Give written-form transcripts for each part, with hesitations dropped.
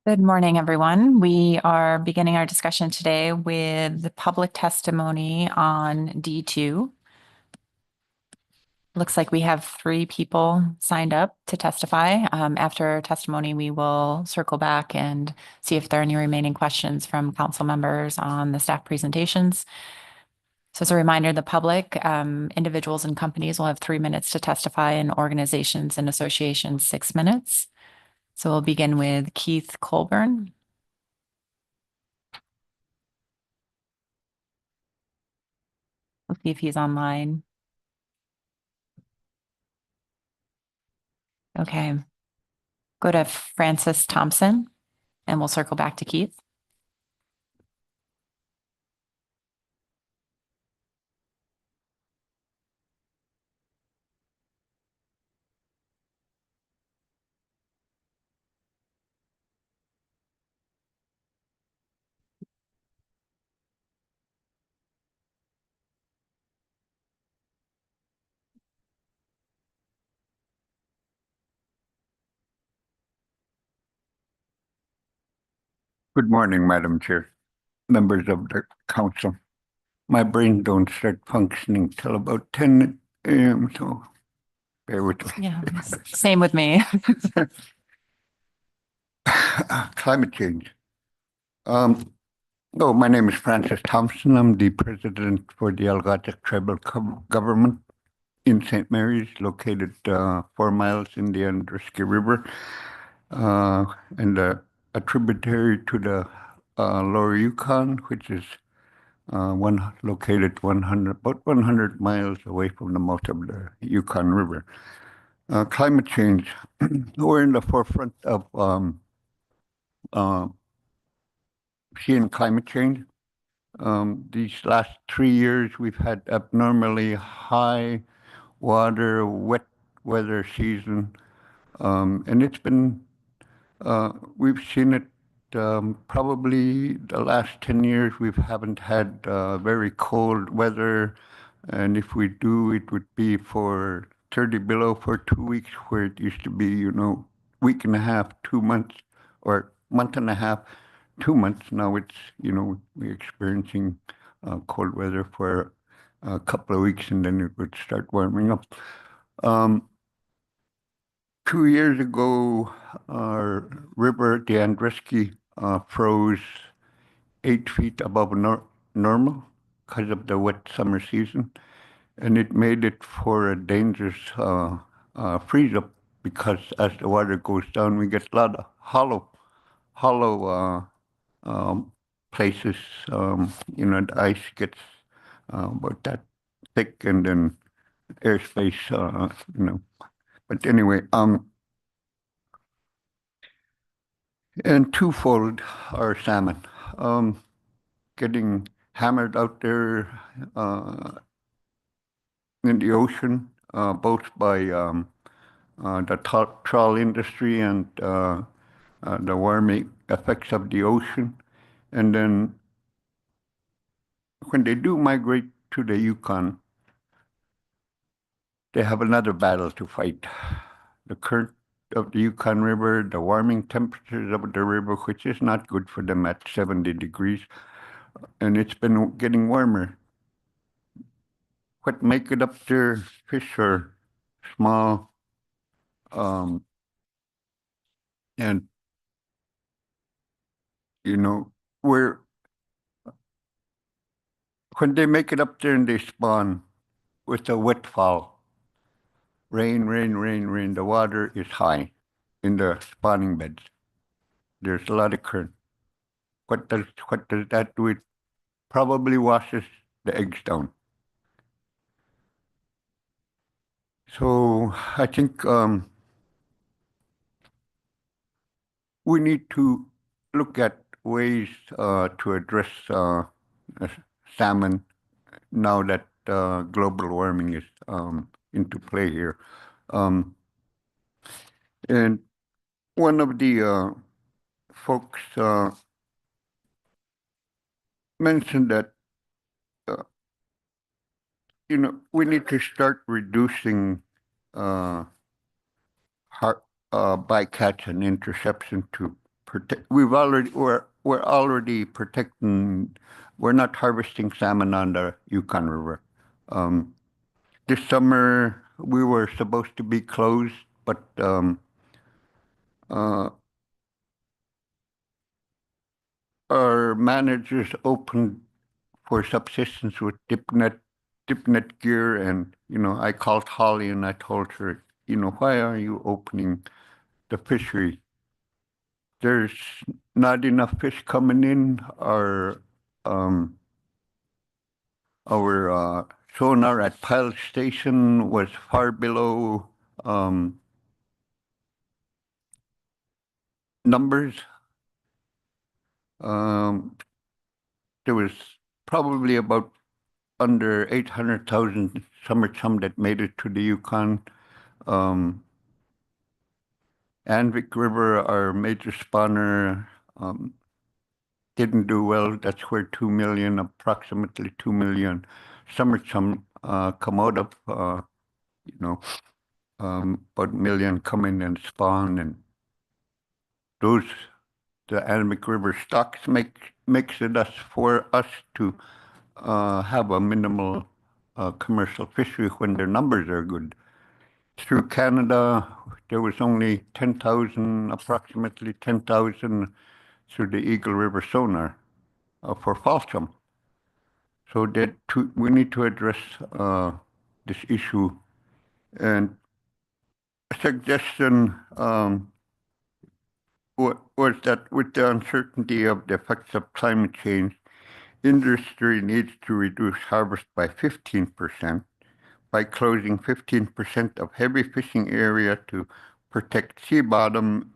Good morning, everyone. We are beginning our discussion today with the public testimony on D2. Looks like we have 3 people signed up to testify. After testimony, we will circle back and see if there are any remaining questions from council members on the staff presentations. So as a reminder, the public, individuals and companies will have 3 minutes to testify, and organizations and associations 6 minutes. So we'll begin with Keith Colburn. We'll see if he's online. Okay. Go to Francis Thompson, and we'll circle back to Keith. Good morning, Madam Chair, members of the council. My brain don't start functioning till about 10 a.m., so bear with me. Yeah, same with me. Climate change. My name is Francis Thompson. I'm the president for the Algata Tribal Government in St. Mary's, located 4 miles in the Androsky River, and a tributary to the Lower Yukon, which is located about 100 miles away from the mouth of the Yukon River. Climate change. We're in the forefront of seeing climate change. These last 3 years, we've had abnormally high wet weather season, and it's been, we've seen it probably the last 10 years. We haven't had very cold weather, and if we do, it would be for 30 below for 2 weeks, where it used to be, week and a half, 2 months, or month and a half, 2 months. Now it's, we're experiencing cold weather for a couple of weeks, and then it would start warming up. 2 years ago, our river, the Androsky, froze 8 feet above normal because of the wet summer season, and it made it for a dangerous freeze up, because as the water goes down, we get a lot of hollow places. The ice gets about that thick, and then airspace, But anyway, and twofold are salmon. Getting hammered out there in the ocean, both by the trawl industry and the warming effects of the ocean. And then when they do migrate to the Yukon, they have another battle to fight. The current of the Yukon River, the warming temperatures of the river, which is not good for them at 70 degrees, and it's been getting warmer. What make it up there? Fish are small, and when they make it up there and they spawn with a wet fall, rain, the water is high in the spawning beds. There's a lot of current. What does that do? It probably washes the eggs down. So I think we need to look at ways to address salmon now that global warming is into play here. And one of the folks mentioned that we need to start reducing bycatch and interception to we're already protecting. We're not harvesting salmon on the Yukon River. This summer we were supposed to be closed, but uh, our managers opened for subsistence with dipnet gear, and I called Holly and I told her, why are you opening the fishery? There's not enough fish coming in. Our sonar at Pilot Station was far below numbers. There was probably about under 800,000 summer chum that made it to the Yukon. Anvik River, our major spawner, didn't do well. That's where approximately 2 million summer chum come out of, about 1 million come in and spawn, and the Anvik River stocks makes it for us to have a minimal commercial fishery when their numbers are good. Through Canada, there was only approximately 10,000 through the Eagle River sonar for fall chum. So we need to address this issue. And a suggestion was that with the uncertainty of the effects of climate change, industry needs to reduce harvest by 15% by closing 15% of heavy fishing area to protect sea bottom.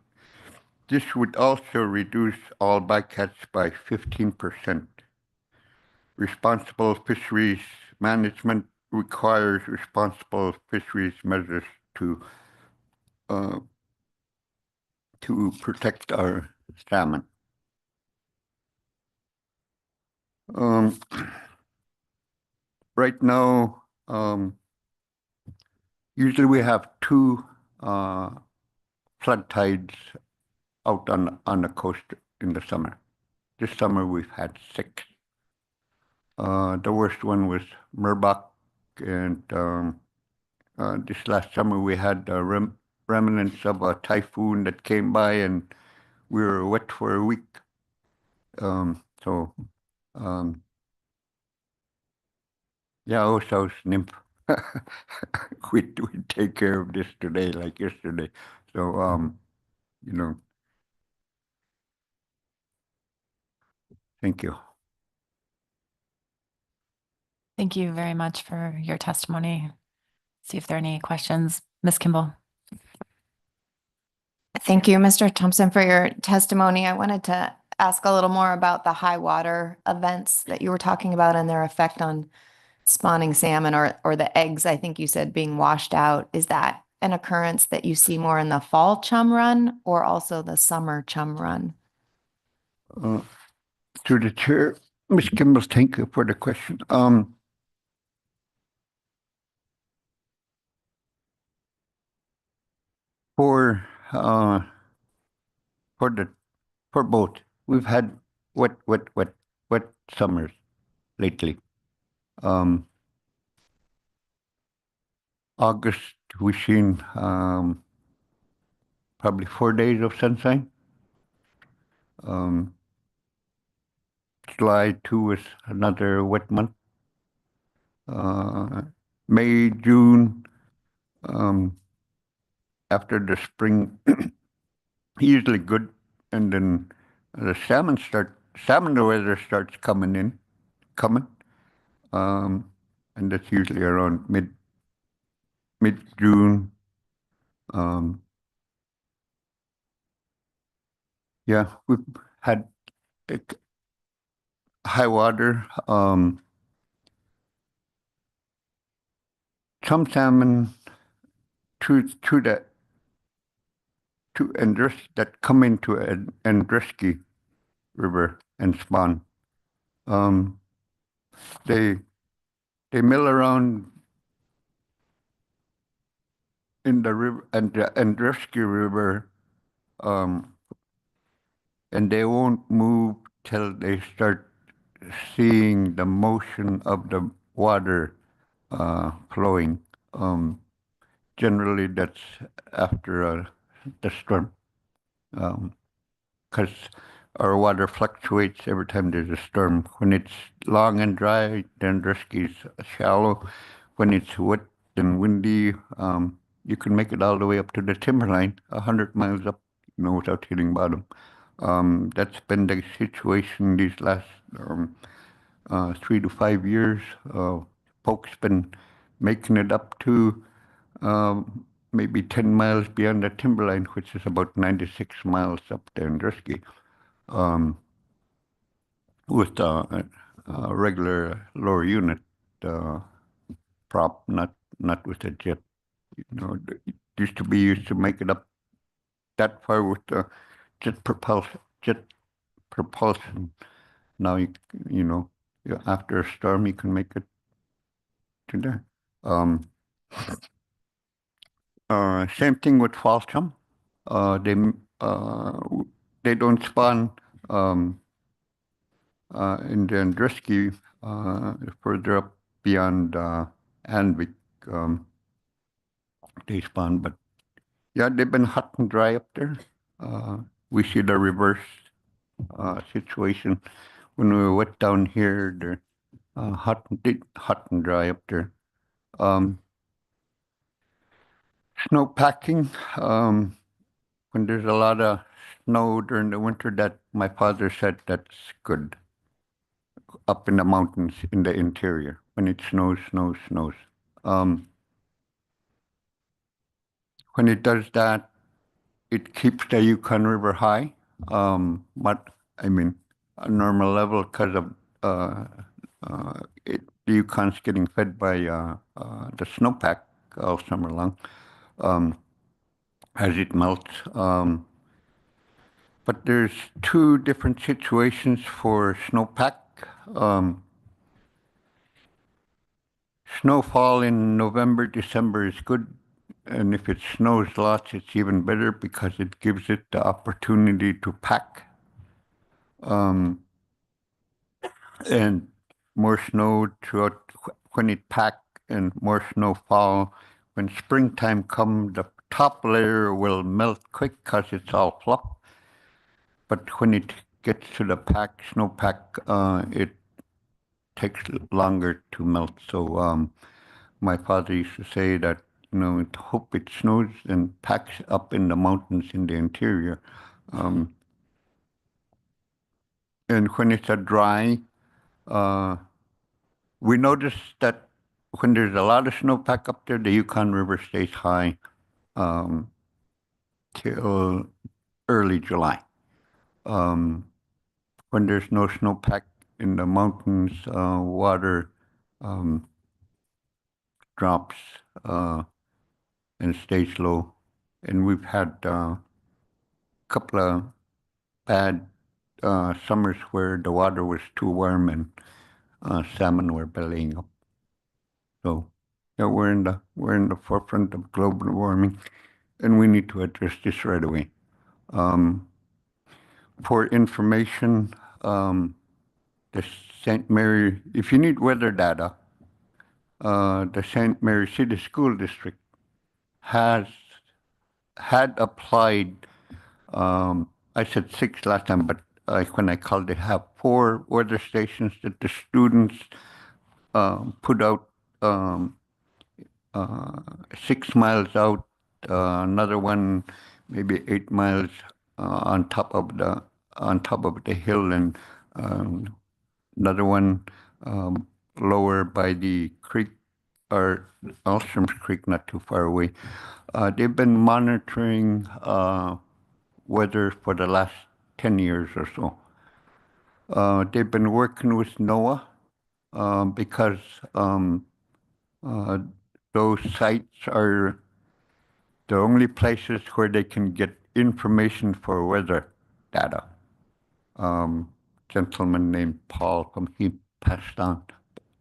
This would also reduce all bycatch by 15%. Responsible fisheries management requires responsible fisheries measures to protect our salmon. Right now, usually we have two flood tides out on the coast in the summer. This summer we've had 6. The worst one was Merbach, and this last summer we had remnants of a typhoon that came by, and we were wet for a week. Yeah, Osaus nymph. we take care of this today like yesterday. So thank you. Thank you very much for your testimony. See if there are any questions. Ms. Kimball. Thank you, Mr. Thompson, for your testimony. I wanted to ask a little more about the high water events that you were talking about and their effect on spawning salmon or the eggs, I think you said, being washed out. Is that an occurrence that you see more in the fall chum run or also the summer chum run? To the chair, Ms. Kimball, thank you for the question. For both, we've had wet summers lately. August, we've seen probably 4 days of sunshine. July 2 was another wet month. May, June, after the spring, usually good, and then the salmon weather starts coming, and that's usually around mid-June. Yeah, we've had high water. Some salmon to that come into Andreski River and spawn. They mill around in the river and the Andreski River and they won't move till they start seeing the motion of the water flowing. Generally, that's after the storm, because our water fluctuates every time there's a storm. When it's long and dry, then Andreski's shallow. When it's wet and windy, you can make it all the way up to the timberline, 100 miles up, without hitting bottom. That's been the situation these last 3 to 5 years. Folks been making it up to maybe 10 miles beyond the timberline, which is about 96 miles up there in Andreski, with a regular lower unit prop, not with a jet. It used to make it up that far with jet propulsion. Now after a storm you can make it to there. Same thing with fall chum. They don't spawn in the Andreski further up beyond Anvik. They spawn, but yeah, they've been hot and dry up there. We see the reverse situation when we were wet down here. They're hot and dry up there. Snow packing. When there's a lot of snow during the winter, that my father said that's good. Up in the mountains in the interior, when it snows. When it does that, it keeps the Yukon River high. A normal level, because of the Yukon's getting fed by the snowpack all summer long as it melts. But there's two different situations for snowpack. Snowfall in November, December is good. And if it snows lots, it's even better because it gives it the opportunity to pack. And more snow throughout when it pack, and more snowfall. When springtime comes, the top layer will melt quick because it's all fluff. But when it gets to the snowpack, it takes longer to melt. So my father used to say that, hope it snows and packs up in the mountains in the interior. And when it's a dry, we notice that when there's a lot of snowpack up there, the Yukon River stays high till early July. When there's no snowpack in the mountains, water drops and stays low. And we've had a couple of bad summers where the water was too warm and salmon were bellying up. So yeah, we're in the forefront of global warming, and we need to address this right away. For information, the St. Mary, if you need weather data, the St. Mary City School District had applied. I said 6 last time, but when I called, they have 4 weather stations that the students put out 6 miles out, another one maybe 8 miles on top of the hill, and another one lower by the creek, or Alstrom's Creek, not too far away. They've been monitoring weather for the last 10 years or so. They've been working with NOAA because those sites are the only places where they can get information for weather data. Gentleman named Paul, he passed on,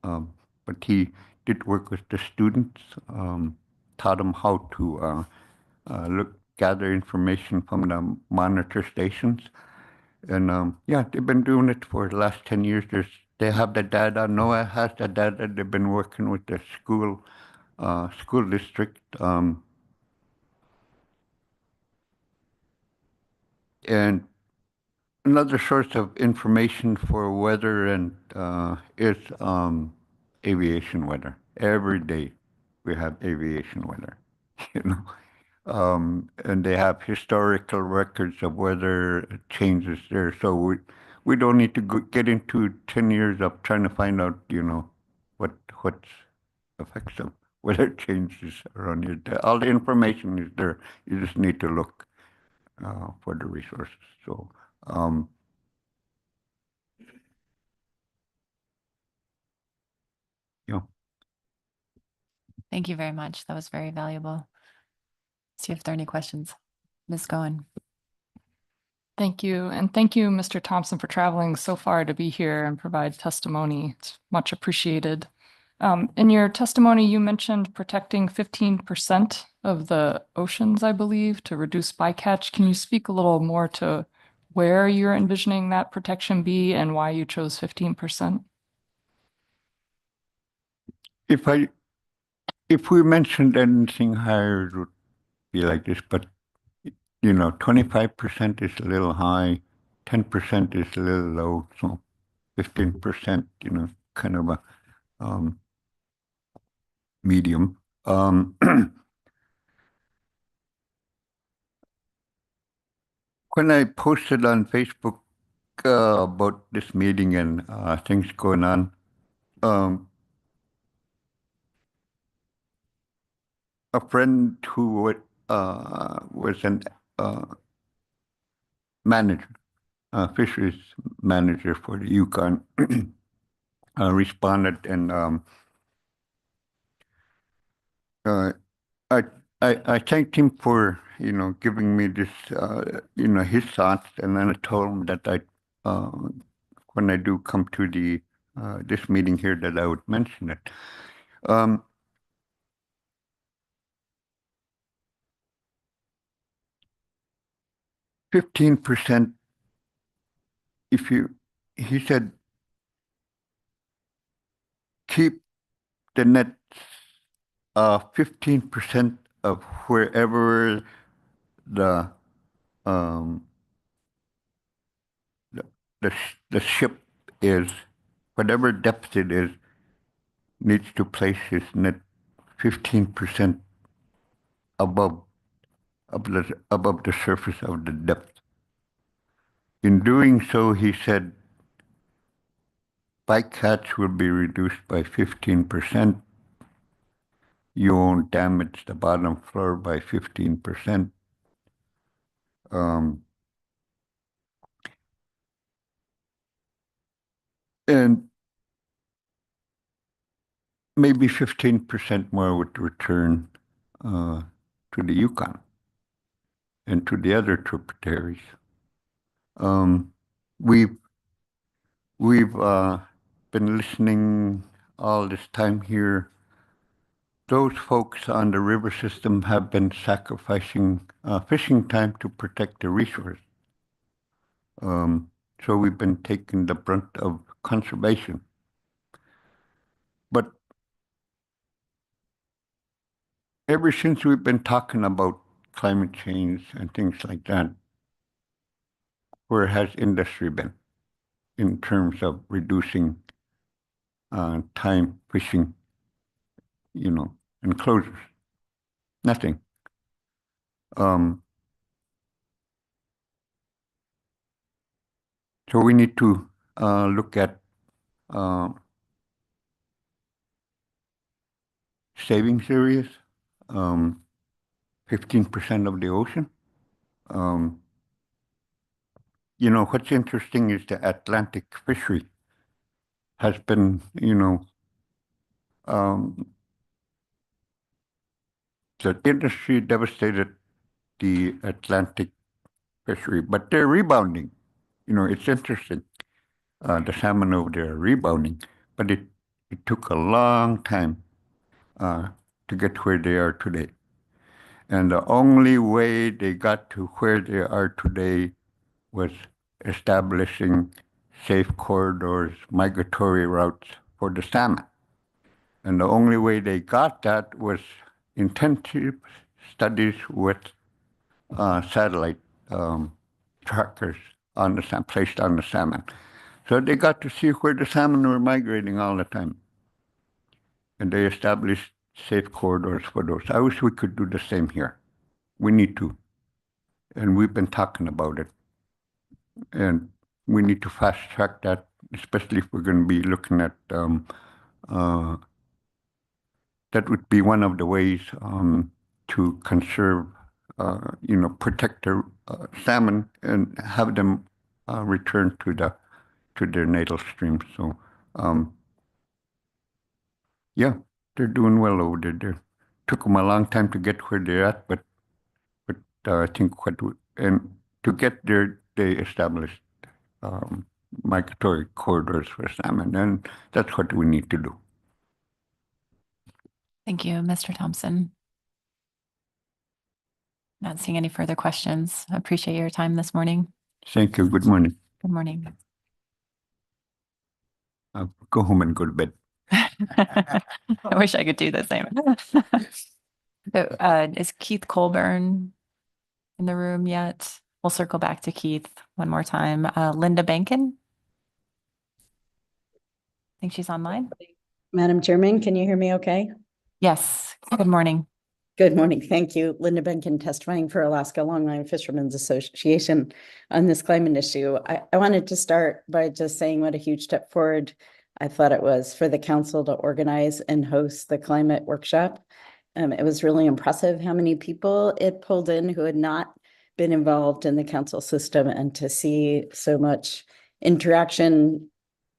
but he did work with the students, taught them how to gather information from the monitor stations. And yeah, they've been doing it for the last 10 years. They have the data. NOAA has the data. They've been working with the school district. And another source of information for weather and is aviation weather. Every day we have aviation weather, you know. And they have historical records of weather changes there. So we don't need to get into 10 years of trying to find out, what affects them, weather changes around here. All the information is there. You just need to look for the resources. So, yeah. Thank you very much. That was very valuable. See if there are any questions. Ms. Goen. Thank you. And thank you, Mr. Thompson, for traveling so far to be here and provide testimony. It's much appreciated. In your testimony, you mentioned protecting 15% of the oceans, I believe, to reduce bycatch. Can you speak a little more to where you're envisioning that protection be and why you chose 15%? If we mentioned anything higher, it would be like this, but 25% is a little high, 10% is a little low, so 15%, kind of a medium. When I posted on Facebook about this meeting and things going on, a friend who was an manager, fisheries manager for the Yukon, responded, and I thanked him for giving me this his thoughts, and then I told him that when I do come to the this meeting here that I would mention it. 15%, he said, keep the net 15% of wherever the the ship is, whatever depth it is, needs to place his net 15% above the surface of the depth. In doing so, he said, bycatch will be reduced by 15%. You won't damage the bottom floor by 15%. And maybe 15% more would return to the Yukon and to the other tributaries. We've been listening all this time here. Those folks on the river system have been sacrificing fishing time to protect the resource. So we've been taking the brunt of conservation. But ever since we've been talking about climate change and things like that, where has industry been in terms of reducing time fishing, enclosures? Nothing. So we need to look at savings areas, 15% of the ocean. What's interesting is the Atlantic fishery has been, the industry devastated the Atlantic fishery, but they're rebounding. It's interesting. The salmon over there are rebounding, but it took a long time to get where they are today. And the only way they got to where they are today was establishing safe corridors, migratory routes for the salmon. And the only way they got that was intensive studies with satellite trackers on the placed on the salmon. So they got to see where the salmon were migrating all the time. And they established safe corridors for those. I wish we could do the same here. We need to. And we've been talking about it. And we need to fast track that, especially if we're going to be looking at that would be one of the ways to conserve, protect the salmon and have them return to their natal streams. So, yeah, they're doing well over there. Took them a long time to get where they're at, but I think and to get there, they established migratory corridors for salmon, and that's what we need to do. Thank you, Mr. Thompson. Not seeing any further questions. I appreciate your time this morning. Thank you. Good morning. Good morning. I'll go home and go to bed. I wish I could do the same. So, is Keith Colburn in the room yet? We'll circle back to Keith one more time. Linda Bankin? I think she's online. Madam Chairman, can you hear me okay? Yes. Good morning. Good morning. Thank you. Linda Benkin, testifying for Alaska Longline Fishermen's Association on this climate issue. I wanted to start by just saying what a huge step forward I thought it was for the council to organize and host the climate workshop. It was really impressive how many people it pulled in who had not been involved in the council system, and to see so much interaction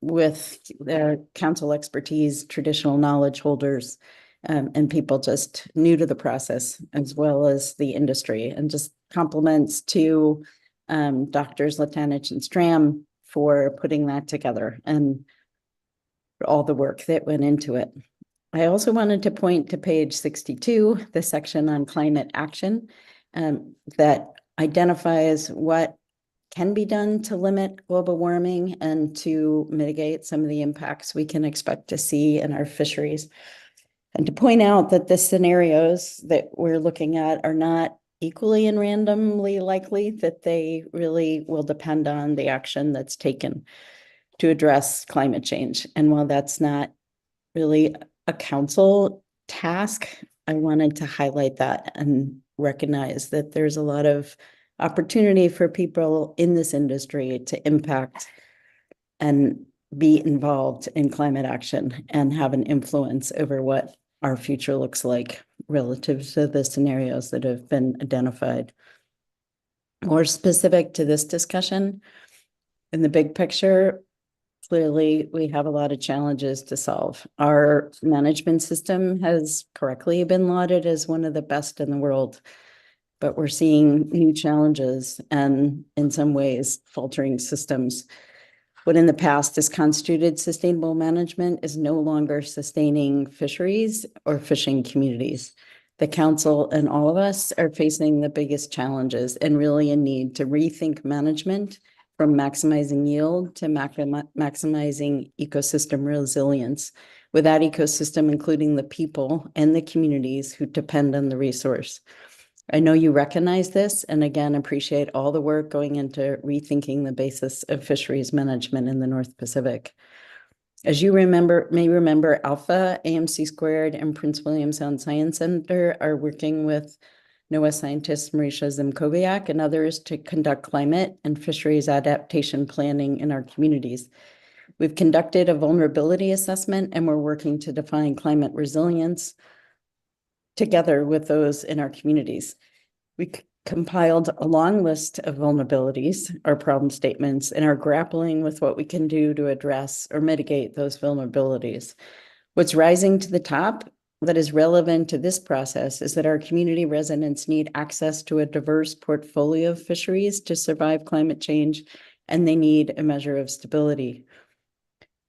with their council expertise, traditional knowledge holders, and people just new to the process, as well as the industry. And just compliments to Doctors Latanich and Stram for putting that together and all the work that went into it. I also wanted to point to page 62, the section on climate action, that identifies what can be done to limit global warming and to mitigate some of the impacts we can expect to see in our fisheries. And to point out that the scenarios that we're looking at are not equally and randomly likely, that they really will depend on the action that's taken to address climate change. And while that's not really a council task, I wanted to highlight that and recognize that there's a lot of opportunity for people in this industry to impact and be involved in climate action and have an influence over what our future looks like relative to the scenarios that have been identified. More specific to this discussion, in the big picture, clearly we have a lot of challenges to solve. Our management system has correctly been lauded as one of the best in the world, but we're seeing new challenges and in some ways faltering systems. What in the past has constituted sustainable management is no longer sustaining fisheries or fishing communities. The council and all of us are facing the biggest challenges and really in need to rethink management from maximizing yield to maximizing ecosystem resilience, with that ecosystem including the people and the communities who depend on the resource. I know you recognize this, and again, appreciate all the work going into rethinking the basis of fisheries management in the North Pacific. As you may remember, Alpha, AMC Squared, and Prince William Sound Science Center are working with NOAA scientist Marisha Zimkowiak and others to conduct climate and fisheries adaptation planning in our communities. We've conducted a vulnerability assessment, and we're working to define climate resilience together with those in our communities. We compiled a long list of vulnerabilities, our problem statements, and are grappling with what we can do to address or mitigate those vulnerabilities. What's rising to the top that is relevant to this process is that our community residents need access to a diverse portfolio of fisheries to survive climate change, and they need a measure of stability.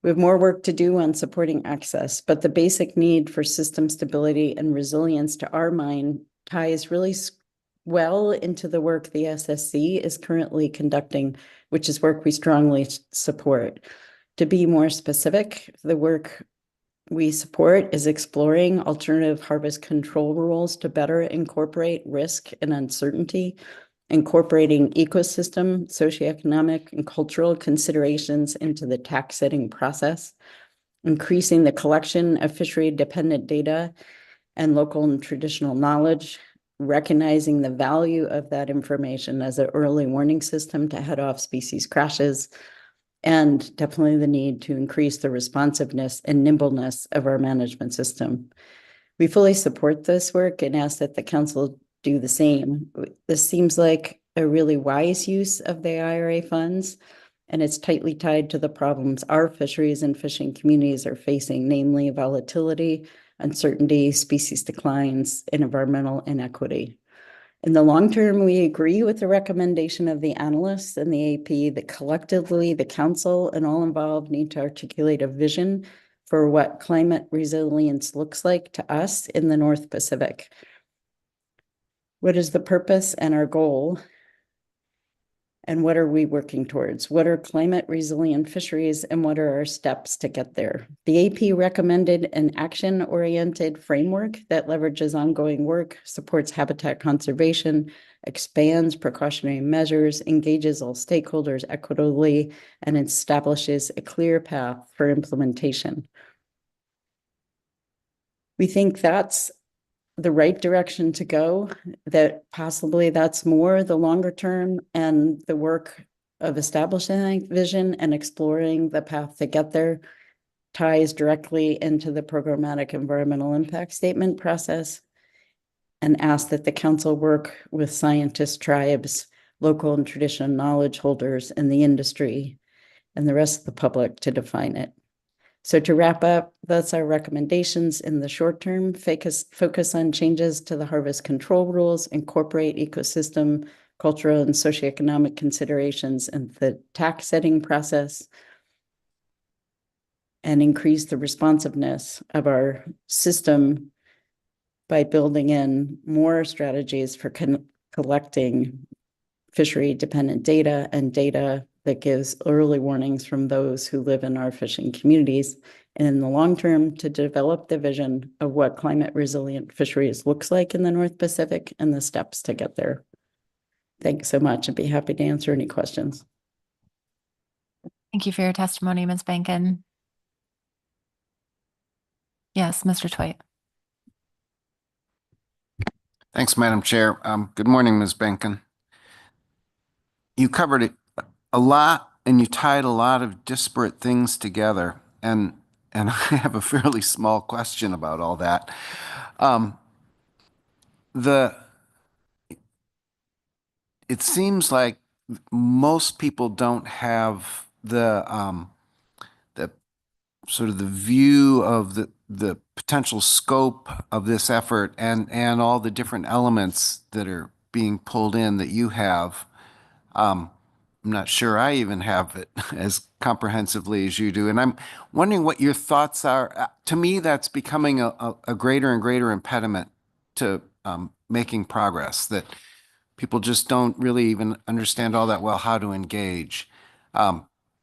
We have more work to do on supporting access, but the basic need for system stability and resilience, to our mind, ties really well into the work the SSC is currently conducting, which is work we strongly support. To be more specific, the work we support is exploring alternative harvest control rules to better incorporate risk and uncertainty, incorporating ecosystem, socioeconomic, and cultural considerations into the tax setting process, increasing the collection of fishery-dependent data and local and traditional knowledge, recognizing the value of that information as an early warning system to head off species crashes, and definitely the need to increase the responsiveness and nimbleness of our management system. We fully support this work and ask that the council do the same. This seems like a really wise use of the IRA funds, and it's tightly tied to the problems our fisheries and fishing communities are facing, namely volatility, uncertainty, species declines, and environmental inequity. In the long term, we agree with the recommendation of the analysts and the AP that collectively the council and all involved need to articulate a vision for what climate resilience looks like to us in the North Pacific. What is the purpose and our goal? And what are we working towards? What are climate resilient fisheries and what are our steps to get there? The AP recommended an action-oriented framework that leverages ongoing work, supports habitat conservation, expands precautionary measures, engages all stakeholders equitably, and establishes a clear path for implementation. We think that's the right direction to go, that possibly that's more the longer term, and the work of establishing that vision and exploring the path to get there ties directly into the programmatic environmental impact statement process, and ask that the council work with scientists, tribes, local and traditional knowledge holders, and the industry and the rest of the public to define it. So to wrap up, that's our recommendations in the short term. Focus on changes to the harvest control rules, incorporate ecosystem, cultural, and socioeconomic considerations in the tax setting process, and increase the responsiveness of our system by building in more strategies for collecting fishery-dependent data and data that gives early warnings from those who live in our fishing communities, and in the long term to develop the vision of what climate resilient fisheries looks like in the North Pacific and the steps to get there. Thanks so much. I'd be happy to answer any questions. Thank you for your testimony, Ms. Bankin. Yes, Mr. Twite. Thanks, Madam Chair. Good morning, Ms. Bankin. You covered it a lot and you tied a lot of disparate things together. And I have a fairly small question about all that. It seems like most people don't have the sort of the view of the potential scope of this effort and all the different elements that are being pulled in that you have. I'm not sure I even have it as comprehensively as you do. And I'm wondering what your thoughts are. To me, that's becoming a greater and greater impediment to making progress, that people just don't really even understand all that well how to engage,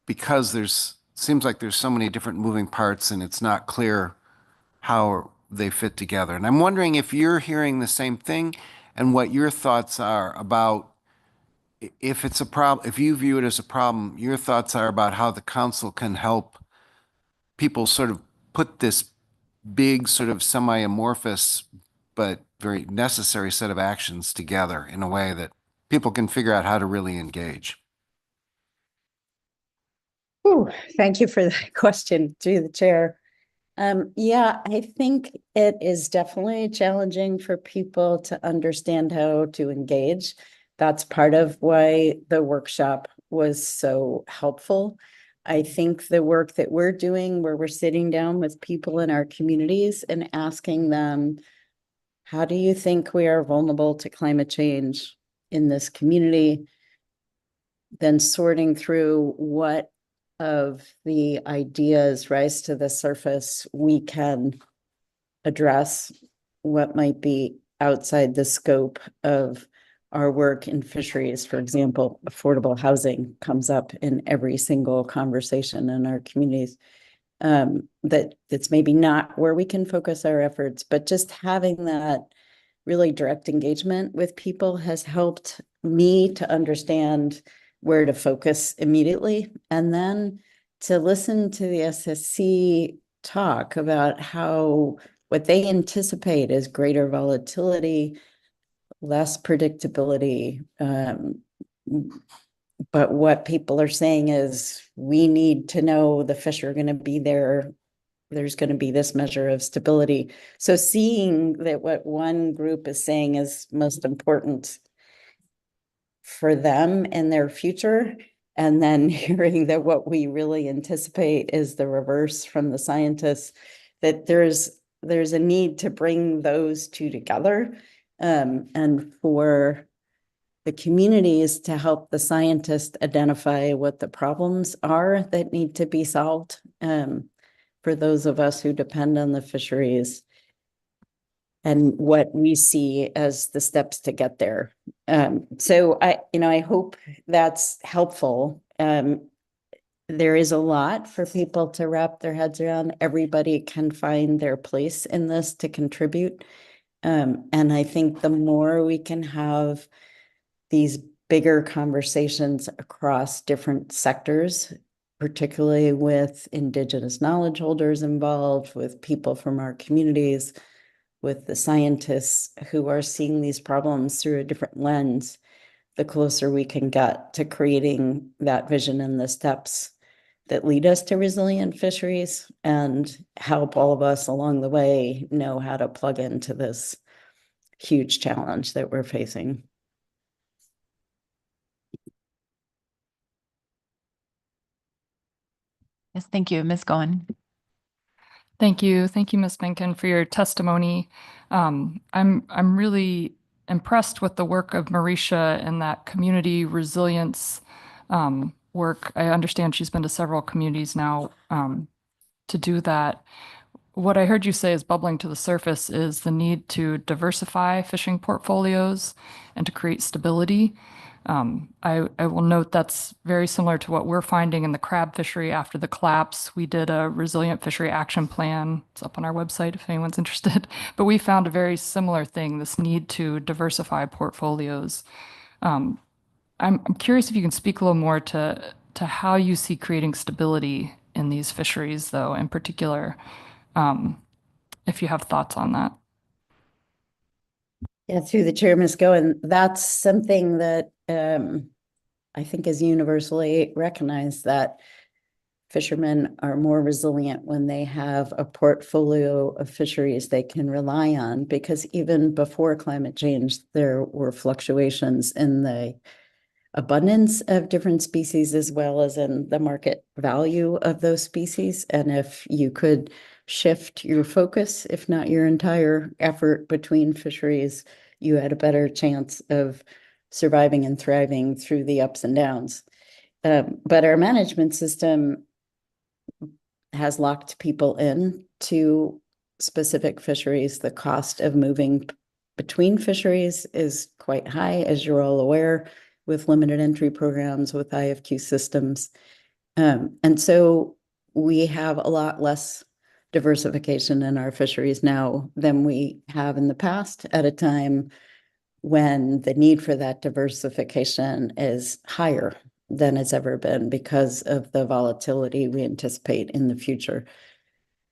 because seems like there's so many different moving parts and it's not clear how they fit together. And I'm wondering if you're hearing the same thing and what your thoughts are about, if it's a problem, if you view it as a problem, your thoughts are about how the council can help people sort of put this big sort of semi-amorphous but very necessary set of actions together in a way that people can figure out how to really engage. Ooh, thank you for that question, through the chair. Yeah, I think it is definitely challenging for people to understand how to engage. That's part of why the workshop was so helpful. I think the work that we're doing, where we're sitting down with people in our communities and asking them, how do you think we are vulnerable to climate change in this community? Then sorting through what of the ideas rise to the surface we can address, what might be outside the scope of our work in fisheries, for example, affordable housing comes up in every single conversation in our communities. That's maybe not where we can focus our efforts, but just having that really direct engagement with people has helped me to understand where to focus immediately. And then to listen to the SSC talk about how what they anticipate is greater volatility, less predictability. But what people are saying is we need to know the fish are going to be there. There's going to be this measure of stability. So seeing that what one group is saying is most important for them and their future, and then hearing that what we really anticipate is the reverse from the scientists, that there's a need to bring those two together, and for the communities to help the scientists identify what the problems are that need to be solved, for those of us who depend on the fisheries, and what we see as the steps to get there. So I hope that's helpful. There is a lot for people to wrap their heads around. Everybody can find their place in this to contribute. And I think the more we can have these bigger conversations across different sectors, particularly with Indigenous knowledge holders involved, with people from our communities, with the scientists who are seeing these problems through a different lens, the closer we can get to creating that vision and the steps that lead us to resilient fisheries, and help all of us along the way know how to plug into this huge challenge that we're facing. Yes, thank you, Ms. Goen. Thank you, Ms. Menken, for your testimony. I'm really impressed with the work of Marisha and that community resilience work. I understand she's been to several communities now to do that. What I heard you say is bubbling to the surface is the need to diversify fishing portfolios and to create stability. I will note that's very similar to what we're finding in the crab fishery after the collapse. We did a resilient fishery action plan. It's up on our website if anyone's interested. But we found a very similar thing, this need to diversify portfolios. I'm curious if you can speak a little more to how you see creating stability in these fisheries, though, in particular, if you have thoughts on that. Yeah, through the chair, Ms. Goen, that's something that I think is universally recognized, that fishermen are more resilient when they have a portfolio of fisheries they can rely on, because even before climate change, there were fluctuations in the abundance of different species as well as in the market value of those species. And if you could shift your focus, if not your entire effort, between fisheries, you had a better chance of surviving and thriving through the ups and downs. But our management system has locked people in to specific fisheries. The cost of moving between fisheries is quite high, as you're all aware, with limited entry programs, with IFQ systems. And so we have a lot less diversification in our fisheries now than we have in the past, at a time when the need for that diversification is higher than it's ever been because of the volatility we anticipate in the future.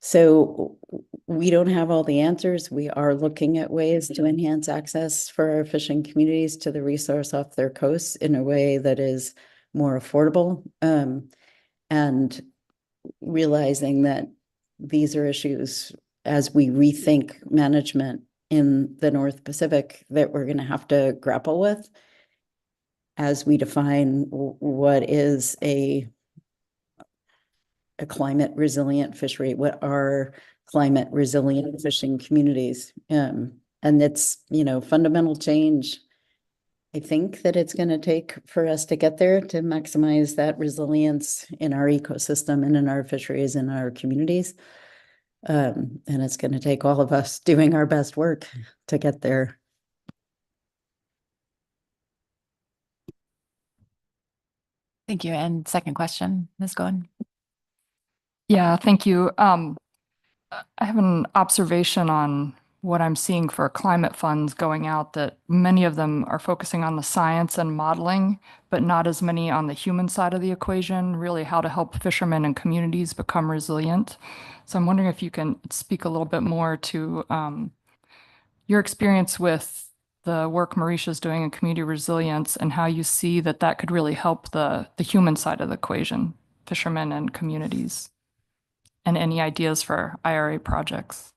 So we don't have all the answers. We are looking at ways to enhance access for our fishing communities to the resource off their coasts in a way that is more affordable, and realizing that these are issues, as we rethink management in the North Pacific, that we're going to have to grapple with as we define what is a climate resilient fishery, what are climate resilient fishing communities. And it's, fundamental change, I think, that it's going to take for us to get there, to maximize that resilience in our ecosystem and in our fisheries and our communities. And it's going to take all of us doing our best work to get there. Thank you. And second question, Ms. Goen. Yeah, thank you. I have an observation on what I'm seeing for climate funds going out, that many of them are focusing on the science and modeling, but not as many on the human side of the equation, really how to help fishermen and communities become resilient. So I'm wondering if you can speak a little bit more to your experience with the work Marisha's doing in community resilience and how you see that that could really help the human side of the equation, fishermen and communities, and any ideas for IRA projects.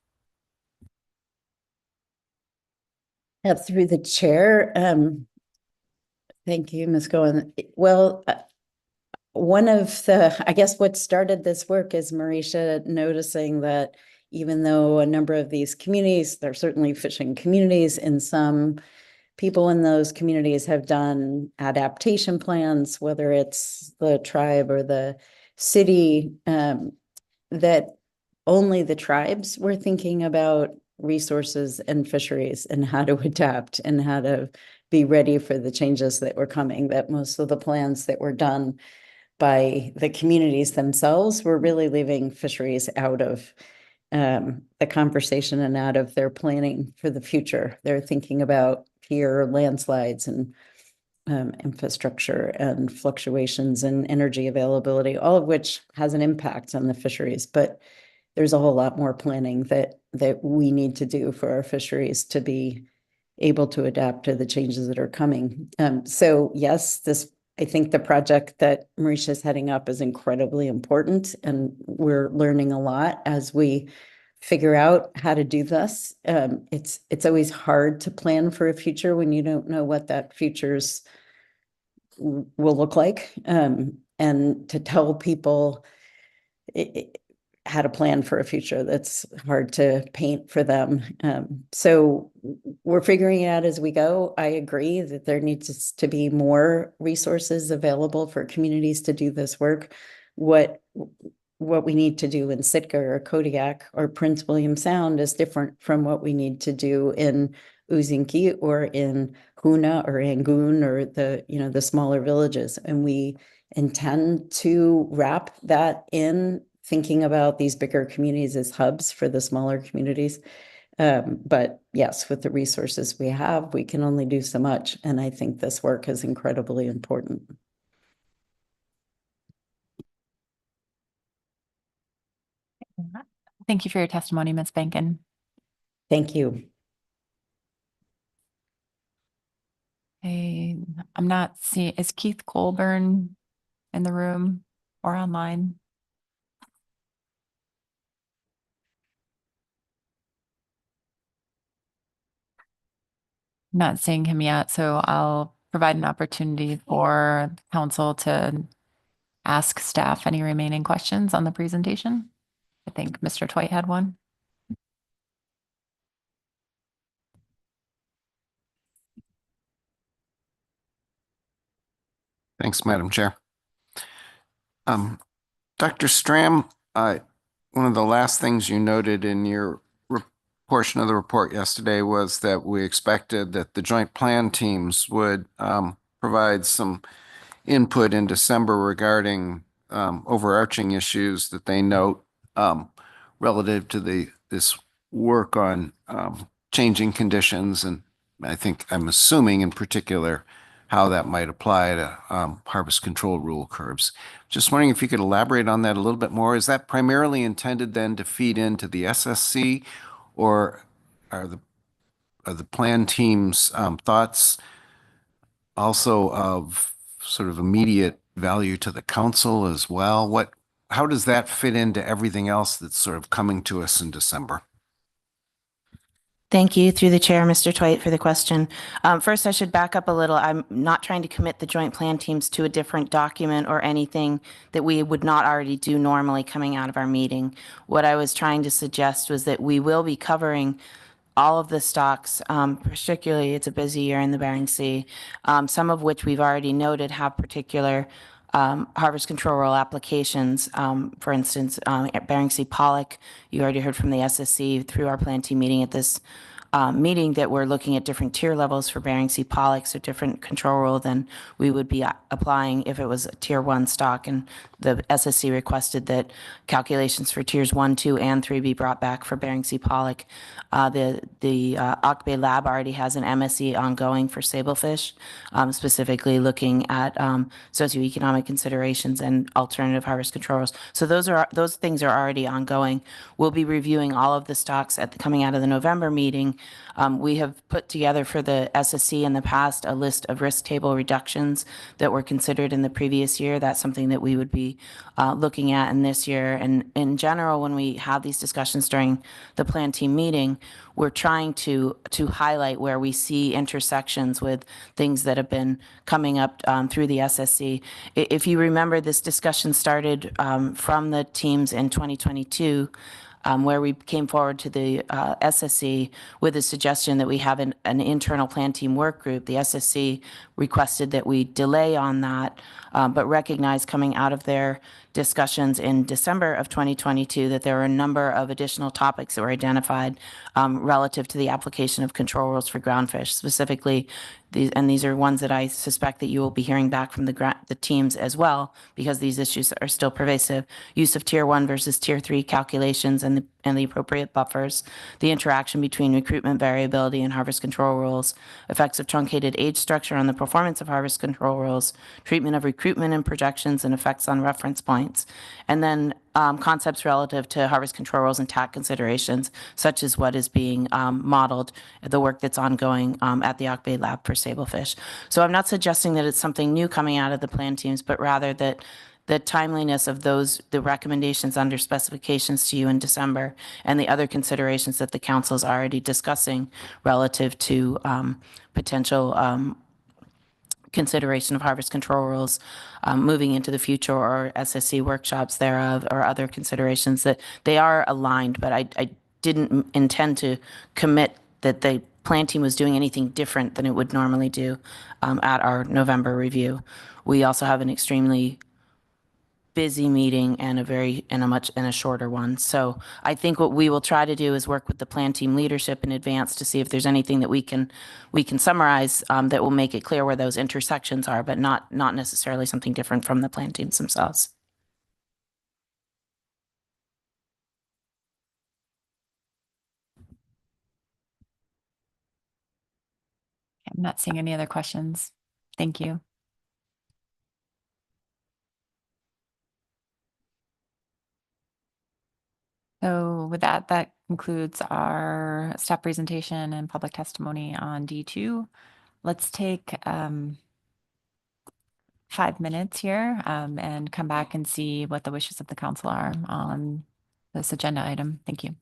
Through the chair, thank you, Ms. Goen. Well, one of the, I guess what started this work is Marisha noticing that even though a number of these communities, they're certainly fishing communities, and some people in those communities have done adaptation plans, whether it's the tribe or the city, that only the tribes were thinking about resources and fisheries and how to adapt and how to be ready for the changes that were coming, that most of the plans that were done by the communities themselves were really leaving fisheries out of the conversation and out of their planning for the future. They're thinking about pier landslides and infrastructure and fluctuations in energy availability, all of which has an impact on the fisheries. But there's a whole lot more planning that we need to do for our fisheries to be able to adapt to the changes that are coming. So yes, I think the project that Marisha is heading up is incredibly important, and we're learning a lot as we figure out how to do this. It's always hard to plan for a future when you don't know what that future's will look like, and to tell people how to plan for a future that's hard to paint for them. So we're figuring it out as we go. I agree that there needs to be more resources available for communities to do this work. What we need to do in Sitka or Kodiak or Prince William Sound is different from what we need to do in Uzinki or in Huna or Angoon or the smaller villages. And we intend to wrap that in, thinking about these bigger communities as hubs for the smaller communities. But yes, with the resources we have, we can only do so much. And I think this work is incredibly important. Thank you for your testimony, Ms. Bankin. Thank you. Hey, I'm not seeing, is Keith Colburn in the room or online? Not seeing him yet, so I'll provide an opportunity for council to ask staff any remaining questions on the presentation. I think Mr. Twite had one. Thanks, Madam Chair. Dr. Stram, one of the last things you noted in your portion of the report yesterday was that we expected that the joint plan teams would provide some input in December regarding overarching issues that they note relative to this work on changing conditions, and I'm assuming in particular how that might apply to harvest control rule curves. Just wondering if you could elaborate on that a little bit more. Is that primarily intended then to feed into the SSC, or are the plan team's thoughts also of sort of immediate value to the council as well? How does that fit into everything else that's sort of coming to us in December? Thank you, through the chair, Mr. Twite, for the question. First, I should back up a little. I'm not trying to commit the joint plan teams to a different document or anything that we would not already do normally coming out of our meeting. What I was trying to suggest was that we will be covering all of the stocks, particularly it's a busy year in the Bering Sea, some of which we've already noted have particular harvest control rule applications. For instance, at Bering Sea pollock, you already heard from the SSC through our plan team meeting at this meeting that we're looking at different tier levels for Bering Sea pollock, so different control rule than we would be applying if it was a tier 1 stock. And the SSC requested that calculations for tiers 1, 2, and 3 be brought back for Bering Sea pollock. The Auk Bay Lab already has an MSE ongoing for sablefish, specifically looking at socioeconomic considerations and alternative harvest controls. So those things are already ongoing. We'll be reviewing all of the stocks coming out of the November meeting. We have put together for the SSC in the past a list of risk table reductions that were considered in the previous year. That's something that we would be looking at in this year. And in general, when we have these discussions during the plan team meeting, we're trying to highlight where we see intersections with things that have been coming up through the SSC. If you remember, this discussion started from the teams in 2022, where we came forward to the SSC with a suggestion that we have an internal plan team work group. The SSC requested that we delay on that, but recognized coming out of their discussions in December of 2022 that there were a number of additional topics that were identified relative to the application of control rules for groundfish, specifically these are ones that I suspect that you will be hearing back from the teams as well, because these issues are still pervasive. Use of tier 1 versus tier 3 calculations and the appropriate buffers, the interaction between recruitment variability and harvest control rules, effects of truncated age structure on the performance of harvest control rules, treatment of recruitment and projections, and effects on reference points, and then concepts relative to harvest control rules and TAC considerations, such as what is being modeled, the work that's ongoing at the Auk Bay Lab for sablefish. So I'm not suggesting that it's something new coming out of the plan teams, but rather that the timeliness of the recommendations under specifications to you in December and the other considerations that the council is already discussing relative to potential consideration of harvest control rules moving into the future, or SSC workshops thereof, or other considerations, that they are aligned. But I didn't intend to commit that the plan team was doing anything different than it would normally do at our November review. We also have an extremely busy meeting and a shorter one. So I think what we will try to do is work with the plan team leadership in advance to see if there's anything that we can summarize that will make it clear where those intersections are, but not necessarily something different from the plan teams themselves. I'm not seeing any other questions. Thank you. So with that, that concludes our staff presentation and public testimony on D2. Let's take 5 minutes here and come back and see what the wishes of the council are on this agenda item. Thank you.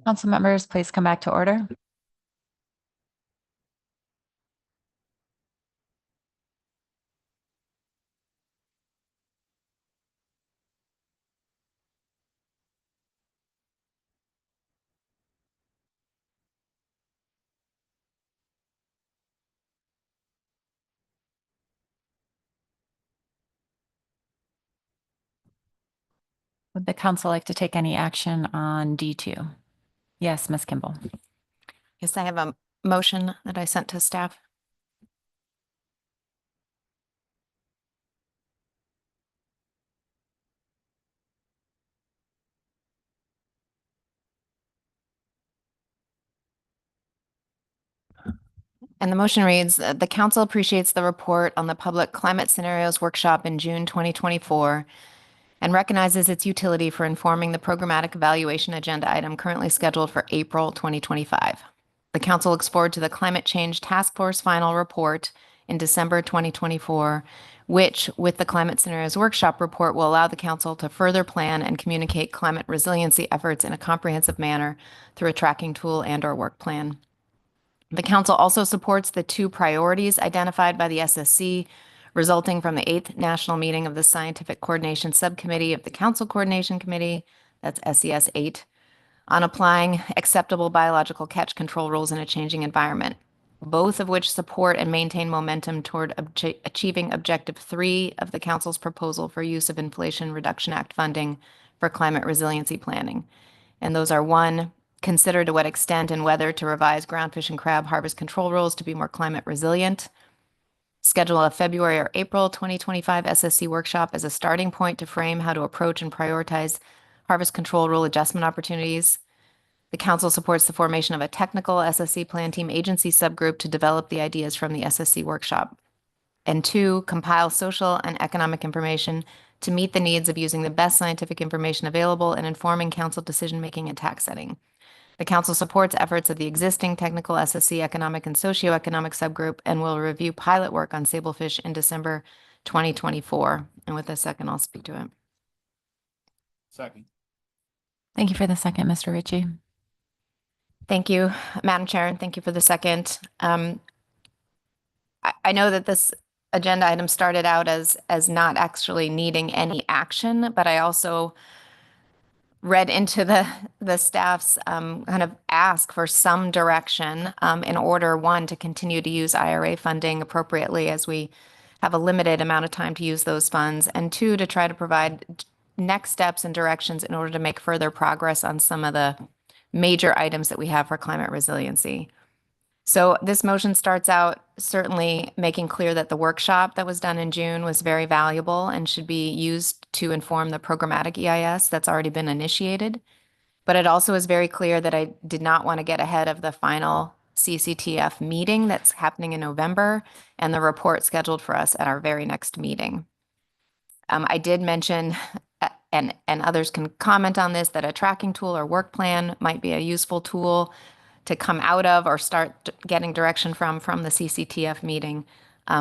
Council members, please come back to order. Would the council like to take any action on D2? Yes, Ms. Kimball. Yes, I have a motion that I sent to staff. And the motion reads, the council appreciates the report on the public climate scenarios workshop in June 2024 and recognizes its utility for informing the programmatic evaluation agenda item currently scheduled for April 2025. The council looks forward to the Climate Change Task Force final report in December 2024, which, with the Climate Scenarios Workshop report, will allow the council to further plan and communicate climate resiliency efforts in a comprehensive manner through a tracking tool and/or work plan. The council also supports the 2 priorities identified by the SSC resulting from the 8th National Meeting of the Scientific Coordination Subcommittee of the Council Coordination Committee, that's SES 8, on applying acceptable biological catch control rules in a changing environment, both of which support and maintain momentum toward achieving Objective 3 of the council's proposal for use of Inflation Reduction Act funding for climate resiliency planning. And those are 1, consider to what extent and whether to revise groundfish and crab harvest control rules to be more climate resilient. Schedule a February or April 2025 SSC workshop as a starting point to frame how to approach and prioritize harvest control rule adjustment opportunities. The council supports the formation of a technical SSC plan team agency subgroup to develop the ideas from the SSC workshop. And 2, compile social and economic information to meet the needs of using the best scientific information available and informing council decision-making and tax setting. The council supports efforts of the existing technical SSC economic and socioeconomic subgroup and will review pilot work on sablefish in December 2024. And with a second, I'll speak to it. Second. Thank you for the second, Mr. Ritchie. Thank you, Madam Chair, and thank you for the second. I know that this agenda item started out as not actually needing any action, but I also read into the staff's kind of ask for some direction in order, 1, to continue to use IRA funding appropriately as we have a limited amount of time to use those funds, and 2, to try to provide next steps and directions in order to make further progress on some of the major items that we have for climate resiliency. So this motion starts out certainly making clear that the workshop that was done in June was very valuable and should be used to inform the programmatic EIS that's already been initiated. But it also is very clear that I did not want to get ahead of the final CCTF meeting that's happening in November and the report scheduled for us at our very next meeting. I did mention, and others can comment on this, that a tracking tool or work plan might be a useful tool to come out of or start getting direction from the CCTF meeting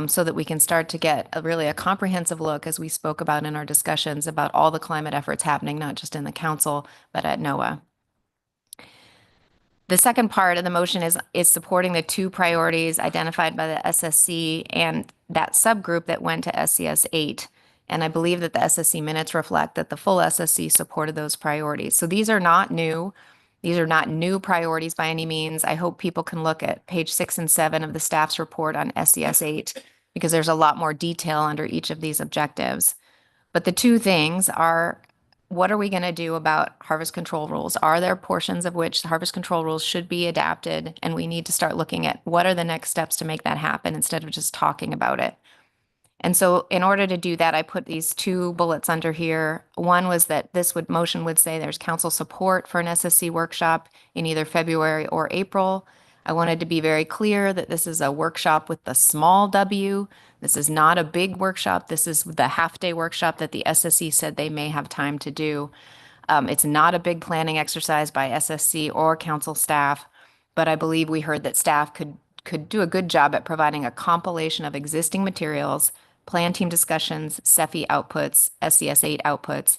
so that we can start to get really a comprehensive look, as we spoke about in our discussions, about all the climate efforts happening, not just in the council, but at NOAA. The second part of the motion is supporting the 2 priorities identified by the SSC and that subgroup that went to SCS 8. And I believe that the SSC minutes reflect that the full SSC supported those priorities. So these are not new. These are not new priorities by any means. I hope people can look at page 6 and 7 of the staff's report on SCS 8 because there's a lot more detail under each of these objectives. But the 2 things are, what are we going to do about harvest control rules? Are there portions of which the harvest control rules should be adapted? And we need to start looking at what are the next steps to make that happen instead of just talking about it. And so in order to do that, I put these 2 bullets under here. One was that this motion would say there's council support for an SSC workshop in either February or April. I wanted to be very clear that this is a workshop with the small W. This is not a big workshop. This is the half-day workshop that the SSC said they may have time to do. It's not a big planning exercise by SSC or council staff, but I believe we heard that staff could do a good job at providing a compilation of existing materials, plan team discussions, CEFI outputs, SCS 8 outputs,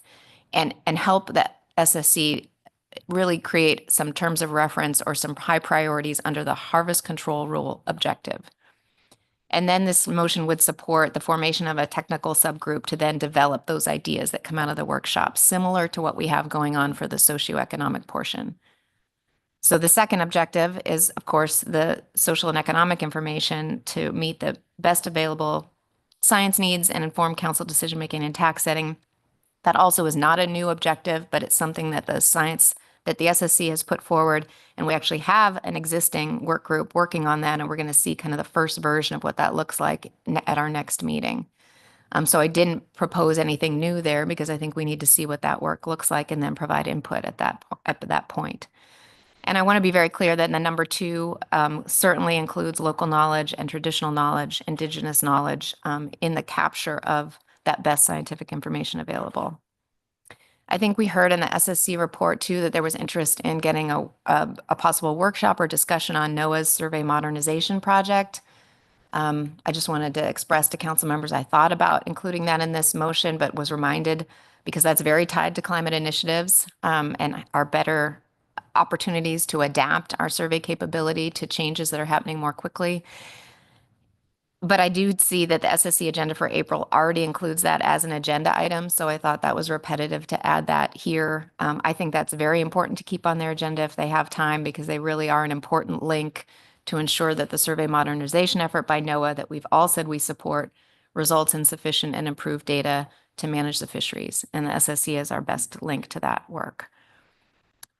and help the SSC really create some terms of reference or some high priorities under the harvest control rule objective. And then this motion would support the formation of a technical subgroup to then develop those ideas that come out of the workshop, similar to what we have going on for the socioeconomic portion. So the second objective is, of course, the social and economic information to meet the best available science needs and inform council decision-making and tax setting. That also is not a new objective, but it's something that the SSC has put forward. And we actually have an existing work group working on that. And we're going to see kind of the first version of what that looks like at our next meeting. So I didn't propose anything new there because I think we need to see what that work looks like and then provide input at that point. And I want to be very clear that the number 2 certainly includes local knowledge and traditional knowledge, indigenous knowledge in the capture of that best scientific information available. I think we heard in the SSC report too that there was interest in getting a possible workshop or discussion on NOAA's survey modernization project. I just wanted to express to council members I thought about including that in this motion, but was reminded because that's very tied to climate initiatives and our better opportunities to adapt our survey capability to changes that are happening more quickly. But I do see that the SSC agenda for April already includes that as an agenda item, so I thought that was repetitive to add that here. I think that's very important to keep on their agenda if they have time, because they really are an important link to ensure that the survey modernization effort by NOAA that we've all said we support results in sufficient and improved data to manage the fisheries, and the SSC is our best link to that work.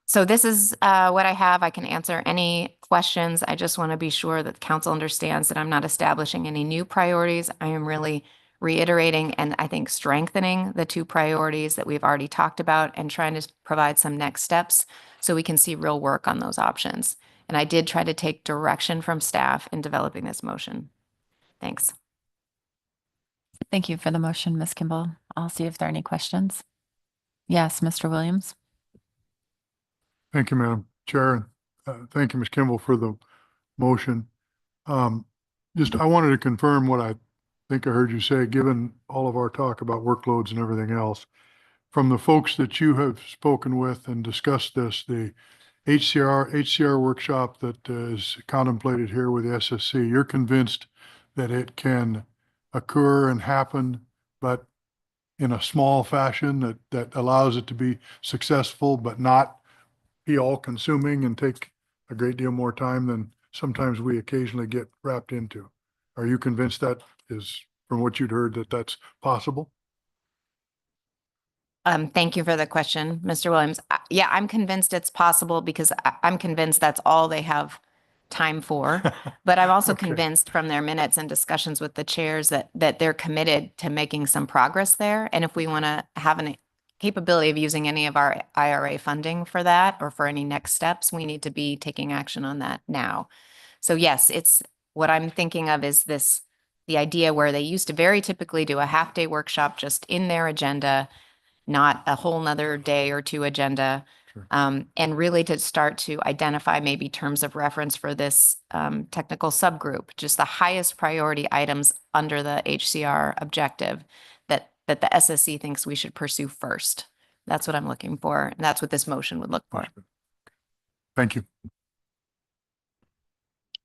So this is what I have. I can answer any questions. I just want to be sure that the council understands that I'm not establishing any new priorities. I am really reiterating and I think strengthening the 2 priorities that we've already talked about and trying to provide some next steps so we can see real work on those options. And I did try to take direction from staff in developing this motion. Thanks. Thank you for the motion, Ms. Kimball. I'll see if there are any questions. Yes, Mr. Williams. Thank you, Madam Chair. Thank you, Ms. Kimball, for the motion. I wanted to confirm what I think I heard you say, given all of our talk about workloads and everything else. From the folks that you have spoken with and discussed this, the HCR workshop that is contemplated here with the SSC, you're convinced that it can occur and happen, but in a small fashion that allows it to be successful, but not be all-consuming and take a great deal more time than sometimes we occasionally get wrapped into. Are you convinced that is, from what you'd heard, that that's possible? Thank you for the question, Mr. Williams. Yeah, I'm convinced it's possible because I'm convinced that's all they have time for. But I'm also Okay. convinced from their minutes and discussions with the chairs that they're committed to making some progress there. And if we want to have an capability of using any of our IRA funding for that or for any next steps, we need to be taking action on that now. So yes, it's what I'm thinking of is the idea where they used to very typically do a half-day workshop just in their agenda, not a whole nother day or 2 agenda. Sure. And really to start to identify maybe terms of reference for this technical subgroup, just the highest priority items under the HCR objective that the SSC thinks we should pursue first. That's what I'm looking for. And that's what this motion would look for. Thank you.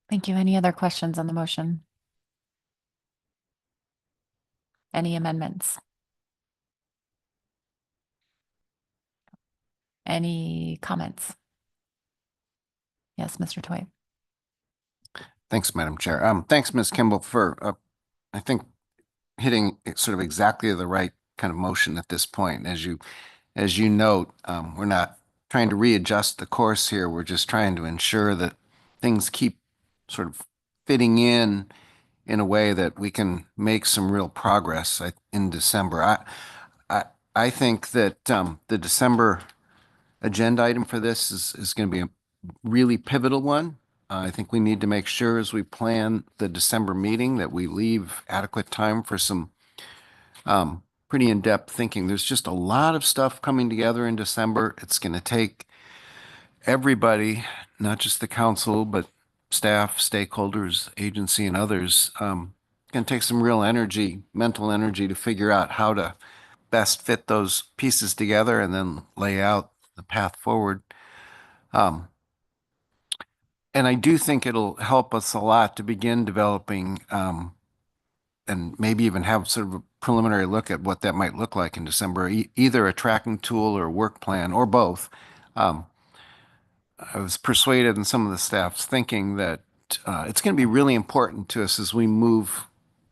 Thank you. Any other questions on the motion? Any amendments? Any comments? Yes, Mr. Toy. Thanks, Madam Chair. Thanks, Ms. Kimball, for, I think, hitting sort of exactly the right kind of motion at this point. As you note, we're not trying to readjust the course here. We're just trying to ensure that things keep sort of fitting in a way that we can make some real progress in December. I think that the December agenda item for this is going to be a really pivotal one. I think we need to make sure as we plan the December meeting that we leave adequate time for some pretty in-depth thinking. There's just a lot of stuff coming together in December. It's going to take everybody, not just the council, but staff, stakeholders, agency, and others. Going to take some real energy, mental energy to figure out how to best fit those pieces together and then lay out the path forward. And I do think it'll help us a lot to begin developing and maybe even have sort of a preliminary look at what that might look like in December, either a tracking tool or a work plan or both. I was persuaded in some of the staff's thinking that it's going to be really important to us as we move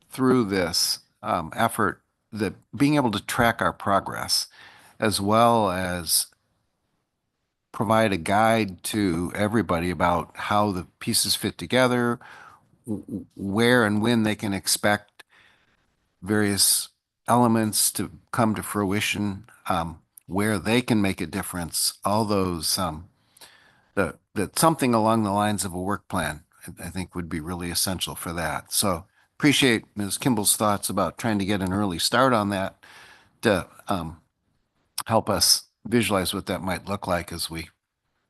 through this effort, that being able to track our progress as well as provide a guide to everybody about how the pieces fit together, where and when they can expect various elements to come to fruition, where they can make a difference, all those, that something along the lines of a work plan, I think would be really essential for that. So appreciate Ms. Kimball's thoughts about trying to get an early start on that to help us visualize what that might look like as we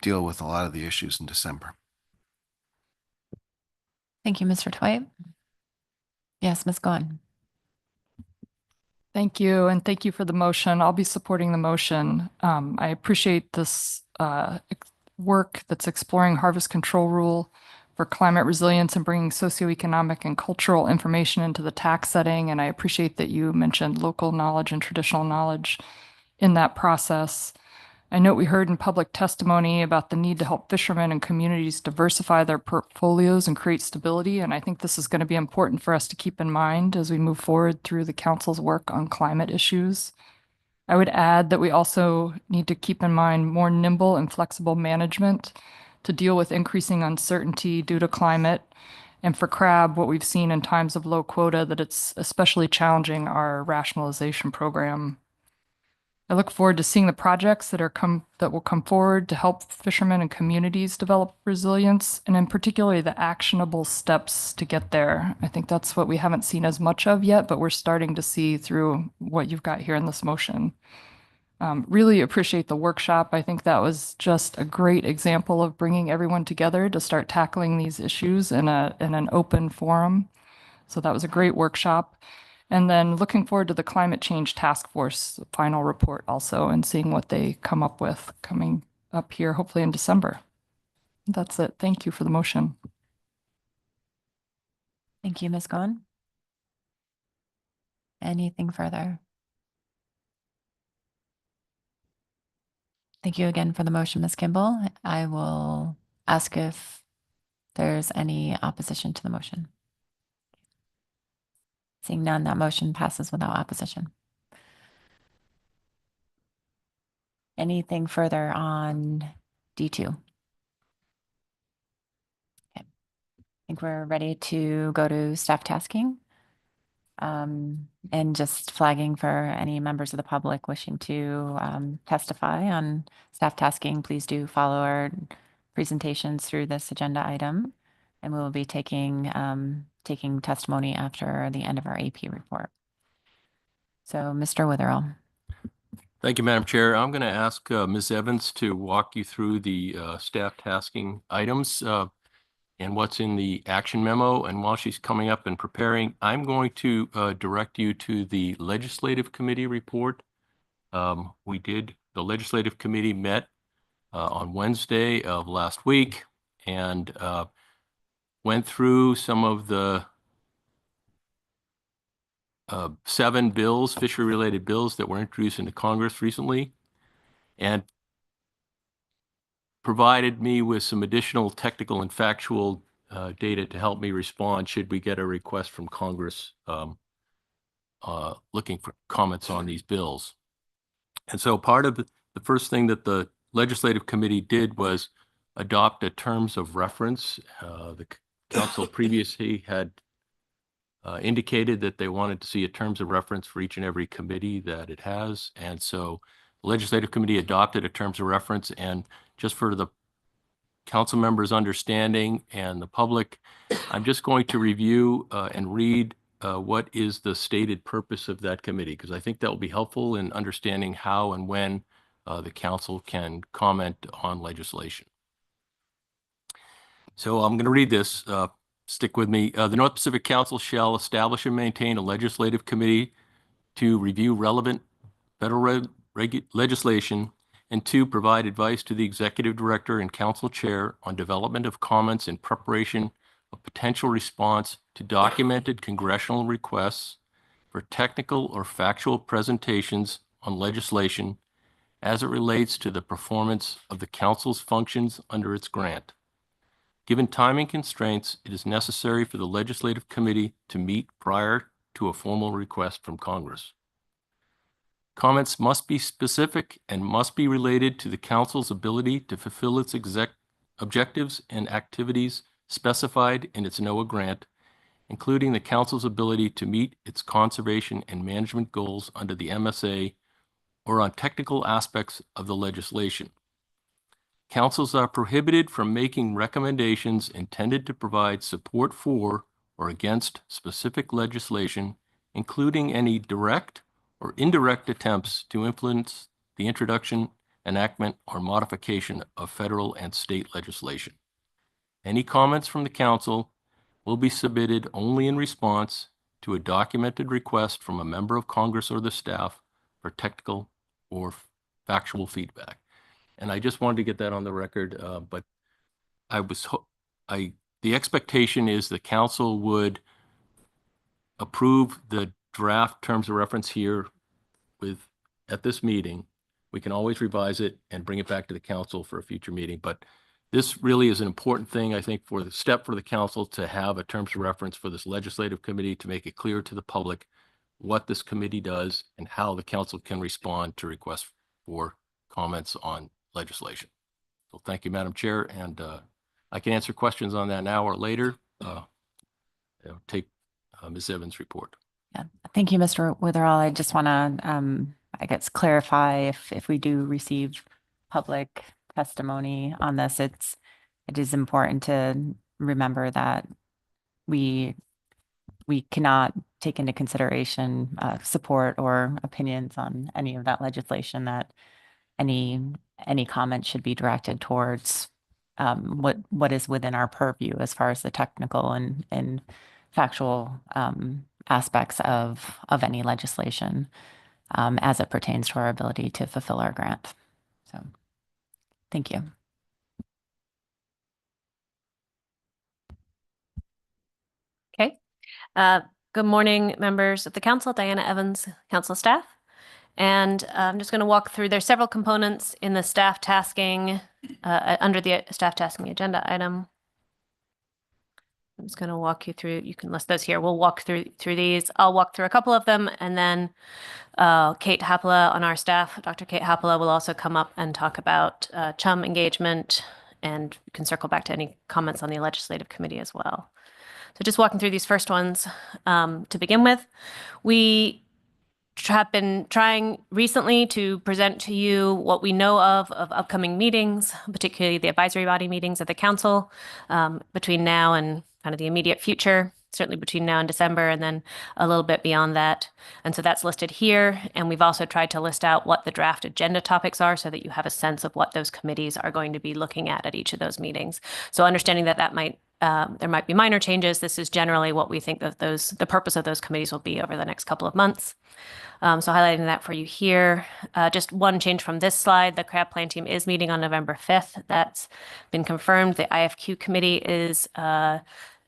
deal with a lot of the issues in December. Thank you, Mr. Twite. Yes, Ms. Gahn. Thank you, and thank you for the motion. I'll be supporting the motion. I appreciate this work that's exploring harvest control rule for climate resilience and bringing socioeconomic and cultural information into the tax setting. And I appreciate that you mentioned local knowledge and traditional knowledge in that process. I note we heard in public testimony about the need to help fishermen and communities diversify their portfolios and create stability. And I think this is going to be important for us to keep in mind as we move forward through the council's work on climate issues. I would add that we also need to keep in mind more nimble and flexible management to deal with increasing uncertainty due to climate. And for crab, what we've seen in times of low quota, that it's especially challenging our rationalization program. I look forward to seeing the projects that will come forward to help fishermen and communities develop resilience, and in particular the actionable steps to get there. I think that's what we haven't seen as much of yet, but we're starting to see through what you've got here in this motion. Really appreciate the workshop. I think that was just a great example of bringing everyone together to start tackling these issues in an open forum. So that was a great workshop. And then looking forward to the Climate Change Task Force final report also, and seeing what they come up with coming up here, hopefully in December. That's it. Thank you for the motion. Thank you, Ms. Gahn. Anything further? Thank you again for the motion, Ms. Kimball. I will ask if there's any opposition to the motion. Seeing none, that motion passes without opposition. Anything further on D2? Okay. I think we're ready to go to staff tasking. And just flagging for any members of the public wishing to testify on staff tasking, please do follow our presentations through this agenda item. And we will be taking testimony after the end of our AP report. So Mr. Witherell. Thank you, Madam Chair. I'm going to ask Ms. Evans to walk you through the staff tasking items and what's in the action memo. And while she's coming up and preparing, I'm going to direct you to the Legislative Committee report. The Legislative Committee met on Wednesday of last week and went through some of the 7 bills, fishery-related bills that were introduced into Congress recently, and provided me with some additional technical and factual data to help me respond should we get a request from Congress looking for comments on these bills. And so part of the first thing that the Legislative Committee did was adopt a terms of reference. The council previously had indicated that they wanted to see a terms of reference for each and every committee that it has. And so the Legislative Committee adopted a terms of reference, and just for the council members' understanding and the public, I'm just going to review and read what is the stated purpose of that committee, because I think that will be helpful in understanding how and when the council can comment on legislation. So I'm going to read this. Stick with me. The North Pacific Council shall establish and maintain a legislative committee to review relevant federal legislation And 2, provide advice to the executive director and council chair on development of comments in preparation of potential response to documented congressional requests for technical or factual presentations on legislation as it relates to the performance of the council's functions under its grant. Given timing constraints, it is necessary for the legislative committee to meet prior to a formal request from Congress. Comments must be specific and must be related to the council's ability to fulfill its objectives and activities specified in its NOAA grant, including the council's ability to meet its conservation and management goals under the MSA or on technical aspects of the legislation. Councils are prohibited from making recommendations intended to provide support for or against specific legislation, including any direct or indirect attempts to influence the introduction, enactment, or modification of federal and state legislation. Any comments from the council will be submitted only in response to a documented request from a member of Congress or the staff for technical or factual feedback. And I just wanted to get that on the record, but the expectation is the council would approve the draft terms of reference here at this meeting. We can always revise it and bring it back to the council for a future meeting, but this really is an important thing, I think, for the council to have a terms of reference for this legislative committee to make it clear to the public what this committee does and how the council can respond to requests for comments on legislation. So thank you, Madam Chair, and I can answer questions on that now or later. Take Ms. Evans' report. Yeah, thank you, Mr. Witherall. I just want to, I guess, clarify if we do receive public testimony on this, it is important to remember that we cannot take into consideration support or opinions on any of that legislation, that any comment should be directed towards what is within our purview as far as the technical and factual aspects of any legislation as it pertains to our ability to fulfill our grant. So, thank you. Okay. Good morning, members of the council. Diana Evans, council staff. And I'm just going to walk through, there's several components in the staff tasking, under the staff tasking agenda item. I'm just going to walk you through, you can list those here. We'll walk through these. I'll walk through a couple of them, and then Kate Happala on our staff, Dr. Kate Happala, will also come up and talk about Chum engagement, and you can circle back to any comments on the legislative committee as well. So just walking through these first ones to begin with. We have been trying recently to present to you what we know of upcoming meetings, particularly the advisory body meetings of the council between now and kind of the immediate future, certainly between now and December, and then a little bit beyond that. And so that's listed here. And we've also tried to list out what the draft agenda topics are so that you have a sense of what those committees are going to be looking at each of those meetings. So understanding that there might be minor changes, this is generally what we think that the purpose of those committees will be over the next couple of months. So highlighting that for you here. Just one change from this slide, the crab plan team is meeting on November 5th. That's been confirmed. The IFQ committee is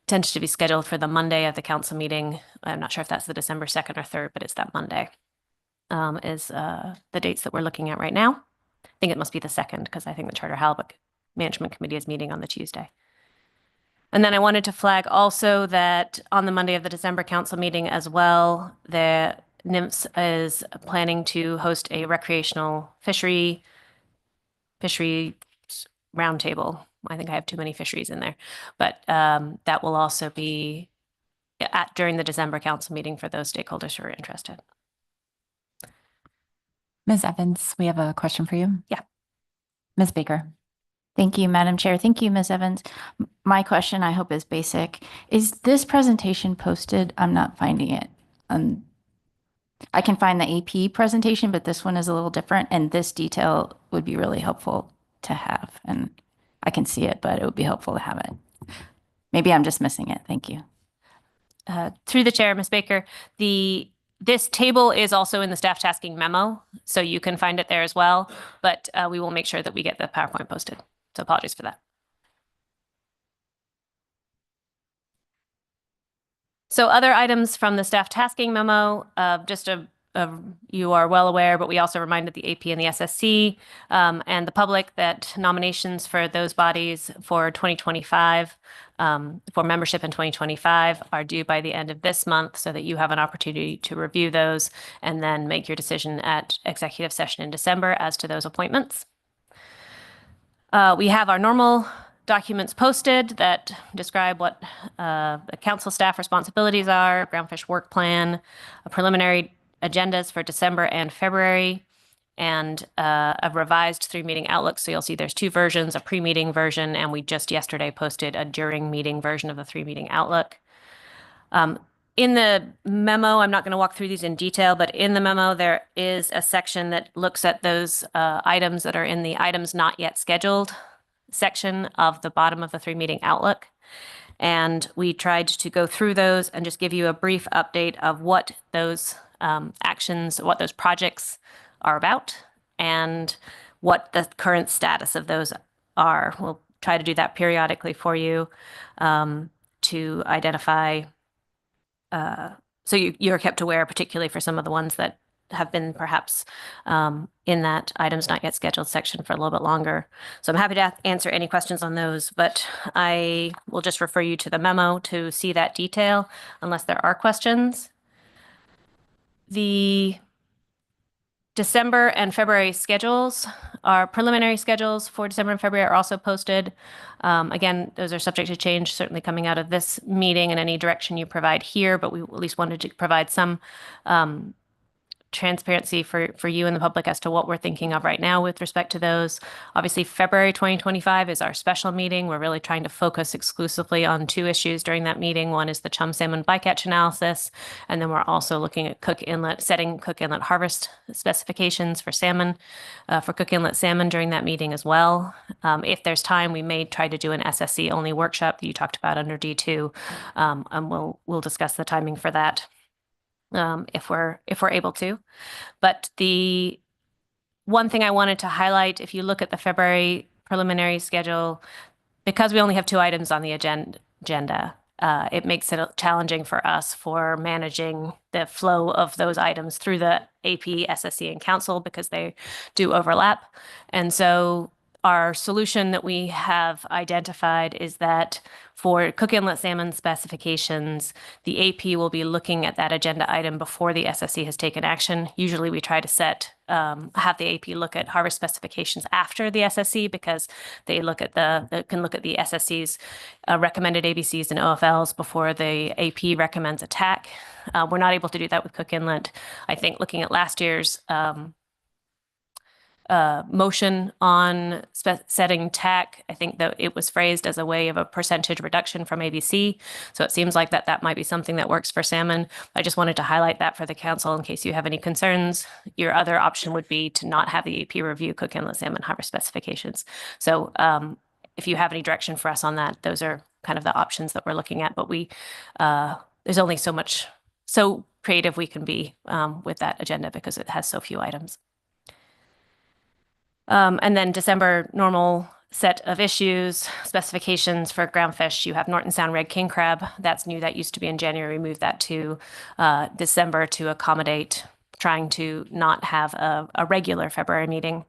tends to be scheduled for the Monday of the council meeting. I'm not sure if that's the December 2nd or 3rd, but it's that Monday is the dates that we're looking at right now. I think it must be the 2nd because I think the Charter Halibut Management Committee is meeting on the Tuesday. And then I wanted to flag also that on the Monday of the December council meeting as well, the NIMS is planning to host a recreational fishery roundtable. I think I have too many fisheries in there, but that will also be during the December council meeting for those stakeholders who are interested. Ms. Evans, we have a question for you. Yeah. Ms. Baker. Thank you, Madam Chair. Thank you, Ms. Evans. My question, I hope, is basic. Is this presentation posted? I'm not finding it. I can find the AP presentation, but this one is a little different, and this detail would be really helpful to have. And I can see it, but it would be helpful to have it. Maybe I'm just missing it. Thank you. Through the chair, Ms. Baker, the This table is also in the staff tasking memo, so you can find it there as well, but we will make sure that we get the PowerPoint posted. So apologies for that. So other items from the staff tasking memo, you are well aware, but we also reminded the AP and the SSC and the public that nominations for those bodies for 2025, for membership in 2025, are due by the end of this month so that you have an opportunity to review those and then make your decision at executive session in December as to those appointments. We have our normal documents posted that describe what the council staff responsibilities are, groundfish work plan, preliminary agendas for December and February, and a revised 3-meeting outlook. So you'll see there's 2 versions, a pre-meeting version, and we just yesterday posted a during meeting version of the 3-meeting outlook. In the memo, I'm not going to walk through these in detail, but in the memo, there is a section that looks at those items that are in the items not yet scheduled section of the bottom of the 3-meeting outlook. And we tried to go through those and just give you a brief update of what those actions, what those projects are about, and what the current status of those are. We'll try to do that periodically for you to identify, so you're kept aware, particularly for some of the ones that have been perhaps in that items not yet scheduled section for a little bit longer. So I'm happy to answer any questions on those, but I will just refer you to the memo to see that detail unless there are questions. The December and February schedules, our preliminary schedules for December and February are also posted. Again, those are subject to change, certainly coming out of this meeting and any direction you provide here, but we at least wanted to provide some transparency for you and the public as to what we're thinking of right now with respect to those. Obviously, February 2025 is our special meeting. We're really trying to focus exclusively on 2 issues during that meeting. One is the Chum Salmon Bycatch analysis, and then we're also looking at setting Cook Inlet harvest specifications for salmon, for Cook Inlet salmon during that meeting as well. If there's time, we may try to do an SSC only workshop that you talked about under D2, and we'll discuss the timing for that. If we're able to. But the one thing I wanted to highlight, if you look at the February preliminary schedule, because we only have 2 items on the agenda, it makes it challenging for us for managing the flow of those items through the AP, SSC, and Council because they do overlap. And so our solution that we have identified is that for Cook Inlet salmon specifications, the AP will be looking at that agenda item before the SSC has taken action. Usually we try to have the AP look at harvest specifications after the SSC because they can look at the SSC's recommended ABCs and OFLs before the AP recommends a TAC. We're not able to do that with Cook Inlet. I think looking at last year's motion on setting TAC, I think that it was phrased as a way of a percentage reduction from ABC. So it seems like that might be something that works for salmon. I just wanted to highlight that for the council in case you have any concerns. Your other option would be to not have the AP review Cook Inlet salmon harvest specifications. So if you have any direction for us on that, those are kind of the options that we're looking at. But there's only so creative we can be with that agenda because it has so few items. And then December, normal set of issues, specifications for groundfish. You have Norton Sound red king crab. That's new. That used to be in January. We moved that to December to accommodate trying to not have a regular February meeting.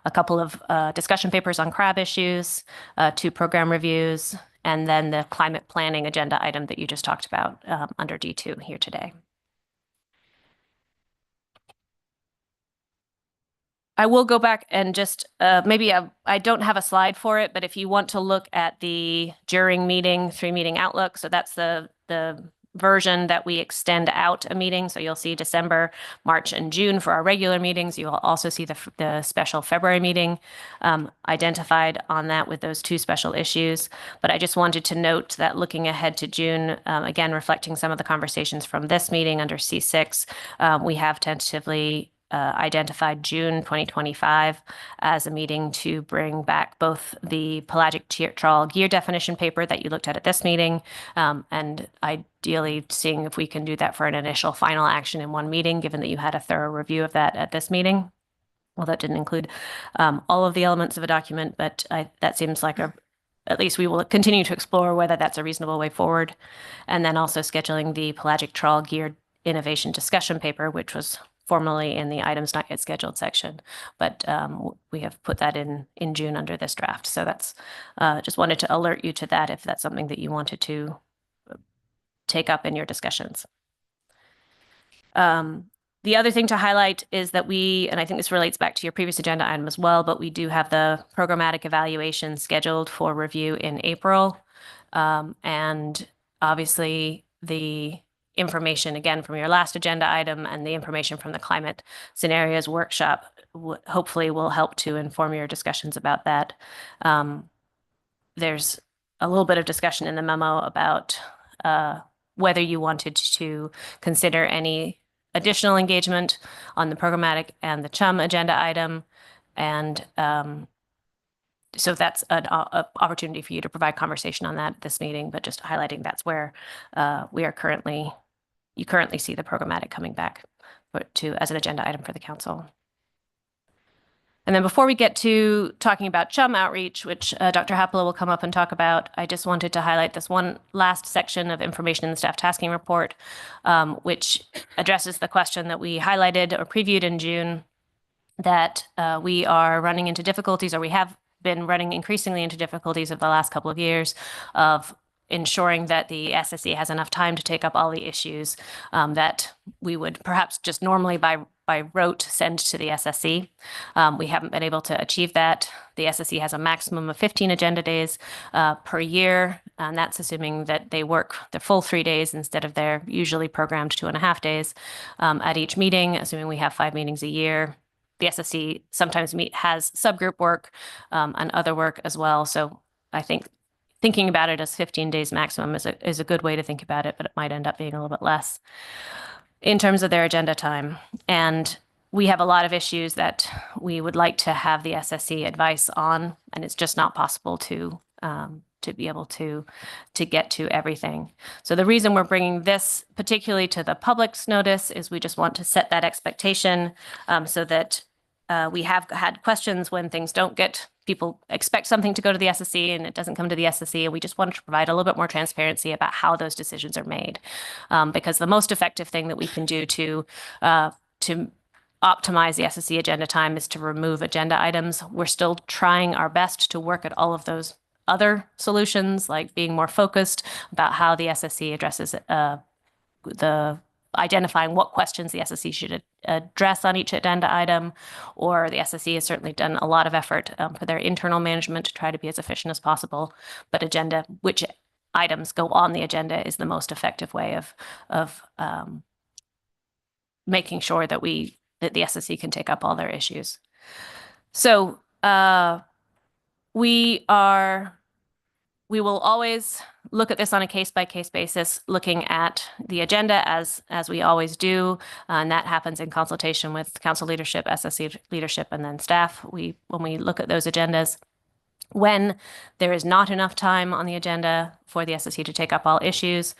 A couple of discussion papers on crab issues, 2 program reviews, and then the climate planning agenda item that you just talked about under D2 here today. I will go back and just maybe I don't have a slide for it, but if you want to look at the during meeting 3-meeting outlook, so that's the version that we extend out a meeting. So you'll see December, March, and June for our regular meetings. You'll also see the special February meeting identified on that with those 2 special issues. But I just wanted to note that looking ahead to June, again, reflecting some of the conversations from this meeting under C6, we have tentatively identified June 2025 as a meeting to bring back both the pelagic trawl gear definition paper that you looked at this meeting, and ideally seeing if we can do that for an initial final action in one meeting, given that you had a thorough review of that at this meeting. Well, that didn't include all of the elements of a document, but that seems like at least we will continue to explore whether that's a reasonable way forward. And then also scheduling the pelagic trawl gear innovation discussion paper, which was formally in the items not yet scheduled section, but we have put that in June under this draft. So that's just wanted to alert you to that if that's something that you wanted to take up in your discussions. The other thing to highlight is that and I think this relates back to your previous agenda item as well, but we do have the programmatic evaluation scheduled for review in April. And obviously the information, again, from your last agenda item and the information from the climate scenarios workshop hopefully will help to inform your discussions about that. There's a little bit of discussion in the memo about whether you wanted to consider any additional engagement on the programmatic and the Chum agenda item. And so that's an opportunity for you to provide conversation on that at this meeting, but just highlighting that's where you currently see the programmatic coming back as an agenda item for the council. And then before we get to talking about Chum outreach, which Dr. Hapala will come up and talk about, I just wanted to highlight this one last section of information in the staff tasking report, which addresses the question that we highlighted or previewed in June, that we are running into difficulties, or we have been running increasingly into difficulties of the last couple of years of ensuring that the SSE has enough time to take up all the issues that we would perhaps just normally by rote send to the SSE. We haven't been able to achieve that. The SSE has a maximum of 15 agenda days per year, and that's assuming that they work the full 3 days instead of their usually programmed 2.5 days at each meeting, assuming we have 5 meetings a year. The SSE sometimes has subgroup work and other work as well. So I think thinking about it as 15 days maximum is a good way to think about it, but it might end up being a little bit less in terms of their agenda time. And we have a lot of issues that we would like to have the SSE advice on, and it's just not possible to be able to get to everything. So the reason we're bringing this particularly to the public's notice is we just want to set that expectation so that we have had questions when things don't get, people expect something to go to the SSE and it doesn't come to the SSE. And we just wanted to provide a little bit more transparency about how those decisions are made. Because the most effective thing that we can do to optimize the SSE agenda time is to remove agenda items. We're still trying our best to work at all of those other solutions, like being more focused about how the SSE addresses identifying what questions the SSE should address on each agenda item, or the SSE has certainly done a lot of effort for their internal management to try to be as efficient as possible. But which items go on the agenda is the most effective way of making sure that the SSE can take up all their issues. So we will always look at this on a case-by-case basis, looking at the agenda as we always do, and that happens in consultation with council leadership, SSE leadership, and then staff. When we look at those agendas, when there is not enough time on the agenda for the SSE to take up all issues,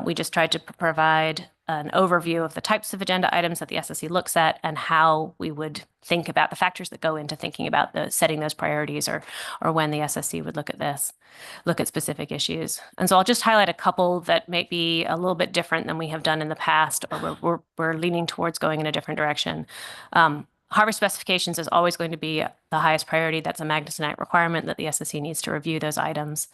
we just tried to provide an overview of the types of agenda items that the SSE looks at and how we would think about the factors that go into thinking about setting those priorities, or when the SSE would look at specific issues. And so I'll just highlight a couple that may be a little bit different than we have done in the past, or we're leaning towards going in a different direction. Harvest specifications is always going to be the highest priority. That's a Magnus Act requirement that the SSE needs to review those items.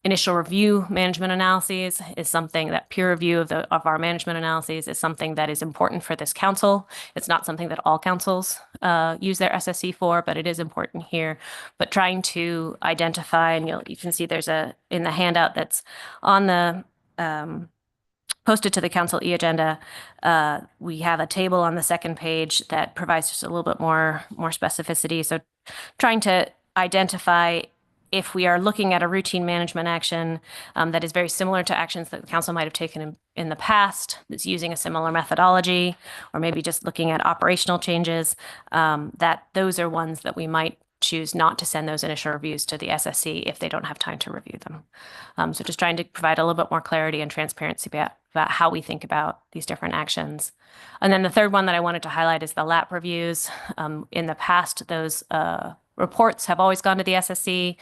Initial review management analyses is something that peer review of our management analyses is something that is important for this council. It's not something that all councils use their SSE for, but it is important here. But trying to identify, and you can see there's in the handout that's on the posted to the council e-agenda, we have a table on the second page that provides just a little bit more specificity. So trying to identify if we are looking at a routine management action that is very similar to actions that the council might have taken in the past that's using a similar methodology, or maybe just looking at operational changes, that those are ones that we might choose not to send those initial reviews to the SSC if they don't have time to review them. So just trying to provide a little bit more clarity and transparency about how we think about these different actions. And then the third one that I wanted to highlight is the LAP reviews. In the past, those reports have always gone to the SSC,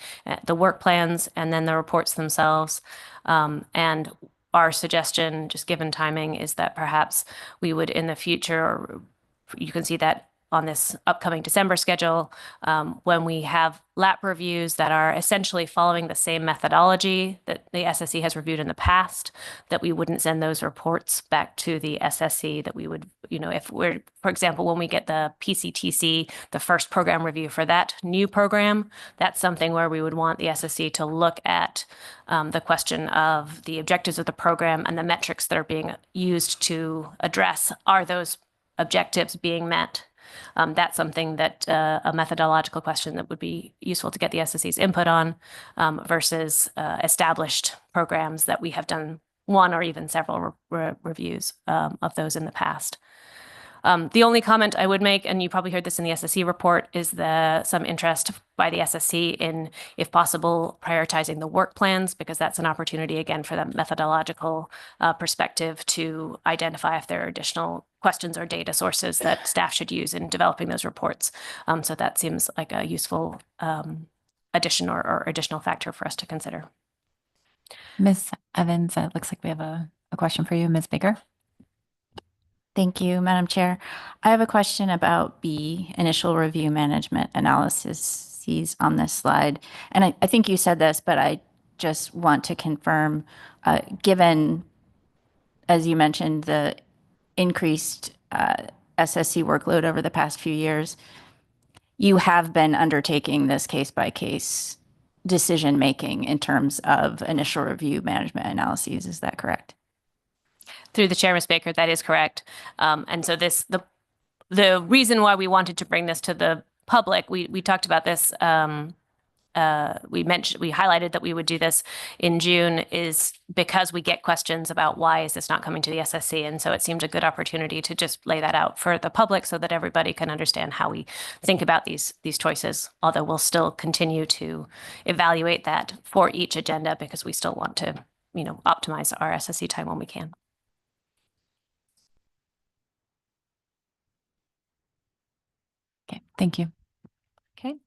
the work plans, and then the reports themselves. And our suggestion, just given timing, is that perhaps we would in the future, or you can see that on this upcoming December schedule, when we have LAP reviews that are essentially following the same methodology that the SSC has reviewed in the past, that we wouldn't send those reports back to the SSC, that we would, if we're, for example, when we get the PCTC, the first program review for that new program, that's something where we would want the SSC to look at the question of the objectives of the program and the metrics that are being used to address, are those objectives being met? That's something that a methodological question that would be useful to get the SSC's input on versus established programs that we have done one or even several reviews of those in the past. The only comment I would make, and you probably heard this in the SSC report, is some interest by the SSC in, if possible, prioritizing the work plans, because that's an opportunity, again, for the methodological perspective to identify if there are additional questions or data sources that staff should use in developing those reports. So that seems like a useful addition or additional factor for us to consider. Ms. Evans, it looks like we have a question for you. Ms. Baker? Thank you, Madam Chair. I have a question about B, initial review management analysis on this slide. And I think you said this, but I just want to confirm, given, as you mentioned, the increased SSC workload over the past few years, you have been undertaking this case-by-case decision-making in terms of initial review management analyses. Is that correct? Through the chair, Ms. Baker, that is correct. And so the reason why we wanted to bring this to the public, we talked about this, we highlighted that we would do this in June, is because we get questions about why is this not coming to the SSC. And so it seemed a good opportunity to just lay that out for the public so that everybody can understand how we think about these choices, although we'll still continue to evaluate that for each agenda because we still want to, optimize our SSC time when we can. Okay, thank you. Okay.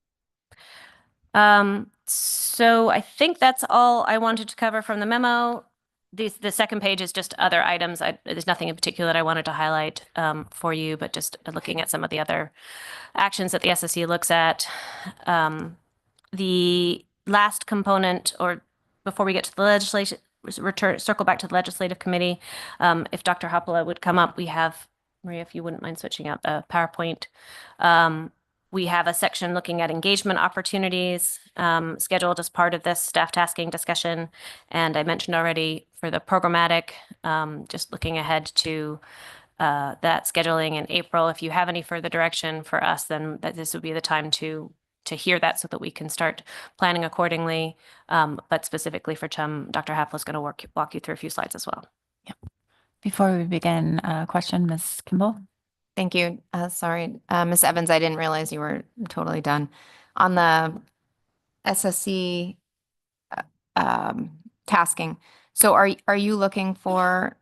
So I think that's all I wanted to cover from the memo. The second page is just other items. There's nothing in particular that I wanted to highlight for you, but just looking at some of the other actions that the SSC looks at. The last component, or before we get to the legislation, circle back to the legislative committee. If Dr. Hoppala would come up, we have, Maria, if you wouldn't mind switching out the PowerPoint. We have a section looking at engagement opportunities scheduled as part of this staff tasking discussion. And I mentioned already for the programmatic, just looking ahead to that scheduling in April. If you have any further direction for us, then this would be the time to hear that so that we can start planning accordingly. But specifically for Chum, Dr. Hoppala is going to walk you through a few slides as well. Yep. Before we begin, a question, Ms. Kimball? Thank you. Sorry, Ms. Evans, I didn't realize you were totally done. On the SSC tasking, so are you looking for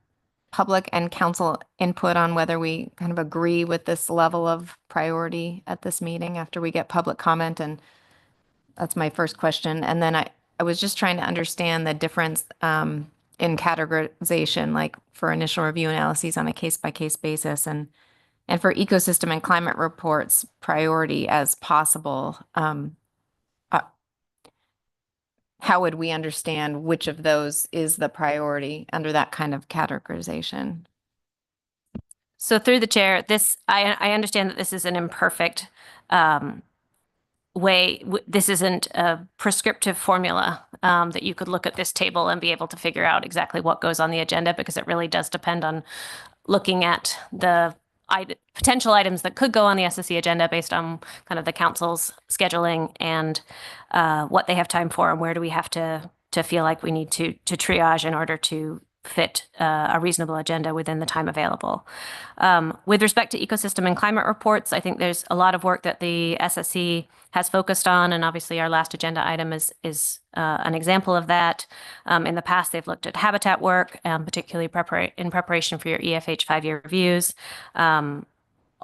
public and council input on whether we kind of agree with this level of priority at this meeting after we get public comment? And that's my first question. And then I was just trying to understand the difference in categorization, like for initial review analyses on a case-by-case basis and for ecosystem and climate reports, priority as possible. How would we understand which of those is the priority under that kind of categorization? So through the chair, I understand that this is an imperfect way. This isn't a prescriptive formula that you could look at this table and be able to figure out exactly what goes on the agenda, because it really does depend on looking at the potential items that could go on the SSC agenda based on kind of the council's scheduling and what they have time for, and where do we have to feel like we need to triage in order to fit a reasonable agenda within the time available. With respect to ecosystem and climate reports, I think there's a lot of work that the SSC has focused on, and obviously our last agenda item is an example of that. In the past, they've looked at habitat work, particularly in preparation for your EFH 5-year reviews.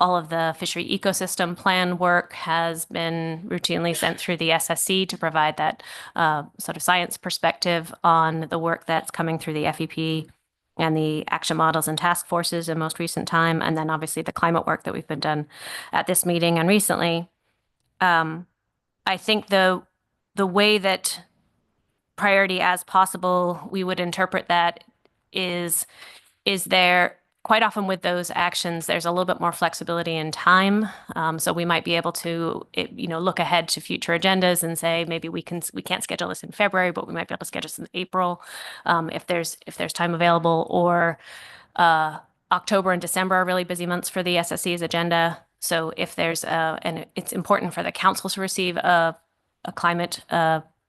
All of the fishery ecosystem plan work has been routinely sent through the SSC to provide that sort of science perspective on the work that's coming through the FEP and the action models and task forces in most recent time, and then obviously the climate work that we've been done at this meeting and recently. I think the way that priority as possible, we would interpret that is there quite often with those actions, there's a little bit more flexibility in time. So we might be able to, look ahead to future agendas and say, maybe we can't schedule this in February, but we might be able to schedule this in April if there's time available, or October and December are really busy months for the SSC's agenda. So if there's and it's important for the council to receive a climate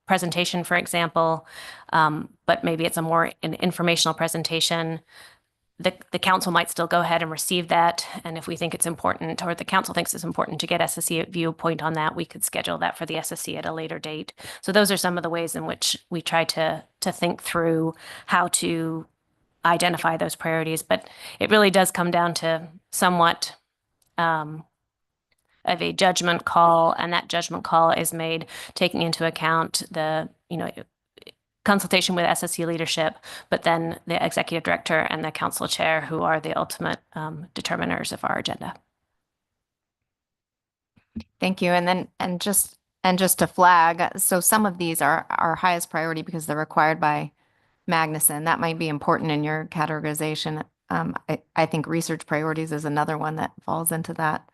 presentation, for example, but maybe it's an informational presentation. The council might still go ahead and receive that. And if we think it's important, or the council thinks it's important to get SSC viewpoint on that, we could schedule that for the SSC at a later date. So those are some of the ways in which we try to think through how to identify those priorities. But it really does come down to somewhat of a judgment call, and that judgment call is made taking into account the, consultation with SSC leadership, but then the executive director and the council chair, who are the ultimate determiners of our agenda. Thank you. And just to flag, so some of these are our highest priority because they're required by Magnuson. That might be important in your categorization. I think research priorities is another one that falls into that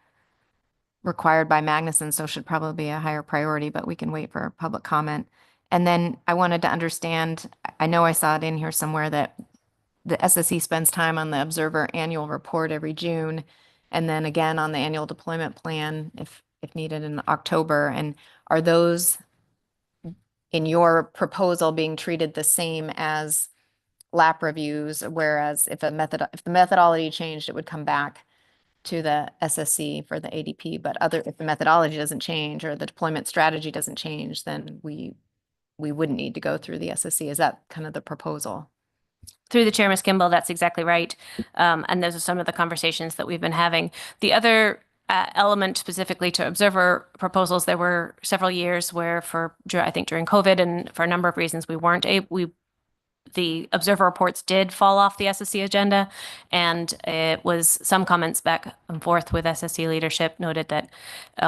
required by Magnuson, so should probably be a higher priority, but we can wait for public comment. And then I wanted to understand, I know I saw it in here somewhere that the SSC spends time on the Observer annual report every June, and then again on the annual deployment plan if needed in October. And are those in your proposal being treated the same as lap reviews, whereas if the methodology changed, it would come back to the SSC for the ADP, but if the methodology doesn't change or the deployment strategy doesn't change, then we wouldn't need to go through the SSC. Is that kind of the proposal? Through the chair, Ms. Kimball, that's exactly right. And those are some of the conversations that we've been having. The other element specifically to observer proposals, there were several years where I think during COVID and for a number of reasons, we weren't able, the observer reports did fall off the SSC agenda, and it was some comments back and forth with SSC leadership noted that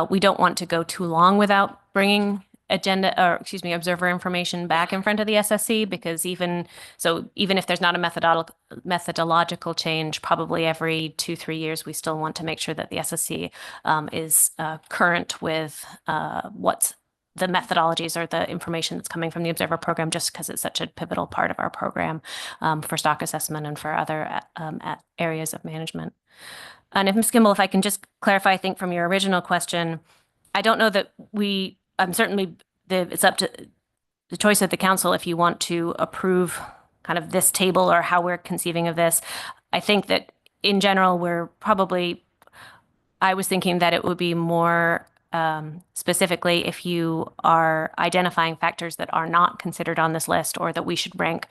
we don't want to go too long without bringing observer information back in front of the SSC, because even if there's not a methodological change, probably every 2-3 years, we still want to make sure that the SSC is current with what's the methodologies or the information that's coming from the observer program, just because it's such a pivotal part of our program for stock assessment and for other areas of management. And if Ms. Kimball, if I can just clarify, I think from your original question, I don't know that certainly it's up to the choice of the council if you want to approve kind of this table or how we're conceiving of this. I think that in general, I was thinking that it would be more specifically if you are identifying factors that are not considered on this list, or that we should rank,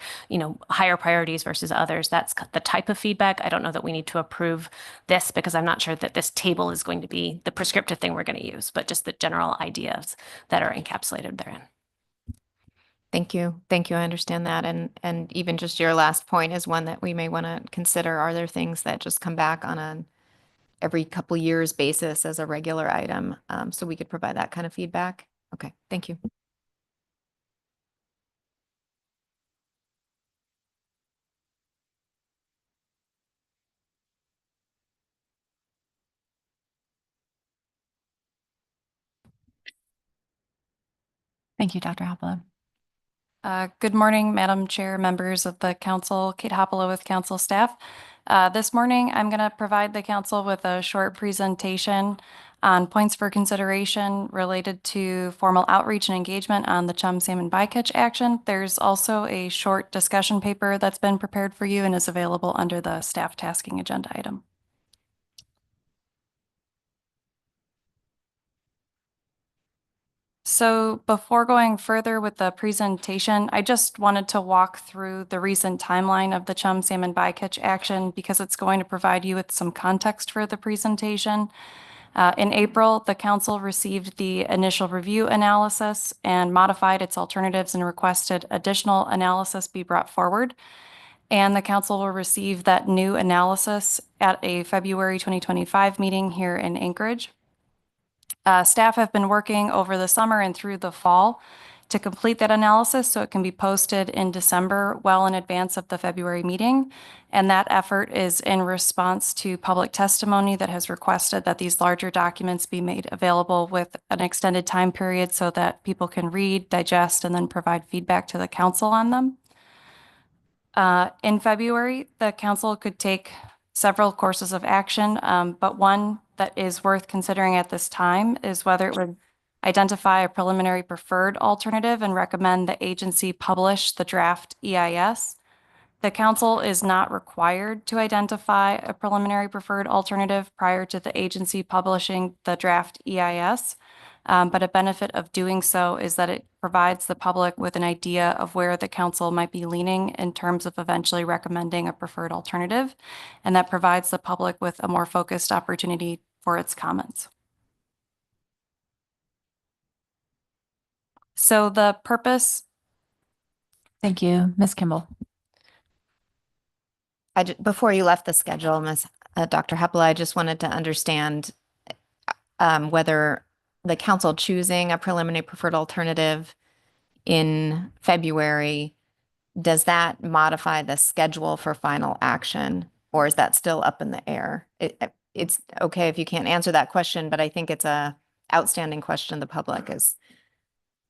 higher priorities versus others. That's the type of feedback. I don't know that we need to approve this, because I'm not sure that this table is going to be the prescriptive thing we're going to use, but just the general ideas that are encapsulated therein. Thank you. Thank you. I understand that. And even just your last point is one that we may want to consider. Are there things that just come back on an every couple years basis as a regular item? So we could provide that kind of feedback. Okay, thank you. Thank you, Dr. Hoppola. Good morning, Madam Chair, members of the council. Kate Hoppola with council staff. This morning, I'm going to provide the council with a short presentation On points for consideration related to formal outreach and engagement on the Chum Salmon Bycatch action, there's also a short discussion paper that's been prepared for you and is available under the staff tasking agenda item. So before going further with the presentation, I just wanted to walk through the recent timeline of the Chum Salmon Bycatch action because it's going to provide you with some context for the presentation. In April, the council received the initial review analysis and modified its alternatives and requested additional analysis be brought forward. And the council will receive that new analysis at a February 2025 meeting here in Anchorage. Staff have been working over the summer and through the fall to complete that analysis so it can be posted in December, well in advance of the February meeting. And that effort is in response to public testimony that has requested that these larger documents be made available with an extended time period so that people can read, digest, and then provide feedback to the council on them. In February, the council could take several courses of action, but one that is worth considering at this time is whether it would identify a preliminary preferred alternative and recommend the agency publish the draft EIS. The council is not required to identify a preliminary preferred alternative prior to the agency publishing the draft EIS. But a benefit of doing so is that it provides the public with an idea of where the council might be leaning in terms of eventually recommending a preferred alternative. And that provides the public with a more focused opportunity for its comments. So the purpose. Thank you, Ms. Kimball. Before you left the schedule, Dr. Heppel, I just wanted to understand whether the council choosing a preliminary preferred alternative in February, does that modify the schedule for final action, or is that still up in the air? It's okay if you can't answer that question, but I think it's a outstanding question the public is,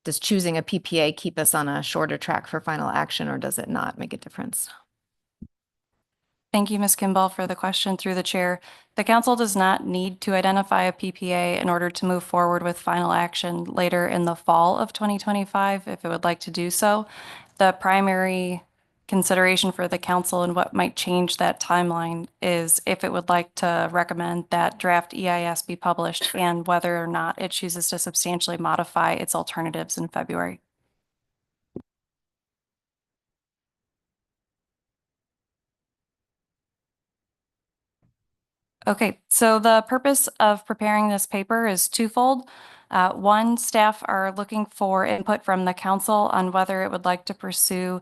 does choosing a PPA keep us on a shorter track for final action, or does it not make a difference? Thank you, Ms. Kimball, for the question through the chair. The council does not need to identify a PPA in order to move forward with final action later in the fall of 2025, if it would like to do so. The primary consideration for the council and what might change that timeline is if it would like to recommend that draft EIS be published and whether or not it chooses to substantially modify its alternatives in February. Okay, so the purpose of preparing this paper is twofold. One, staff are looking for input from the council on whether it would like to pursue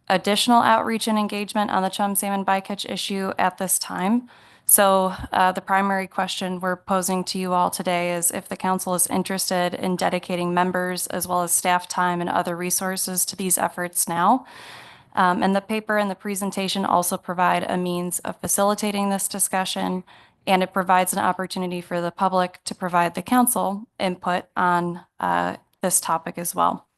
additional outreach and engagement on the Chum Salmon Bycatch issue at this time. So the primary question we're posing to you all today is if the council is interested in dedicating members as well as staff time and other resources to these efforts now. And the paper and the presentation also provide a means of facilitating this discussion, and it provides an opportunity for the public to provide the council input on this topic as well.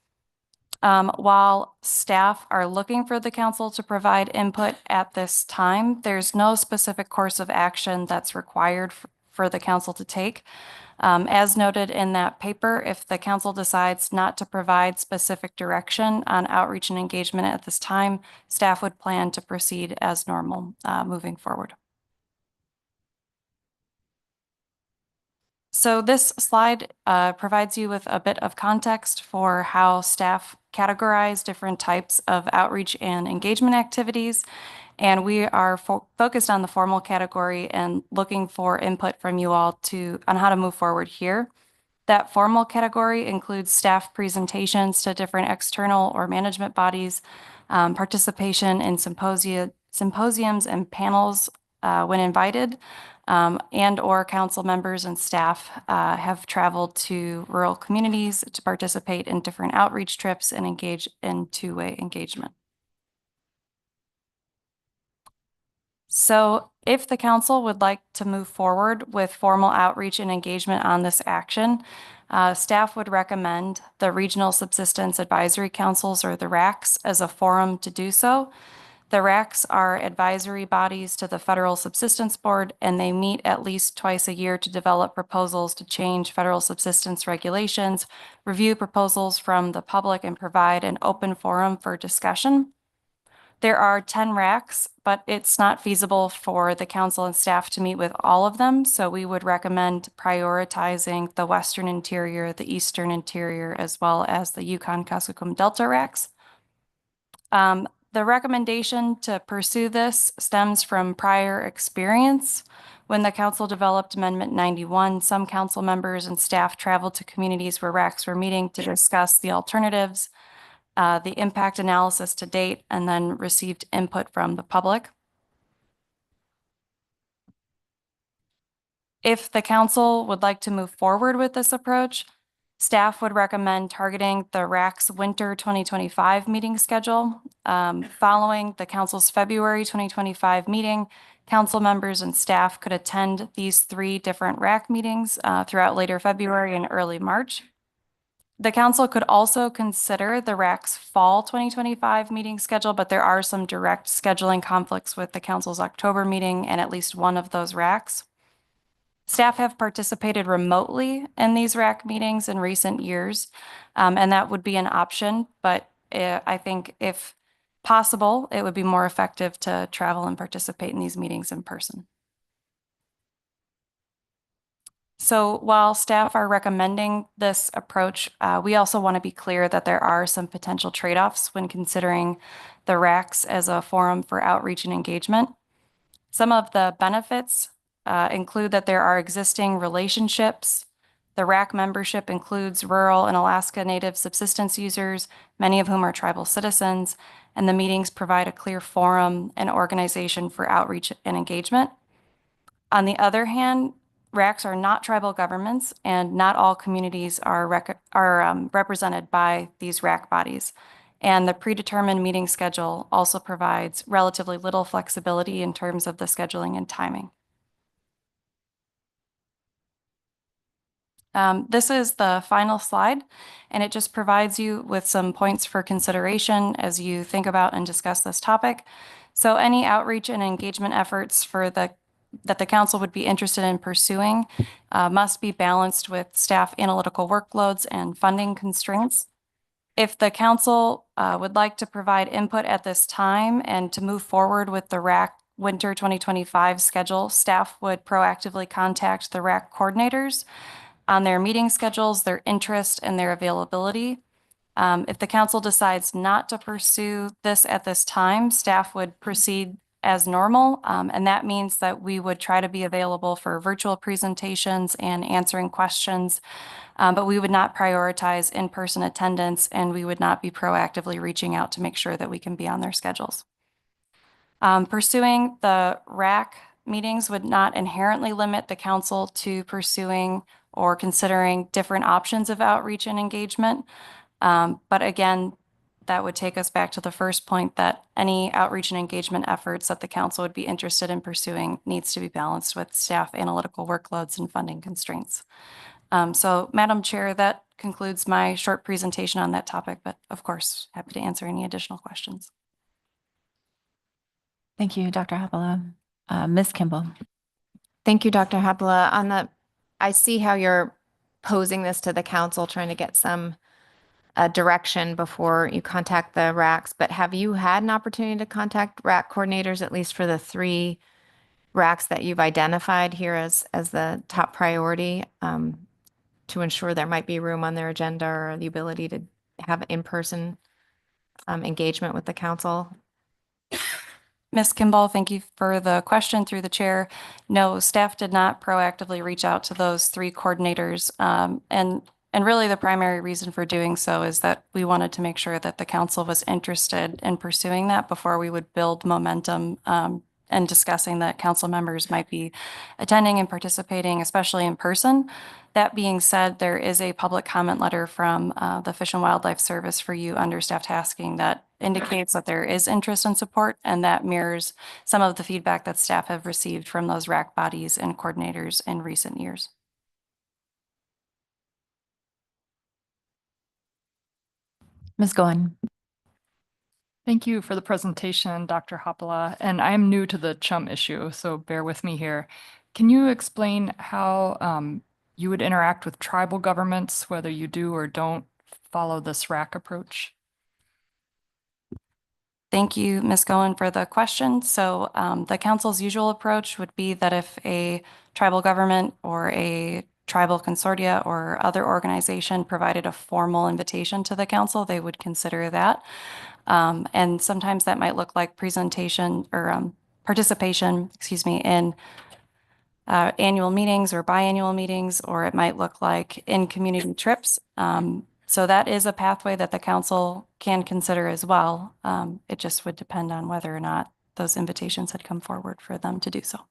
While staff are looking for the council to provide input at this time, there's no specific course of action that's required for the council to take. As noted in that paper, if the council decides not to provide specific direction on outreach and engagement at this time, staff would plan to proceed as normal moving forward. So this slide provides you with a bit of context for how staff categorize different types of outreach and engagement activities. And we are focused on the formal category and looking for input from you all on how to move forward here. That formal category includes staff presentations to different external or management bodies, participation in symposiums and panels when invited, and or council members and staff have traveled to rural communities to participate in different outreach trips and engage in two-way engagement. So if the council would like to move forward with formal outreach and engagement on this action, staff would recommend the Regional Subsistence Advisory Councils, or the RACs, as a forum to do so. The RACs are advisory bodies to the Federal Subsistence Board, and they meet at least twice a year to develop proposals to change federal subsistence regulations, review proposals from the public, and provide an open forum for discussion. There are 10 RACs, but it's not feasible for the council and staff to meet with all of them, so we would recommend prioritizing the Western Interior, the Eastern Interior, as well as the Yukon-Kuskokwim Delta RACs. The recommendation to pursue this stems from prior experience. When the council developed Amendment 91, some council members and staff traveled to communities where RACs were meeting to discuss the alternatives, the impact analysis to date, and then received input from the public. If the council would like to move forward with this approach, staff would recommend targeting the RAC's winter 2025 meeting schedule. Following the council's February 2025 meeting, council members and staff could attend these 3 different RAC meetings throughout later February and early March. The council could also consider the RAC's fall 2025 meeting schedule, but there are some direct scheduling conflicts with the council's October meeting and at least one of those RACs. Staff have participated remotely in these RAC meetings in recent years, and that would be an option, but I think if possible, it would be more effective to travel and participate in these meetings in person. So while staff are recommending this approach, we also want to be clear that there are some potential trade-offs when considering the RACs as a forum for outreach and engagement. Some of the benefits include that there are existing relationships. The RAC membership includes rural and Alaska Native subsistence users, many of whom are tribal citizens, and the meetings provide a clear forum and organization for outreach and engagement. On the other hand, RACs are not tribal governments, and not all communities are represented by these RAC bodies. And the predetermined meeting schedule also provides relatively little flexibility in terms of the scheduling and timing. This is the final slide, and it just provides you with some points for consideration as you think about and discuss this topic. So any outreach and engagement efforts that the council would be interested in pursuing must be balanced with staff analytical workloads and funding constraints. If the council would like to provide input at this time and to move forward with the RAC Winter 2025 schedule, staff would proactively contact the RAC coordinators on their meeting schedules, their interest, and their availability. If the council decides not to pursue this at this time, staff would proceed as normal, and that means that we would try to be available for virtual presentations and answering questions, but we would not prioritize in-person attendance, and we would not be proactively reaching out to make sure that we can be on their schedules. Pursuing the RAC meetings would not inherently limit the council to pursuing or considering different options of outreach and engagement. But again, that would take us back to the first point that any outreach and engagement efforts that the council would be interested in pursuing needs to be balanced with staff analytical workloads and funding constraints. So Madam Chair, that concludes my short presentation on that topic, but of course, happy to answer any additional questions. Thank you, Dr. Hapala. Ms. Kimball. Thank you, Dr. Hapala. I see how you're posing this to the council, trying to get some direction before you contact the RACs, but have you had an opportunity to contact RAC coordinators, at least for the 3 RACs that you've identified here as the top priority, to ensure there might be room on their agenda or the ability to have in-person engagement with the council? Ms. Kimball, thank you for the question through the chair. No, staff did not proactively reach out to those 3 coordinators. And really the primary reason for doing so is that we wanted to make sure that the council was interested in pursuing that before we would build momentum and discussing that council members might be attending and participating, especially in person. That being said, there is a public comment letter from the Fish and Wildlife Service for you under staff tasking that indicates that there is interest and support, and that mirrors some of the feedback that staff have received from those RAC bodies and coordinators in recent years. Ms. Goen. Thank you for the presentation, Dr. Hopala. And I'm new to the Chum issue, so bear with me here. Can you explain how you would interact with tribal governments, whether you do or don't follow this RAC approach? Thank you, Ms. Goen, for the question. So the council's usual approach would be that if a tribal government or a tribal consortia or other organization provided a formal invitation to the council, they would consider that. And sometimes that might look like presentation or participation, excuse me, in annual meetings or biannual meetings, or it might look like in community trips. So that is a pathway that the council can consider as well. It just would depend on whether or not those invitations had come forward for them to do so.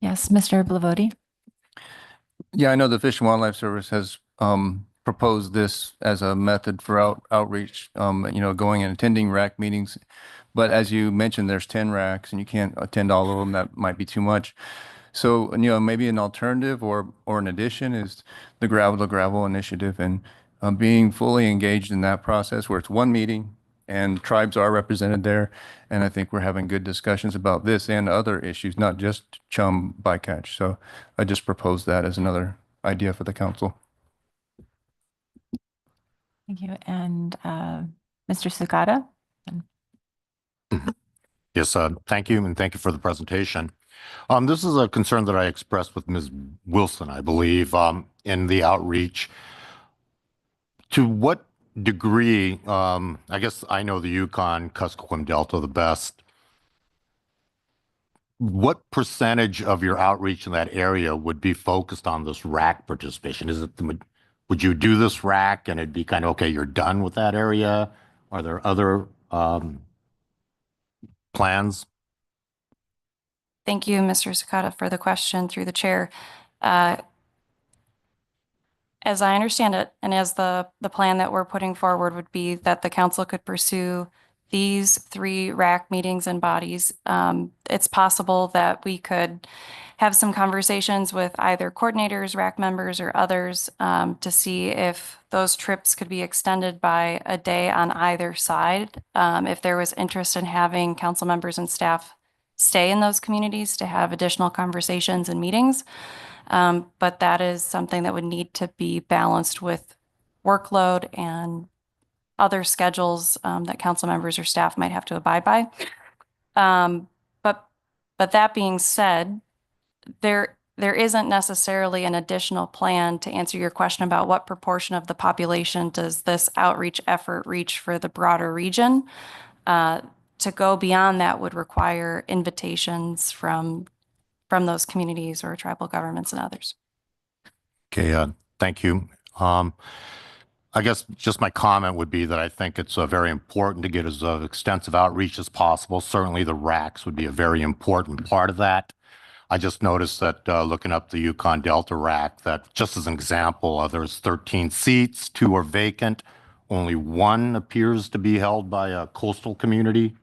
Yes, Mr. Blavoti. Yeah, I know the Fish and Wildlife Service has proposed this as a method for outreach, going and attending RAC meetings. But as you mentioned, there's 10 RACs and you can't attend all of them. That might be too much. So, maybe an alternative or an addition is the Gravel to Gravel initiative, and being fully engaged in that process where it's one meeting and tribes are represented there. And I think we're having good discussions about this and other issues, not just Chum Bycatch. So I just proposed that as another idea for the council. Thank you. And Mr. Sakata? Yes, thank you, and thank you for the presentation. This is a concern that I expressed with Ms. Wilson, I believe, in the outreach. To what degree, I guess I know the Yukon Kuskokwim Delta the best. What percentage of your outreach in that area would be focused on this RAC participation? Is it would you do this RAC and it'd be kind of, okay, you're done with that area? Are there other plans? Thank you, Mr. Sakata, for the question through the chair. As I understand it, and as the plan that we're putting forward would be that the council could pursue these 3 RAC meetings and bodies. It's possible that we could have some conversations with either coordinators, RAC members, or others to see if those trips could be extended by a day on either side. If there was interest in having council members and staff stay in those communities to have additional conversations and meetings. But that is something that would need to be balanced with workload and other schedules that council members or staff might have to abide by. But that being said, there isn't necessarily an additional plan to answer your question about what proportion of the population does this outreach effort reach for the broader region. To go beyond that would require invitations from those communities or tribal governments and others. Okay, thank you. I guess just my comment would be that I think it's very important to get as extensive outreach as possible. Certainly the RACs would be a very important part of that. I just noticed that looking up the Yukon Delta RAC, that just as an example, there's 13 seats, 2 are vacant. Only 1 appears to be held by a coastal community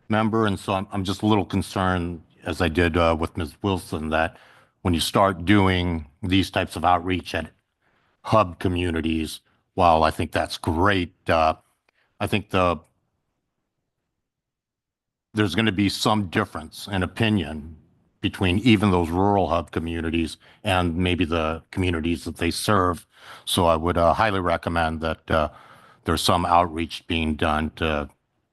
member. And so I'm just a little concerned, as I did with Ms. Wilson, that when you start doing these types of outreach at hub communities, while I think that's great, I think there's going to be some difference in opinion between even those rural hub communities and maybe the communities that they serve. So I would highly recommend that there's some outreach being done to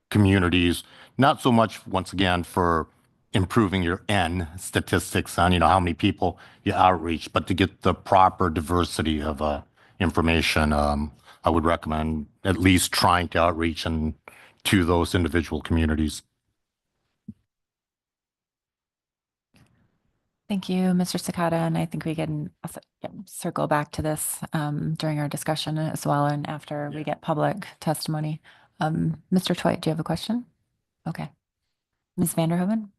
communities, not so much, once again, for improving your N statistics on, how many people you outreach, but to get the proper diversity of information. I would recommend at least trying to outreach to those individual communities. Thank you, Mr. Sakata, and I think we can also circle back to this during our discussion as well and after we get public testimony. Mr. Twite, do you have a question? Okay. Ms. Vanderhoeven?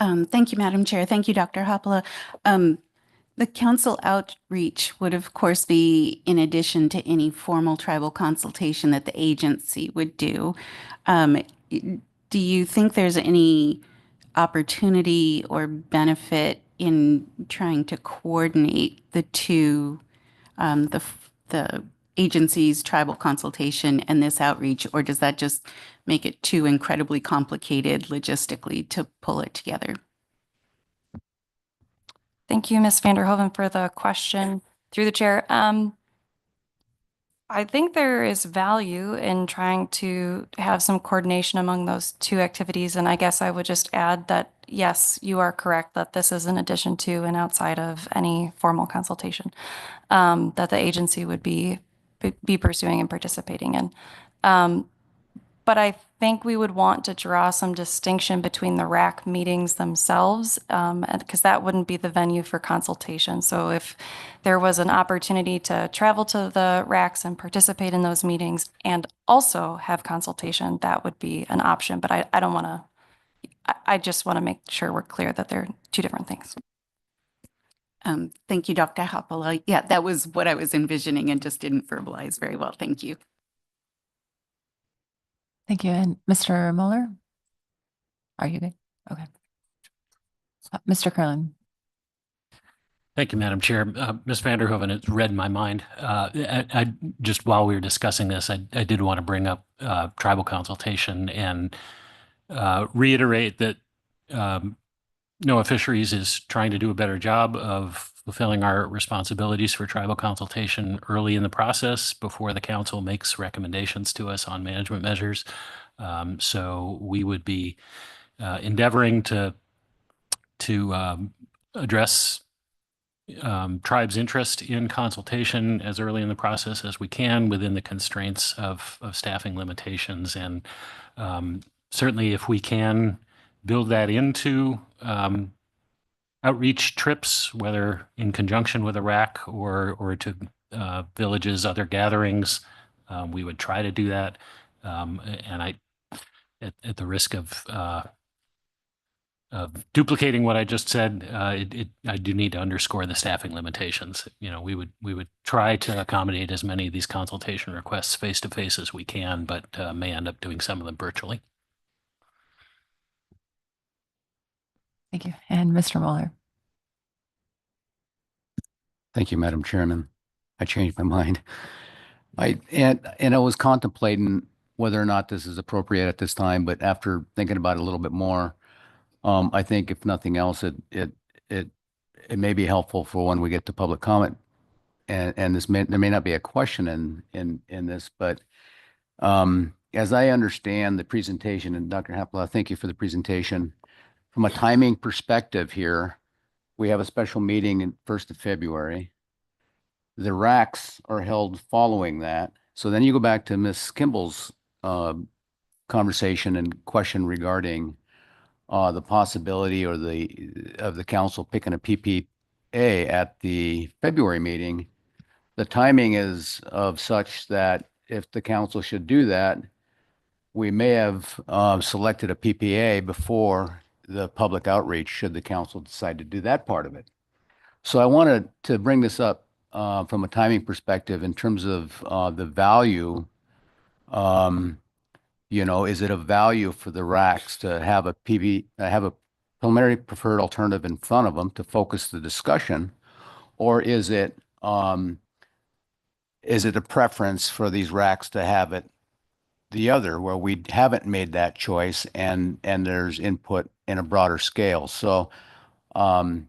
Thank you, Madam Chair. Thank you, Dr. Hopala. The council outreach would, of course, be in addition to any formal tribal consultation that the agency would do. Do you think there's any opportunity or benefit in trying to coordinate the two, the the agency's tribal consultation and this outreach, or does that just make it too incredibly complicated logistically to pull it together? Thank you, Ms. Vanderhoven, for the question through the chair. I think there is value in trying to have some coordination among those two activities. And I guess I would just add that, yes, you are correct that this is in addition to and outside of any formal consultation that the agency would be pursuing and participating in. But I think we would want to draw some distinction between the RAC meetings themselves, because that wouldn't be the venue for consultation. So if there was an opportunity to travel to the RACs and participate in those meetings and also have consultation, that would be an option. But I don't want to, I just want to make sure we're clear that they're two different things. Thank you, Dr. Hopala. Yeah, that was what I was envisioning and just didn't verbalize very well. Thank you. Thank you. And Mr. Mueller? Are you good? Okay. Mr. Curlin? Thank you, Madam Chair. Ms. Vanderhoven, it's read my mind. I just while we were discussing this, I did want to bring up tribal consultation and reiterate that NOAA Fisheries is trying to do a better job of fulfilling our responsibilities for tribal consultation early in the process before the council makes recommendations to us on management measures. So we would be endeavoring to address tribe's interest in consultation as early in the process as we can within the constraints of staffing limitations. And certainly if we can build that into outreach trips, whether in conjunction with a RAC or to villages, other gatherings, we would try to do that. And at the risk of duplicating what I just said, I do need to underscore the staffing limitations. You know, we would try to accommodate as many of these consultation requests face to face as we can, but may end up doing some of them virtually. Thank you. And Mr. Mueller? Thank you, Madam Chairman. I changed my mind. And I was contemplating whether or not this is appropriate at this time, but after thinking about it a little bit more, I think if nothing else, it may be helpful for when we get to public comment. And there may not be a question in this, but as I understand the presentation, and Dr. Hapla, thank you for the presentation. From a timing perspective here, we have a special meeting in 1st of February. The RACs are held following that. So then you go back to Ms. Kimball's conversation and question regarding the possibility of the council picking a PPA at the February meeting. The timing is of such that if the council should do that, we may have selected a PPA before the public outreach should the council decide to do that part of it. So I wanted to bring this up from a timing perspective in terms of the value. You know, is it of value for the RACs to have a preliminary preferred alternative in front of them to focus the discussion, or is it a preference for these RACs to have it the other, where we haven't made that choice and there's input in a broader scale? So I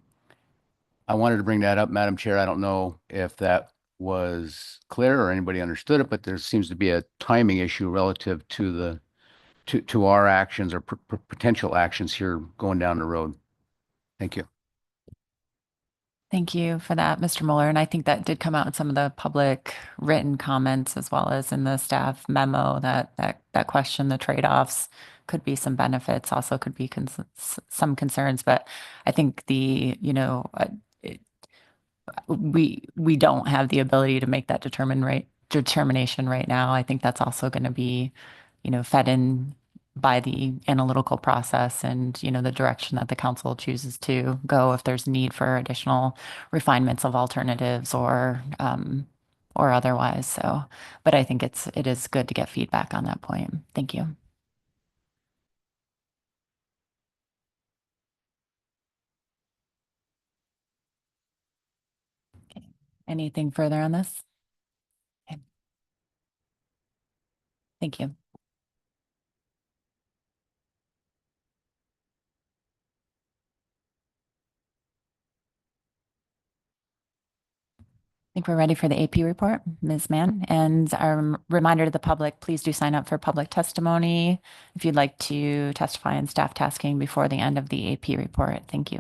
wanted to bring that up, Madam Chair. I don't know if that was clear or anybody understood it, but there seems to be a timing issue relative to to our actions or potential actions here going down the road. Thank you. Thank you for that, Mr. Mueller. And I think that did come out in some of the public written comments as well as in the staff memo that question the trade-offs. Could be some benefits, also could be some concerns, but I think we don't have the ability to make that determination right now. I think that's also going to be, fed in by the analytical process and, the direction that the council chooses to go if there's need for additional refinements of alternatives or otherwise. So, but I think it is good to get feedback on that point. Thank you. Anything further on this? Thank you. I think we're ready for the AP report, Ms. Mann. And our reminder to the public, please do sign up for public testimony if you'd like to testify in staff tasking before the end of the AP report. Thank you.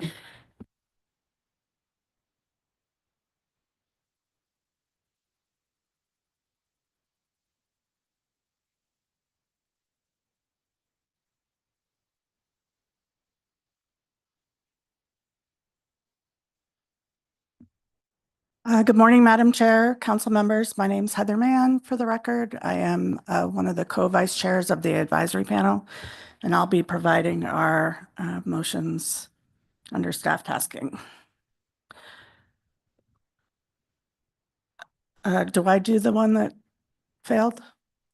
Good morning, Madam Chair, council members. My name's Heather Mann, for the record. I am one of the co-vice chairs of the advisory panel, and I'll be providing our motions under staff tasking. Do I do the one that failed?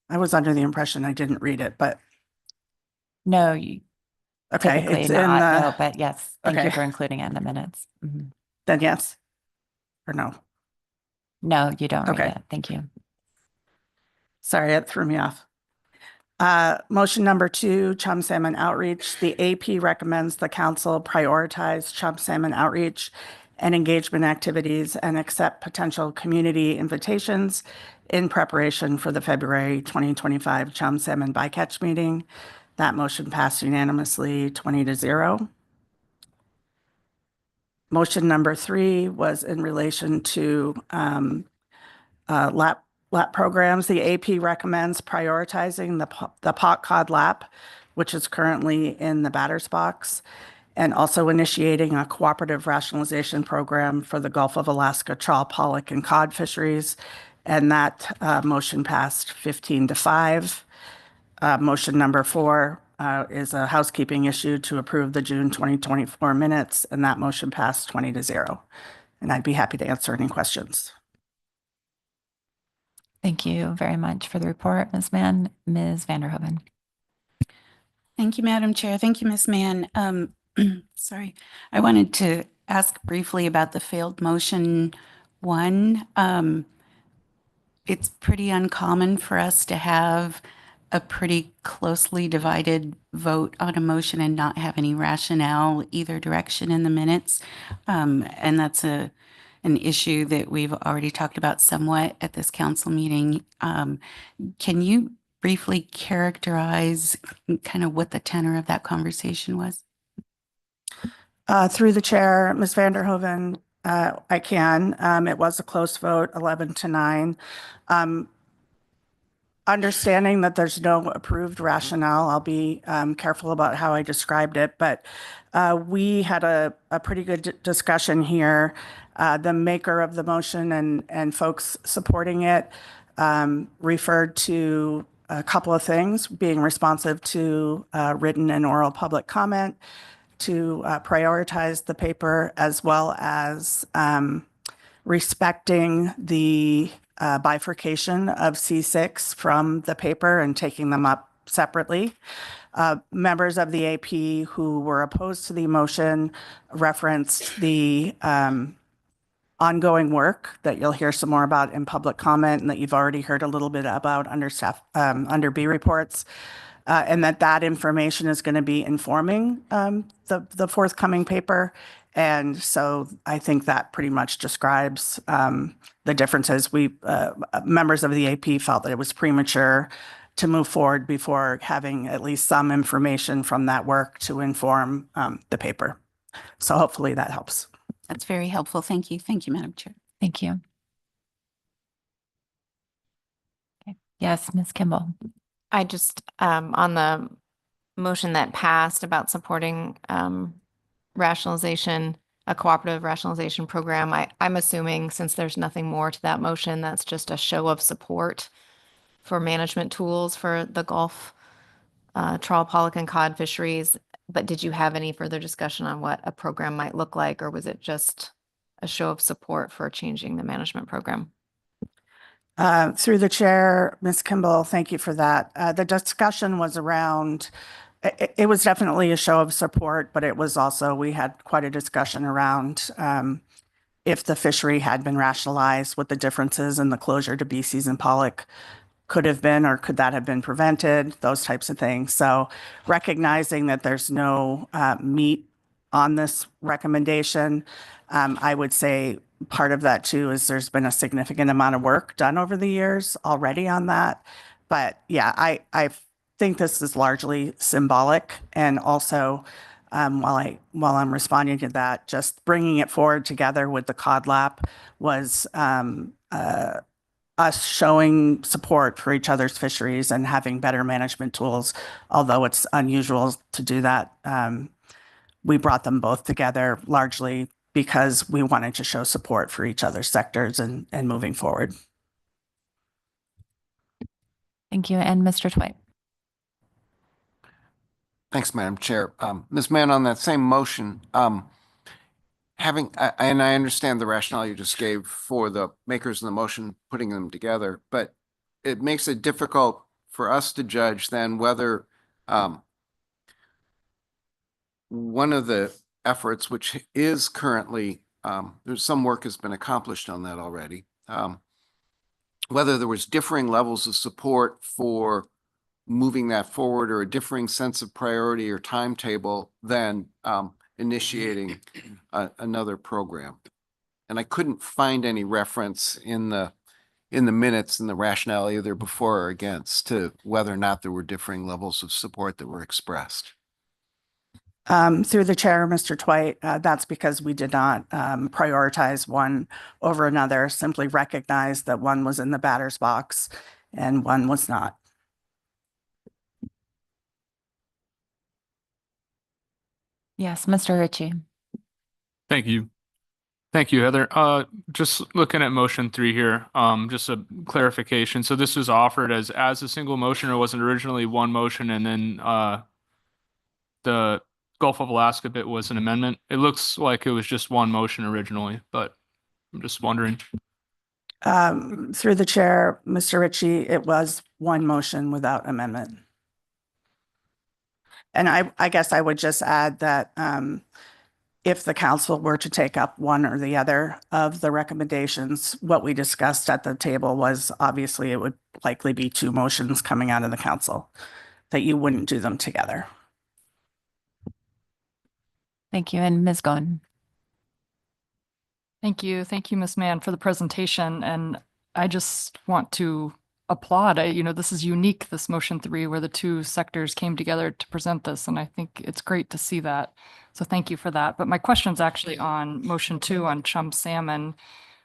I was under the impression I didn't read it, but. No, you Okay, typically it's not, in the, no, but yes, thank you okay. for including it in the minutes. Mhm. Then yes or no? No, you don't read Okay. it. Thank you. Sorry, it threw me off. Motion number 2, Chum Salmon Outreach. The AP recommends the council prioritize Chum Salmon outreach and engagement activities and accept potential community invitations in preparation for the February 2025 Chum Salmon Bycatch meeting. That motion passed unanimously 20-0. Motion number 3 was in relation to lap programs. The AP recommends prioritizing the pot cod lap, which is currently in the batter's box, and also initiating a cooperative rationalization program for the Gulf of Alaska trawl, pollock, and cod fisheries. And that motion passed 15-5. Motion number 4 is a housekeeping issue to approve the June 2024 minutes, and that motion passed 20-0. And I'd be happy to answer any questions. Thank you very much for the report, Ms. Mann. Ms. Vanderhoven. Thank you, Madam Chair. Thank you, Ms. Mann. Sorry, I wanted to ask briefly about the failed motion 1. It's pretty uncommon for us to have a pretty closely divided vote on a motion and not have any rationale either direction in the minutes. And that's an issue that we've already talked about somewhat at this council meeting. Can you briefly characterize kind of what the tenor of that conversation was? Through the chair, Ms. Vanderhoven, I can. It was a close vote, 11-9. Understanding that there's no approved rationale, I'll be careful about how I described it, but we had a pretty good discussion here. The maker of the motion and folks supporting it referred to a couple of things: being responsive to written and oral public comment, to prioritize the paper, as well as respecting the bifurcation of C6 from the paper and taking them up separately. Members of the AP who were opposed to the motion referenced the ongoing work that you'll hear some more about in public comment, and that you've already heard a little bit about under B reports. And that information is going to be informing the forthcoming paper. And so I think that pretty much describes the differences. Members of the AP felt that it was premature to move forward before having at least some information from that work to inform the paper. So hopefully that helps. That's very helpful. Thank you. Thank you, Madam Chair. Thank you. Okay. Yes, Ms. Kimball. I just, on the motion that passed about supporting rationalization, a cooperative rationalization program, I'm assuming, since there's nothing more to that motion, that's just a show of support for management tools for the Gulf trawl, pollock, and cod fisheries. But did you have any further discussion on what a program might look like, or was it just a show of support for changing the management program? Through the chair, Ms. Kimball, thank you for that. The discussion was around, it was definitely a show of support, but it was also, we had quite a discussion around if the fishery had been rationalized, what the differences in the closure to B season pollock could have been, or could that have been prevented, those types of things. So recognizing that there's no meat on this recommendation, I would say part of that too is there's been a significant amount of work done over the years already on that. But yeah, I think this is largely symbolic, and also while I'm responding to that, just bringing it forward together with the cod lap was us showing support for each other's fisheries and having better management tools. Although it's unusual to do that, we brought them both together largely because we wanted to show support for each other's sectors and moving forward. Thank you. And Mr. Twite. Thanks, Madam Chair. Ms. Mann, on that same motion, and I understand the rationale you just gave for the makers of the motion, putting them together, but it makes it difficult for us to judge then whether one of the efforts, which is currently, there's some work has been accomplished on that already, whether there was differing levels of support for moving that forward, or a differing sense of priority or timetable than initiating another program. And I couldn't find any reference in the minutes and the rationale either before or against to whether or not there were differing levels of support that were expressed. Through the chair, Mr. Twite, that's because we did not prioritize one over another, simply recognize that one was in the batter's box and one was not. Yes, Mr. Ritchie. Thank you. Thank you, Heather. Just looking at motion 3 here, just a clarification. So this was offered as a single motion, or was it originally one motion and then the Gulf of Alaska bit was an amendment? It looks like it was just one motion originally, but I'm just wondering. Through the chair, Mr. Ritchie, it was one motion without amendment. And I guess I would just add that if the council were to take up one or the other of the recommendations, what we discussed at the table was obviously it would likely be 2 motions coming out of the council, that you wouldn't do them together. Thank you. And Ms. Goen. Thank you. Thank you, Ms. Mann, for the presentation. And I just want to applaud. This is unique, this motion 3, where the 2 sectors came together to present this. And I think it's great to see that. So thank you for that. But my question is actually on motion 2 on chum salmon.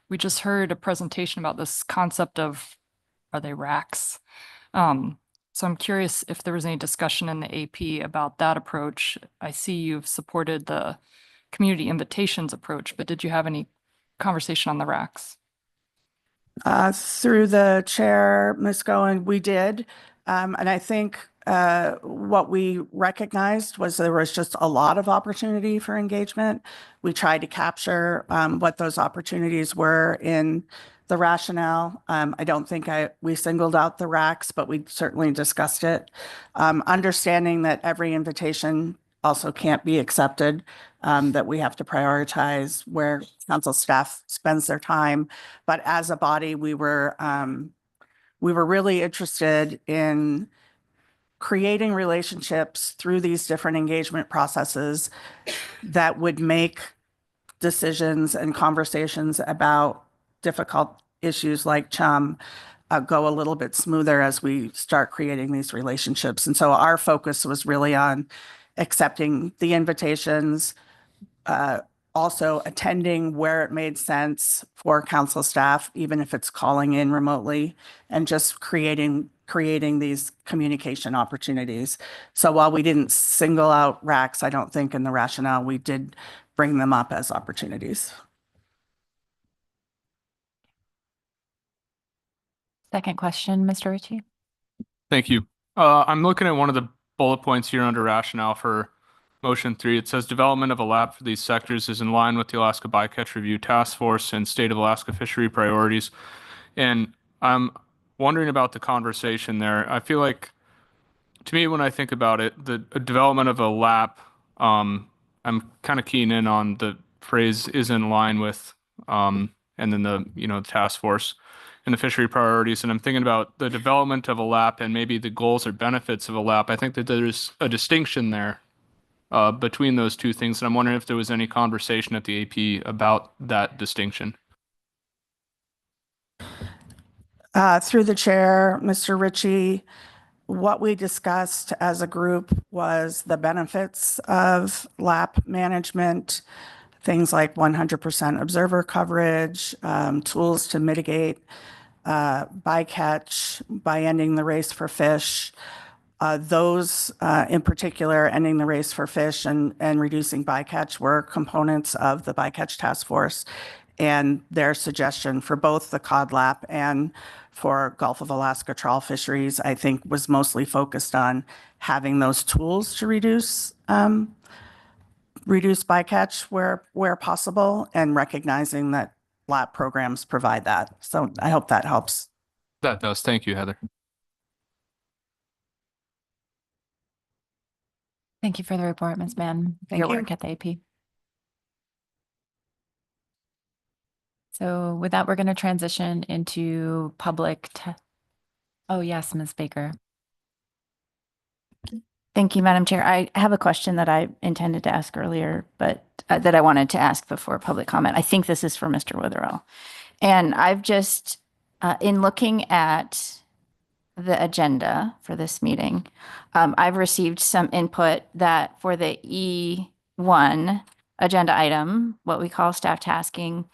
We just heard a presentation about this concept of, are they racks? So I'm curious if there was any discussion in the AP about that approach. I see you've supported the community invitations approach, but did you have any conversation on the racks? Through the chair, Ms. Goen, we did. And I think what we recognized was there was just a lot of opportunity for engagement. We tried to capture what those opportunities were in the rationale. I don't think we singled out the racks, but we certainly discussed it. Understanding that every invitation also can't be accepted, that we have to prioritize where council staff spends their time. But as a body, we were really interested in creating relationships through these different engagement processes that would make decisions and conversations about difficult issues like chum go a little bit smoother as we start creating these relationships. And so our focus was really on accepting the invitations, also attending where it made sense for council staff, even if it's calling in remotely, and just creating these communication opportunities. So while we didn't single out racks, I don't think in the rationale we did bring them up as opportunities. Second question, Mr. Ritchie. Thank you. I'm looking at one of the bullet points here under rationale for motion 3. It says development of a lab for these sectors is in line with the Alaska Bycatch Review Task Force and State of Alaska fishery priorities. And I'm wondering about the conversation there. I feel like, to me, when I think about it, the development of a lab, I'm kind of keying in on the phrase is in line with, and and then the, the task force and the fishery priorities. And I'm thinking about the development of a LAP and maybe the goals or benefits of a LAP. I think that there's a distinction there between those two things. And I'm wondering if there was any conversation at the AP about that distinction. Through the chair, Mr. Ritchie, what we discussed as a group was the benefits of LAP management, things like 100% observer coverage, tools to mitigate bycatch by ending the race for fish. Those in particular, ending the race for fish and reducing bycatch were components of the Bycatch Task Force, and their suggestion for both the cod lap and for Gulf of Alaska trawl fisheries, I think, was mostly focused on having those tools to reduce bycatch where possible, and recognizing that lap programs provide that. So I hope that helps. That does. Thank you, Heather. Thank you for the report, Ms. Mann, for Thank your you. work at the AP. So with that, we're going to transition into oh, yes, Ms. Baker. Thank you, Madam Chair. I have a question that I intended to ask earlier, but that I wanted to ask before public comment. I think this is for Mr. Witherell. And I've just, in looking at the agenda for this meeting, I've received some input that for the E1 agenda item, what we call staff tasking,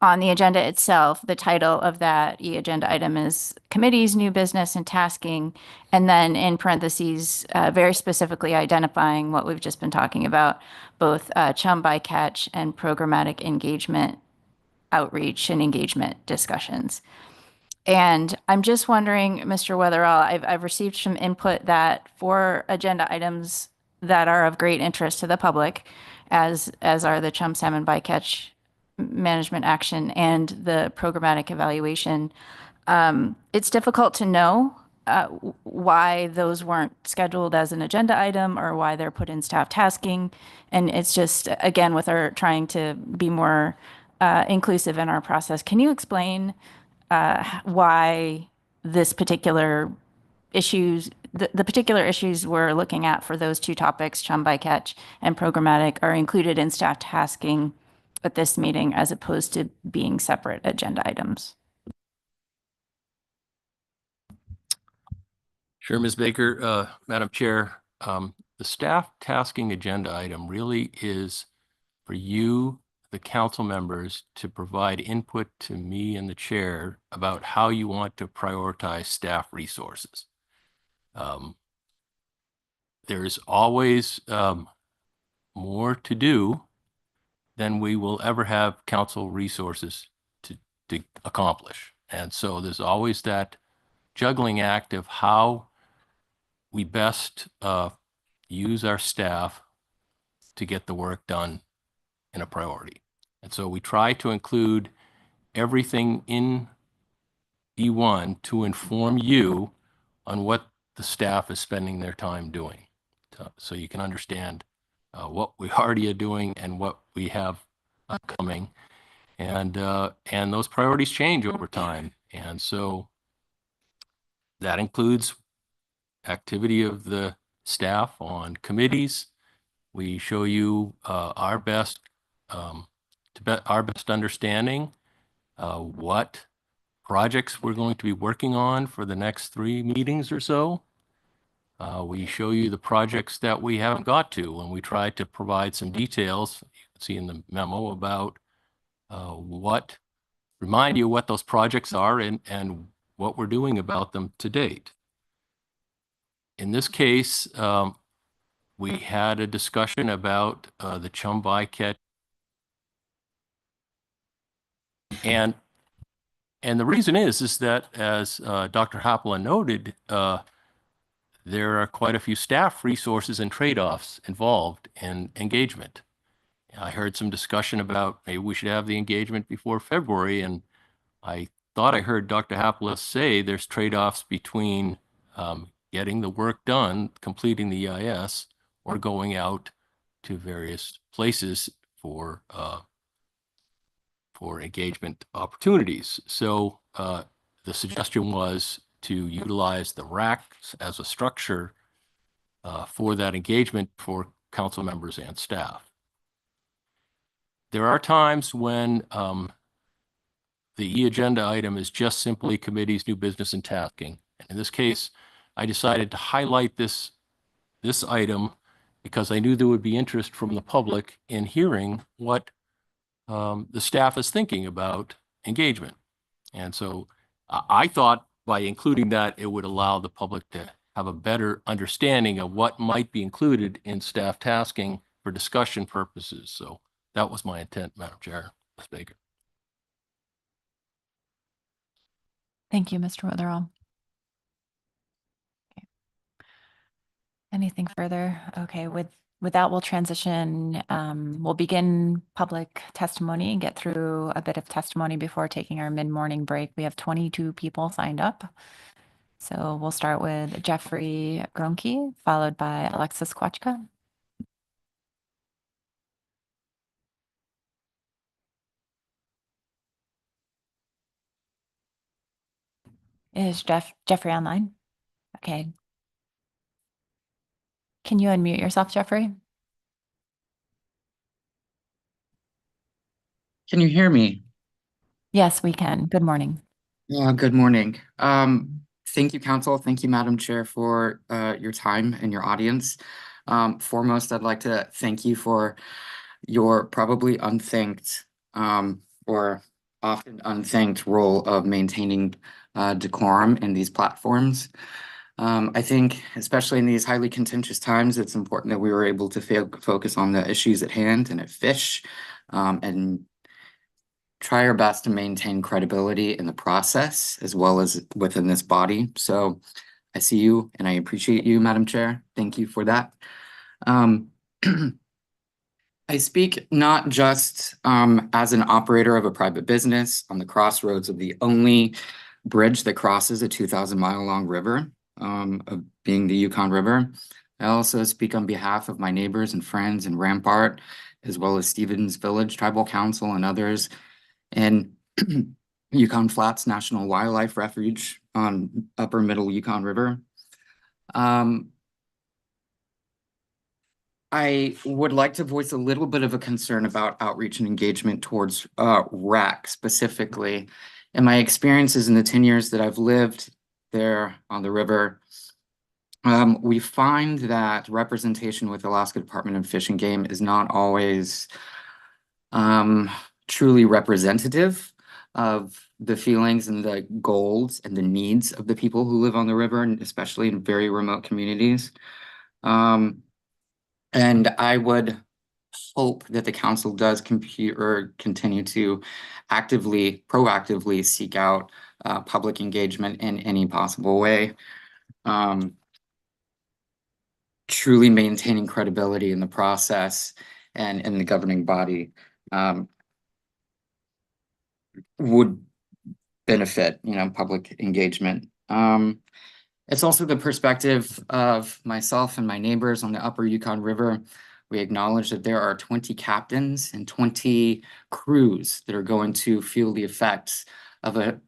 on the agenda itself, the title of that agenda item is Committees, New Business, and Tasking, and then in parentheses, very specifically identifying what we've just been talking about, both Chum, Bycatch, and programmatic engagement, outreach, and engagement discussions. And I'm just wondering, Mr. Wetherall, I've received some input that for agenda items that are of great interest to the public, as are the Chum, Salmon, Bycatch management action and the programmatic evaluation, it's difficult to know why those weren't scheduled as an agenda item or why they're put in staff tasking. And it's just, again, with our trying to be more inclusive in our process. Can you explain why this particular issues, the particular issues we're looking at for those two topics, Chum, Bycatch, and programmatic, are included in staff tasking at this meeting as opposed to being separate agenda items? Sure, Ms. Baker, Madam Chair, the staff tasking agenda item really is for you, the council members, to provide input to me and the chair about how you want to prioritize staff resources. There's always more to do than we will ever have council resources to accomplish. And so there's always that juggling act of how we best use our staff to get the work done in a priority. And so we try to include everything in E1 to inform you on what the staff is spending their time doing. So you can understand what we already are doing and what we have coming. And those priorities change over time. And so that includes activity of the staff on committees. We show you our best understanding what projects we're going to be working on for the next 3 meetings or so. We show you the projects that we haven't got to, and we try to provide some details, you can see in the memo, about remind you what those projects are and what we're doing about them to date. In this case, we had a discussion about the Chum Bycatch. And the reason is that, as Dr. Hopla noted, there are quite a few staff resources and trade-offs involved in engagement. I heard some discussion about maybe we should have the engagement before February, and I thought I heard Dr. Hopla say there's trade-offs between getting the work done, completing the EIS, or going out to various places for for engagement opportunities. So the suggestion was to utilize the racks as a structure for that engagement for council members and staff. There are times when the e-agenda item is just simply committees, new business, and tasking. And in this case, I decided to highlight this item because I knew there would be interest from the public in hearing what the staff is thinking about engagement. And so I thought by including that, it would allow the public to have a better understanding of what might be included in staff tasking for discussion purposes. So that was my intent, Madam Chair, Ms. Baker. Thank you, Mr. Witherall. Okay. Anything further? Okay, with that, we'll transition. We'll begin public testimony and get through a bit of testimony before taking our mid-morning break. We have 22 people signed up. So we'll start with Jeffrey Gronke, followed by Alexis Kwachka. Is Jeffrey online? Okay. Can you unmute yourself, Jeffrey? Can you hear me? Yes, we can. Good morning. Good morning. Thank you, Council. Thank you, Madam Chair, for your time and your audience. Foremost, I'd like to thank you for your probably unthanked or often unthanked role of maintaining decorum in these platforms. I think, especially in these highly contentious times, it's important that we were able to focus on the issues at hand and at Fish, and try our best to maintain credibility in the process as well as within this body. So I see you and I appreciate you, Madam Chair. Thank you for that. I speak not just as an operator of a private business on the crossroads of the only bridge that crosses a 2,000-mile-long river, being the Yukon River. I also speak on behalf of my neighbors and friends in Rampart, as well as Stevens Village Tribal Council and others, and Yukon Flats National Wildlife Refuge on Upper Middle Yukon River. I would like to voice a little bit of a concern about outreach and engagement towards RAC specifically. In my experiences in the 10 years that I've lived there on the river, we find that representation with Alaska Department of Fish and Game is not always truly representative of the feelings and the goals and the needs of the people who live on the river, and especially in very remote communities. And I would hope that the council does continue to proactively seek out public engagement in any possible way. Truly maintaining credibility in the process and in the governing body would benefit, public engagement. It's also the perspective of myself and my neighbors on the Upper Yukon River. We acknowledge that there are 20 captains and 20 crews that are going to feel the effects of a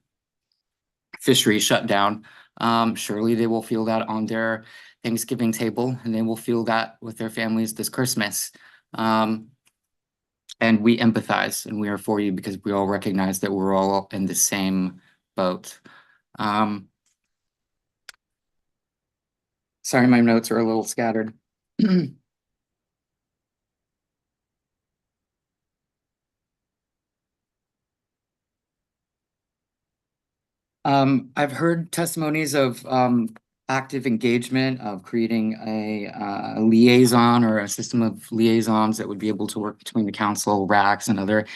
fishery shutdown. Surely they will feel that on their Thanksgiving table, and they will feel that with their families this Christmas. And we empathize, and we are for you because we all recognize that we're all in the same boat. Sorry, my notes are a little scattered. I've heard testimonies of active engagement, of creating a liaison or a system of liaisons that would be able to work between the council, RACs, and other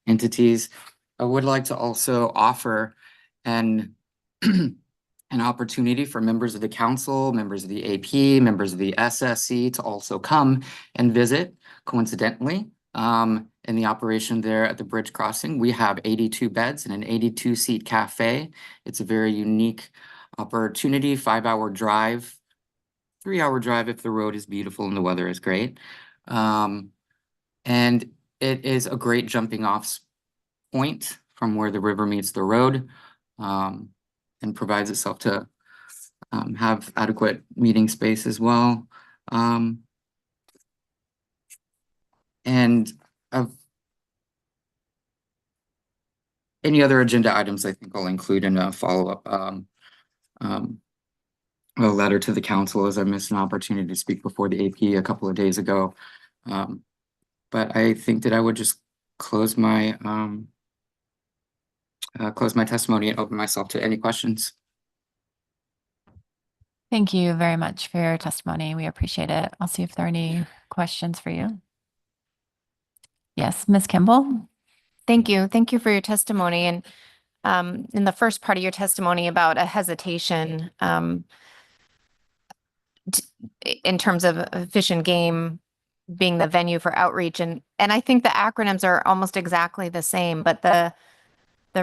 entities. I would like to also offer an opportunity for members of the council, members of the AP, members of the SSC to also come and visit. Coincidentally, in the operation there at the bridge crossing, we have 82 beds and an 82-seat cafe. It's a very unique opportunity, 5-hour drive, 3-hour drive if the road is beautiful and the weather is great. And it is a great jumping off point from where the river meets the road, and provides itself to have adequate meeting space as well. And of any other agenda items, I think I'll include in a follow-up a letter to the council, as I missed an opportunity to speak before the AP a couple of days ago. But I think that I would just close my testimony and open myself to any questions. Thank you very much for your testimony. We appreciate it. I'll see if there are any questions for you. Yes, Ms. Kimball? Thank you. Thank you for your testimony. And in the first part of your testimony about a hesitation in terms of Fish and Game being the venue for outreach. And I think the acronyms are almost exactly the same, but the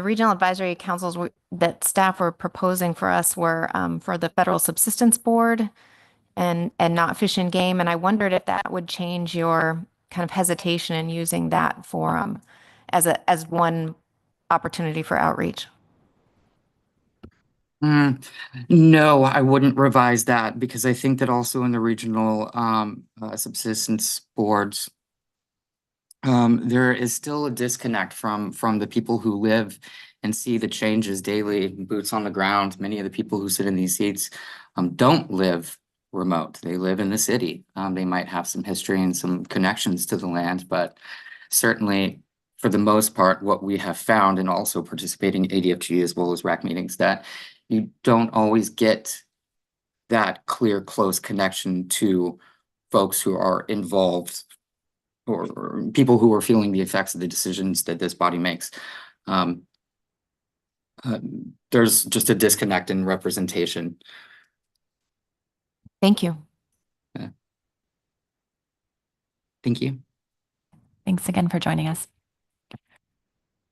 regional advisory councils that staff were proposing for us were for the Federal Subsistence Board and not Fish and Game. And I wondered if that would change your kind of hesitation in using that forum as one opportunity for outreach. No, I wouldn't revise that, because I think that also in the regional subsistence boards, there is still a disconnect from the people who live and see the changes daily, boots on the ground. Many of the people who sit in these seats don't live remote. They live in the city. They might have some history and some connections to the land, but certainly for the most part, what we have found, and also participating in ADFG as well as RAC meetings, that you don't always get that clear, close connection to folks who are involved or people who are feeling the effects of the decisions that this body makes. There's just a disconnect in representation. Thank you. Thank you. Thanks again for joining us.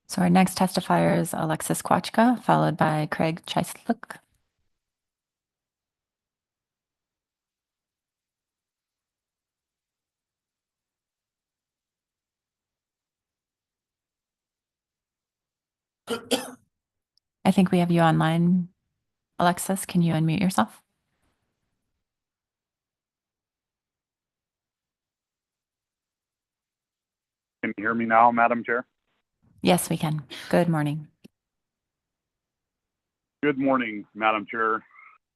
So our next testifier is Alexis Kwachka, followed by Craig Chaisluk. I think we have you online. Alexis, can you unmute yourself? Can you hear me now, Madam Chair? Yes, we can. Good morning. Good morning, Madam Chair,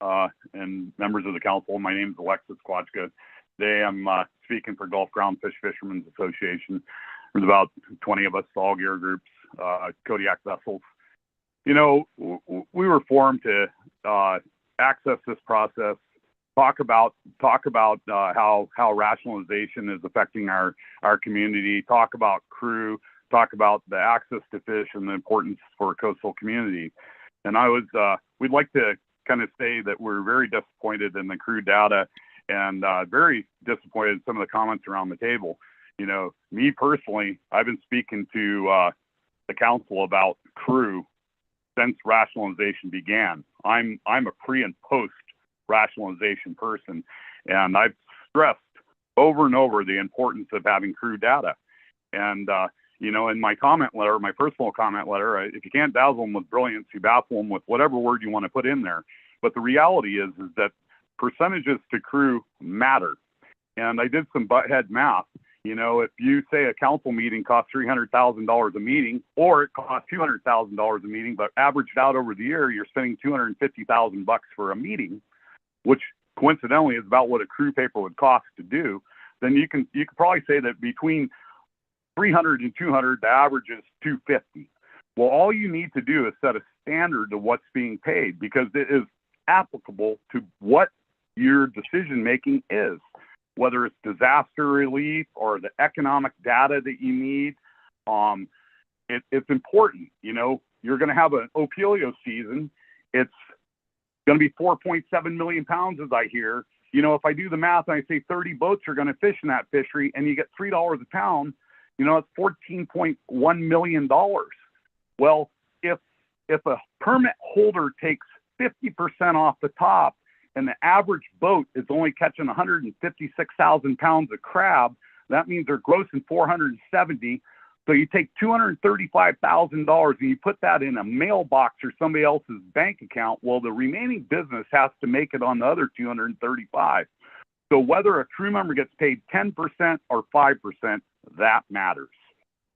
and members of the council. My name is Alexis Kwachka. Today I'm speaking for Gulf Ground Fish Fishermen's Association. There's about 20 of us, all gear groups, Kodiak vessels. You know, we were formed to access this process, talk about how rationalization is affecting our community, talk about crew, talk about the access to fish and the importance for a coastal community. And we'd like to kind of say that we're very disappointed in the crew data and very disappointed in some of the comments around the table. You know, me personally, I've been speaking to the council about crew since rationalization began. I'm a pre and post rationalization person, and I've stressed over and over the importance of having crew data. And you know, in my comment letter, my personal comment letter, if you can't dazzle them with brilliance, you baffle them with whatever word you want to put in there. But the reality is that percentages to crew matter. And I did some butthead math. You know, if you say a council meeting costs $300,000 a meeting, or it costs $200,000 a meeting, but averaged out over the year, you're spending $250,000 for a meeting, which coincidentally is about what a crew paper would cost to do. Then you could probably say that between 300 and 200, the average is 250. Well, all you need to do is set a standard to what's being paid, because it is applicable to what your decision making is, whether it's disaster relief or the economic data that you need. It's important. You know, you're going to have an opilio season. It's going to be 4.7 million pounds, as I hear. You know, if I do the math and I say 30 boats are going to fish in that fishery, and you get $3 a pound, you know, it's $14.1 million. Well, if a permit holder takes 50% off the top, and the average boat is only catching 156,000 pounds of crab, that means they're grossing 470. So you take $235,000 and you put that in a mailbox or somebody else's bank account. Well, the remaining business has to make it on the other 235. So whether a crew member gets paid 10% or 5%, that matters.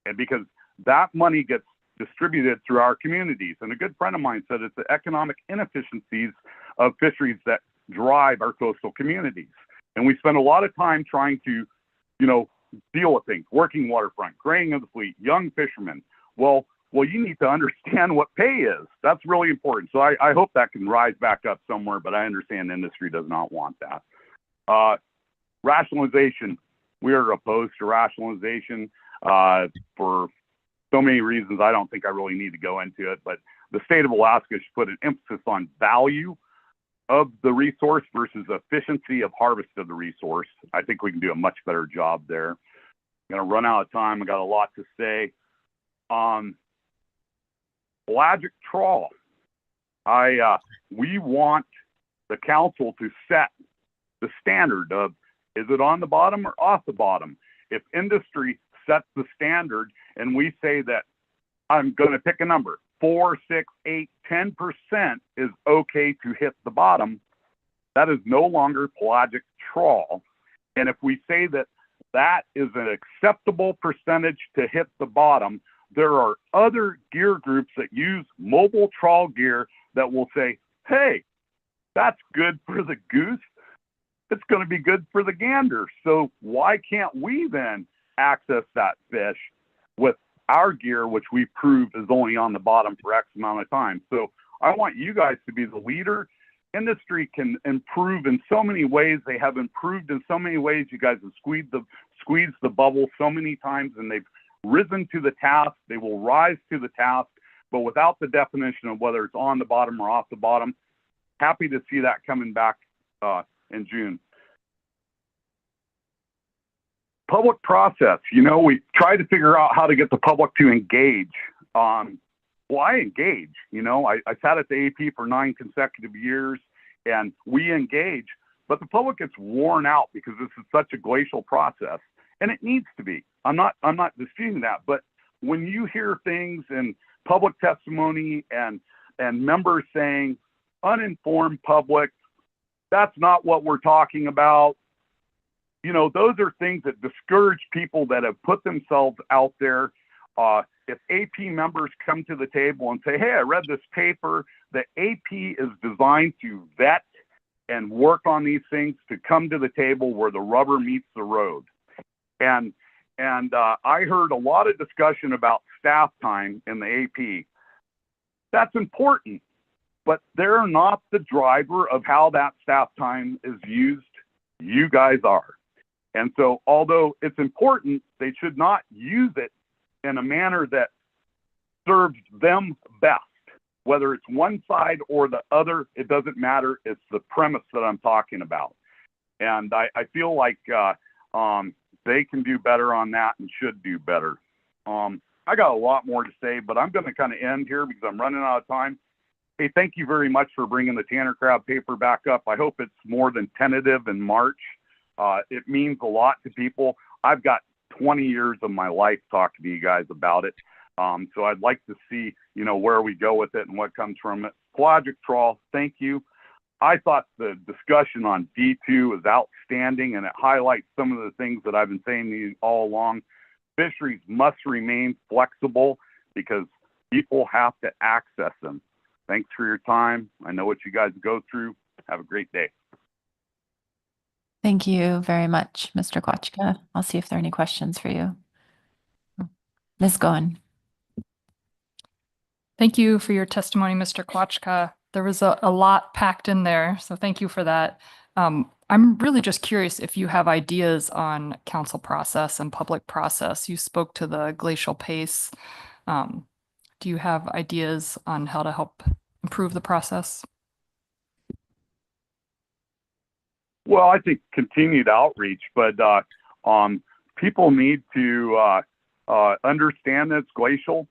And because that money gets distributed through our communities. And a good friend of mine said it's the economic inefficiencies of fisheries that drive our coastal communities. And we spend a lot of time trying to, deal with things, working waterfront, grading of the fleet, young fishermen. Well, you need to understand what pay is. That's really important. So I hope that can rise back up somewhere, but I understand the industry does not want that. Rationalization. We are opposed to rationalization for so many reasons. I don't think I really need to go into it, but the state of Alaska should put an emphasis on value of the resource versus efficiency of harvest of the resource. I think we can do a much better job there. I'm going to run out of time. I got a lot to say. Pelagic trawl. We want the council to set the standard of, is it on the bottom or off the bottom? If industry sets the standard and we say that, I'm going to pick a number, 4, 6, 8, 10% is okay to hit the bottom, that is no longer pelagic trawl. And if we say that that is an acceptable percentage to hit the bottom, there are other gear groups that use mobile trawl gear that will say, hey, that's good for the goose. It's going to be good for the gander. So why can't we then access that fish with our gear, which we prove is only on the bottom for X amount of time? So I want you guys to be the leader. Industry can improve in so many ways. They have improved in so many ways. You guys have squeezed the bubble so many times, and they've risen to the task. They will rise to the task, but without the definition of whether it's on the bottom or off the bottom. Happy to see that coming back in June. Public process. We try to figure out how to get the public to engage. Well, I engage. I sat at the AP for 9 consecutive years, and we engage. But the public gets worn out because this is such a glacial process, and it needs to be. I'm not disputing that. But when you hear things in public testimony and members saying, uninformed public, that's not what we're talking about. Those are things that discourage people that have put themselves out there. If AP members come to the table and say, hey, I read this paper, the AP is designed to vet and work on these things to come to the table where the rubber meets the road. And I heard a lot of discussion about staff time in the AP. That's important, but they're not the driver of how that staff time is used. You guys are. And so although it's important, they should not use it in a manner that serves them best. Whether it's one side or the other, it doesn't matter. It's the premise that I'm talking about. And I feel like they can do better on that and should do better. I got a lot more to say, but I'm going to kind of end here because I'm running out of time. Hey, thank you very much for bringing the Tanner Crab paper back up. I hope it's more than tentative in March. It means a lot to people. I've got 20 years of my life talking to you guys about it. So I'd like to see, where we go with it and what comes from it. Pelagic trawl, thank you. I thought the discussion on D2 is outstanding, and it highlights some of the things that I've been saying to you all along. Fisheries must remain flexible because people have to access them. Thanks for your time. I know what you guys go through. Have a great day. Thank you very much, Mr. Kwachka. I'll see if there are any questions for you. Ms. Goen. Thank you for your testimony, Mr. Kwachka. There was a lot packed in there, so thank you for that. I'm really just curious if you have ideas on council process and public process. You spoke to the glacial pace. Do you have ideas on how to help improve the process? Well, I think continued outreach, but people need to understand that it's glacial.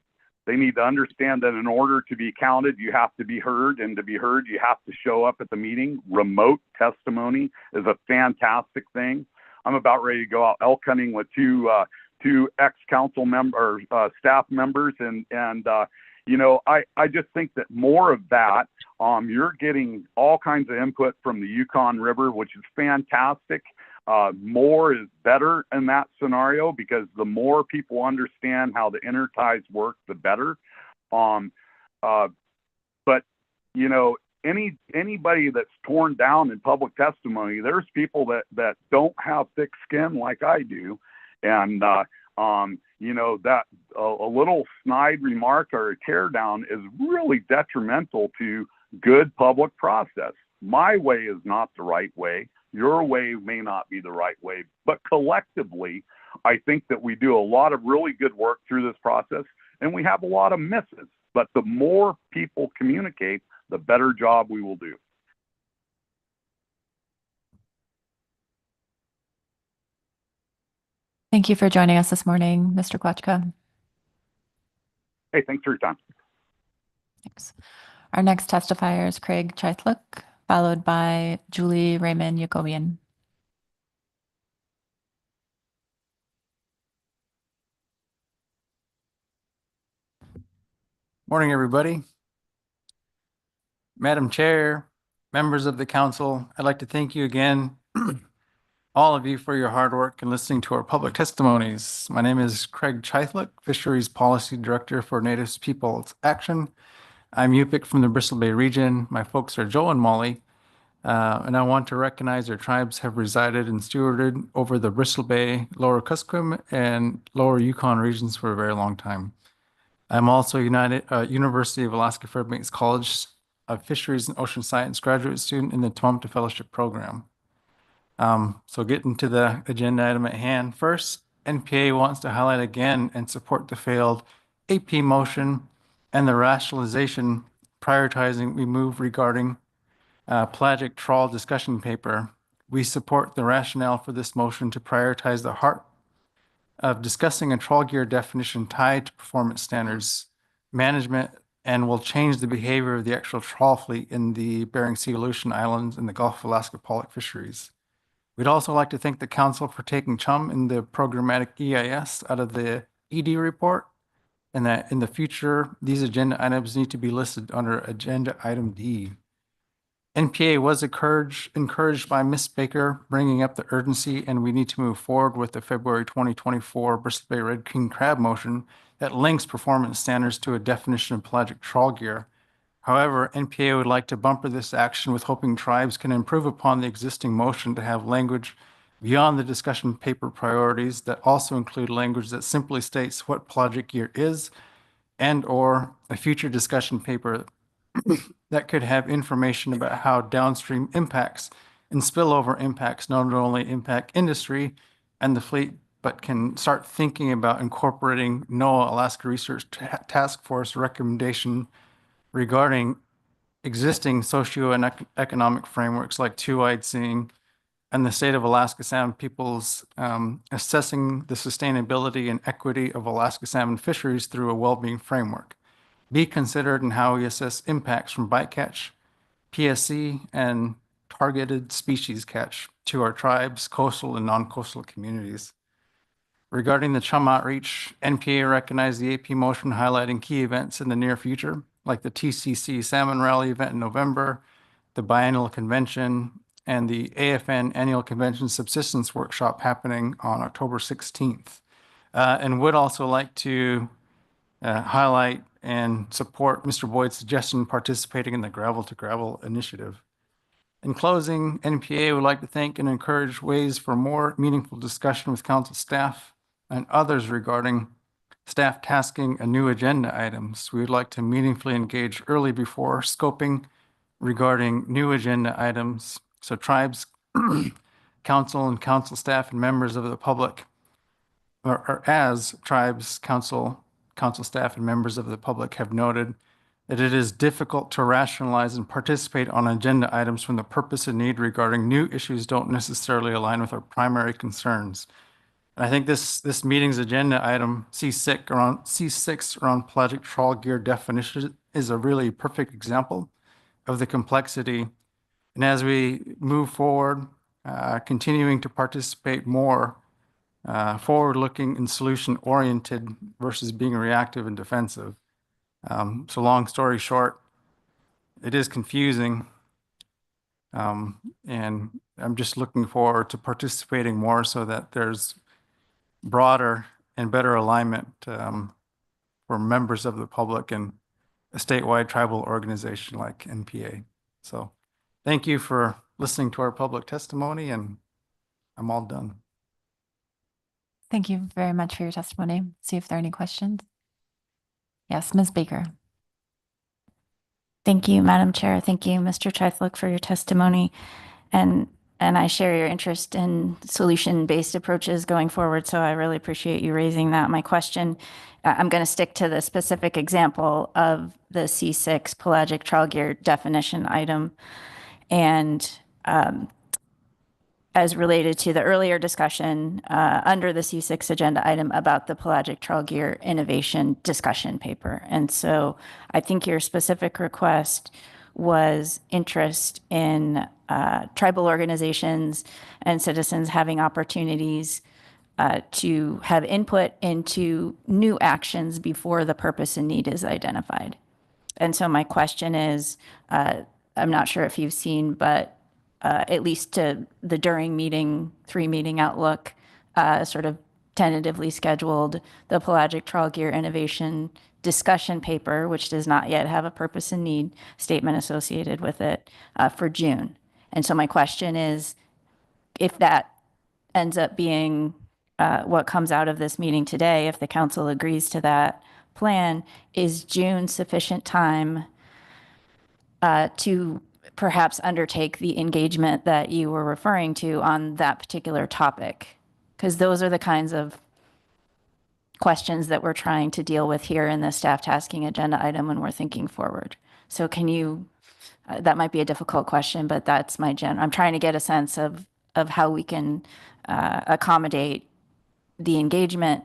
They need to understand that in order to be counted, you have to be heard, and to be heard, you have to show up at the meeting. Remote testimony is a fantastic thing. I'm about ready to go out elk hunting with two to ex-council member, staff members, and you know, I just think that more of that. You're getting all kinds of input from the Yukon River, which is fantastic. More is better in that scenario because the more people understand how the interties work, the better. But you know, anybody that's torn down in public testimony, there's people that don't have thick skin like I do, and you know, that a little snide remark or a tear down is really detrimental to good public process. My way is not the right way. Your way may not be the right way, but collectively, I think that we do a lot of really good work through this process, and we have a lot of misses. But the more people communicate, the better job we will do. Thank you for joining us this morning, Mr. Kwachka. Hey, thanks for your time. Thanks. Our next testifier is Craig Chythluk, followed by Julie Raymond Yakobian. Morning, everybody. Madam Chair, members of the council, I'd like to thank you again, all of you, for your hard work and listening to our public testimonies. My name is Craig Chythluk, Fisheries Policy Director for Native Peoples Action. I'm Yupik from the Bristol Bay region. My folks are Joe and Molly, and I want to recognize their tribes have resided and stewarded over the Bristol Bay, Lower Kuskokwim, and Lower Yukon regions for a very long time. I'm also University of Alaska Fairbanks College of Fisheries and Ocean Science graduate student in the Tuamta Fellowship Program. So getting to the agenda item at hand. First, NPA wants to highlight again and support the failed AP motion and the rationalization prioritizing we move regarding pelagic trawl discussion paper. We support the rationale for this motion to prioritize the heart of discussing a trawl gear definition tied to performance standards management and will change the behavior of the actual trawl fleet in the Bering Sea, Aleutian Islands, and the Gulf of Alaska pollock fisheries. We'd also like to thank the council for taking Chum in the programmatic EIS out of the ED report, and that in the future, these agenda items need to be listed under agenda item D. NPA was encouraged by Ms. Baker bringing up the urgency, and we need to move forward with the February 2024 Bristol Bay Red King Crab motion that links performance standards to a definition of pelagic trawl gear. However, NPA would like to bumper this action with hoping tribes can improve upon the existing motion to have language beyond the discussion paper priorities that also include language that simply states what pelagic gear is and/or a future discussion paper that could have information about how downstream impacts and spillover impacts not only impact industry and the fleet, but can start thinking about incorporating NOAA Alaska Research Task Force recommendation regarding existing socio and economic frameworks like two-eyed seeing and the state of Alaska salmon peoples assessing the sustainability and equity of Alaska salmon fisheries through a well-being framework. Be considered in how we assess impacts from bycatch, PSC, and targeted species catch to our tribes, coastal and non-coastal communities. Regarding the Chum outreach, NPA recognized the AP motion highlighting key events in the near future, like the TCC Salmon Rally event in November, the biennial convention, and the AFN Annual Convention Subsistence Workshop happening on October 16th. And would also like to highlight and support Mr. Boyd's suggestion participating in the Gravel to Gravel initiative. In closing, NPA would like to thank and encourage ways for more meaningful discussion with council staff and others regarding staff tasking and new agenda items. We would like to meaningfully engage early before scoping regarding new agenda items. So tribes, council and council staff and members of the public, or as tribes, council staff and members of the public have noted that it is difficult to rationalize and participate on agenda items when the purpose and need regarding new issues don't necessarily align with our primary concerns. And I think this meeting's agenda item C6 around pelagic trawl gear definition is a really perfect example of the complexity. And as we move forward, continuing to participate more forward-looking and solution-oriented versus being reactive and defensive. So long story short, it is confusing. And I'm just looking forward to participating more so that there's broader and better alignment for members of the public and a statewide tribal organization like NPA. So thank you for listening to our public testimony, and I'm all done. Thank you very much for your testimony. See if there are any questions. Yes, Ms. Baker. Thank you, Madam Chair. Thank you, Mr. Chiflick, for your testimony. And I share your interest in solution-based approaches going forward, so I really appreciate you raising that. My question, I'm going to stick to the specific example of the C6 pelagic trawl gear definition item. And as related to the earlier discussion under the C6 agenda item about the pelagic trawl gear innovation discussion paper. And so I think your specific request was interest in tribal organizations and citizens having opportunities to have input into new actions before the purpose and need is identified. And so my question is, I'm not sure if you've seen, but at least to the during meeting, 3-meeting outlook, sort of tentatively scheduled the pelagic trawl gear innovation discussion paper, which does not yet have a purpose and need statement associated with it, for June. And so my question is, if that ends up being what comes out of this meeting today, if the council agrees to that plan, is June sufficient time to perhaps undertake the engagement that you were referring to on that particular topic? Because those are the kinds of questions that we're trying to deal with here in the staff tasking agenda item when we're thinking forward. So can you, that might be a difficult question, but that's my I'm trying to get a sense of how we can accommodate the engagement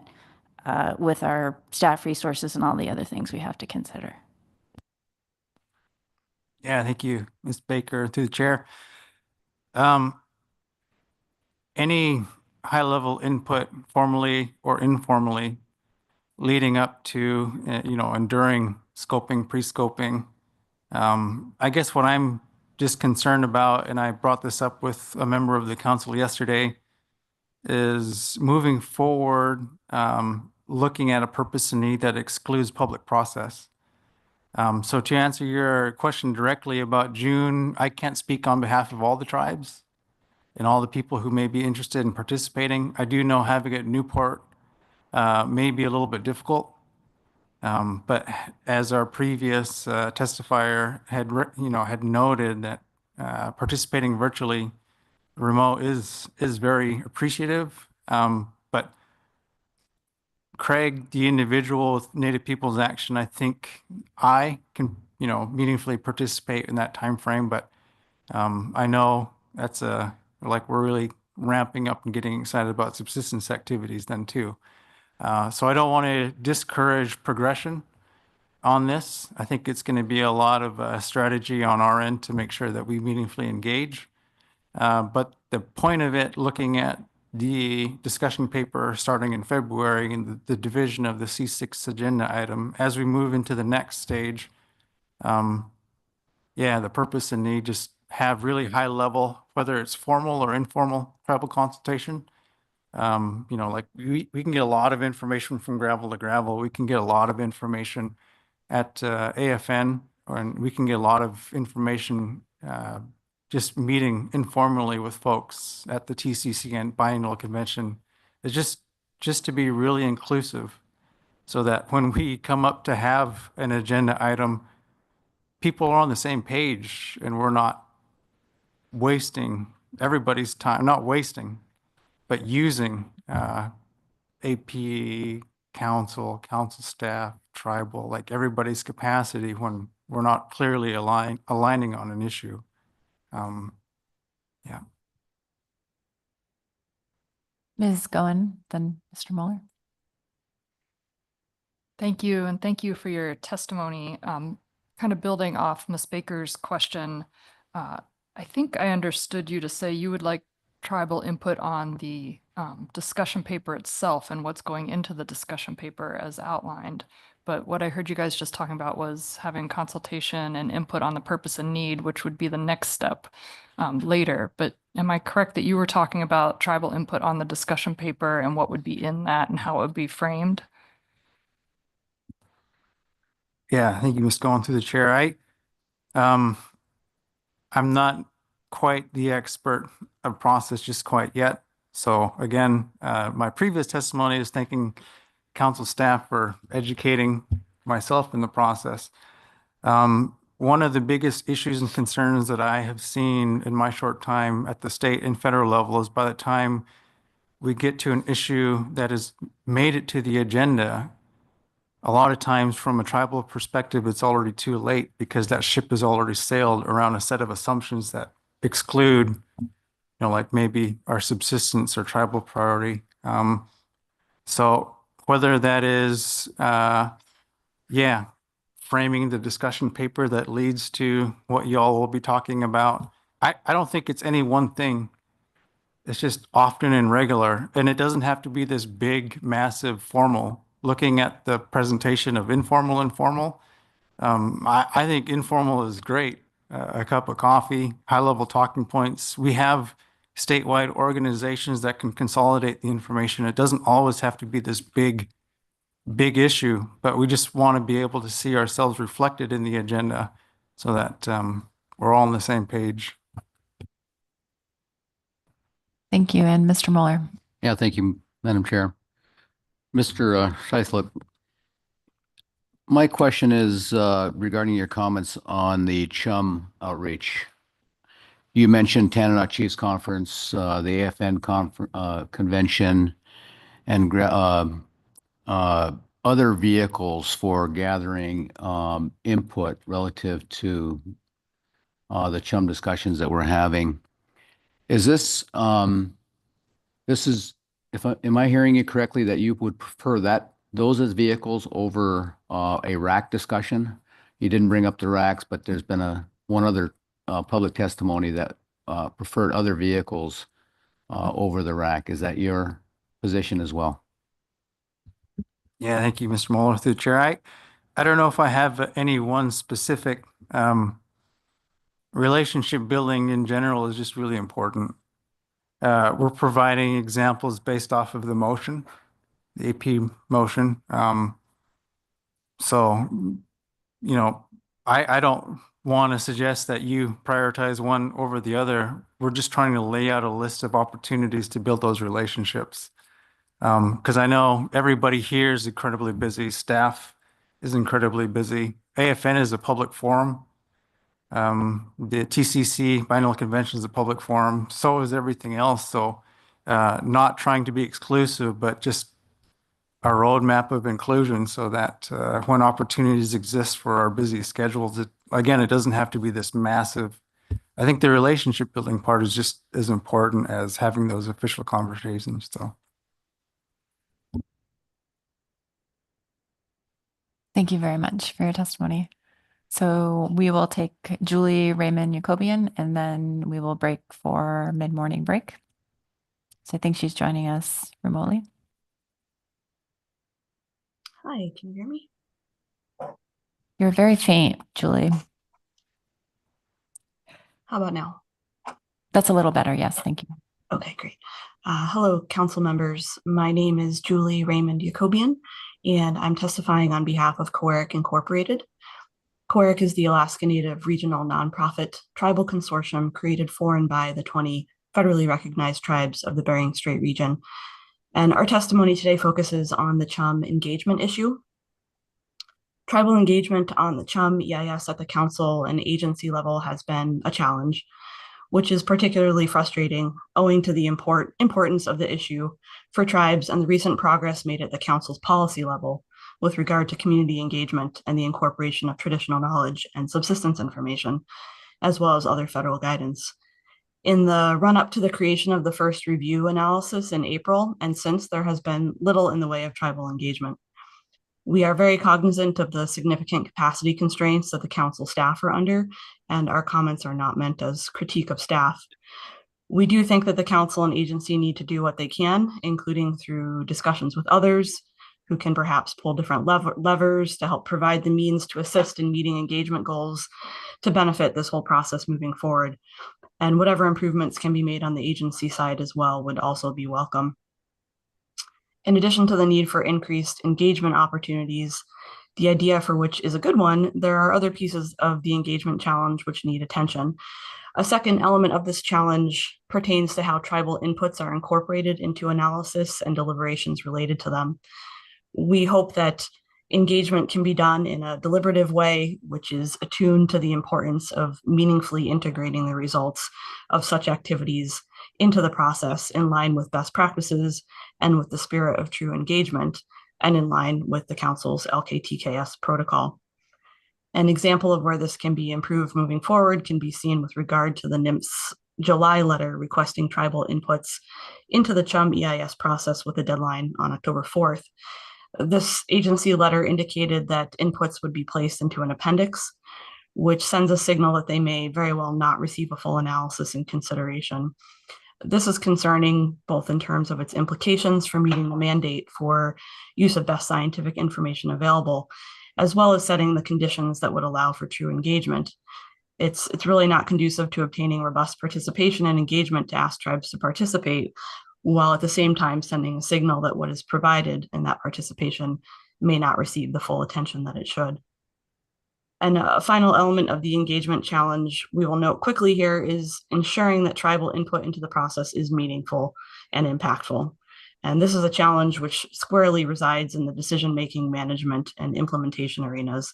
with our staff resources and all the other things we have to consider. Yeah, thank you, Ms. Baker, through the chair. Any high-level input, formally or informally, leading up to, and during scoping, pre-scoping. I guess what I'm just concerned about, and I brought this up with a member of the council yesterday, is moving forward, looking at a purpose and need that excludes public process. So to answer your question directly about June, I can't speak on behalf of all the tribes and all the people who may be interested in participating. I do know having it in Newport may be a little bit difficult. But as our previous testifier had noted that participating virtually remote is very appreciative. But Craig, the individual with Native Peoples Action, I think I can, meaningfully participate in that time frame. But I know that's we're really ramping up and getting excited about subsistence activities then too. So I don't want to discourage progression on this. I think it's going to be a lot of strategy on our end to make sure that we meaningfully engage. But the point of it, looking at the discussion paper starting in February and the division of the C6 agenda item, as we move into the next stage, the purpose and need just have really high level, whether it's formal or informal tribal consultation. We can get a lot of information from gravel to gravel. We can get a lot of information at AFN, and we can get a lot of information just meeting informally with folks at the TCC and biannual convention. Is just to be really inclusive so that when we come up to have an agenda item, people are on the same page and we're not wasting everybody's time, not wasting, but using AP, council staff, tribal, like everybody's capacity when we're not clearly aligning on an issue. Ms. Goen, then Mr. Mueller. Thank you, and thank you for your testimony. Kind of building off Ms. Baker's question, I think I understood you to say you would like tribal input on the discussion paper itself and what's going into the discussion paper as outlined. But what I heard you guys just talking about was having consultation and input on the purpose and need, which would be the next step later. But am I correct that you were talking about tribal input on the discussion paper and what would be in that and how it would be framed? Yeah, thank you, Ms. Going through the chair. I'm not quite the expert of process just quite yet. So again, my previous testimony is thanking council staff for educating myself in the process. One of the biggest issues and concerns that I have seen in my short time at the state and federal level is by the time we get to an issue that has made it to the agenda, a lot of times from a tribal perspective, it's already too late because that ship has already sailed around a set of assumptions that exclude, like maybe our subsistence or tribal priority. So whether that is, framing the discussion paper that leads to what y'all will be talking about, I don't think it's any one thing. It's just often and regular, and it doesn't have to be this big, massive, formal. Looking at the presentation of informal, I think informal is great. A cup of coffee, high-level talking points. We have statewide organizations that can consolidate the information. It doesn't always have to be this big issue, but we just want to be able to see ourselves reflected in the agenda so that we're all on the same page. Thank you. And Mr. Mueller. Yeah, thank you, Madam Chair. Mr. Scheisler, my question is regarding your comments on the Chum outreach. You mentioned Tanana Chiefs Conference, the AFN convention, and other vehicles for gathering input relative to the Chum discussions that we're having. Is this, am I hearing you correctly that you would prefer those as vehicles over a RAC discussion? You didn't bring up the RACs, but there's been one other public testimony that preferred other vehicles over the RAC. Is that your position as well? Yeah, thank you, Mr. Mueller, through the chair. I don't know if I have any one specific. Relationship building in general is just really important. We're providing examples based off of the motion, the AP motion. So, I don't want to suggest that you prioritize one over the other. We're just trying to lay out a list of opportunities to build those relationships. Because I know everybody here is incredibly busy. Staff is incredibly busy. AFN is a public forum. The TCC Biennial Convention is a public forum. So is everything else. So not trying to be exclusive, but just a roadmap of inclusion so that when opportunities exist for our busy schedules, it doesn't have to be this massive. I think the relationship building part is just as important as having those official conversations. So. Thank you very much for your testimony. So we will take Julie Raymond Jacobian, and then we will break for mid-morning break. So I think she's joining us remotely. Hi, can you hear me? You're very faint, Julie. How about now? That's a little better. Yes, thank you. Okay, great. Hello, council members. My name is Julie Raymond Jacobian, and I'm testifying on behalf of COERIC Incorporated. COERIC is the Alaska Native regional nonprofit tribal consortium created for and by the 20 federally recognized tribes of the Bering Strait region. And our testimony today focuses on the Chum engagement issue. Tribal engagement on the Chum EIS at the council and agency level has been a challenge, which is particularly frustrating owing to the importance of the issue for tribes and the recent progress made at the council's policy level with regard to community engagement and the incorporation of traditional knowledge and subsistence information, as well as other federal guidance. In the run-up to the creation of the first review analysis in April, and since, there has been little in the way of tribal engagement. We are very cognizant of the significant capacity constraints that the council staff are under, and our comments are not meant as critique of staff. We do think that the council and agency need to do what they can, including through discussions with others who can perhaps pull different levers to help provide the means to assist in meeting engagement goals to benefit this whole process moving forward. And whatever improvements can be made on the agency side as well would also be welcome. In addition to the need for increased engagement opportunities, the idea for which is a good one, there are other pieces of the engagement challenge which need attention. A second element of this challenge pertains to how tribal inputs are incorporated into analysis and deliberations related to them. We hope that engagement can be done in a deliberative way, which is attuned to the importance of meaningfully integrating the results of such activities into the process in line with best practices and with the spirit of true engagement, and in line with the council's LKTKS protocol. An example of where this can be improved moving forward can be seen with regard to the NIMS July letter requesting tribal inputs into the Chum EIS process with a deadline on October 4th. This agency letter indicated that inputs would be placed into an appendix, which sends a signal that they may very well not receive a full analysis and consideration. This is concerning both in terms of its implications for meeting the mandate for use of best scientific information available, as well as setting the conditions that would allow for true engagement. It's really not conducive to obtaining robust participation and engagement to ask tribes to participate, while at the same time sending a signal that what is provided in that participation may not receive the full attention that it should. And a final element of the engagement challenge we will note quickly here is ensuring that tribal input into the process is meaningful and impactful. And this is a challenge which squarely resides in the decision-making, management, and implementation arenas.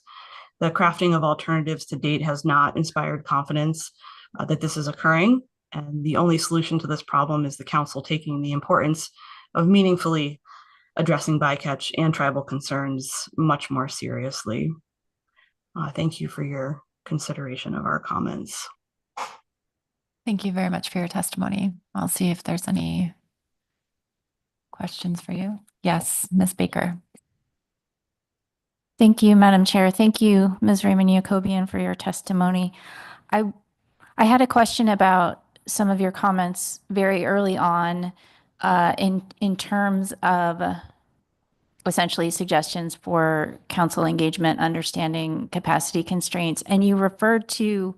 The crafting of alternatives to date has not inspired confidence that this is occurring. And the only solution to this problem is the council taking the importance of meaningfully addressing bycatch and tribal concerns much more seriously. Thank you for your consideration of our comments. Thank you very much for your testimony. I'll see if there's any questions for you. Yes, Ms. Baker. Thank you, Madam Chair. Thank you, Ms. Raymond Yacobian, for your testimony. I had a question about some of your comments very early on in terms of essentially suggestions for council engagement, understanding capacity constraints. And you referred to,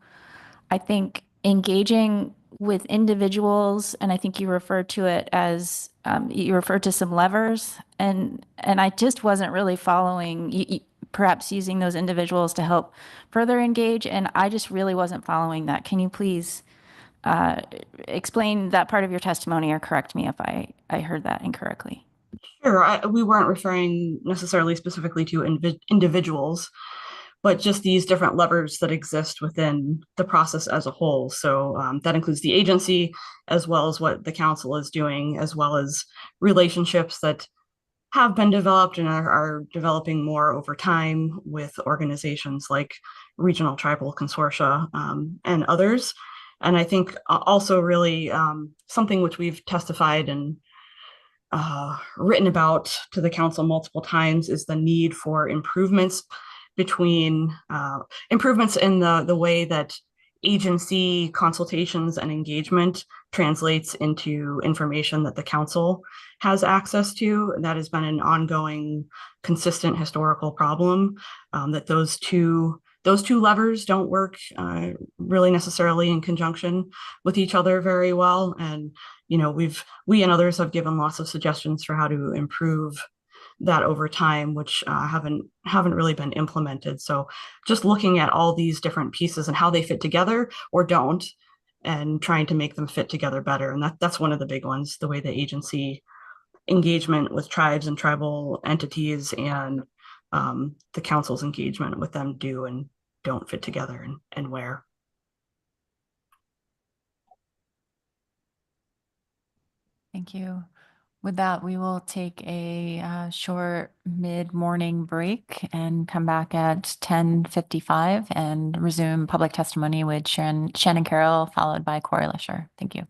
I think, engaging with individuals, and I think you referred to it as, you referred to some levers, and I just wasn't really following, perhaps using those individuals to help further engage, and I just really wasn't following that. Can you please explain that part of your testimony or correct me if I heard that incorrectly? Sure, we weren't referring necessarily specifically to individuals, but just these different levers that exist within the process as a whole. So that includes the agency, as well as what the council is doing, as well as relationships that have been developed and are developing more over time with organizations like regional tribal consortia and others. And I think also really something which we've testified and written about to the council multiple times is the need for improvements between improvements in the way that agency consultations and engagement translates into information that the council has access to. That has been an ongoing, consistent historical problem, that those two levers don't work really necessarily in conjunction with each other very well. And we and others have given lots of suggestions for how to improve that over time, which haven't really been implemented. So just looking at all these different pieces and how they fit together or don't, and trying to make them fit together better. And that's one of the big ones, the way the agency engagement with tribes and tribal entities and the council's engagement with them do and don't fit together, and where. Thank you. With that, we will take a short mid-morning break and come back at 10:55 and resume public testimony with Shannon Carroll, followed by Corey Lisher. Thank you.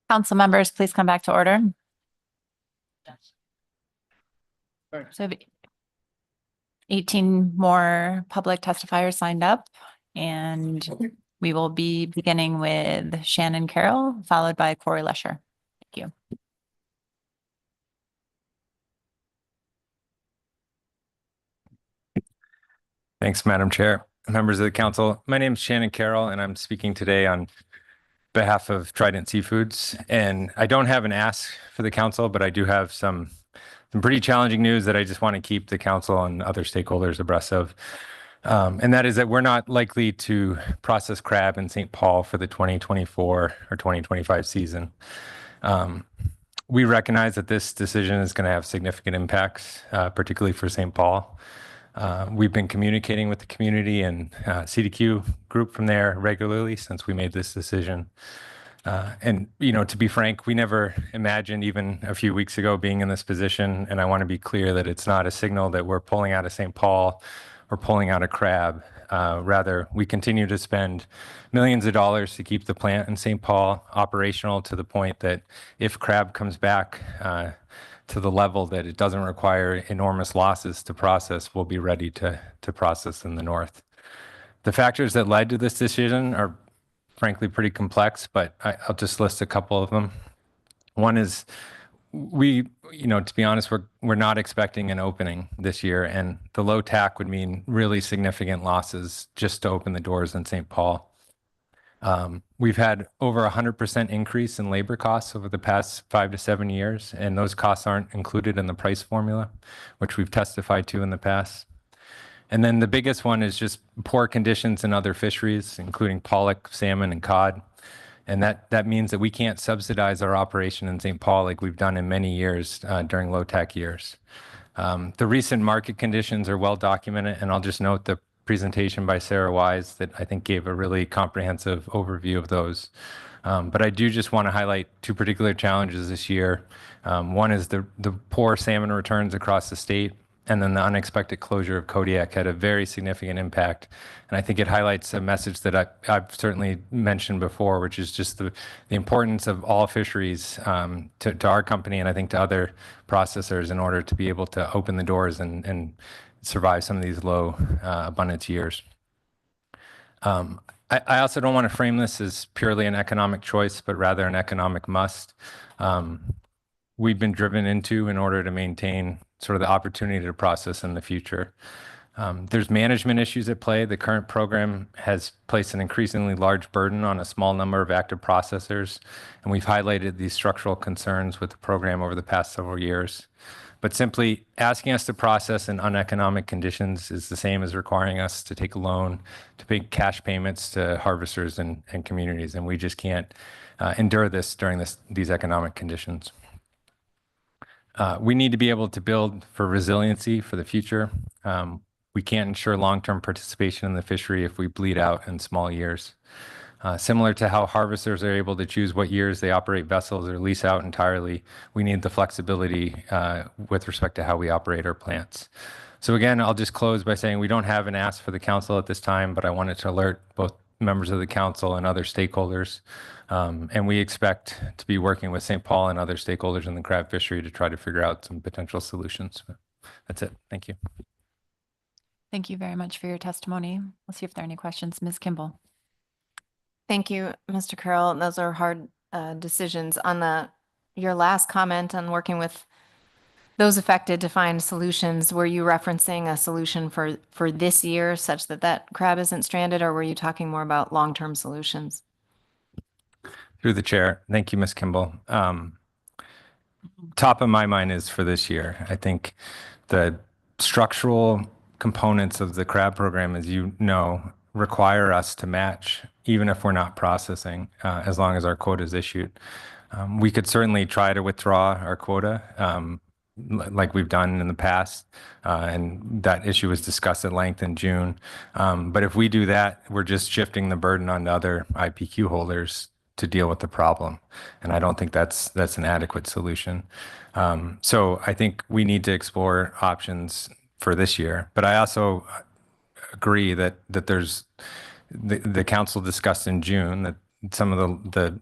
Council members, please come back to order. So 18 more public testifiers signed up, and we will be beginning with Shannon Carroll, followed by Corey Lesher. Thank you. Thanks, Madam Chair. Members of the council, my name is Shannon Carroll, and I'm speaking today on behalf of Trident Seafoods. And I don't have an ask for the council, but I do have some pretty challenging news that I just want to keep the council and other stakeholders abreast of. And that is that we're not likely to process crab in St. Paul for the 2024 or 2025 season. We recognize that this decision is going to have significant impacts, particularly for St. Paul. We've been communicating with the community and CDQ group from there regularly since we made this decision. And, you know, to be frank, we never imagined even a few weeks ago being in this position. And I want to be clear that it's not a signal that we're pulling out of St. Paul or pulling out of crab. Rather, we continue to spend millions of dollars to keep the plant in St. Paul operational to the point that if crab comes back to the level that it doesn't require enormous losses to process, we'll be ready to process in the north. The factors that led to this decision are frankly pretty complex, but I'll just list a couple of them. One is to be honest, we're not expecting an opening this year, and the low TAC would mean really significant losses just to open the doors in St. Paul. We've had over 100% increase in labor costs over the past 5 to 7 years, and those costs aren't included in the price formula, which we've testified to in the past. And then the biggest one is just poor conditions in other fisheries, including pollock, salmon, and cod. And that means that we can't subsidize our operation in St. Paul like we've done in many years during low TAC years. The recent market conditions are well documented, and I'll just note the presentation by Sarah Wise that I think gave a really comprehensive overview of those. But I do just want to highlight two particular challenges this year. One is the poor salmon returns across the state, and then the unexpected closure of Kodiak had a very significant impact. And I think it highlights a message that I've certainly mentioned before, which is just the importance of all fisheries to our company and I think to other processors in order to be able to open the doors and survive some of these low abundance years. I also don't want to frame this as purely an economic choice, but rather an economic must. We've been driven into in order to maintain sort of the opportunity to process in the future. There's management issues at play. The current program has placed an increasingly large burden on a small number of active processors, and we've highlighted these structural concerns with the program over the past several years. But simply asking us to process in uneconomic conditions is the same as requiring us to take a loan, to pay cash payments to harvesters and communities, and we just can't endure this during these economic conditions. We need to be able to build for resiliency for the future. We can't ensure long-term participation in the fishery if we bleed out in small years. Similar to how harvesters are able to choose what years they operate vessels or lease out entirely, we need the flexibility with respect to how we operate our plants. So again, I'll just close by saying we don't have an ask for the council at this time, but I wanted to alert both members of the council and other stakeholders. And we expect to be working with St. Paul and other stakeholders in the crab fishery to try to figure out some potential solutions. That's it. Thank you. Thank you very much for your testimony. Let's see if there are any questions. Ms. Kimball. Thank you, Mr. Carroll. Those are hard decisions. On your last comment on working with those affected to find solutions, were you referencing a solution for this year such that crab isn't stranded, or were you talking more about long-term solutions? Through the chair. Thank you, Ms. Kimball. Top of my mind is for this year. I think the structural components of the crab program, as you know, require us to match even if we're not processing, as long as our quota is issued. We could certainly try to withdraw our quota like we've done in the past, and that issue was discussed at length in June. But if we do that, we're just shifting the burden on other IPQ holders to deal with the problem. And I don't think that's an adequate solution. So I think we need to explore options for this year. But I also agree that there's the council discussed in June that some of the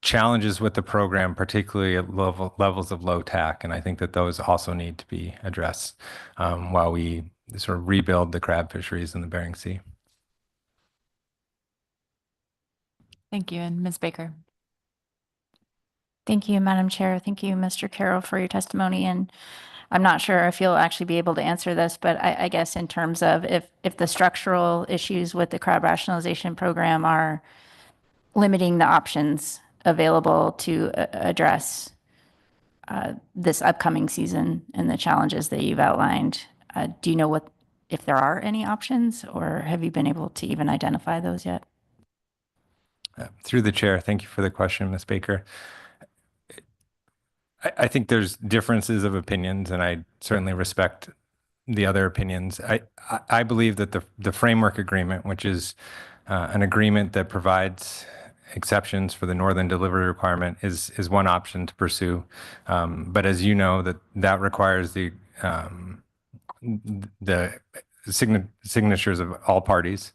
challenges with the program, particularly at levels of low TAC, and I think that those also need to be addressed while we sort of rebuild the crab fisheries in the Bering Sea. Thank you. And Ms. Baker. Thank you, Madam Chair. Thank you, Mr. Carroll, for your testimony. And I'm not sure if you'll actually be able to answer this, but I guess in terms of if the structural issues with the crab rationalization program are limiting the options available to address this upcoming season and the challenges that you've outlined, do you know if there are any options, or have you been able to even identify those yet? Through the chair, thank you for the question, Ms. Baker. I think there's differences of opinions, and I certainly respect the other opinions. I believe that the framework agreement, which is an agreement that provides exceptions for the northern delivery requirement, is one option to pursue. But as you know, that requires the signatures of all parties,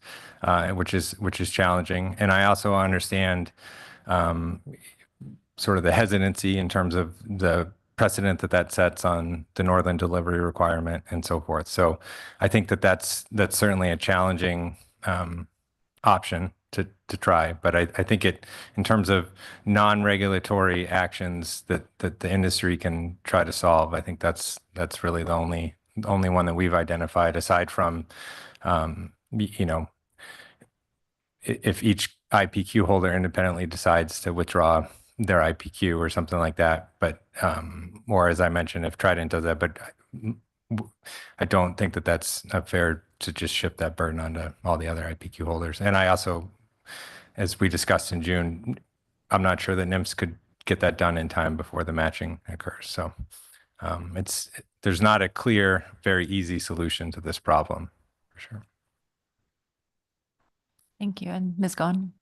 which is challenging. And I also understand sort of the hesitancy in terms of the precedent that sets on the northern delivery requirement and so forth. So I think that's certainly a challenging option to try. But I think in terms of non-regulatory actions that the industry can try to solve, I think that's really the only one that we've identified, aside from if each IPQ holder independently decides to withdraw their IPQ or something like that. But or as I mentioned, if Trident does that, but I don't think that that's fair to just shift that burden onto all the other IPQ holders. And I also, as we discussed in June, I'm not sure that NIMS could get that done in time before the matching occurs. So there's not a clear, very easy solution to this problem, for sure. Thank you. And Ms. Goen.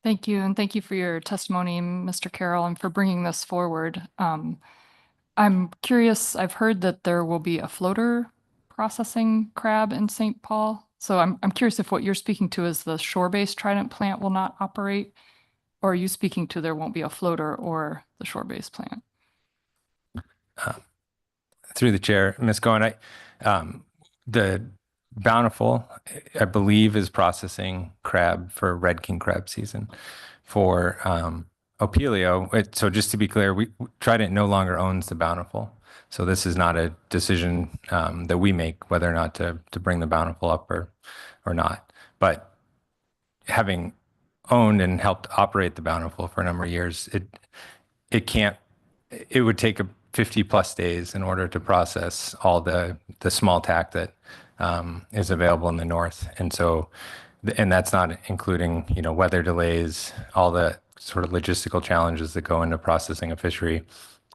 Thank you, and thank you for your testimony, Mr. Carroll, and for bringing this forward. I'm curious, I've heard that there will be a floater processing crab in St. Paul. So I'm curious if what you're speaking to is the shore-based Trident plant will not operate, or are you speaking to there won't be a floater or the shore-based plant? Through the chair, Ms. Goen, the Bountiful, I believe, is processing crab for red king crab season. For Opelio, so just to be clear, Trident no longer owns the Bountiful. So this is not a decision that we make whether or not to bring the Bountiful up or not. But having owned and helped operate the Bountiful for a number of years, it would take 50+ days in order to process all the small tack that is available in the north. And so, and that's not including, weather delays, all the sort of logistical challenges that go into processing a fishery,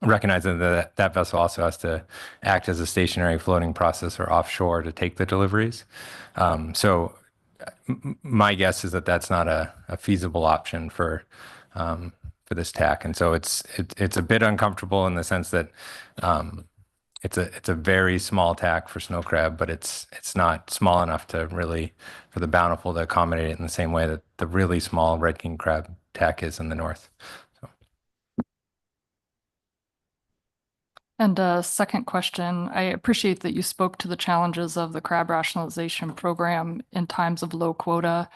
recognizing that vessel also has to act as a stationary floating processor offshore to take the deliveries. So my guess is that that's not a feasible option for this tack. And so it's a bit uncomfortable in the sense that it's a very small tack for snow crab, but it's not small enough to really, for the Bountiful to accommodate it in the same way that the really small red king crab tack is in the north. So. And a second question, I appreciate that you spoke to the challenges of the crab rationalization program in times of low quota.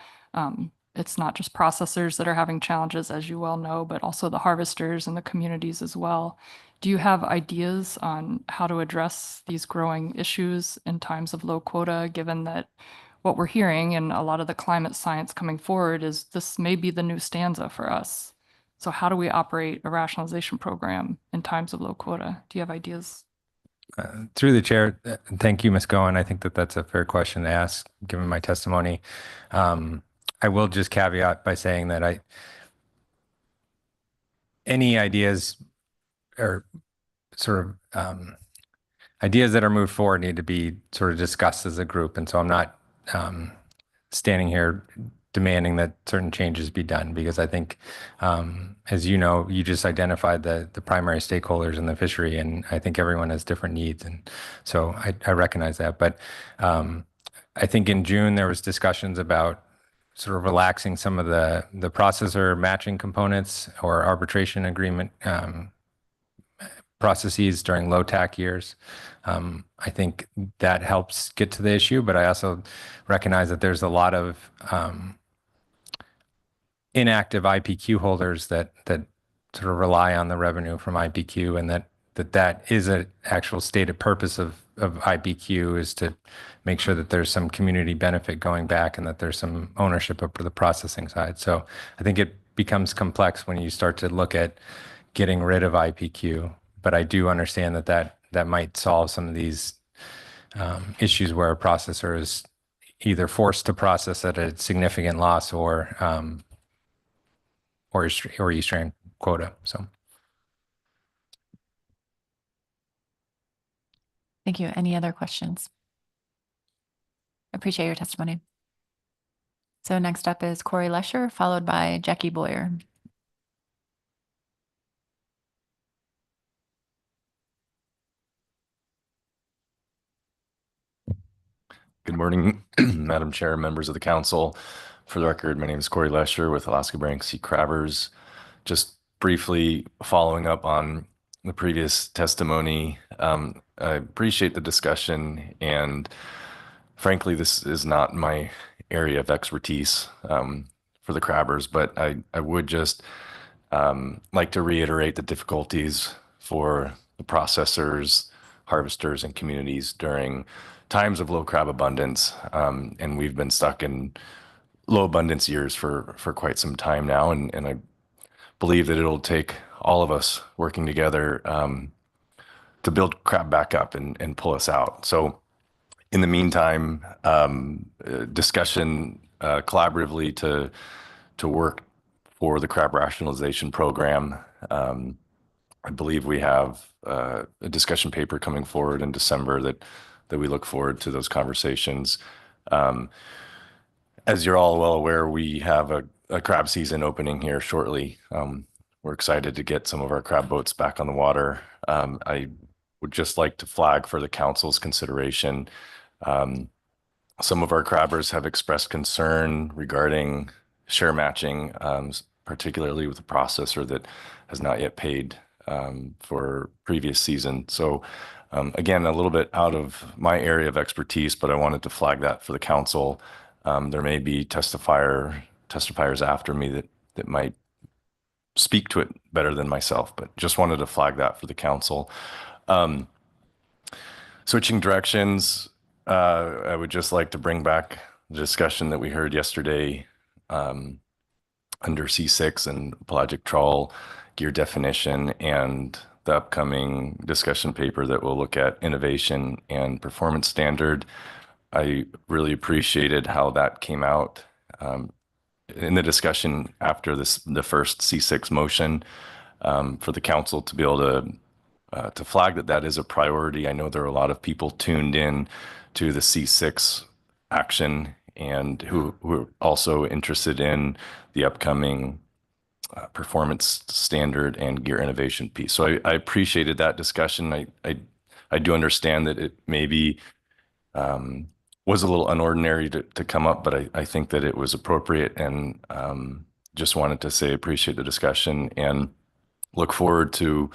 It's not just processors that are having challenges, as you well know, but also the harvesters and the communities as well. Do you have ideas on how to address these growing issues in times of low quota, given that what we're hearing and a lot of the climate science coming forward is this may be the new stanza for us? So how do we operate a rationalization program in times of low quota? Do you have ideas? Through the chair, thank you, Ms. Goen. I think that that's a fair question to ask, given my testimony. I will just caveat by saying that any ideas or sort of ideas that are moved forward need to be sort of discussed as a group. And so I'm not standing here demanding that certain changes be done, because I think, as you know, you just identified the primary stakeholders in the fishery, and I think everyone has different needs. And so I recognize that. But I think in June, there was discussions about sort of relaxing some of the processor matching components or arbitration agreement processes during low TAC years. I think that helps get to the issue, but I also recognize that there's a lot of inactive IPQ holders that sort of rely on the revenue from IPQ, and that is an actual stated purpose of IPQ is to make sure that there's some community benefit going back and that there's some ownership of the processing side. So I think it becomes complex when you start to look at getting rid of IPQ, but I do understand that might solve some of these issues where a processor is either forced to process at a significant loss or Eastern quota. So. Thank you. Any other questions? Appreciate your testimony. So next up is Corey Lesher, followed by Jackie Boyer. Good morning, Madam Chair, members of the council. For the record, my name is Corey Lesher with Alaska Bering Sea Crabbers. Just briefly following up on the previous testimony, I appreciate the discussion, and frankly, this is not my area of expertise for the crabbers, but I would just like to reiterate the difficulties for the processors, harvesters, and communities during times of low crab abundance. And we've been stuck in low abundance years for quite some time now, and I believe that it'll take all of us working together to build crab back up and pull us out. So in the meantime, discussion collaboratively to work for the crab rationalization program. I believe we have a discussion paper coming forward in December that we look forward to those conversations. As you're all well aware, we have a crab season opening here shortly. We're excited to get some of our crab boats back on the water. I would just like to flag for the council's consideration. Some of our crabbers have expressed concern regarding share matching, particularly with a processor that has not yet paid for previous season. So again, a little bit out of my area of expertise, but I wanted to flag that for the council. There may be testifiers after me that might speak to it better than myself, but just wanted to flag that for the council. Switching directions, I would just like to bring back the discussion that we heard yesterday under C6 and pelagic trawl gear definition, and the upcoming discussion paper that will look at innovation and performance standard. I really appreciated how that came out in the discussion after the first C6 motion, for the council to be able to flag that is a priority. I know there are a lot of people tuned in to the C6 action and who are also interested in the upcoming performance standard and gear innovation piece. So I appreciated that discussion. I do understand that it maybe was a little unordinary to come up, but I think that it was appropriate, and just wanted to say appreciate the discussion and look forward to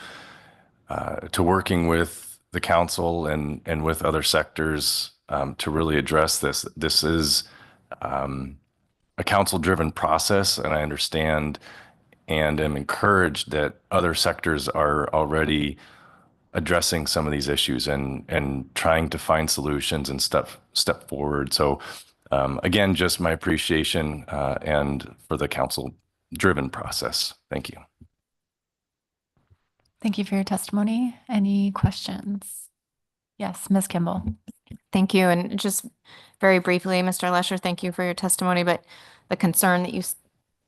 working with the council and with other sectors to really address this. This is a council-driven process, and I understand and am encouraged that other sectors are already addressing some of these issues and trying to find solutions and step forward. So again, just my appreciation and for the council-driven process. Thank you. Thank you for your testimony. Any questions? Yes, Ms. Kimball. Thank you. And just very briefly, Mr. Lesher, thank you for your testimony, but the concern that you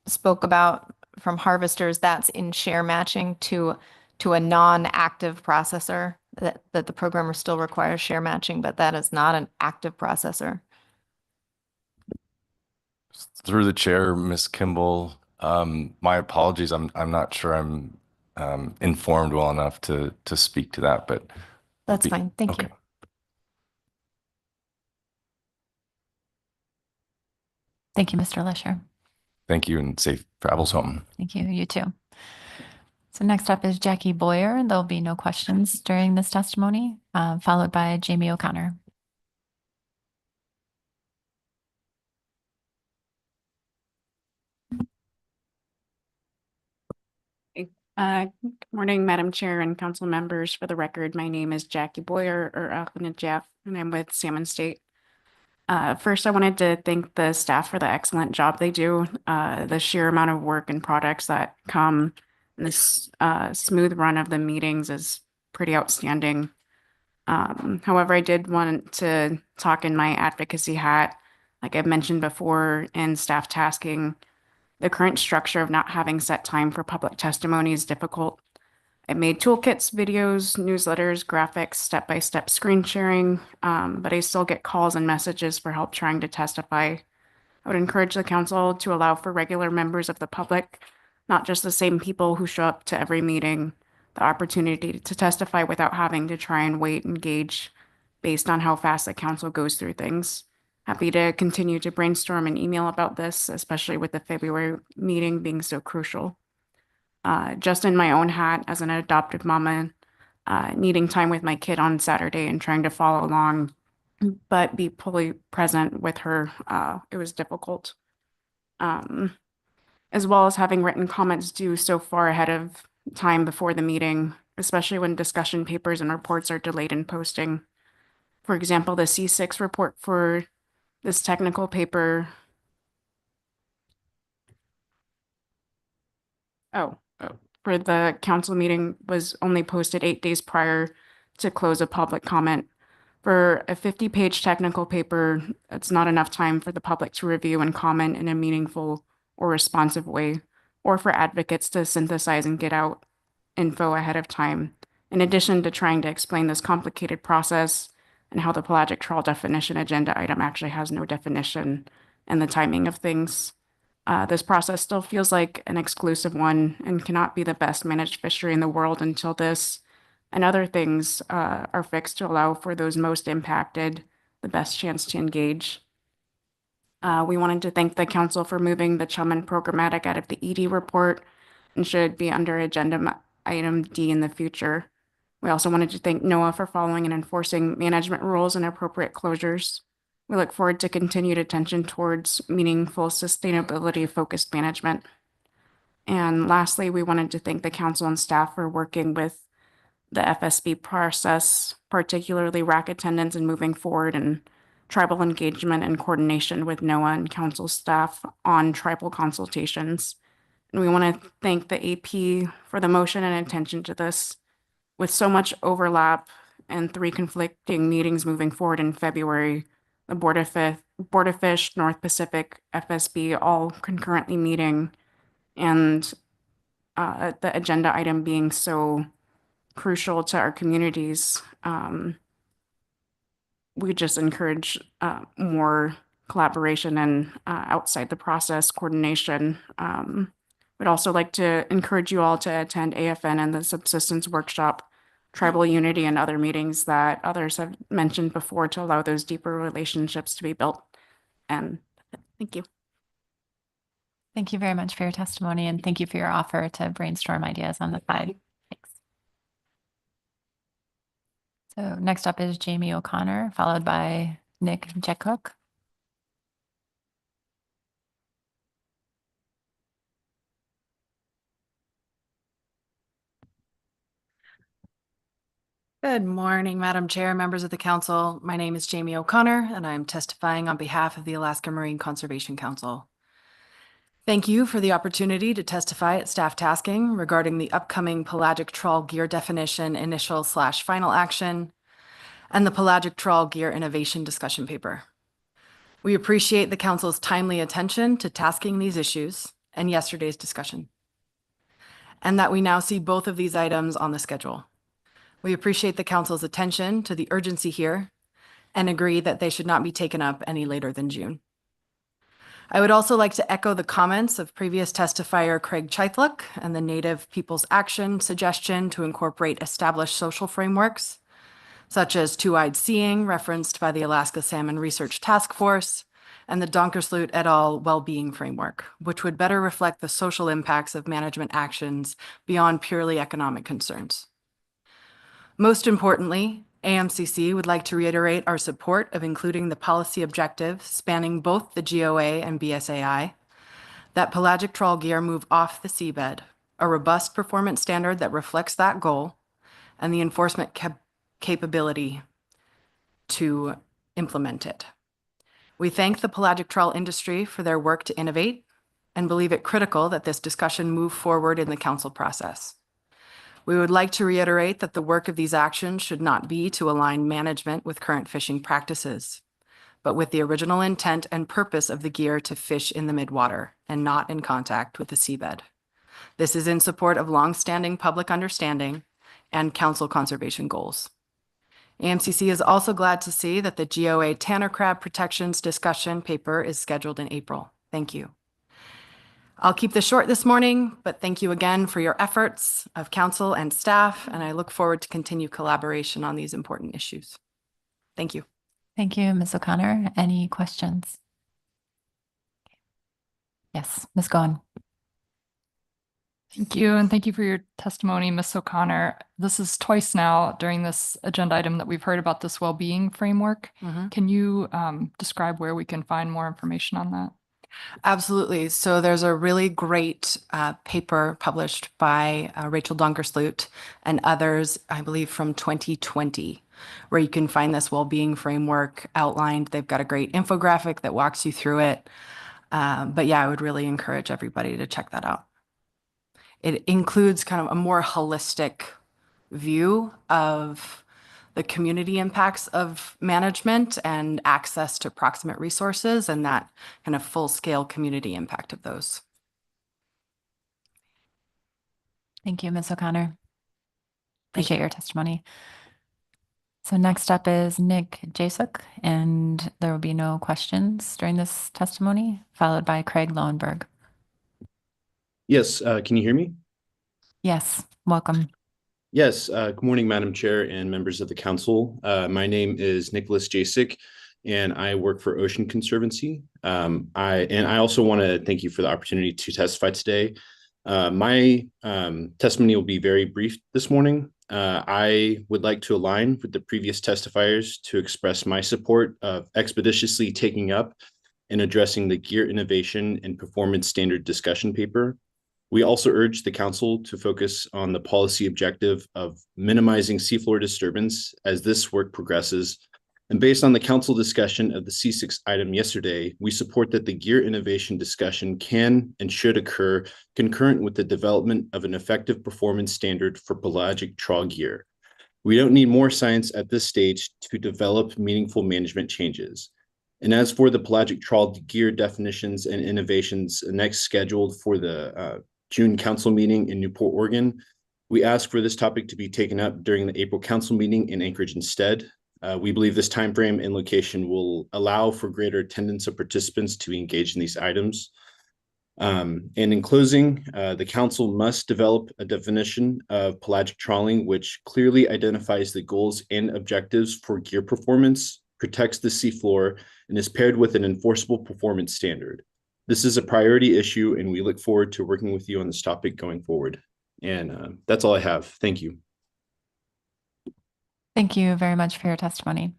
spoke about from harvesters, that's in share matching to a non-active processor, that the programmer still requires share matching, but that is not an active processor. Through the chair, Ms. Kimball, my apologies. I'm not sure I'm informed well enough to speak to that, but that's fine. Thank you. Thank you, Mr. Lesher. Thank you and safe travels home. Thank you. You too. So next up is Jackie Boyer. There'll be no questions during this testimony, followed by Jamie O'Connor. Good morning, Madam Chair and council members. For the record, my name is Jackie Boyer, or Ahmed Jeff, and I'm with Salmon State. First, I wanted to thank the staff for the excellent job they do. The sheer amount of work and products that come in this smooth run of the meetings is pretty outstanding. However, I did want to talk in my advocacy hat. Like I've mentioned before in staff tasking, the current structure of not having set time for public testimony is difficult. I made toolkits, videos, newsletters, graphics, step-by-step screen sharing, but I still get calls and messages for help trying to testify. I would encourage the council to allow for regular members of the public, not just the same people who show up to every meeting, the opportunity to testify without having to try and wait and gauge based on how fast the council goes through things. Happy to continue to brainstorm and email about this, especially with the February meeting being so crucial. Just in my own hat as an adoptive mama, needing time with my kid on Saturday and trying to follow along, but be fully present with her, it was difficult. As well as having written comments due so far ahead of time before the meeting, especially when discussion papers and reports are delayed in posting. For example, the C6 report for this technical paper. For the council meeting was only posted 8 days prior to close of public comment. For a 50-page technical paper, it's not enough time for the public to review and comment in a meaningful or responsive way, or for advocates to synthesize and get out info ahead of time, in addition to trying to explain this complicated process and how the pelagic trawl definition agenda item actually has no definition and the timing of things. This process still feels like an exclusive one and cannot be the best managed fishery in the world until this and other things are fixed to allow for those most impacted the best chance to engage. We wanted to thank the council for moving the Chum and programmatic out of the ED report and should be under agenda item D in the future. We also wanted to thank NOAA for following and enforcing management rules and appropriate closures. We look forward to continued attention towards meaningful sustainability-focused management. And lastly, we wanted to thank the council and staff for working with the FSB process, particularly RAC attendance and moving forward and tribal engagement and coordination with NOAA and council staff on tribal consultations. And we want to thank the AP for the motion and attention to this. With so much overlap and 3 conflicting meetings moving forward in February, the Board of Fish, North Pacific, FSB, all concurrently meeting, and the agenda item being so crucial to our communities, we just encourage more collaboration and outside the process coordination. We'd also like to encourage you all to attend AFN and the Subsistence Workshop, Tribal Unity, and other meetings that others have mentioned before to allow those deeper relationships to be built. And thank you. Thank you very much for your testimony, and thank you for your offer to brainstorm ideas on the side. Thanks. So next up is Jamie O'Connor, followed by Nick Jecook. Good morning, Madam Chair, members of the council. My name is Jamie O'Connor, and I'm testifying on behalf of the Alaska Marine Conservation Council. Thank you for the opportunity to testify at staff tasking regarding the upcoming pelagic trawl gear definition initial/final action and the pelagic trawl gear innovation discussion paper. We appreciate the council's timely attention to tasking these issues and yesterday's discussion, and that we now see both of these items on the schedule. We appreciate the council's attention to the urgency here and agree that they should not be taken up any later than June. I would also like to echo the comments of previous testifier Craig Chythlock and the Native People's Action suggestion to incorporate established social frameworks, such as two-eyed seeing referenced by the Alaska Salmon Research Task Force and the Donkersloot et al. Well-being Framework, which would better reflect the social impacts of management actions beyond purely economic concerns. Most importantly, AMCC would like to reiterate our support of including the policy objective spanning both the GOA and BSAI, that pelagic trawl gear move off the seabed, a robust performance standard that reflects that goal, and the enforcement capability to implement it. We thank the pelagic trawl industry for their work to innovate and believe it critical that this discussion move forward in the council process. We would like to reiterate that the work of these actions should not be to align management with current fishing practices, but with the original intent and purpose of the gear to fish in the midwater and not in contact with the seabed. This is in support of longstanding public understanding and council conservation goals. AMCC is also glad to see that the GOA Tanner Crab Protections discussion paper is scheduled in April. Thank you. I'll keep this short this morning, but thank you again for your efforts of council and staff, and I look forward to continued collaboration on these important issues. Thank you. Thank you, Ms. O'Connor. Any questions? Yes, Ms. Gohan. Thank you, and thank you for your testimony, Ms. O'Connor. This is twice now during this agenda item that we've heard about this well-being framework. Can you describe where we can find more information on that? Absolutely. So there's a really great paper published by Rachel Donkersloot and others, I believe from 2020, where you can find this well-being framework outlined. They've got a great infographic that walks you through it. But yeah, I would really encourage everybody to check that out. It includes kind of a more holistic view of the community impacts of management and access to proximate resources and that kind of full-scale community impact of those. Thank you, Ms. O'Connor. Appreciate your testimony. So next up is Nick Jasuk, and there will be no questions during this testimony, followed by Craig Lowenberg. Yes, can you hear me? Yes, welcome. Yes, good morning, Madam Chair and members of the council. My name is Nicholas Jasik, and I work for Ocean Conservancy. I also want to thank you for the opportunity to testify today. My testimony will be very brief this morning. I would like to align with the previous testifiers to express my support of expeditiously taking up and addressing the gear innovation and performance standard discussion paper. We also urge the council to focus on the policy objective of minimizing seafloor disturbance as this work progresses. And based on the council discussion of the C6 item yesterday, we support that the gear innovation discussion can and should occur concurrent with the development of an effective performance standard for pelagic trawl gear. We don't need more science at this stage to develop meaningful management changes. And as for the pelagic trawl gear definitions and innovations next scheduled for the June council meeting in Newport, Oregon, we ask for this topic to be taken up during the April council meeting in Anchorage instead. We believe this timeframe and location will allow for greater attendance of participants to engage in these items. And in closing, the council must develop a definition of pelagic trawling, which clearly identifies the goals and objectives for gear performance, protects the seafloor, and is paired with an enforceable performance standard. This is a priority issue, and we look forward to working with you on this topic going forward. And that's all I have. Thank you. Thank you very much for your testimony.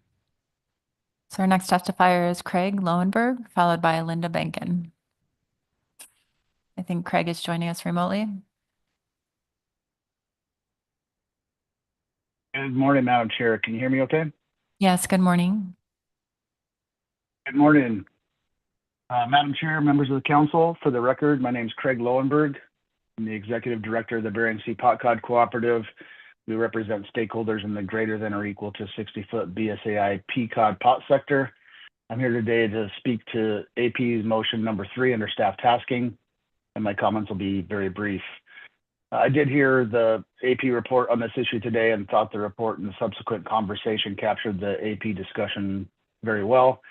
So our next testifier is Craig Lowenberg, followed by Linda Benkin. I think Craig is joining us remotely. Good morning, Madam Chair. Can you hear me okay? Yes, good morning. Good morning. Madam Chair, members of the council, for the record, my name is Craig Lowenberg. I'm the Executive Director of the Bering Sea Pot Cod Cooperative. We represent stakeholders in the greater than or equal to 60-foot BSAI Peacod pot sector. I'm here today to speak to AP's motion number 3 under staff tasking, and my comments will be very brief. I did hear the AP report on this issue today and thought the report and the subsequent conversation captured the AP discussion very well.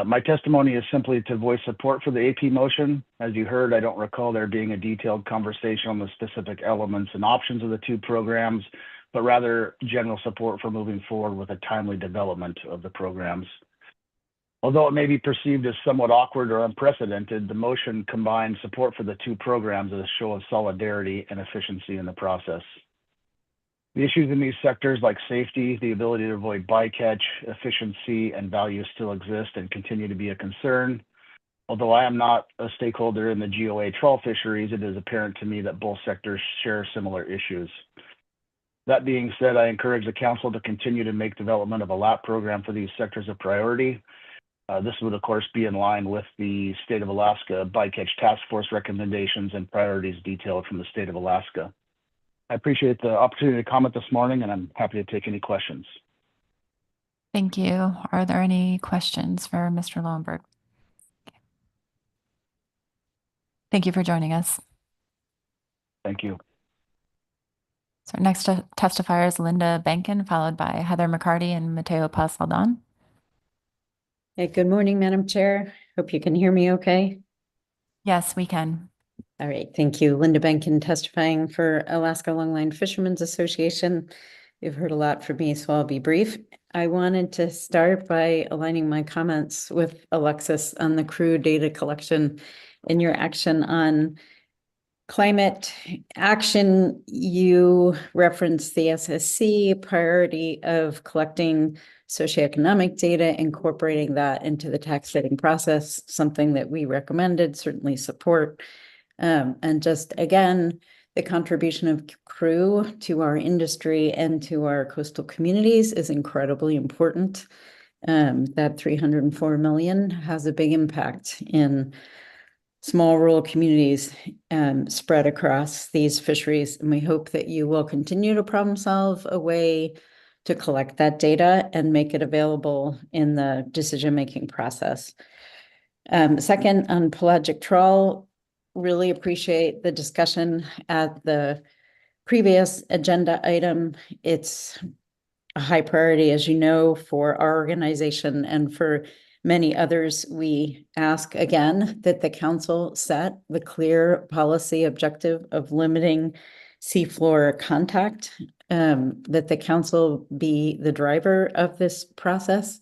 My testimony is simply to voice support for the AP motion. As you heard, I don't recall there being a detailed conversation on the specific elements and options of the two programs, but rather general support for moving forward with a timely development of the programs. Although it may be perceived as somewhat awkward or unprecedented, the motion combines support for the two programs as a show of solidarity and efficiency in the process. The issues in these sectors like safety, the ability to avoid bycatch, efficiency, and value still exist and continue to be a concern. Although I am not a stakeholder in the GOA trawl fisheries, it is apparent to me that both sectors share similar issues. That being said, I encourage the council to continue to make development of a LAP program for these sectors a priority. This would, of course, be in line with the State of Alaska Bycatch Task Force recommendations and priorities detailed from the State of Alaska. I appreciate the opportunity to comment this morning, and I'm happy to take any questions. Thank you. Are there any questions for Mr. Lowenberg? Thank you for joining us. Thank you. So next testifier is Linda Bankin, followed by Heather McCarty and Mateo Pasaldan. Hey, good morning, Madam Chair. Hope you can hear me okay. Yes, we can. All right, thank you. Linda Bankin testifying for Alaska Longline Fishermen's Association. You've heard a lot from me, so I'll be brief. I wanted to start by aligning my comments with Alexis on the crew data collection and your action on climate action. You referenced the SSC priority of collecting socioeconomic data, incorporating that into the tax setting process, something that we recommended, certainly support. And just again, the contribution of crew to our industry and to our coastal communities is incredibly important. That 304 million has a big impact in small rural communities spread across these fisheries. And we hope that you will continue to problem solve a way to collect that data and make it available in the decision-making process. Second, on pelagic trawl, really appreciate the discussion at the previous agenda item. It's a high priority, as you know, for our organization and for many others. We ask again that the council set the clear policy objective of limiting seafloor contact, that the council be the driver of this process,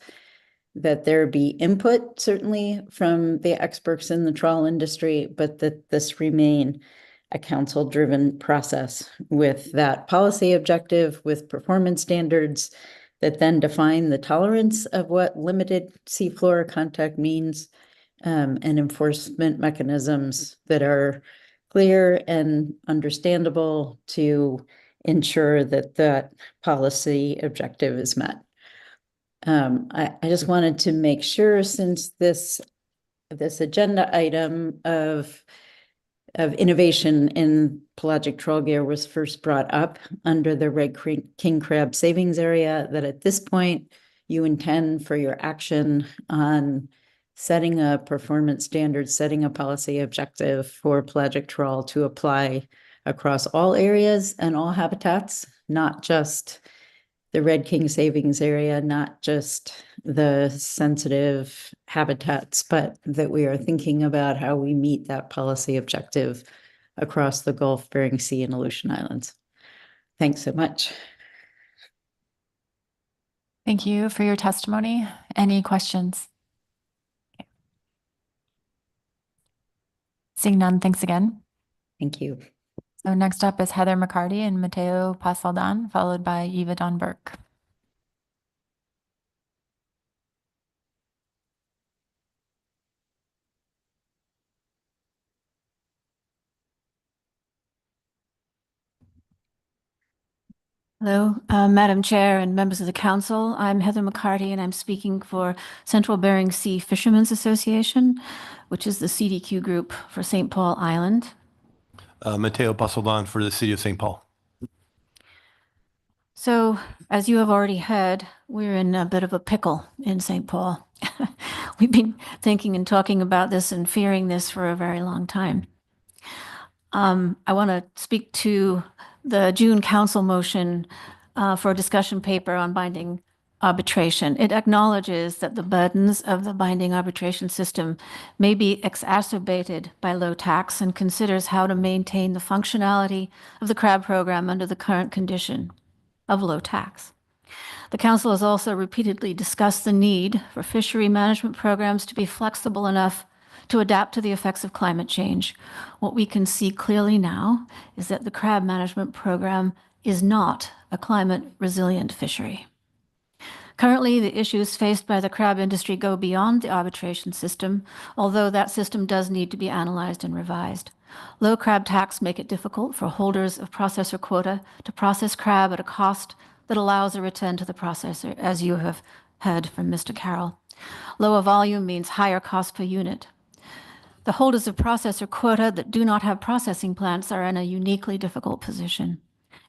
that there be input certainly from the experts in the trawl industry, but that this remain a council-driven process with that policy objective, with performance standards that then define the tolerance of what limited seafloor contact means, and enforcement mechanisms that are clear and understandable to ensure that that policy objective is met. I just wanted to make sure, since this agenda item of innovation in pelagic trawl gear was first brought up under the Red King Crab Savings Area, that at this point you intend for your action on setting a performance standard, setting a policy objective for pelagic trawl to apply across all areas and all habitats, not just the Red King Savings Area, not just the sensitive habitats, but that we are thinking about how we meet that policy objective across the Gulf, Bering Sea, and Aleutian Islands. Thanks so much. Thank you for your testimony. Any questions? Okay. Seeing none, thanks again. Thank you. So next up is Heather McCarty and Mateo Pasaldan, followed by Eva Dawn Burke. Hello, Madam Chair and members of the council. I'm Heather McCarty, and I'm speaking for Central Bering Sea Fishermen's Association, which is the CDQ group for St. Paul Island. Mateo Pasaldan for the City of St. Paul. So, as you have already heard, we're in a bit of a pickle in St. Paul. We've been thinking and talking about this and fearing this for a very long time. I want to speak to the June council motion for a discussion paper on binding arbitration. It acknowledges that the burdens of the binding arbitration system may be exacerbated by low tax and considers how to maintain the functionality of the crab program under the current condition of low tax. The council has also repeatedly discussed the need for fishery management programs to be flexible enough to adapt to the effects of climate change. What we can see clearly now is that the crab management program is not a climate resilient fishery. Currently, the issues faced by the crab industry go beyond the arbitration system, although that system does need to be analyzed and revised. Low crab tax make it difficult for holders of processor quota to process crab at a cost that allows a return to the processor, as you have heard from Mr. Carroll. Lower volume means higher cost per unit. The holders of processor quota that do not have processing plants are in a uniquely difficult position.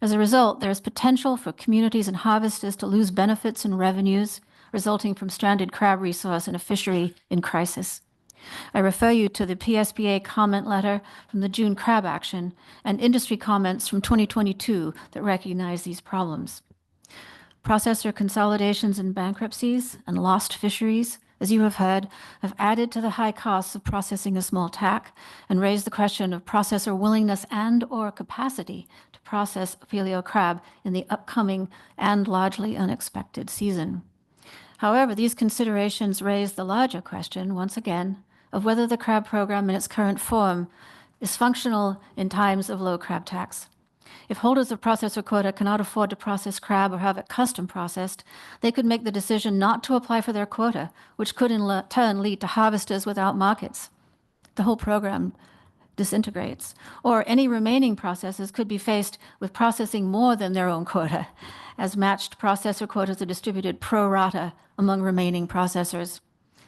As a result, there is potential for communities and harvesters to lose benefits and revenues resulting from stranded crab resource in a fishery in crisis. I refer you to the PSBA comment letter from the June crab action and industry comments from 2022 that recognize these problems. Processor consolidations and bankruptcies and lost fisheries, as you have heard, have added to the high costs of processing a small tack and raised the question of processor willingness and/or capacity to process Ophelio crab in the upcoming and largely unexpected season. However, these considerations raise the larger question, once again, of whether the crab program in its current form is functional in times of low crab tax. If holders of processor quota cannot afford to process crab or have it custom processed, they could make the decision not to apply for their quota, which could in turn lead to harvesters without markets. The whole program disintegrates. Or any remaining processors could be faced with processing more than their own quota, as matched processor quotas are distributed pro rata among remaining processors.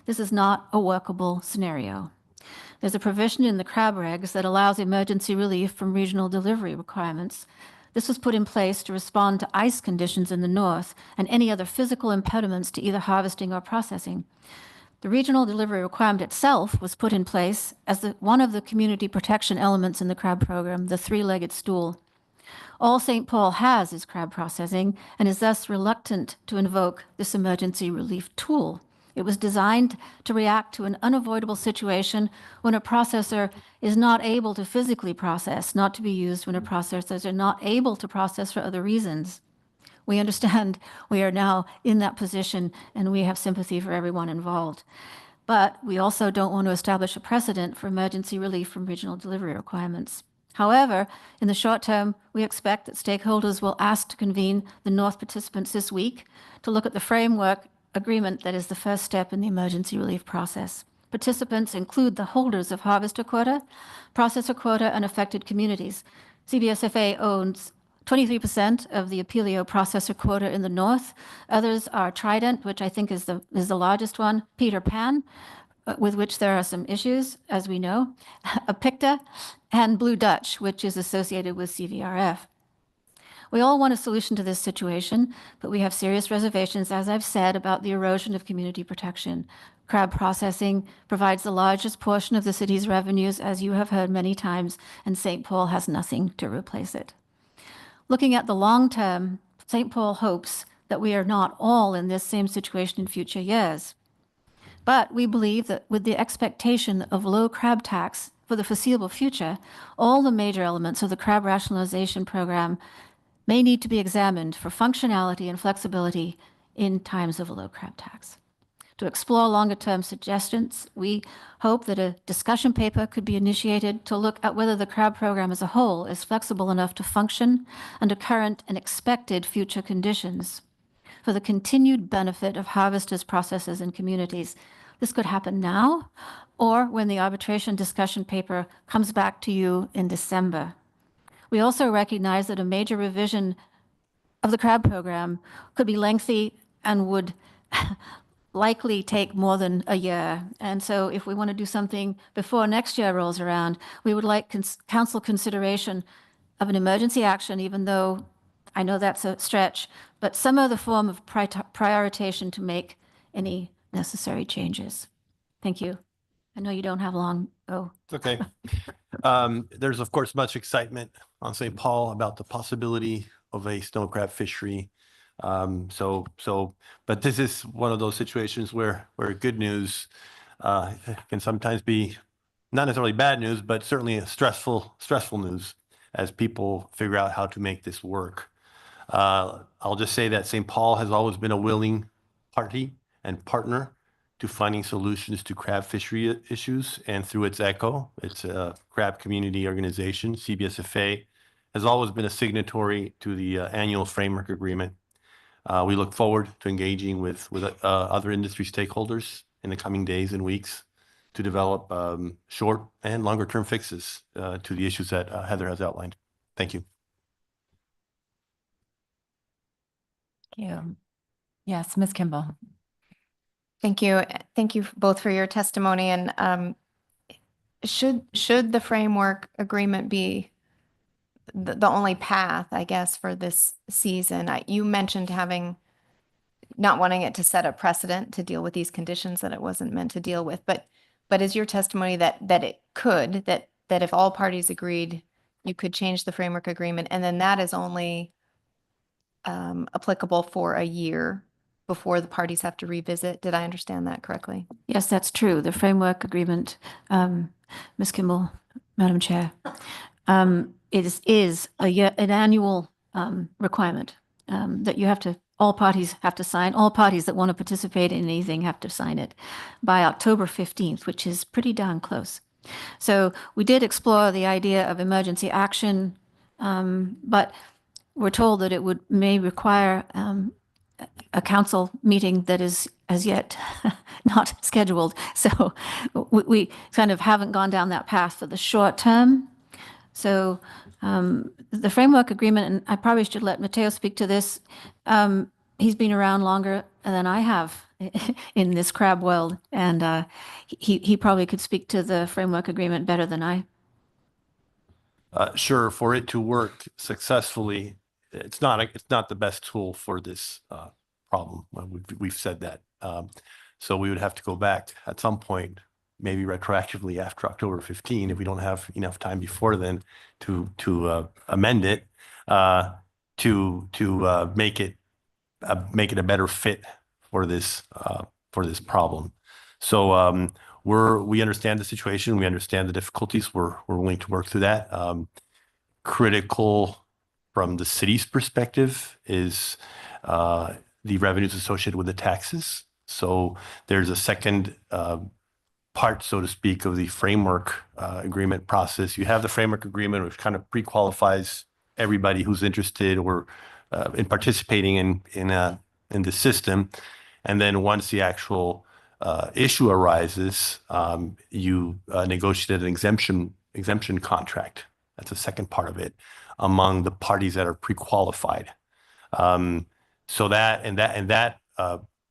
This is not a workable scenario. There's a provision in the crab regs that allows emergency relief from regional delivery requirements. This was put in place to respond to ice conditions in the north and any other physical impediments to either harvesting or processing. The regional delivery requirement itself was put in place as one of the community protection elements in the crab program, the three-legged stool. All St. Paul has is crab processing and is thus reluctant to invoke this emergency relief tool. It was designed to react to an unavoidable situation when a processor is not able to physically process, not to be used when a processors are not able to process for other reasons. We understand we are now in that position and we have sympathy for everyone involved. But we also don't want to establish a precedent for emergency relief from regional delivery requirements. However, in the short term, we expect that stakeholders will ask to convene the North participants this week to look at the framework agreement that is the first step in the emergency relief process. Participants include the holders of harvester quota, processor quota, and affected communities. CBSFA owns 23% of the Ophelio processor quota in the north. Others are Trident, which I think is the largest one, Peter Pan, with which there are some issues, as we know, Apicta, and Blue Dutch, which is associated with CVRF. We all want a solution to this situation, but we have serious reservations, as I've said, about the erosion of community protection. Crab processing provides the largest portion of the city's revenues, as you have heard many times, and St. Paul has nothing to replace it. Looking at the long term, St. Paul hopes that we are not all in this same situation in future years. But we believe that with the expectation of low crab tax for the foreseeable future, all the major elements of the crab rationalization program may need to be examined for functionality and flexibility in times of a low crab tax. To explore longer-term suggestions, we hope that a discussion paper could be initiated to look at whether the crab program as a whole is flexible enough to function under current and expected future conditions for the continued benefit of harvesters, processors, and communities. This could happen now or when the arbitration discussion paper comes back to you in December. We also recognize that a major revision of the crab program could be lengthy and would likely take more than a year. And so if we want to do something before next year rolls around, we would like council consideration of an emergency action, even though I know that's a stretch, but some other form of prioritization to make any necessary changes. Thank you. I know you don't have long. Oh, It's okay. There's of course much excitement on St. Paul about the possibility of a snow crab fishery. But this is one of those situations where good news can sometimes be not necessarily bad news, but certainly a stressful news as people figure out how to make this work. I'll just say that St. Paul has always been a willing party and partner to finding solutions to crab fishery issues. And through its ECHO, its crab community organization, CBSFA, has always been a signatory to the annual framework agreement. We look forward to engaging with other industry stakeholders in the coming days and weeks to develop short and longer term fixes to the issues that Heather has outlined. Thank you. Thank you. Yes, Ms. Kimball. Thank you. Thank you both for your testimony. And should the framework agreement be the only path, I guess, for this season? You mentioned not wanting it to set a precedent to deal with these conditions that it wasn't meant to deal with, but is your testimony that it could, that if all parties agreed, you could change the framework agreement, and then that is only applicable for a year before the parties have to revisit? Did I understand that correctly? Yes, that's true. The framework agreement, Ms. Kimball, Madam Chair, it is an annual requirement that all parties have to sign. All parties that want to participate in anything have to sign it by October 15th, which is pretty darn close. So we did explore the idea of emergency action, but we're told that it may require a council meeting that is as yet not scheduled. So we kind of haven't gone down that path for the short term. So the framework agreement, and I probably should let Mateo speak to this. He's been around longer than I have in this crab world, and he probably could speak to the framework agreement better than I. Sure, for it to work successfully, it's not the best tool for this problem. We've said that. So we would have to go back at some point, maybe retroactively after October 15, if we don't have enough time before then to amend it to make it a better fit for this problem. So we understand the situation. We understand the difficulties. We're willing to work through that. Critical from the city's perspective is the revenues associated with the taxes. So there's a second part, so to speak, of the framework agreement process. You have the framework agreement, which kind of pre-qualifies everybody who's interested or in participating in the system. And then once the actual issue arises, you negotiate an exemption contract. That's the second part of it among the parties that are pre-qualified. So that in that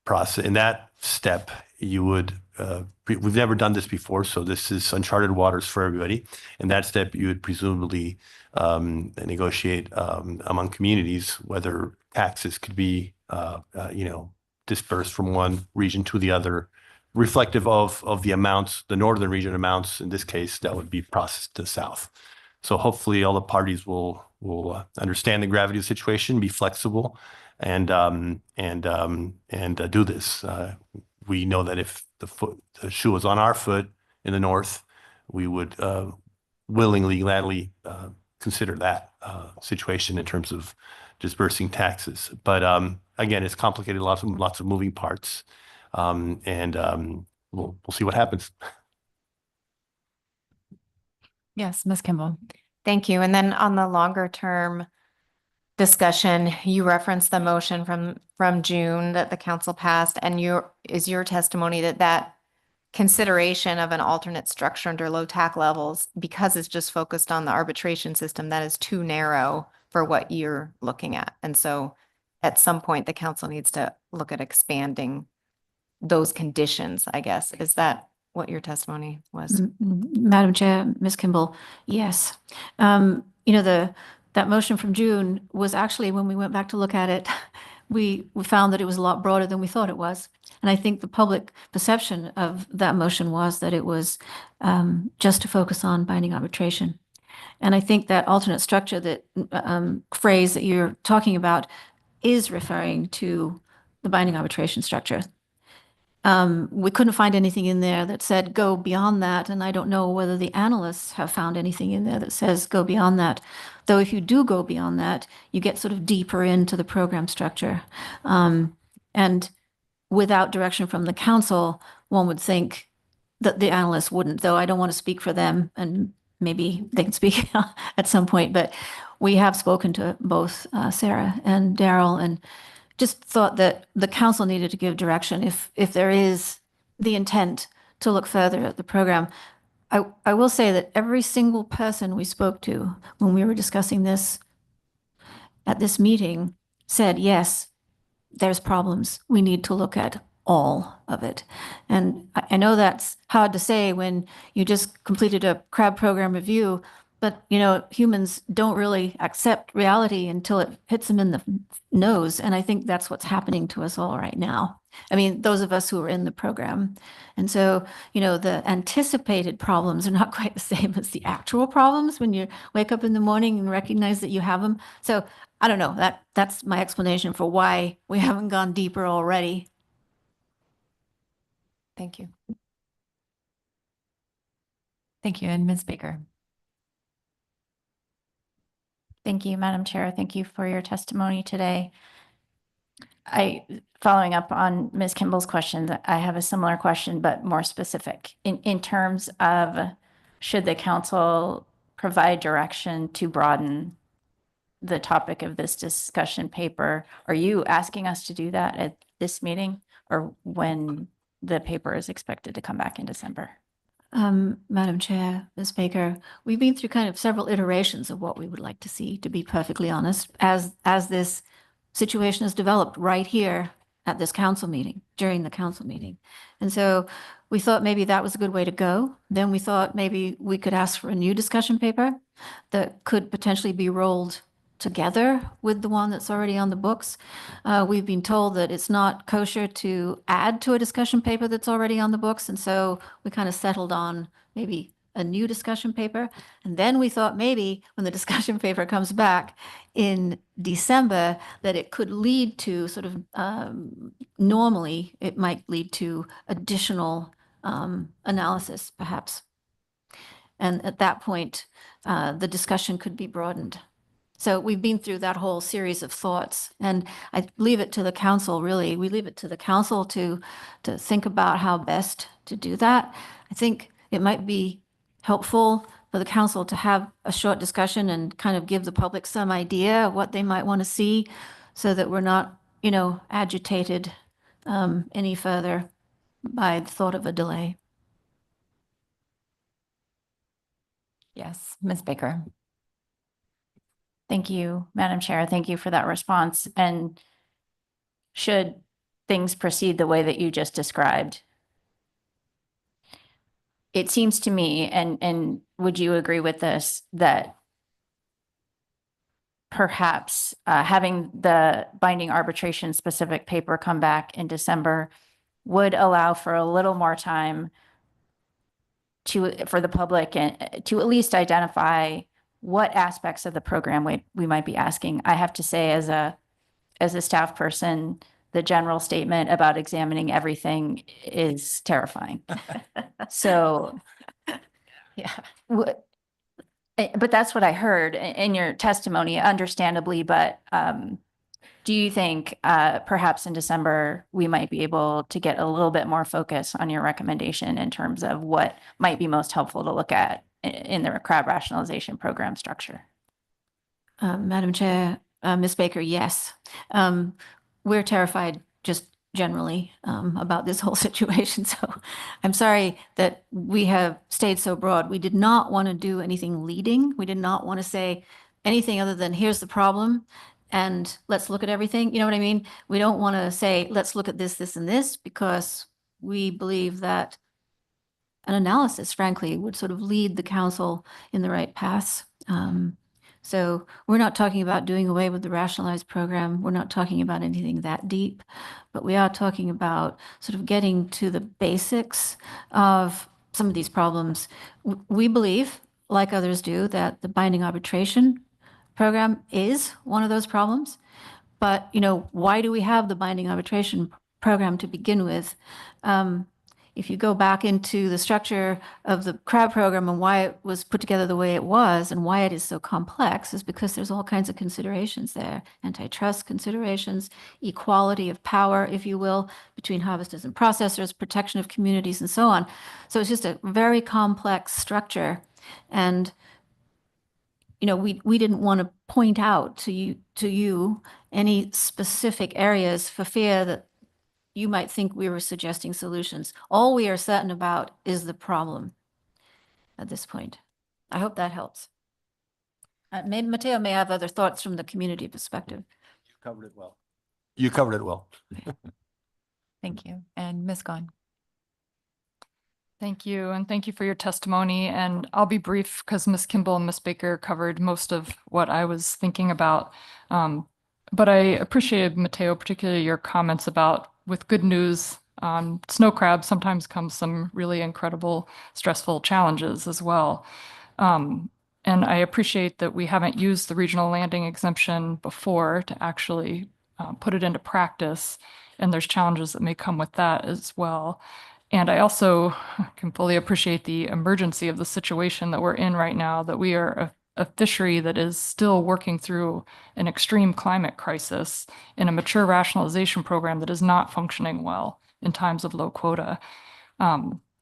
process, in that step, you would we've never done this before, so this is uncharted waters for everybody. In that step, you would presumably negotiate among communities whether taxes could be dispersed from one region to the other, reflective of the amounts, the northern region amounts. In this case, that would be processed to the south. So hopefully, all the parties will understand the gravity of the situation, be flexible, and do this. We know that if the shoe was on our foot in the north, we would willingly, gladly consider that situation in terms of dispersing taxes. But again, it's complicated, lots of moving parts, and we'll see what happens. Yes, Ms. Kimball. Thank you. And then on the longer term discussion, you referenced the motion from June that the council passed, and your testimony that consideration of an alternate structure under low TAC levels, because it's just focused on the arbitration system, that is too narrow for what you're looking at. And so at some point, the council needs to look at expanding those conditions, I guess. Is that what your testimony was? Madam Chair, Ms. Kimball, yes. That motion from June was actually, when we went back to look at it, we found that it was a lot broader than we thought it was. And I think the public perception of that motion was that it was just to focus on binding arbitration. And I think that alternate structure, that phrase that you're talking about, is referring to the binding arbitration structure. We couldn't find anything in there that said go beyond that, and I don't know whether the analysts have found anything in there that says go beyond that. Though if you do go beyond that, you get sort of deeper into the program structure. And without direction from the council, one would think that the analysts wouldn't, though I don't want to speak for them, and maybe they can speak at some point, but we have spoken to both Sarah and Daryl, and just thought that the council needed to give direction if there is the intent to look further at the program. I will say that every single person we spoke to when we were discussing this at this meeting said, yes, there's problems. We need to look at all of it. And I know that's hard to say when you just completed a crab program review, but humans don't really accept reality until it hits them in the nose. And I think that's what's happening to us all right now. I mean, those of us who are in the program. And so, the anticipated problems are not quite the same as the actual problems when you wake up in the morning and recognize that you have them. So I don't know, that's my explanation for why we haven't gone deeper already. Thank you. Thank you. And Ms. Baker. Thank you, Madam Chair. Thank you for your testimony today. Following up on Ms. Kimball's question, I have a similar question, but more specific. In terms of, should the council provide direction to broaden the topic of this discussion paper? Are you asking us to do that at this meeting, or when the paper is expected to come back in December? Madam Chair, Ms. Baker, we've been through kind of several iterations of what we would like to see, to be perfectly honest, as this situation has developed right here at this council meeting, during the council meeting. And so we thought maybe that was a good way to go. Then we thought maybe we could ask for a new discussion paper that could potentially be rolled together with the one that's already on the books. We've been told that it's not kosher to add to a discussion paper that's already on the books. And so we kind of settled on maybe a new discussion paper. And then we thought maybe when the discussion paper comes back in December, that it could lead to sort of, normally it might lead to additional analysis perhaps. And at that point, the discussion could be broadened. So we've been through that whole series of thoughts, and I leave it to the council, really. We leave it to the council to think about how best to do that. I think it might be helpful for the council to have a short discussion and kind of give the public some idea of what they might want to see, so that we're not, agitated any further by the thought of a delay. Yes, Ms. Baker. Thank you, Madam Chair. Thank you for that response. And should things proceed the way that you just described, it seems to me, and would you agree with this, that perhaps having the binding arbitration specific paper come back in December would allow for a little more time for the public and to at least identify what aspects of the program we might be asking. I have to say, as a staff person, the general statement about examining everything is terrifying. So, yeah. But that's what I heard in your testimony, understandably. But do you think perhaps in December we might be able to get a little bit more focus on your recommendation in terms of what might be most helpful to look at in the crab rationalization program structure? Madam Chair, Ms. Baker, yes. We're terrified just generally about this whole situation. So I'm sorry that we have stayed so broad. We did not want to do anything leading. We did not want to say anything other than here's the problem and let's look at everything. You know what I mean? We don't want to say, let's look at this, this, and this, because we believe that an analysis, frankly, would sort of lead the council in the right paths. So we're not talking about doing away with the rationalized program. We're not talking about anything that deep, but we are talking about sort of getting to the basics of some of these problems. We believe, like others do, that the binding arbitration program is one of those problems. But, why do we have the binding arbitration program to begin with. If you go back into the structure of the crab program and why it was put together the way it was and why it is so complex is because there's all kinds of considerations there. Antitrust considerations, equality of power, if you will, between harvesters and processors, protection of communities and so on. So it's just a very complex structure. And we didn't want to point out to you any specific areas for fear that you might think we were suggesting solutions. All we are certain about is the problem at this point. I hope that helps. Maybe Matteo may have other thoughts from the community perspective. You covered it well. You covered it well. Thank you. And Ms. Gahn. Thank you, and thank you for your testimony. And I'll be brief because Ms. Kimball and Ms. Baker covered most of what I was thinking about. But I appreciated, Matteo, particularly your comments about with good news on snow crab sometimes comes some really incredible, stressful challenges as well. And I appreciate that we haven't used the regional landing exemption before to actually put it into practice. And there's challenges that may come with that as well. And I also can fully appreciate the emergency of the situation that we're in right now, that we are a fishery that is still working through an extreme climate crisis in a mature rationalization program that is not functioning well in times of low quota.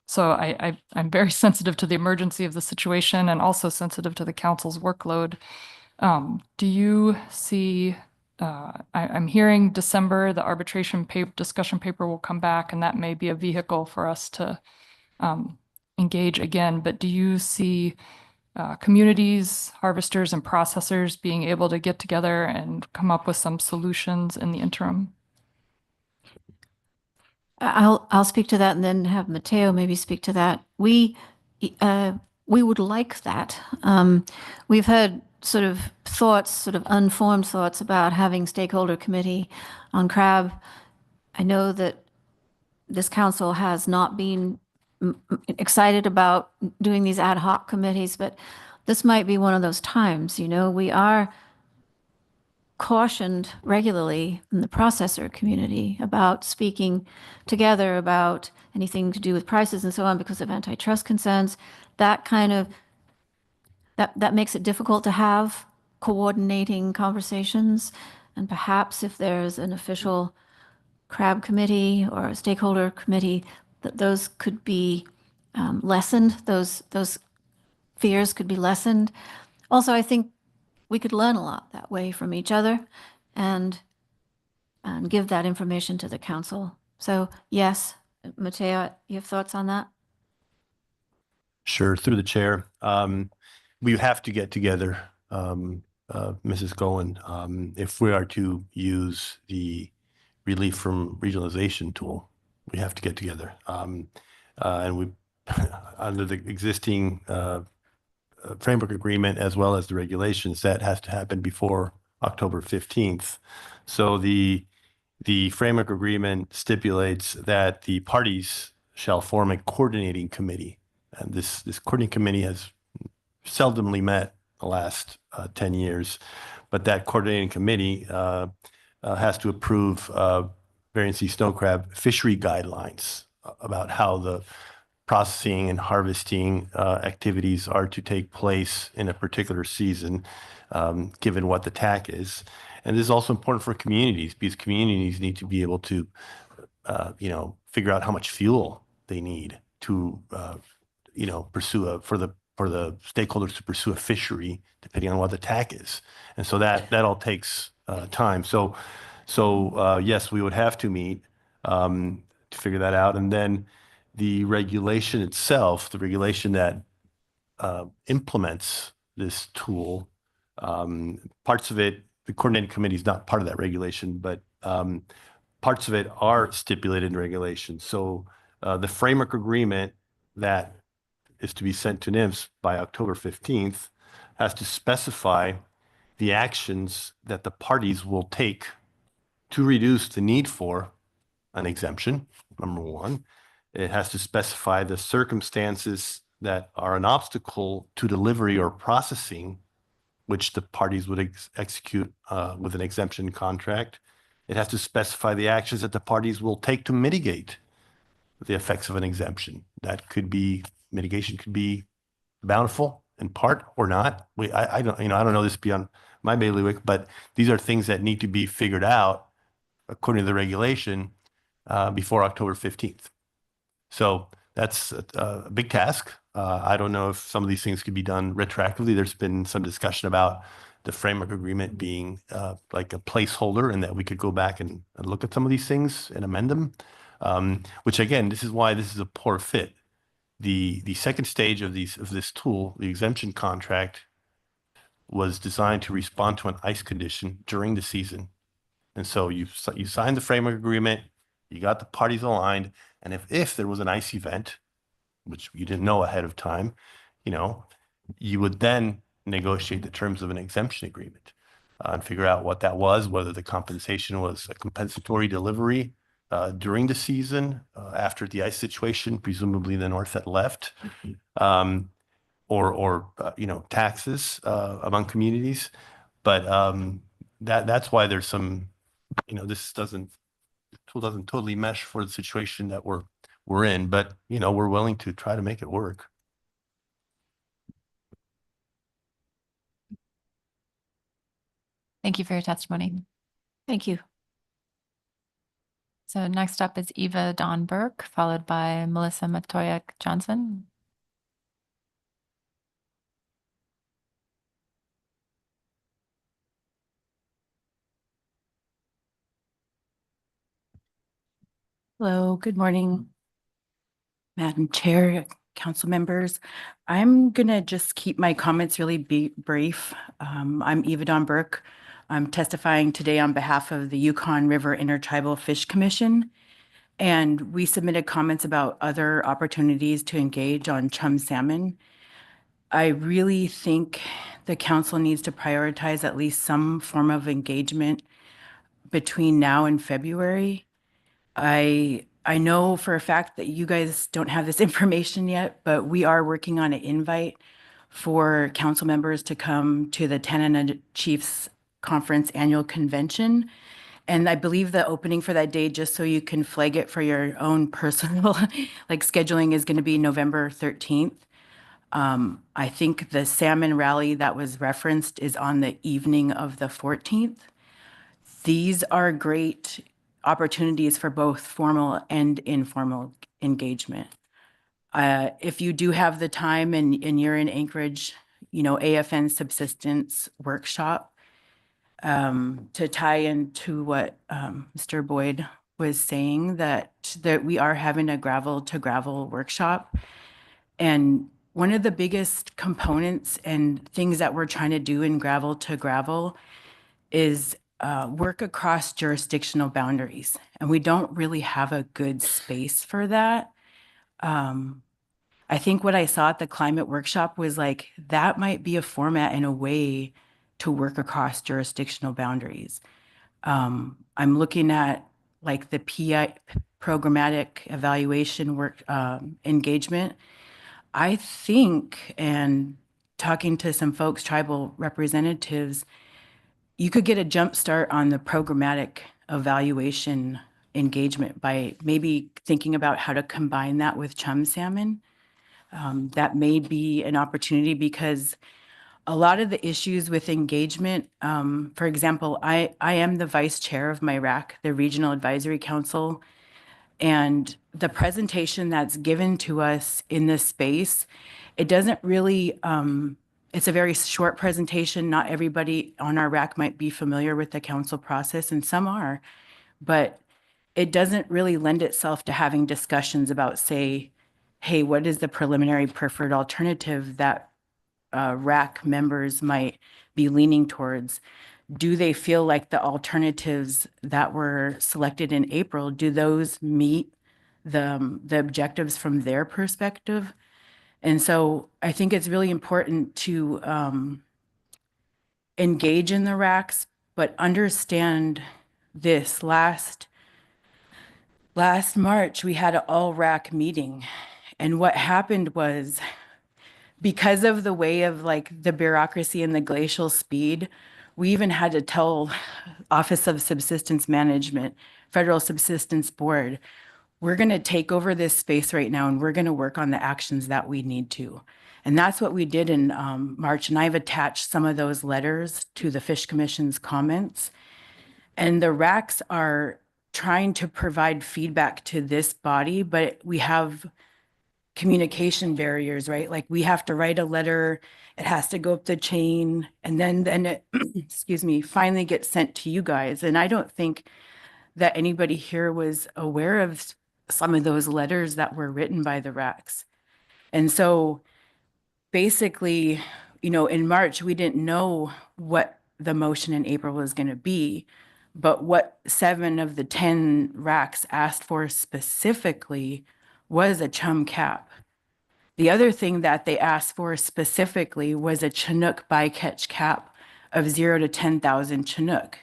So I'm very sensitive to the emergency of the situation and also sensitive to the council's workload. Do you see, I'm hearing December, the arbitration discussion paper will come back, and that may be a vehicle for us to engage again, but do you see communities, harvesters, and processors being able to get together and come up with some solutions in the interim? I'll speak to that and then have Matteo maybe speak to that. We would like that. We've had sort of unformed thoughts about having stakeholder committee on crab. I know that this council has not been excited about doing these ad hoc committees, but this might be one of those times. We are cautioned regularly in the processor community about speaking together about anything to do with prices and so on because of antitrust concerns. That makes it difficult to have coordinating conversations. And perhaps if there's an official crab committee or a stakeholder committee, that those could be lessened, those fears could be lessened. Also, I think we could learn a lot that way from each other and give that information to the council. So yes, Matteo, you have thoughts on that? Sure, through the chair. We have to get together, Mrs. Cohen, if we are to use the relief from regionalization tool. We have to get together. And we, under the existing framework agreement, as well as the regulations, that has to happen before October 15th. So the framework agreement stipulates that the parties shall form a coordinating committee. And this coordinating committee has seldomly met the last 10 years, but that coordinating committee has to approve Bering Sea snow crab fishery guidelines about how the processing and harvesting activities are to take place in a particular season, given what the TAC is. And this is also important for communities because communities need to be able to, figure out how much fuel they need to, pursue for the stakeholders to pursue a fishery, depending on what the TAC is. And so that all takes time. So yes, we would have to meet to figure that out. And then the regulation itself, the regulation that implements this tool, parts of it, the coordinating committee is not part of that regulation, but parts of it are stipulated in regulation. So the framework agreement that is to be sent to NIMS by October 15th has to specify the actions that the parties will take to reduce the need for an exemption, number one. It has to specify the circumstances that are an obstacle to delivery or processing, which the parties would execute with an exemption contract. It has to specify the actions that the parties will take to mitigate the effects of an exemption. That could be, mitigation could be bountiful in part or not. I don't, I don't know this beyond my bailiwick, but these are things that need to be figured out according to the regulation before October 15th. So that's a big task. I don't know if some of these things could be done retroactively. There's been some discussion about the framework agreement being like a placeholder, and that we could go back and look at some of these things and amend them. Which again, this is why this is a poor fit. The second stage of this tool, the exemption contract, was designed to respond to an ice condition during the season. And so you signed the framework agreement, you got the parties aligned, and if there was an ice event, which you didn't know ahead of time, you would then negotiate the terms of an exemption agreement and figure out what that was, whether the compensation was a compensatory delivery during the season after the ice situation, presumably the north had left, or taxes among communities. But that's why there's some, this doesn't totally mesh for the situation that we're in, but we're willing to try to make it work. Thank you for your testimony. Thank you. So next up is Eva Dawn Burke, followed by Melissa Matoyak Johnson. Hello, good morning, Madam Chair, council members. I'm gonna just keep my comments really brief. I'm Eva Dawn Burke. I'm testifying today on behalf of the Yukon River Intertribal Fish Commission. And we submitted comments about other opportunities to engage on chum salmon. I really think the council needs to prioritize at least some form of engagement between now and February. I know for a fact that you guys don't have this information yet, but we are working on an invite for council members to come to the Tanana Chiefs Conference Annual Convention. And I believe the opening for that day, just so you can flag it for your own personal scheduling, is going to be November 13th. I think the salmon rally that was referenced is on the evening of the 14th. These are great opportunities for both formal and informal engagement. If you do have the time and you're in Anchorage, AFN subsistence workshop, to tie into what Mr. Boyd was saying, that we are having a gravel to gravel workshop. And one of the biggest components and things that we're trying to do in gravel to gravel is work across jurisdictional boundaries. And we don't really have a good space for that. I think what I saw at the climate workshop was that might be a format and a way to work across jurisdictional boundaries. I'm looking at the PI programmatic evaluation work engagement. I think, and talking to some folks, tribal representatives, you could get a jump start on the programmatic evaluation engagement by maybe thinking about how to combine that with chum salmon. That may be an opportunity, because a lot of the issues with engagement, for example, I am the vice chair of my RAC, the Regional Advisory Council, and the presentation that's given to us in this space, it doesn't really, it's a very short presentation. Not everybody on our RAC might be familiar with the council process, and some are, but it doesn't really lend itself to having discussions about, say, hey, what is the preliminary preferred alternative that RAC members might be leaning towards? Do they feel like the alternatives that were selected in April, do those meet the objectives from their perspective? And so I think it's really important to engage in the RACs, but understand this. Last March, we had an all RAC meeting. And what happened was, because of the way of the bureaucracy and the glacial speed, We even had to tell Office of Subsistence Management, Federal Subsistence Board, we're going to take over this space right now and we're going to work on the actions that we need to. And that's what we did in March. And I've attached some of those letters to the Fish Commission's comments. And the RACs are trying to provide feedback to this body, but we have communication barriers, right? Like we have to write a letter, it has to go up the chain, and then it, excuse me, finally gets sent to you guys. And I don't think that anybody here was aware of some of those letters that were written by the RACs. And so basically, you know, in March, we didn't know what the motion in April was going to be, but what 7 of the 10 RACs asked for specifically was a chum cap. The other thing that they asked for specifically was a Chinook bycatch cap of 0 to 10,000 Chinook.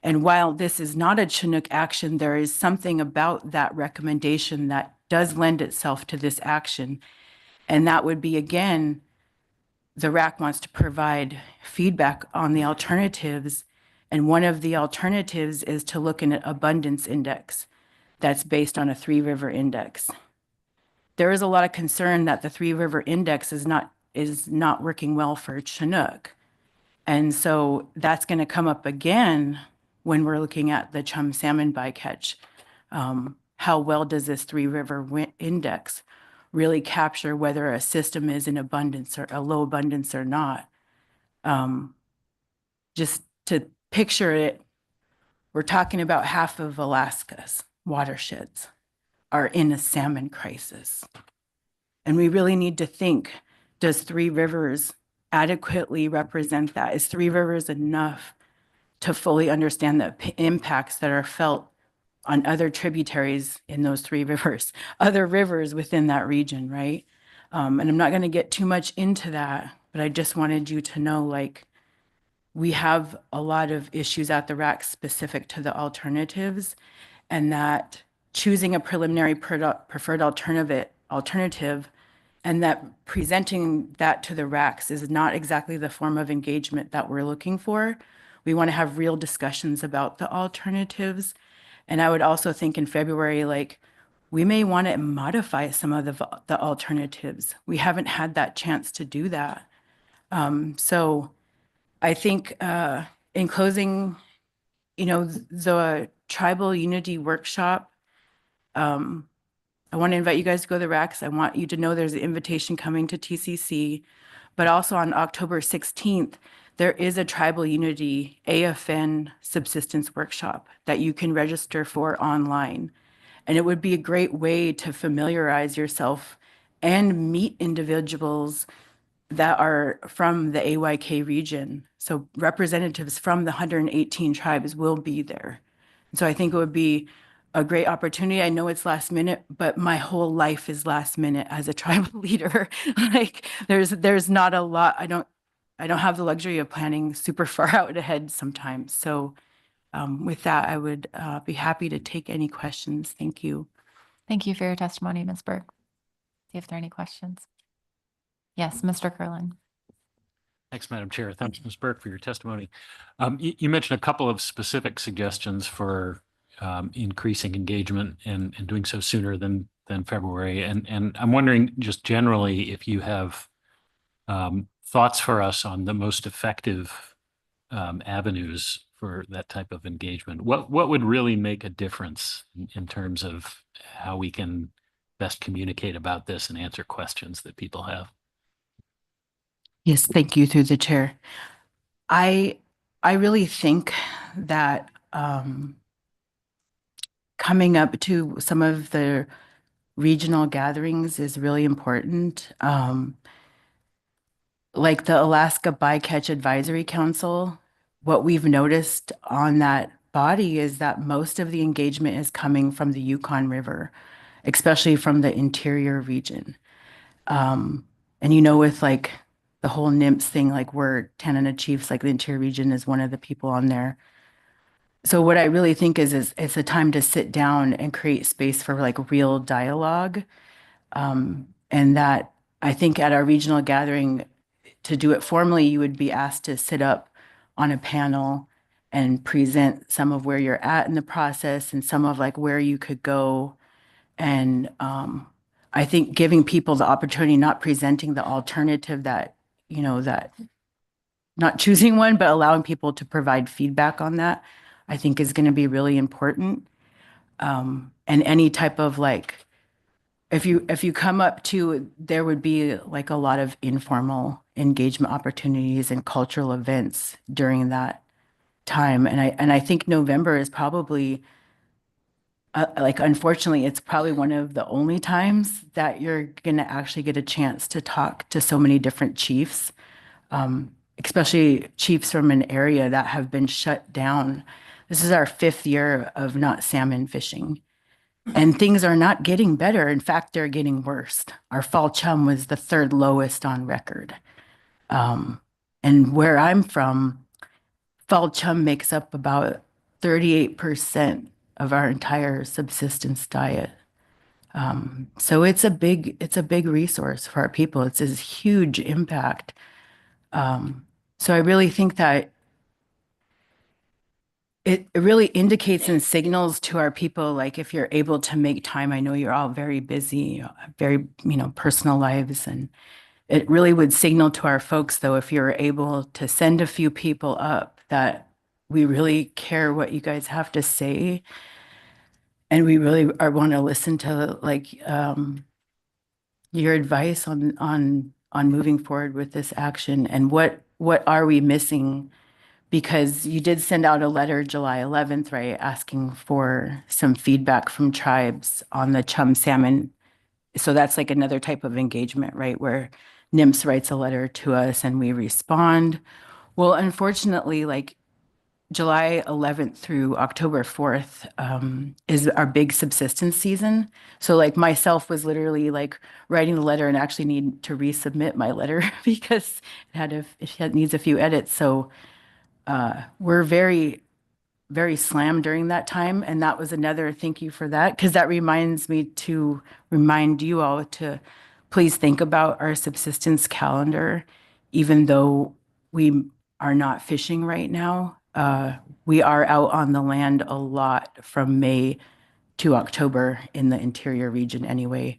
And while this is not a Chinook action, there is something about that recommendation that does lend itself to this action. And that would be, again, the RAC wants to provide feedback on the alternatives. And one of the alternatives is to look at an abundance index that's based on a Three River index. There is a lot of concern that the Three River index is not working well for Chinook. And so that's going to come up again when we're looking at the chum salmon bycatch. How well does this Three River index really capture whether a system is in abundance or a low abundance or not? Just to picture it, we're talking about half of Alaska's watersheds are in a salmon crisis. And we really need to think, does Three Rivers adequately represent that? Is Three Rivers enough to fully understand the impacts that are felt on other tributaries in those Three Rivers, other rivers within that region, right? And I'm not going to get too much into that, but I just wanted you to know, like, we have a lot of issues at the RAC specific to the alternatives, and that choosing a preliminary preferred alternative and that presenting that to the RACs is not exactly the form of engagement that we're looking for. We want to have real discussions about the alternatives. And I would also think in February, like, we may want to modify some of the alternatives. We haven't had that chance to do that. So I think in closing, you know, the Tribal Unity Workshop, I want to invite you guys to go to the RACs. I want you to know there's an invitation coming to TCC, but also on October 16th, there is a Tribal Unity AFN subsistence workshop that you can register for online. And it would be a great way to familiarize yourself and meet individuals that are from the AYK region. So representatives from the 118 tribes will be there. So I think it would be a great opportunity. I know it's last minute, but my whole life is last minute as a tribal leader. Like there's not a lot. I don't have the luxury of planning super far out ahead sometimes. So with that, I would be happy to take any questions. Thank you. Thank you for your testimony, Ms. Burke. See if there are any questions. Yes, Mr. Curlin. Thanks, Madam Chair. Thanks, Ms. Burke, for your testimony. You mentioned a couple of specific suggestions for increasing engagement and doing so sooner than February. And I'm wondering just generally if you have thoughts for us on the most effective avenues for that type of engagement. What would really make a difference in terms of how we can best communicate about this and answer questions that people have? Yes, thank you through the chair. I really think that coming up to some of the regional gatherings is really important. Like the Alaska Bycatch Advisory Council, what we've noticed on that body is that most of the engagement is coming from the Yukon River, especially from the interior region. And you know, with like the whole NIMS thing, like we're Tanana Chiefs, like the interior region is one of the people on there. So what I really think is it's a time to sit down and create space for like real dialogue. And that I think at our regional gathering, to do it formally, you would be asked to sit up on a panel and present some of where you're at in the process and some of like where you could go. And I think giving people the opportunity, not presenting the alternative that, you know, that not choosing one, but allowing people to provide feedback on that, I think is going to be really important. And any type of like, if you come up to, there would be like a lot of informal engagement opportunities and cultural events during that time. And I think November is probably like, unfortunately, it's probably one of the only times that you're going to actually get a chance to talk to so many different chiefs, especially chiefs from an area that have been shut down. This is our 5th year of not salmon fishing. And things are not getting better. In fact, they're getting worse. Our fall chum was the 3rd lowest on record. And where I'm from, fall chum makes up about 38% of our entire subsistence diet. So it's a big resource for our people. It's a huge impact. So I really think that it really indicates and signals to our people, like if you're able to make time, I know you're all very busy, very, you know, personal lives. And it really would signal to our folks, though, if you're able to send a few people up, that we really care what you guys have to say. And we really want to listen to like your advice on moving forward with this action, and what are we missing? Because you did send out a letter July 11th, right, asking for some feedback from tribes on the chum salmon. So that's like another type of engagement, right, where NIMS writes a letter to us and we respond. Well, unfortunately, like July 11th through October 4th is our big subsistence season. So like myself was literally like writing the letter and actually need to resubmit my letter because it needs a few edits. So we're very, very slammed during that time. And that was another thank you for that, because that reminds me to remind you all to please think about our subsistence calendar. Even though we are not fishing right now, we are out on the land a lot from May to October in the interior region anyway.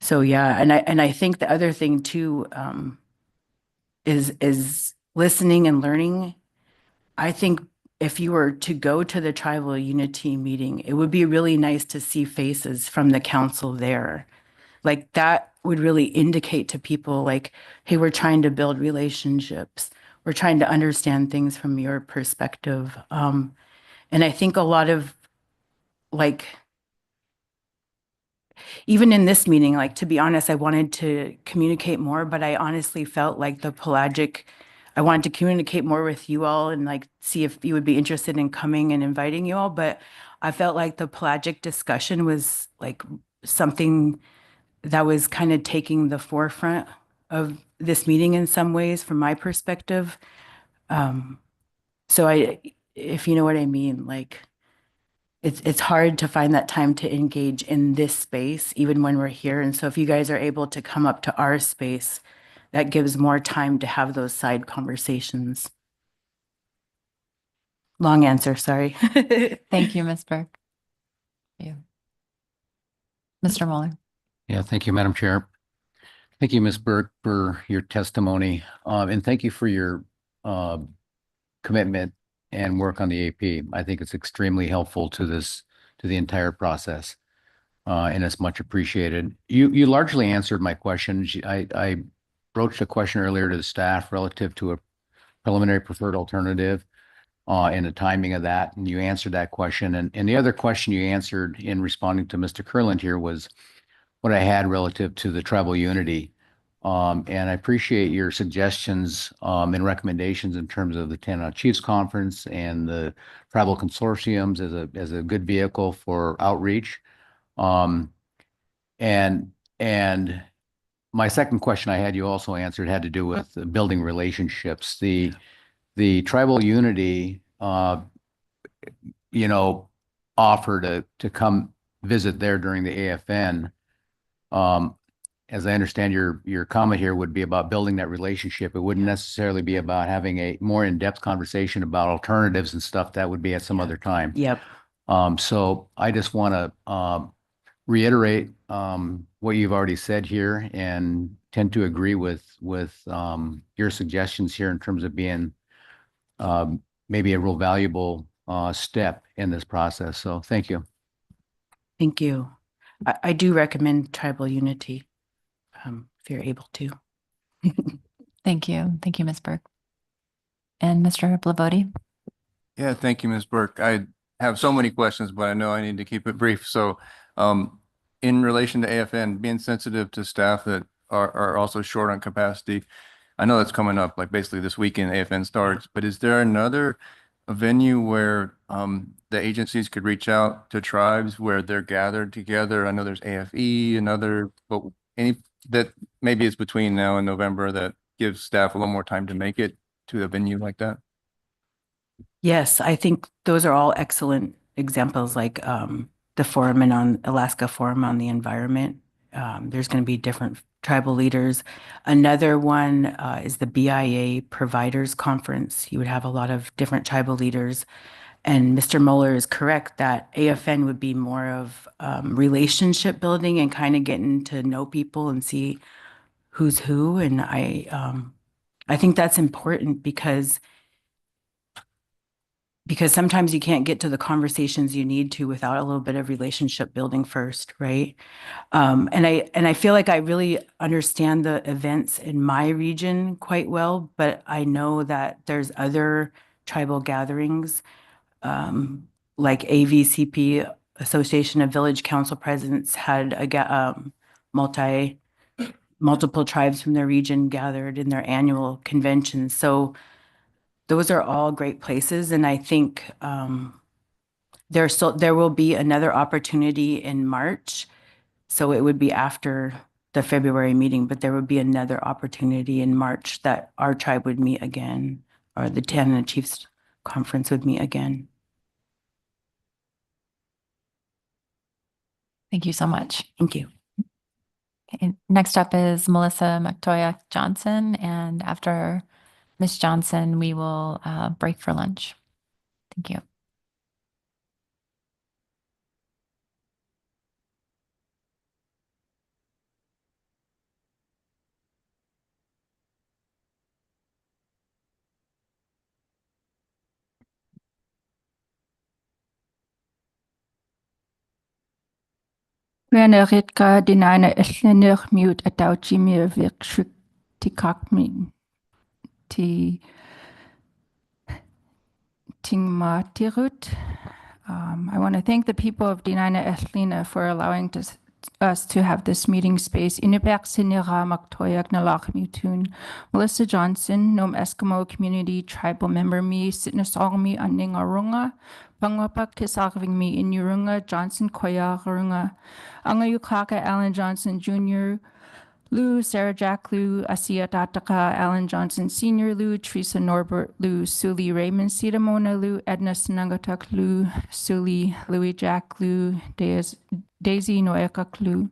So yeah, and I think the other thing too is listening and learning. I think if you were to go to the tribal unity meeting, it would be really nice to see faces from the council there. Like that would really indicate to people like, hey, we're trying to build relationships. We're trying to understand things from your perspective. And I think a lot of like, even in this meeting, like, to be honest, I wanted to communicate more, but I honestly felt like the pelagic, I wanted to communicate more with you all and like see if you would be interested in coming and inviting you all. But I felt like the pelagic discussion was like something that was kind of taking the forefront of this meeting in some ways from my perspective. So if you know what I mean, like it's hard to find that time to engage in this space, even when we're here. And so if you guys are able to come up to our space, that gives more time to have those side conversations. Long answer, sorry. Thank you, Ms. Burke. Thank you. Mr. Mueller. Yeah, thank you, Madam Chair. Thank you, Ms. Burke, for your testimony. And thank you for your commitment and work on the AP. I think it's extremely helpful to the entire process. And it's much appreciated. You largely answered my question. I broached a question earlier to the staff relative to a preliminary preferred alternative and the timing of that, and you answered that question. And the other question you answered in responding to Mr. Kurland here was what I had relative to the tribal unity. And I appreciate your suggestions and recommendations in terms of the Tanana Chiefs Conference and the tribal consortiums as a good vehicle for outreach. And my second question I had you also answered had to do with building relationships. The tribal unity, offer to come visit there during the AFN. as I understand your comment here would be about building that relationship. It wouldn't necessarily be about having a more in-depth conversation about alternatives and stuff. That would be at some other time. Yep. So I just want to reiterate what you've already said here and tend to agree with your suggestions here in terms of being maybe a real valuable step in this process. So thank you. Thank you. I do recommend tribal unity, if you're able to. Thank you. Thank you, Ms. Burke. And Mr. Blavoti? Yeah, thank you, Ms. Burke. I have so many questions, but I know I need to keep it brief. So in relation to AFN, being sensitive to staff that are also short on capacity, I know that's coming up, like basically this weekend AFN starts, but is there another venue where the agencies could reach out to tribes where they're gathered together? I know there's AFE and other, but any that maybe it's between now and November that gives staff a little more time to make it to a venue like that? Yes, I think those are all excellent examples, like the forum and on Alaska Forum on the Environment. There's going to be different tribal leaders. Another one is the BIA Providers Conference. You would have a lot of different tribal leaders. And Mr. Mueller is correct that AFN would be more of relationship building and kind of getting to know people and see who's who. And I think that's important because sometimes you can't get to the conversations you need to without a little bit of relationship building first, right? And I feel like I really understand the events in my region quite well, but I know that there's other tribal gatherings, like AVCP, Association of Village Council Presidents, had multiple tribes from their region gathered in their annual convention. So those are all great places, and I think there will be another opportunity in March. So it would be after the February meeting, but there would be another opportunity in March that our tribe would meet again, or the Tanana Chiefs Conference would meet again. Thank you so much. Thank you. Okay, next up is Melissa McToya Johnson, and after Ms. Johnson, we will break for lunch. Thank you. Rena Ritka dinana eslener mute atauchimir vikshuk tikakmin ti tingmatirut. I want to thank the people of Dinana Ethlina for allowing us to have this meeting space. Inubak Sinira Maktoyak Nalak Mutun, Melissa Johnson, Nom Eskimo Community Tribal Member Me, Sitnasalmi Aningarunga, Pangapak Kisarving Me in Urunga, Johnson Koyarunga, Angayukaka Alan Johnson Jr., Lou, Sarah Jack Lou, Asia Tataka, Alan Johnson Sr. Lou, Teresa Norbert Lou, Suli Raymond Sidamona Lou, Edna Sinangatuk Lou, Suli, Louis Jack Lou, Daisy Noekak Lou.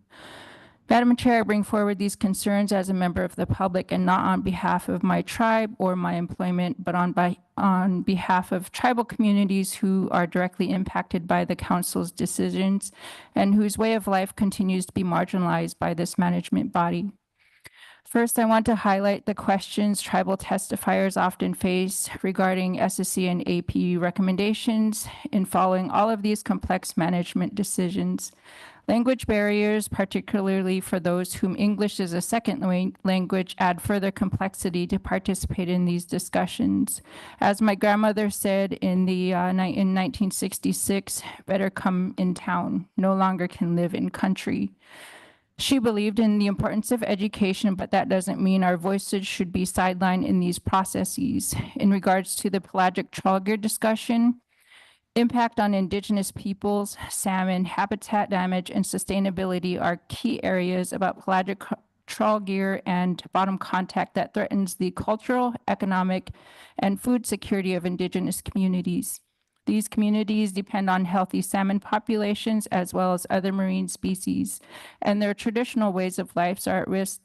Madam Chair, I bring forward these concerns as a member of the public and not on behalf of my tribe or my employment, but on behalf of tribal communities who are directly impacted by the council's decisions and whose way of life continues to be marginalized by this management body. First, I want to highlight the questions tribal testifiers often face regarding SSC and APU recommendations in following all of these complex management decisions. Language barriers, particularly for those whom English is a second language, add further complexity to participate in these discussions. As my grandmother said in 1966, better come in town, no longer can live in country. She believed in the importance of education, but that doesn't mean our voices should be sidelined in these processes. In regards to the pelagic trawl gear discussion, impact on Indigenous peoples, salmon, habitat damage, and sustainability are key areas about pelagic trawl gear and bottom contact that threatens the cultural, economic, and food security of Indigenous communities. These communities depend on healthy salmon populations as well as other marine species, and their traditional ways of life are at risk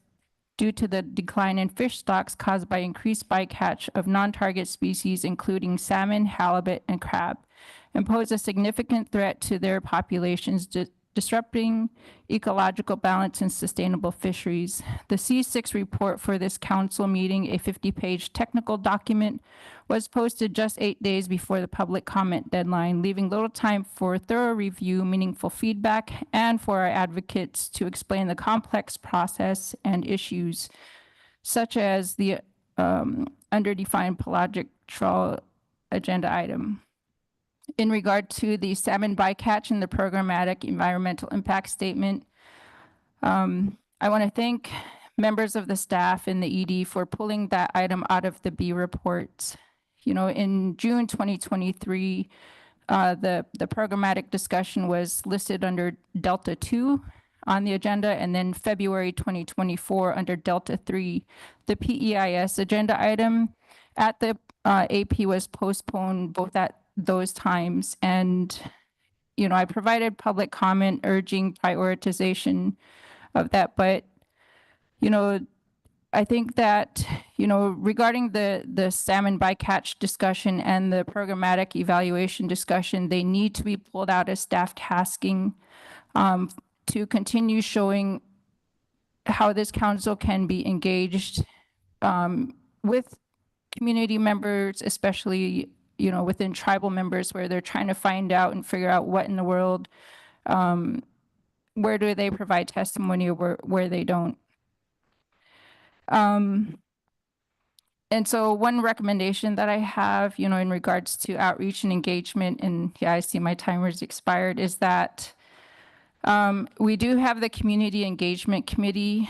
due to the decline in fish stocks caused by increased bycatch of non-target species, including salmon, halibut, and crab, and pose a significant threat to their populations, disrupting ecological balance and sustainable fisheries. The C6 report for this council meeting, a 50-page technical document, was posted just 8 days before the public comment deadline, leaving little time for thorough review, meaningful feedback, and for our advocates to explain the complex process and issues, such as the underdefined pelagic trawl agenda item. In regard to the salmon bycatch and the programmatic environmental impact statement, I want to thank members of the staff and the ED for pulling that item out of the B reports. You know, in June 2023, the programmatic discussion was listed under Delta 2 on the agenda, and then February 2024 under Delta 3. The PEIS agenda item at the AP was postponed both at those times. And, you know, I provided public comment urging prioritization of that. But, you know, I think that, you know, regarding the salmon bycatch discussion and the programmatic evaluation discussion, they need to be pulled out as staff tasking to continue showing how this council can be engaged with community members, especially, you know, within tribal members, where they're trying to find out and figure out what in the world, where do they provide testimony or where they don't. And so one recommendation that I have, you know, in regards to outreach and engagement, and yeah, I see my timer's expired, is that we do have the Community Engagement Committee.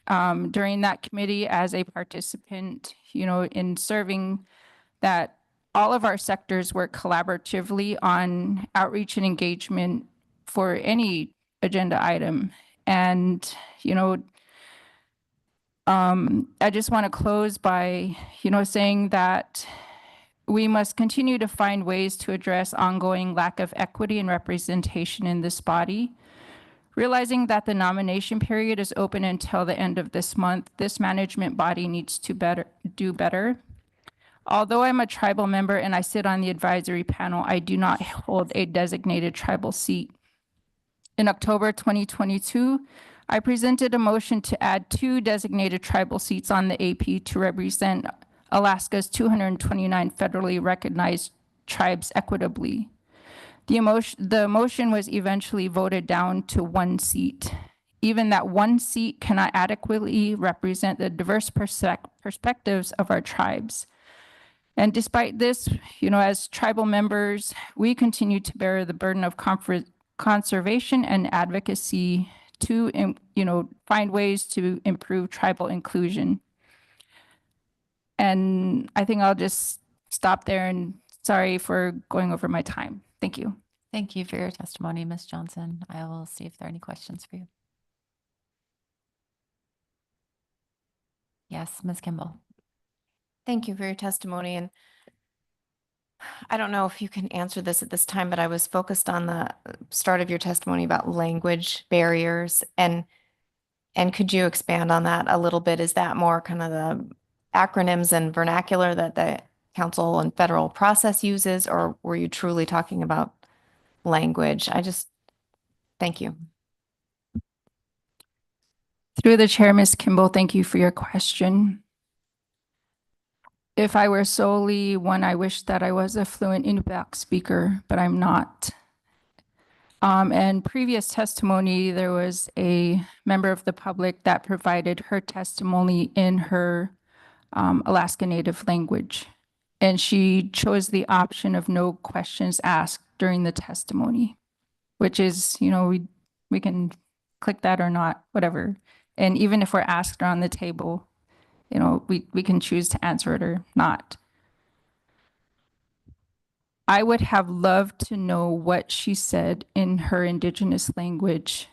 During that committee, as a participant, you know, in serving that all of our sectors work collaboratively on outreach and engagement for any agenda item. And, you know, I just want to close by, you know, saying that we must continue to find ways to address ongoing lack of equity and representation in this body. Realizing that the nomination period is open until the end of this month, this management body needs to do better. Although I'm a tribal member and I sit on the advisory panel, I do not hold a designated tribal seat. In October 2022, I presented a motion to add 2 designated tribal seats on the AP to represent Alaska's 229 federally recognized tribes equitably. The motion was eventually voted down to 1 seat. Even that 1 seat cannot adequately represent the diverse perspectives of our tribes. And despite this, you know, as tribal members, we continue to bear the burden of conservation and advocacy to, you know, find ways to improve tribal inclusion. And I think I'll just stop there, and sorry for going over my time. Thank you. Thank you for your testimony, Ms. Johnson. I will see if there are any questions for you. Yes, Ms. Kimball. Thank you for your testimony. And I don't know if you can answer this at this time, but I was focused on the start of your testimony about language barriers. And could you expand on that a little bit? Is that more kind of the acronyms and vernacular that the council and federal process uses, or were you truly talking about language? Thank you. Through the chair, Ms. Kimball, thank you for your question. If I were solely one, I wish that I was a fluent Inupiaq speaker, but I'm not. And previous testimony, there was a member of the public that provided her testimony in her Alaska Native language. And she chose the option of no questions asked during the testimony, which is, you know, we can click that or not, whatever. And even if we're asked on the table, you know, we can choose to answer it or not. I would have loved to know what she said in her Indigenous language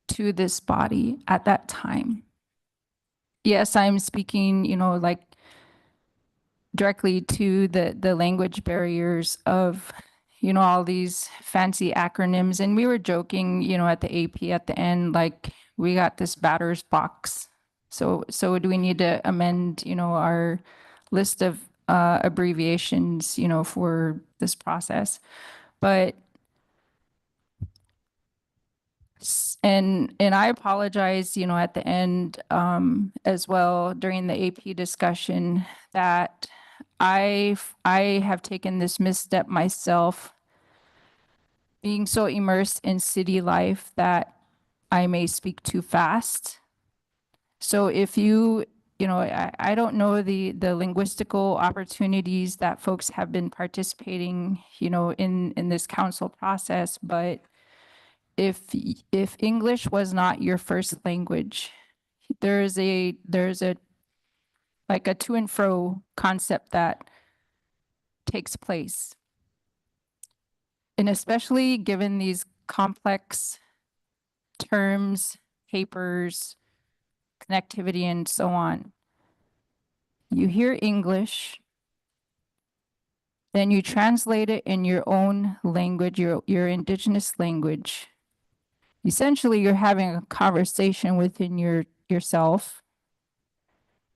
to this body at that time. Yes, I'm speaking, you know, like directly to the language barriers of, all these fancy acronyms, and we were joking, at the AP at the end, like, we got this batter's box. So do we need to amend, our list of abbreviations, for this process? But and I apologize, at the end as well during the AP discussion that I have taken this misstep myself, being so immersed in city life that I may speak too fast. So if I don't know the linguistical opportunities that folks have been participating, in this council process, but if English was not your first language, there's a like a to and fro concept that takes place. And especially given these complex terms, papers, connectivity, and so on. You hear English, then you translate it in your own language, your indigenous language. Essentially, you're having a conversation within yourself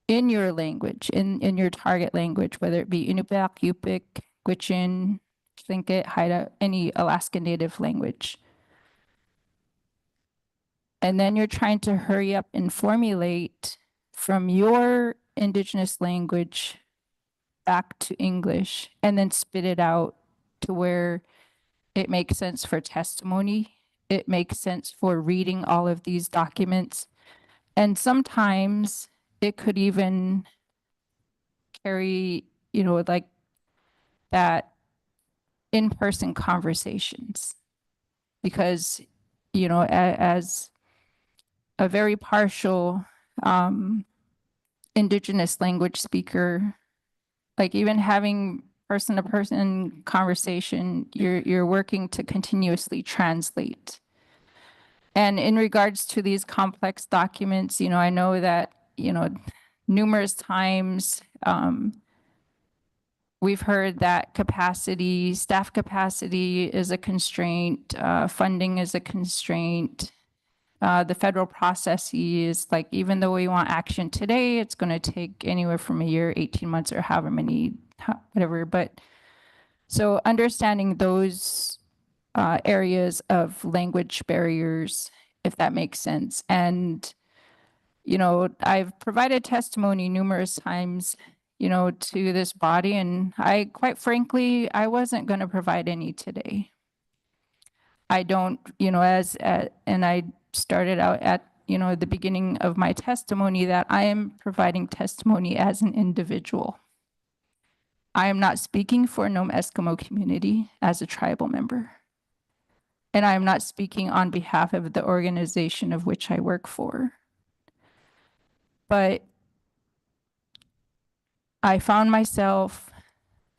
in your language, in your target language, whether it be Inupiaq, Yupik, Gwich'in, Tlingit, Haida, any Alaska Native language. And then you're trying to hurry up and formulate from your indigenous language back to English and then spit it out to where it makes sense for testimony. It makes sense for reading all of these documents. And sometimes it could even carry, like that in-person conversations. Because, as a very partial indigenous language speaker, like even having person-to-person conversation, you're working to continuously translate. And in regards to these complex documents, I know that, numerous times we've heard that staff capacity is a constraint, funding is a constraint. The federal process is like, even though we want action today, it's going to take anywhere from a year, 18 months, or however many, whatever. But so understanding those areas of language barriers, if that makes sense. And, I've provided testimony numerous times, to this body, and quite frankly, I wasn't going to provide any today. I don't, and I started out at, the beginning of my testimony that I am providing testimony as an individual. I am not speaking for Nome Eskimo community as a tribal member. And I am not speaking on behalf of the organization of which I work for. But I found myself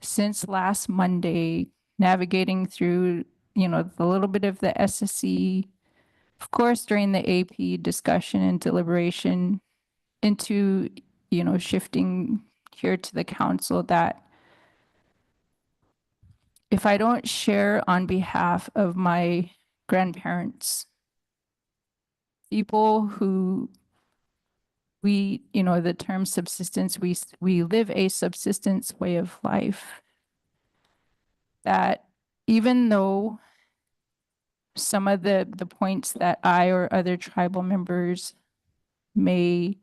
since last Monday navigating through, the little bit of the SSE, of course, during the AP discussion and deliberation into, shifting here to the council, that if I don't share on behalf of my grandparents, people who the term subsistence, we live a subsistence way of life, that even though some of the points that I or other tribal members may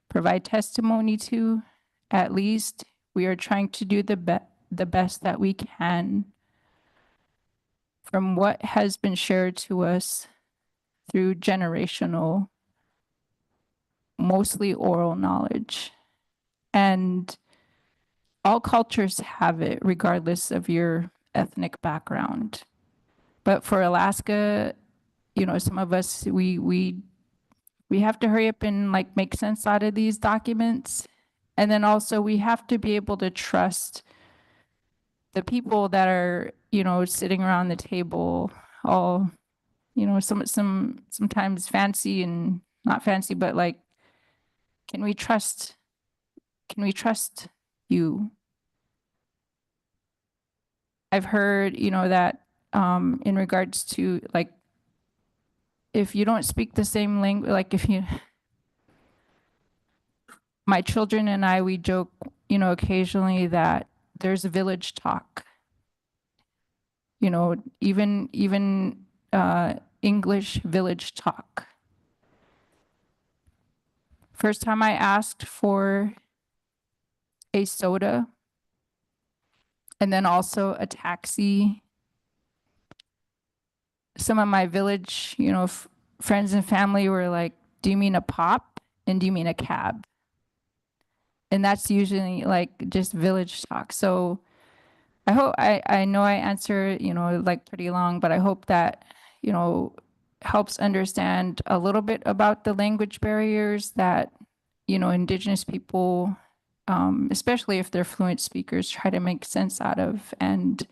provide testimony to, at least we are trying to do the best that we can from what has been shared to us through generational, mostly oral knowledge. And all cultures have it, regardless of your ethnic background. But for Alaska, some of us, we have to hurry up and like make sense out of these documents. And then also we have to be able to trust the people that are, sitting around the table, all, sometimes fancy and not fancy, but like, can we trust you? I've heard, that in regards to like, if you don't speak the same language, like my children and I, we joke, occasionally that there's a village talk. Even English village talk. First time I asked for a soda and then also a taxi, some of my village, friends and family were like, do you mean a pop? And do you mean a cab? And that's usually like just village talk. So I hope, I know I answer, like pretty long, but I hope that, helps understand a little bit about the language barriers that, Indigenous people, especially if they're fluent speakers, try to make sense out of. And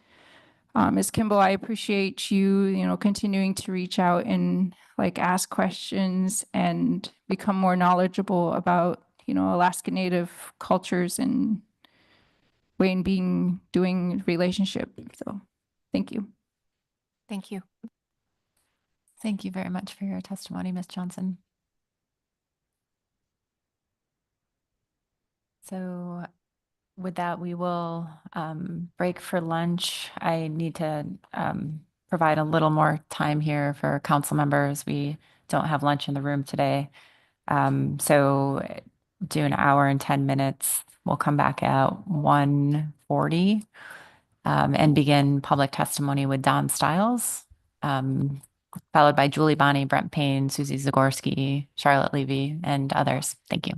Ms. Kimball, I appreciate you, continuing to reach out and like ask questions and become more knowledgeable about, Alaska Native cultures and way in doing relationship. So thank you. Thank you. Thank you very much for your testimony, Ms. Johnson. So with that, we will break for lunch. I need to provide a little more time here for council members. We don't have lunch in the room today. So do an hour and 10 minutes. We'll come back at 1:40 and begin public testimony with Don Stiles, followed by Julie Bonney, Brent Payne, Susie Zagorski, Charlotte Levy, and others. Thank you.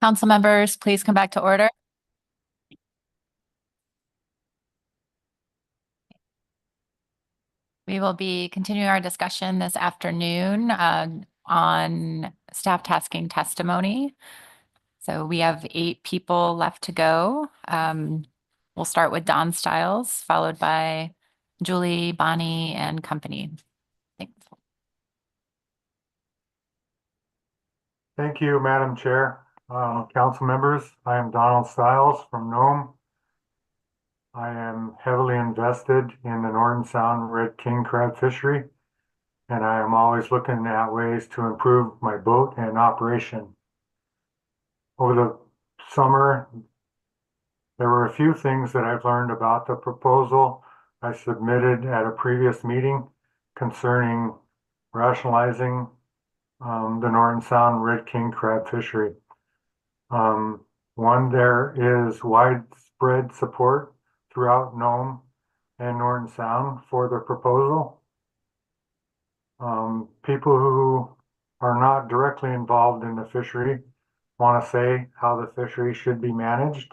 Council members, please come back to order. We will be continuing our discussion this afternoon on staff tasking testimony. So we have 8 people left to go. We'll start with Don Stiles, followed by Julie, Bonnie, and company. Thanks. Thank you, Madam Chair. Council members, I am Donald Stiles from Nome. I am heavily invested in the Norton Sound red king crab fishery, and I am always looking at ways to improve my boat and operation. Over the summer, there were a few things that I've learned about the proposal I submitted at a previous meeting concerning rationalizing the Norton Sound red king crab fishery. One, there is widespread support throughout Nome and Norton Sound for the proposal. People who are not directly involved in the fishery want to say how the fishery should be managed.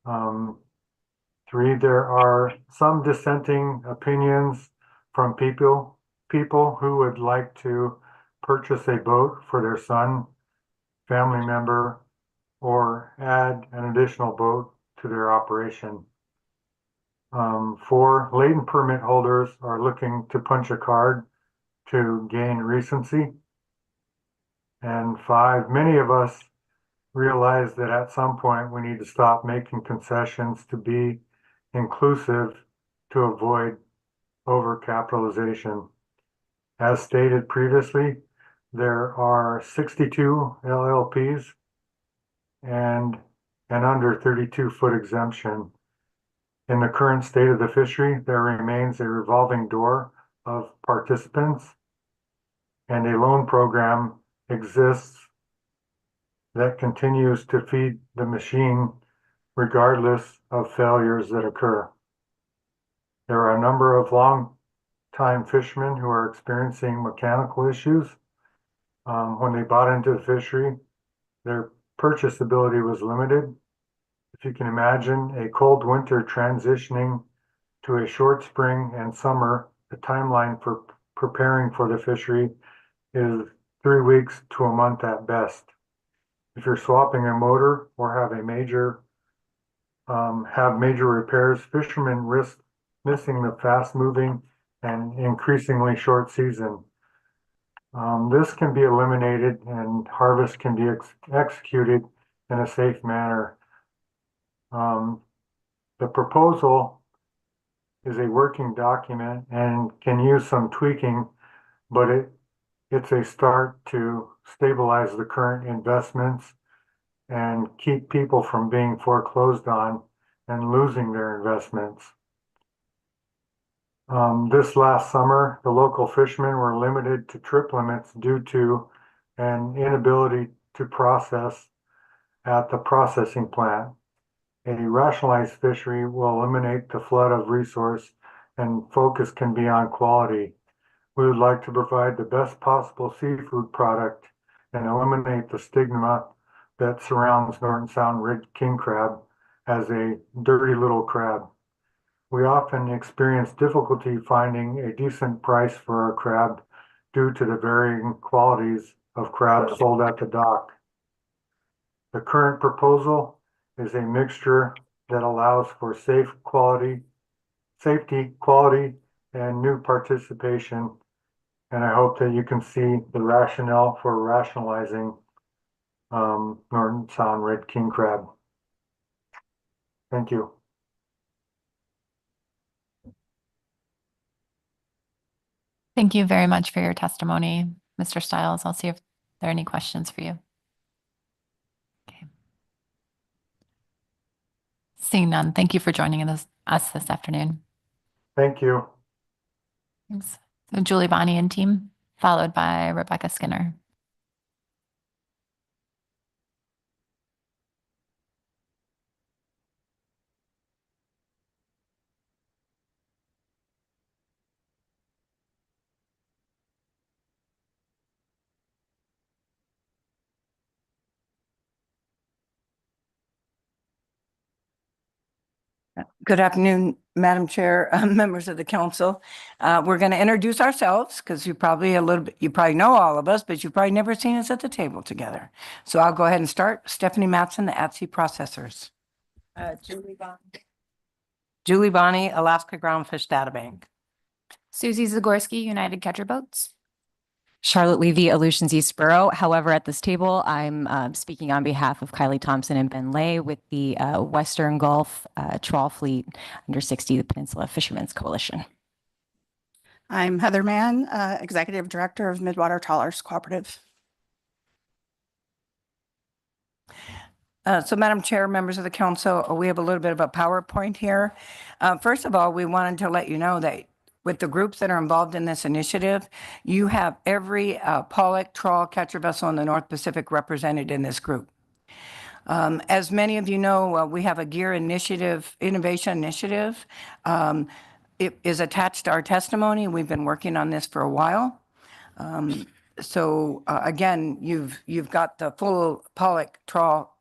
3, there are some dissenting opinions from people who would like to purchase a boat for their son, family member, or add an additional boat to their operation. 4, laden permit holders are looking to punch a card to gain recency. And 5, many of us realize that at some point we need to stop making concessions to be inclusive to avoid overcapitalization. As stated previously, there are 62 LLPs and an under 32-foot exemption. In the current state of the fishery, there remains a revolving door of participants, and a loan program exists that continues to feed the machine regardless of failures that occur. There are a number of long-time fishermen who are experiencing mechanical issues. When they bought into the fishery, their purchase ability was limited. If you can imagine a cold winter transitioning to a short spring and summer, the timeline for preparing for the fishery is 3 weeks to a month at best. If you're swapping a motor or have major repairs, fishermen risk missing the fast-moving and increasingly short season. This can be eliminated and harvest can be executed in a safe manner. The proposal is a working document and can use some tweaking, but it's a start to stabilize the current investments and keep people from being foreclosed on and losing their investments. This last summer, the local fishermen were limited to trip limits due to an inability to process at the processing plant. A rationalized fishery will eliminate the flood of resource and focus can be on quality. We would like to provide the best possible seafood product and eliminate the stigma that surrounds Norton Sound red king crab as a dirty little crab. We often experience difficulty finding a decent price for our crab due to the varying qualities of crab sold at the dock. The current proposal is a mixture that allows for safety, quality, and new participation. And I hope that you can see the rationale for rationalizing Norton Sound red king crab. Thank you. Thank you very much for your testimony, Mr. Stiles. I'll see if there are any questions for you. Okay. Seeing none, thank you for joining us this afternoon. Thank you. Thanks. So Julie, Bonnie, and team, followed by Rebecca Skinner. Good afternoon, Madam Chair, members of the council. We're going to introduce ourselves because you probably know all of us, but you've probably never seen us at the table together. So I'll go ahead and start. Stephanie Matson, the at-sea processors. Julie Bonney, Alaska Groundfish Data Bank. Susie Zagorski, United Catcher Boats. Charlotte Levy, Aleutians East Borough. However, at this table, I'm speaking on behalf of Kylie Thompson and Ben Lay with the Western Gulf Trawl Fleet under 60, the Peninsula Fishermen's Coalition. I'm Heather Mann, Executive Director of Midwater Trawlers Cooperative. So Madam Chair, members of the council, we have a little bit of a PowerPoint here. First of all, we wanted to let you know that with the groups that are involved in this initiative, you have every pollock trawl catcher vessel in the North Pacific represented in this group. As many of you know, we have a gear initiative, innovation initiative. It is attached to our testimony. We've been working on this for a while. Again, you've got the full pollock trawl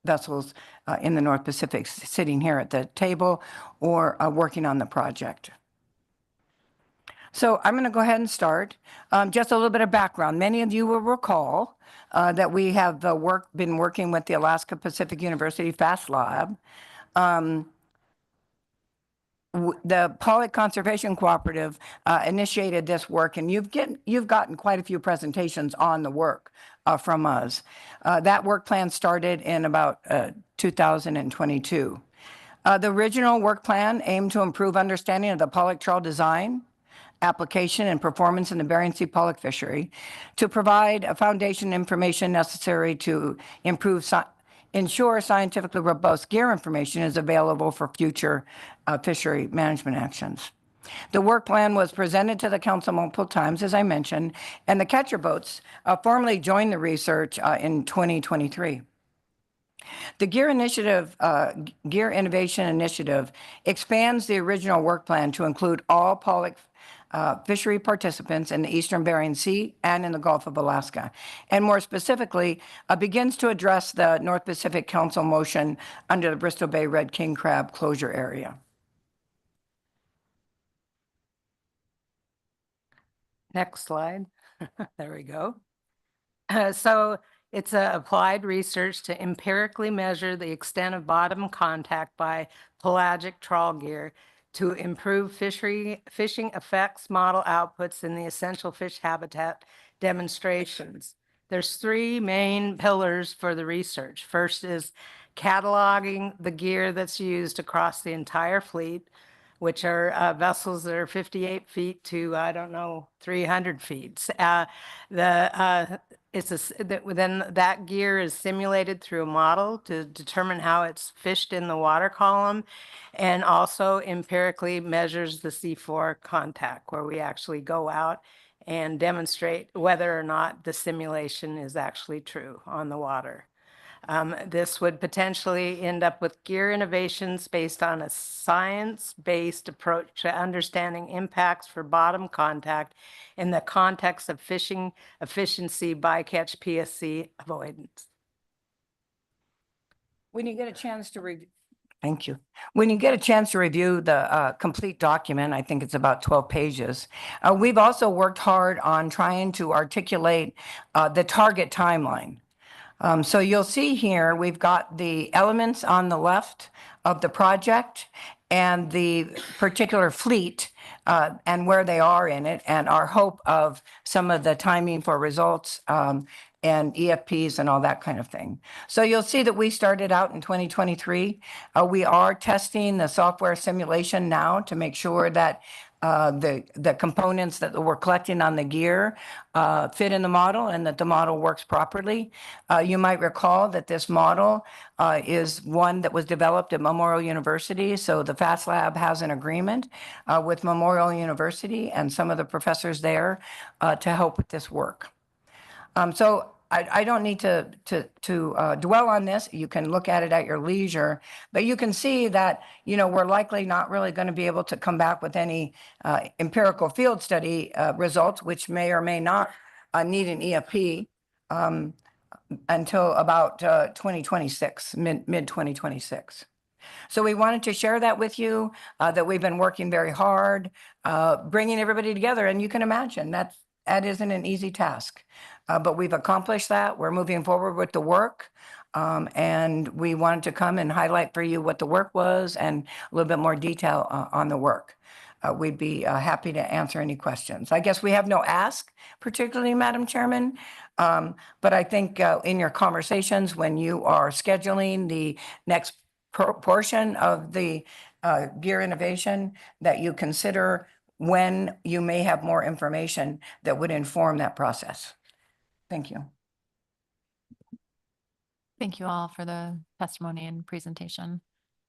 vessels in the North Pacific sitting here at the table or working on the project. So I'm going to go ahead and start. Just a little bit of background. Many of you will recall that we have been working with the Alaska Pacific University FAST Lab. The Pollock Conservation Cooperative initiated this work, and you've gotten quite a few presentations on the work from us. That work plan started in about 2022. The original work plan aimed to improve understanding of the pollock trawl design, application, and performance in the Bering Sea pollock fishery, to provide a foundation information necessary to ensure scientifically robust gear information is available for future fishery management actions. The work plan was presented to the council multiple times, as I mentioned, and the catcher boats formally joined the research in 2023. The Gear Innovation Initiative expands the original work plan to include all pollock fishery participants in the Eastern Bering Sea and in the Gulf of Alaska, and more specifically, begins to address the North Pacific Council motion under the Bristol Bay Red King Crab closure area. Next slide. There we go. So it's applied research to empirically measure the extent of bottom contact by pelagic trawl gear to improve fishing effects model outputs in the essential fish habitat demonstrations. There's three main pillars for the research. First is cataloging the gear that's used across the entire fleet, which are vessels that are 58 feet to, 300 feet. Then that gear is simulated through a model to determine how it's fished in the water column, and also empirically measures the C4 contact, where we actually go out and demonstrate whether or not the simulation is actually true on the water. This would potentially end up with gear innovations based on a science-based approach to understanding impacts for bottom contact in the context of fishing efficiency, bycatch, PSC avoidance. When you get a chance to review, thank you. When you get a chance to review the complete document, I think it's about 12 pages. We've also worked hard on trying to articulate the target timeline. So you'll see here, we've got the elements on the left of the project and the particular fleet and where they are in it, and our hope of some of the timing for results and EFPs and all that kind of thing. So you'll see that we started out in 2023. We are testing the software simulation now to make sure that the components that we're collecting on the gear fit in the model and that the model works properly. You might recall that this model is one that was developed at Memorial University. So the FAST Lab has an agreement with Memorial University and some of the professors there to help with this work. So I don't need to dwell on this. You can look at it at your leisure, but you can see that, we're likely not really going to be able to come back with any empirical field study results, which may or may not need an EFP until about 2026, mid 2026. So we wanted to share that with you, that we've been working very hard, bringing everybody together. And you can imagine that isn't an easy task, but we've accomplished that. We're moving forward with the work. And we wanted to come and highlight for you what the work was and a little bit more detail on the work. We'd be happy to answer any questions. I guess we have no ask, particularly, Madam Chairman. But I think in your conversations, when you are scheduling the next portion of the gear innovation, that you consider when you may have more information that would inform that process. Thank you. Thank you all for the testimony and presentation.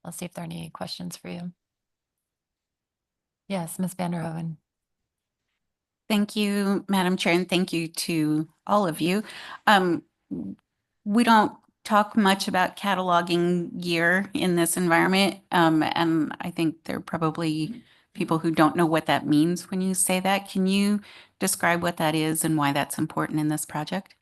Let's see if there are any questions for you. Yes, Ms. Vanderhoven. Thank you, Madam Chair, and thank you to all of you. We don't talk much about cataloging gear in this environment, and I think there are probably people who don't know what that means when you say that. Can you describe what that is and why that's important in this project?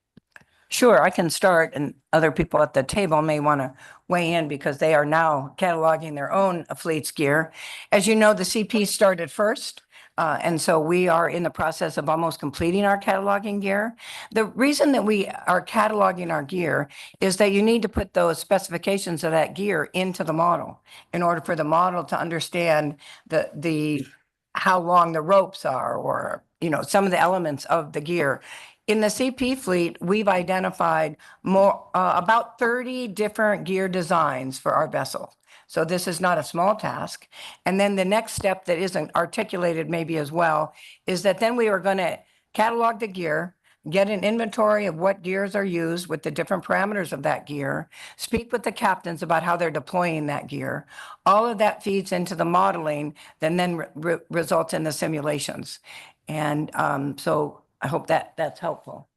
Sure, I can start, and other people at the table may want to weigh in because they are now cataloging their own fleet's gear. As you know, the CP started first. And so we are in the process of almost completing our cataloging gear. The reason that we are cataloging our gear is that you need to put those specifications of that gear into the model in order for the model to understand the how long the ropes are, or some of the elements of the gear. In the CP fleet, we've identified more about 30 different gear designs for our vessel. So this is not a small task. And then the next step that isn't articulated maybe as well is that then we are going to catalog the gear, get an inventory of what gears are used with the different parameters of that gear, speak with the captains about how they're deploying that gear. All of that feeds into the modeling that then results in the simulations. And so I hope that's helpful.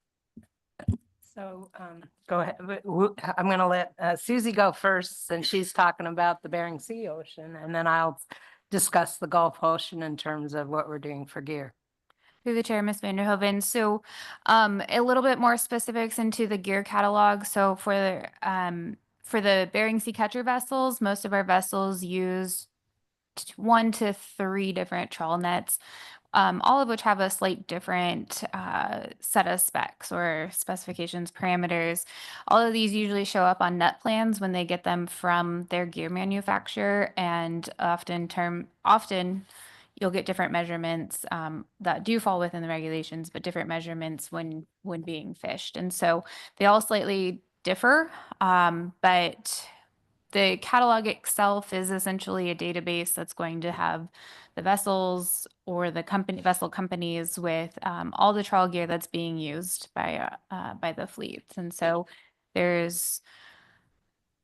So go ahead. I'm going to let Susie go first, since she's talking about the Bering Sea Ocean, and then I'll discuss the Gulf Ocean in terms of what we're doing for gear. Through the chair, Ms. Vanderhoven. So a little bit more specifics into the gear catalog. So for the Bering Sea catcher vessels, most of our vessels use 1 to 3 different trawl nets, all of which have a slight different set of specs or specifications, parameters. All of these usually show up on net plans when they get them from their gear manufacturer, and often you'll get different measurements that do fall within the regulations, but different measurements when being fished. And so they all slightly differ, but the catalog itself is essentially a database that's going to have the vessels or the vessel companies with all the trawl gear that's being used by the fleets. And so there's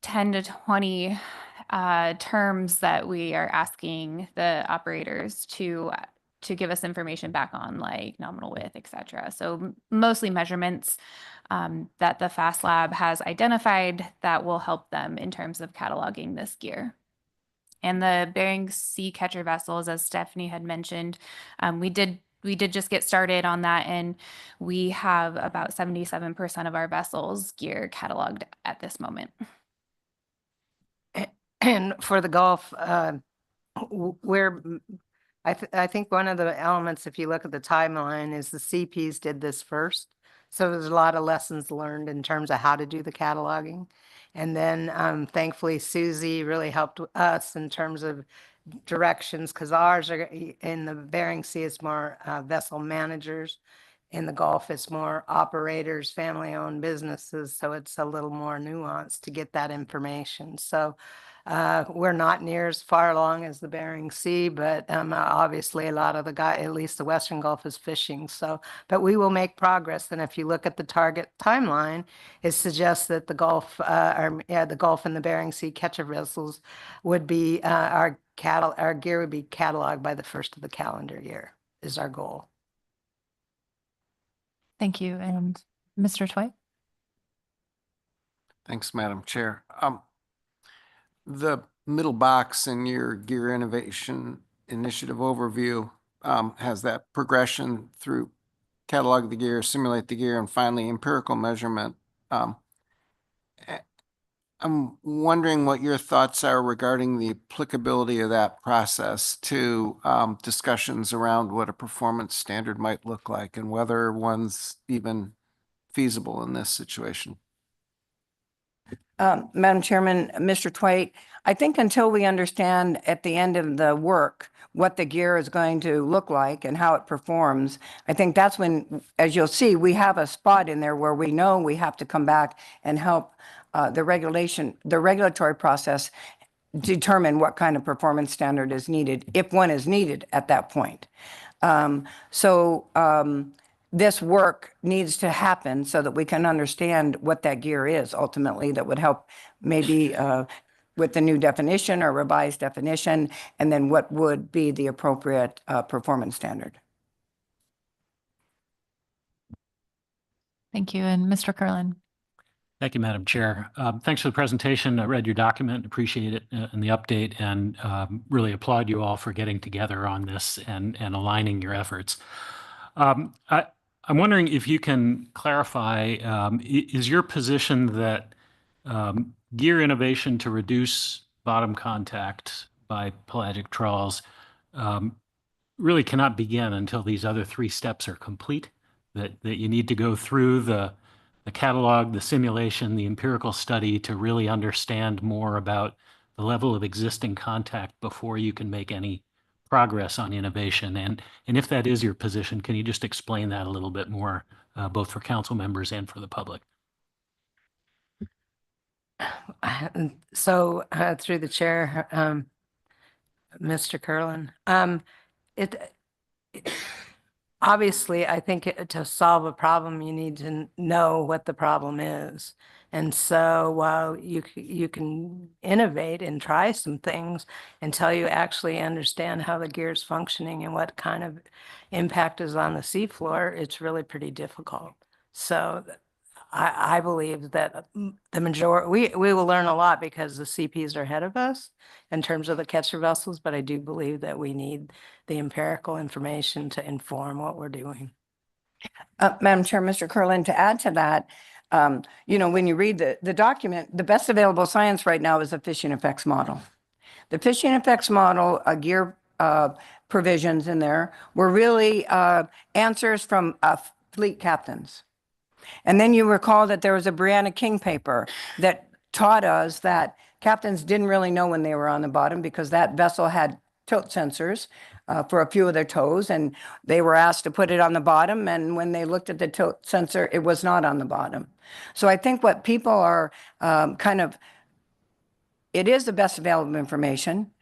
10 to 20 terms that we are asking the operators to give us information back on, like nominal width, et cetera. So mostly measurements that the FAST Lab has identified that will help them in terms of cataloging this gear. And the Bering Sea catcher vessels, as Stephanie had mentioned, we did just get started on that, and we have about 77% of our vessels gear cataloged at this moment. And for the Gulf, I think one of the elements, if you look at the timeline, is the CPs did this first. So there's a lot of lessons learned in terms of how to do the cataloging. And then thankfully, Susie really helped us in terms of directions, because ours are in the Bering Sea, it's more vessel managers. In the Gulf, it's more operators, family-owned businesses. So it's a little more nuanced to get that information. So we're not near as far along as the Bering Sea, but obviously a lot of at least the Western Gulf is fishing. So, but we will make progress. And if you look at the target timeline, it suggests that the Gulf, the Gulf and the Bering Sea catcher vessels would be our gear would be cataloged by the first of the calendar year is our goal. Thank you. And Mr. Twite? Thanks, Madam Chair. The middle box in your Gear Innovation Initiative overview has that progression through catalog the gear, simulate the gear, and finally empirical measurement. I'm wondering what your thoughts are regarding the applicability of that process to discussions around what a performance standard might look like and whether one's even feasible in this situation. Madam Chairman, Mr. Twite, I think until we understand at the end of the work what the gear is going to look like and how it performs, I think that's when, as you'll see, we have a spot in there where we know we have to come back and help the regulatory process determine what kind of performance standard is needed, if one is needed at that point. This work needs to happen so that we can understand what that gear is ultimately that would help maybe with the new definition or revised definition, and then what would be the appropriate performance standard. Thank you. And Mr. Curlin. Thank you, Madam Chair. Thanks for the presentation. I read your document, appreciate it and the update, and really applaud you all for getting together on this and aligning your efforts. I'm wondering if you can clarify, is your position that gear innovation to reduce bottom contact by pelagic trawls really cannot begin until these other 3 steps are complete? That you need to go through the catalog, the simulation, the empirical study to really understand more about the level of existing contact before you can make any progress on innovation. And if that is your position, can you just explain that a little bit more, both for council members and for the public? So through the chair, Mr. Curlin, obviously, I think to solve a problem, you need to know what the problem is. And so while you can innovate and try some things until you actually understand how the gear is functioning and what kind of impact is on the seafloor, it's really pretty difficult. So I believe that the majority, we will learn a lot because the CPs are ahead of us in terms of the catcher vessels, but I do believe that we need the empirical information to inform what we're doing. Madam Chair, Mr. Curlin, to add to that, when you read the document, the best available science right now is a fishing effects model. The fishing effects model, gear provisions in there were really answers from fleet captains. And then you recall that there was a Brianna King paper that taught us that captains didn't really know when they were on the bottom because that vessel had tilt sensors for a few of their toes, and they were asked to put it on the bottom, and when they looked at the tilt sensor, it was not on the bottom. So I think what people are it is the best available information.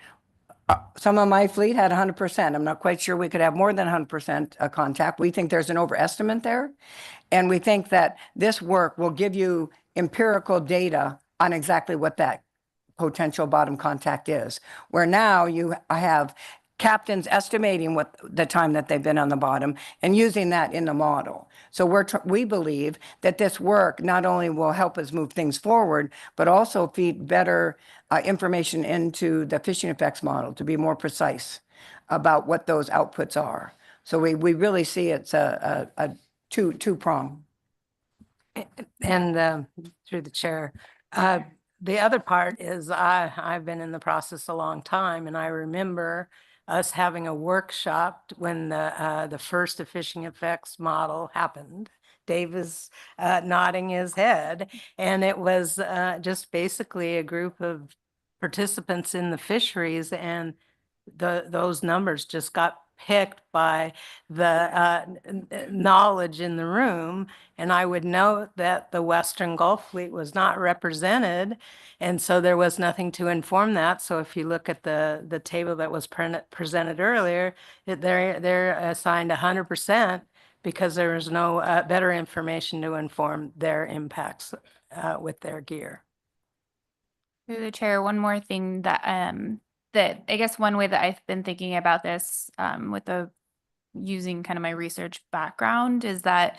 Some of my fleet had 100%. I'm not quite sure we could have more than 100% contact. We think there's an overestimate there. And we think that this work will give you empirical data on exactly what that potential bottom contact is. Where now I have captains estimating what the time that they've been on the bottom and using that in the model. So we believe that this work not only will help us move things forward, but also feed better information into the fishing effects model to be more precise about what those outputs are. So we really see it's a two-prong. And through the chair, the other part is I've been in the process a long time, and I remember us having a workshop when the first fishing effects model happened. Dave is nodding his head, and it was just basically a group of participants in the fisheries, and those numbers just got picked by the knowledge in the room. And I would note that the Western Gulf Fleet was not represented, and so there was nothing to inform that. So if you look at the table that was presented earlier, they're assigned 100% because there was no better information to inform their impacts with their gear. Through the chair, one more thing that I guess one way that I've been thinking about this with using kind of my research background is that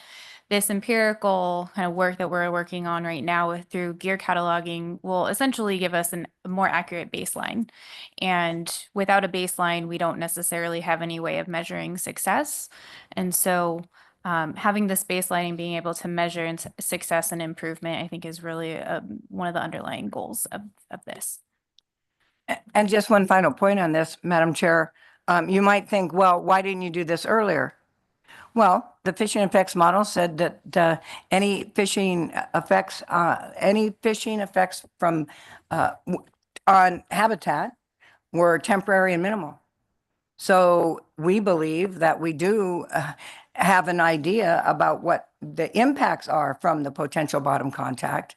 this empirical kind of work that we're working on right now through gear cataloging will essentially give us a more accurate baseline. And without a baseline, we don't necessarily have any way of measuring success. And so having this baselining, being able to measure success and improvement, I think is really one of the underlying goals of this. And just one final point on this, Madam Chair. You might think, well, why didn't you do this earlier? Well, the fishing effects model said that any fishing effects from on habitat were temporary and minimal. So we believe that we do have an idea about what the impacts are from the potential bottom contact.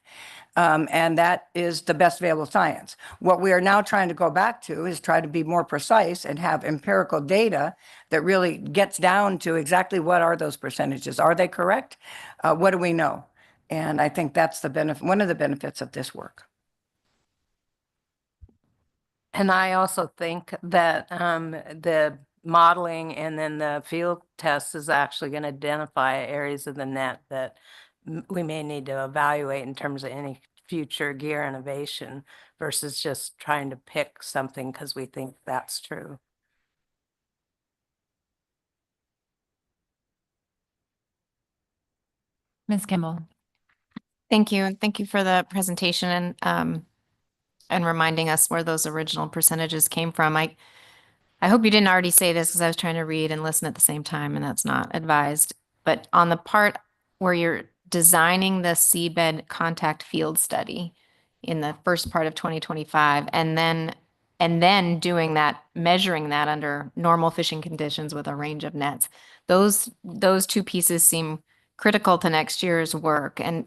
And that is the best available science. What we are now trying to go back to is try to be more precise and have empirical data that really gets down to exactly what are those percentages. Are they correct? What do we know? And I think that's the benefit, one of the benefits of this work. And I also think that the modeling and then the field test is actually going to identify areas of the net that we may need to evaluate in terms of any future gear innovation versus just trying to pick something because we think that's true. Ms. Kimball. Thank you. And thank you for the presentation and reminding us where those original percentages came from. I hope you didn't already say this because I was trying to read and listen at the same time, and that's not advised. But on the part where you're designing the seabed contact field study in the first part of 2025, and then doing that, measuring that under normal fishing conditions with a range of nets, those two pieces seem critical to next year's work. And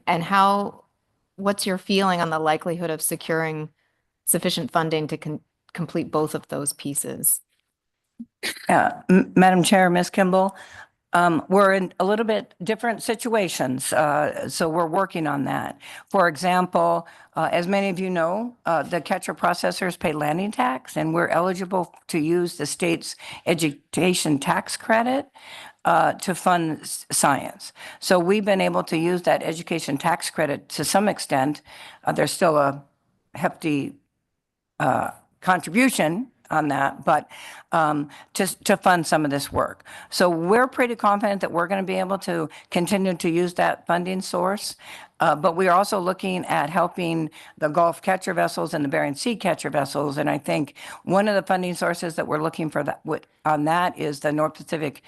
what's your feeling on the likelihood of securing sufficient funding to complete both of those pieces? Madam Chair, Ms. Kimball, we're in a little bit different situations, so we're working on that. For example, as many of you know, the catcher processors pay landing tax, and we're eligible to use the state's education tax credit to fund science. So we've been able to use that education tax credit to some extent. There's still a hefty contribution on that, but to fund some of this work. So we're pretty confident that we're going to be able to continue to use that funding source. But we are also looking at helping the Gulf catcher vessels and the Bering Sea catcher vessels. And I think one of the funding sources that we're looking for on that is the North Pacific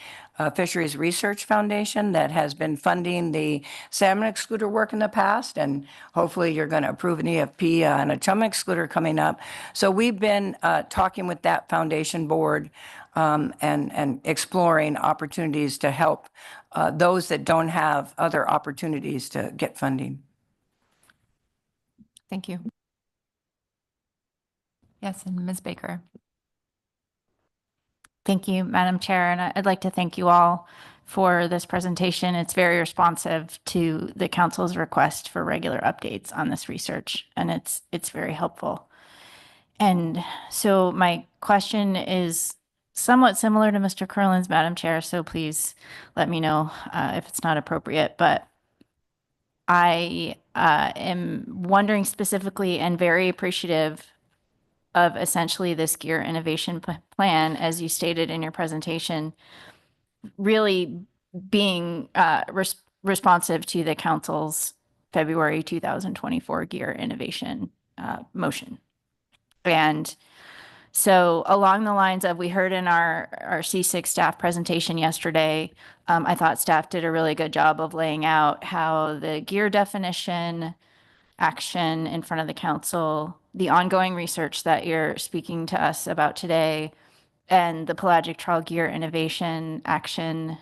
Fisheries Research Foundation that has been funding the salmon excluder work in the past. And hopefully you're going to approve an EFP and a chum excluder coming up. So we've been talking with that foundation board and exploring opportunities to help those that don't have other opportunities to get funding. Thank you. Yes, and Ms. Baker. Thank you, Madam Chair, and I'd like to thank you all for this presentation. It's very responsive to the council's request for regular updates on this research, and it's very helpful. And so my question is somewhat similar to Mr. Curlin's, Madam Chair, so please let me know if it's not appropriate. But I am wondering specifically and very appreciative of essentially this gear innovation plan, as you stated in your presentation, really being responsive to the council's February 2024 gear innovation motion. And so along the lines of, we heard in our C6 staff presentation yesterday, I thought staff did a really good job of laying out how the gear definition action in front of the council, the ongoing research that you're speaking to us about today, and the pelagic trawl gear innovation action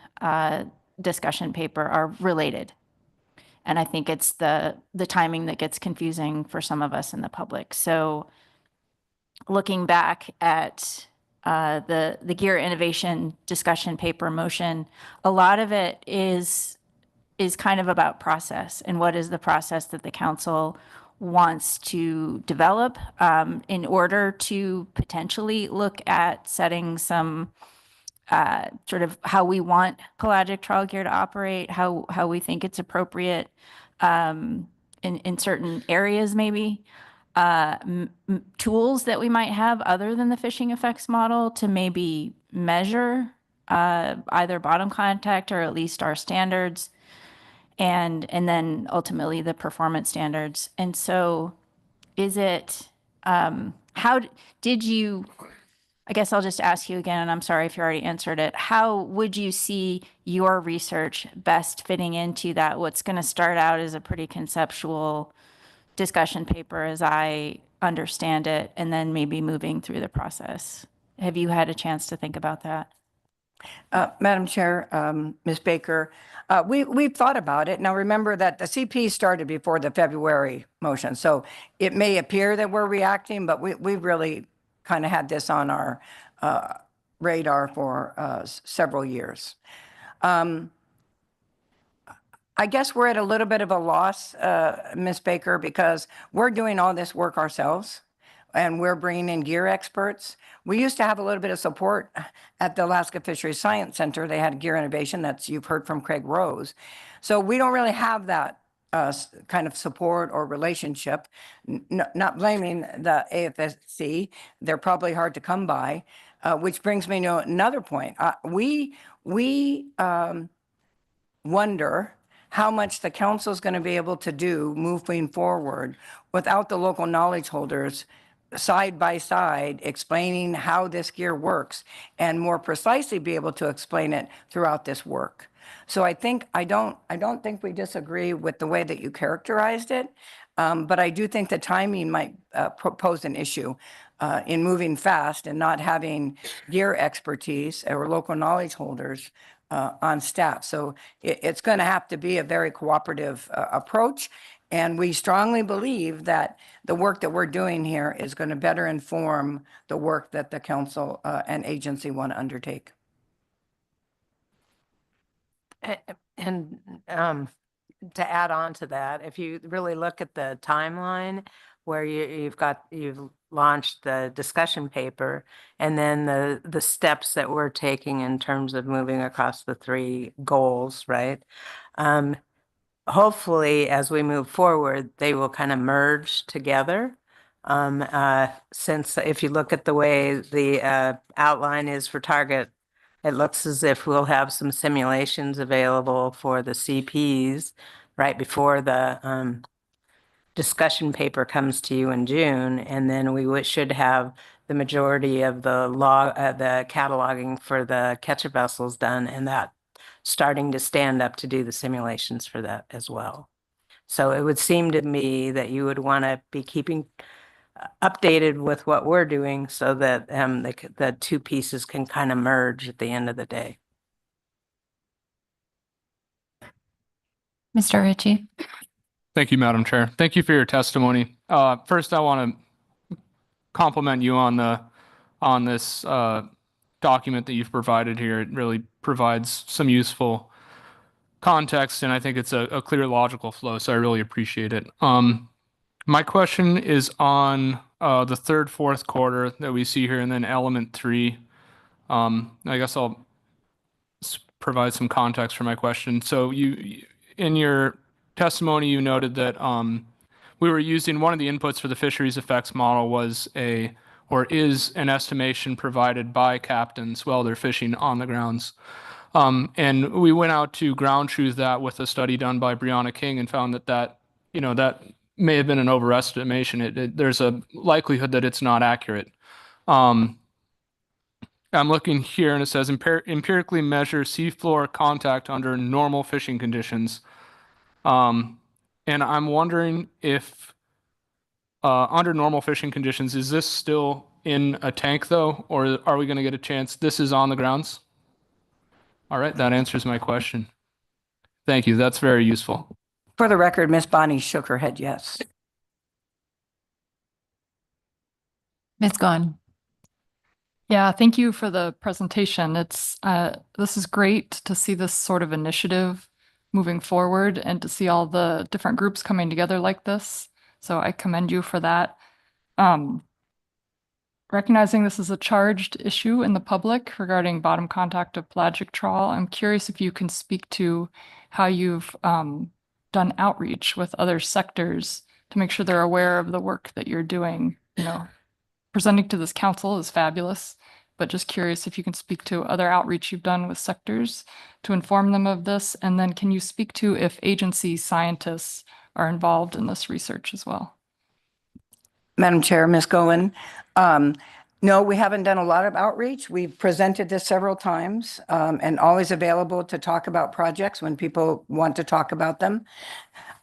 discussion paper are related. And I think it's the timing that gets confusing for some of us in the public. So looking back at the gear innovation discussion paper motion, a lot of it is kind of about process and what is the process that the council wants to develop in order to potentially look at setting some sort of how we want pelagic trawl gear to operate, how we think it's appropriate in certain areas, maybe tools that we might have other than the fishing effects model to maybe measure either bottom contact or at least our standards, and then ultimately the performance standards. And so is it, how did you, I guess I'll just ask you again, and I'm sorry if you already answered it. How would you see your research best fitting into that? What's going to start out as a pretty conceptual discussion paper, as I understand it, and then maybe moving through the process. Have you had a chance to think about that? Madam Chair, Ms. Baker, we've thought about it. Now, remember that the CP started before the February motion, so it may appear that we're reacting, but we really kind of had this on our radar for several years. I guess we're at a little bit of a loss, Ms. Baker, because we're doing all this work ourselves and we're bringing in gear experts. We used to have a little bit of support at the Alaska Fisheries Science Center. They had gear innovation, that's, you've heard from Craig Rose. So we don't really have that kind of support or relationship. Not blaming the AFSC, they're probably hard to come by, which brings me to another point. We wonder how much the council is going to be able to do moving forward without the local knowledge holders side by side explaining how this gear works and more precisely be able to explain it throughout this work. So I don't think we disagree with the way that you characterized it, but I do think the timing might pose an issue in moving fast and not having gear expertise or local knowledge holders on staff. So it's going to have to be a very cooperative approach. And we strongly believe that the work that we're doing here is going to better inform the work that the council and agency want to undertake. And to add on to that, if you really look at the timeline where you've launched the discussion paper and then the steps that we're taking in terms of moving across the 3 goals, right? Hopefully, as we move forward, they will kind of merge together. Since if you look at the way the outline is for target, it looks as if we'll have some simulations available for the CPs right before the discussion paper comes to you in June, and then we should have the majority of the the cataloging for the catcher vessels done, and that starting to stand up to do the simulations for that as well. So it would seem to me that you would want to be keeping updated with what we're doing so that the 2 pieces can kind of merge at the end of the day. Mr. Ritchie. Thank you, Madam Chair. Thank you for your testimony. First, I want to compliment you on this document that you've provided here. It really provides some useful context, and I think it's a clear logical flow, so I really appreciate it. My question is on the 3rd, 4th quarter that we see here, and then element 3. I guess I'll provide some context for my question. So you, in your testimony, you noted that we were using one of the inputs for the fisheries effects model is an estimation provided by captains while they're fishing on the grounds. And we went out to ground truth that with a study done by Brianna King and found that may have been an overestimation. There's a likelihood that it's not accurate. I'm looking here and it says empirically measure seafloor contact under normal fishing conditions. And I'm wondering if under normal fishing conditions, is this still in a tank though, or are we going to get a chance? This is on the grounds. All right, that answers my question. Thank you. That's very useful. For the record, Miss Bonnie shook her head yes. Ms. Gahn. Yeah, thank you for the presentation. This is great to see this sort of initiative moving forward and to see all the different groups coming together like this. So I commend you for that. Recognizing this is a charged issue in the public regarding bottom contact of pelagic trawl, I'm curious if you can speak to how you've done outreach with other sectors to make sure they're aware of the work that you're doing. Presenting to this council is fabulous, but just curious if you can speak to other outreach you've done with sectors to inform them of this. And then can you speak to if agency scientists are involved in this research as well? Madam Chair, Ms. Goen, no, we haven't done a lot of outreach. We've presented this several times and always available to talk about projects when people want to talk about them.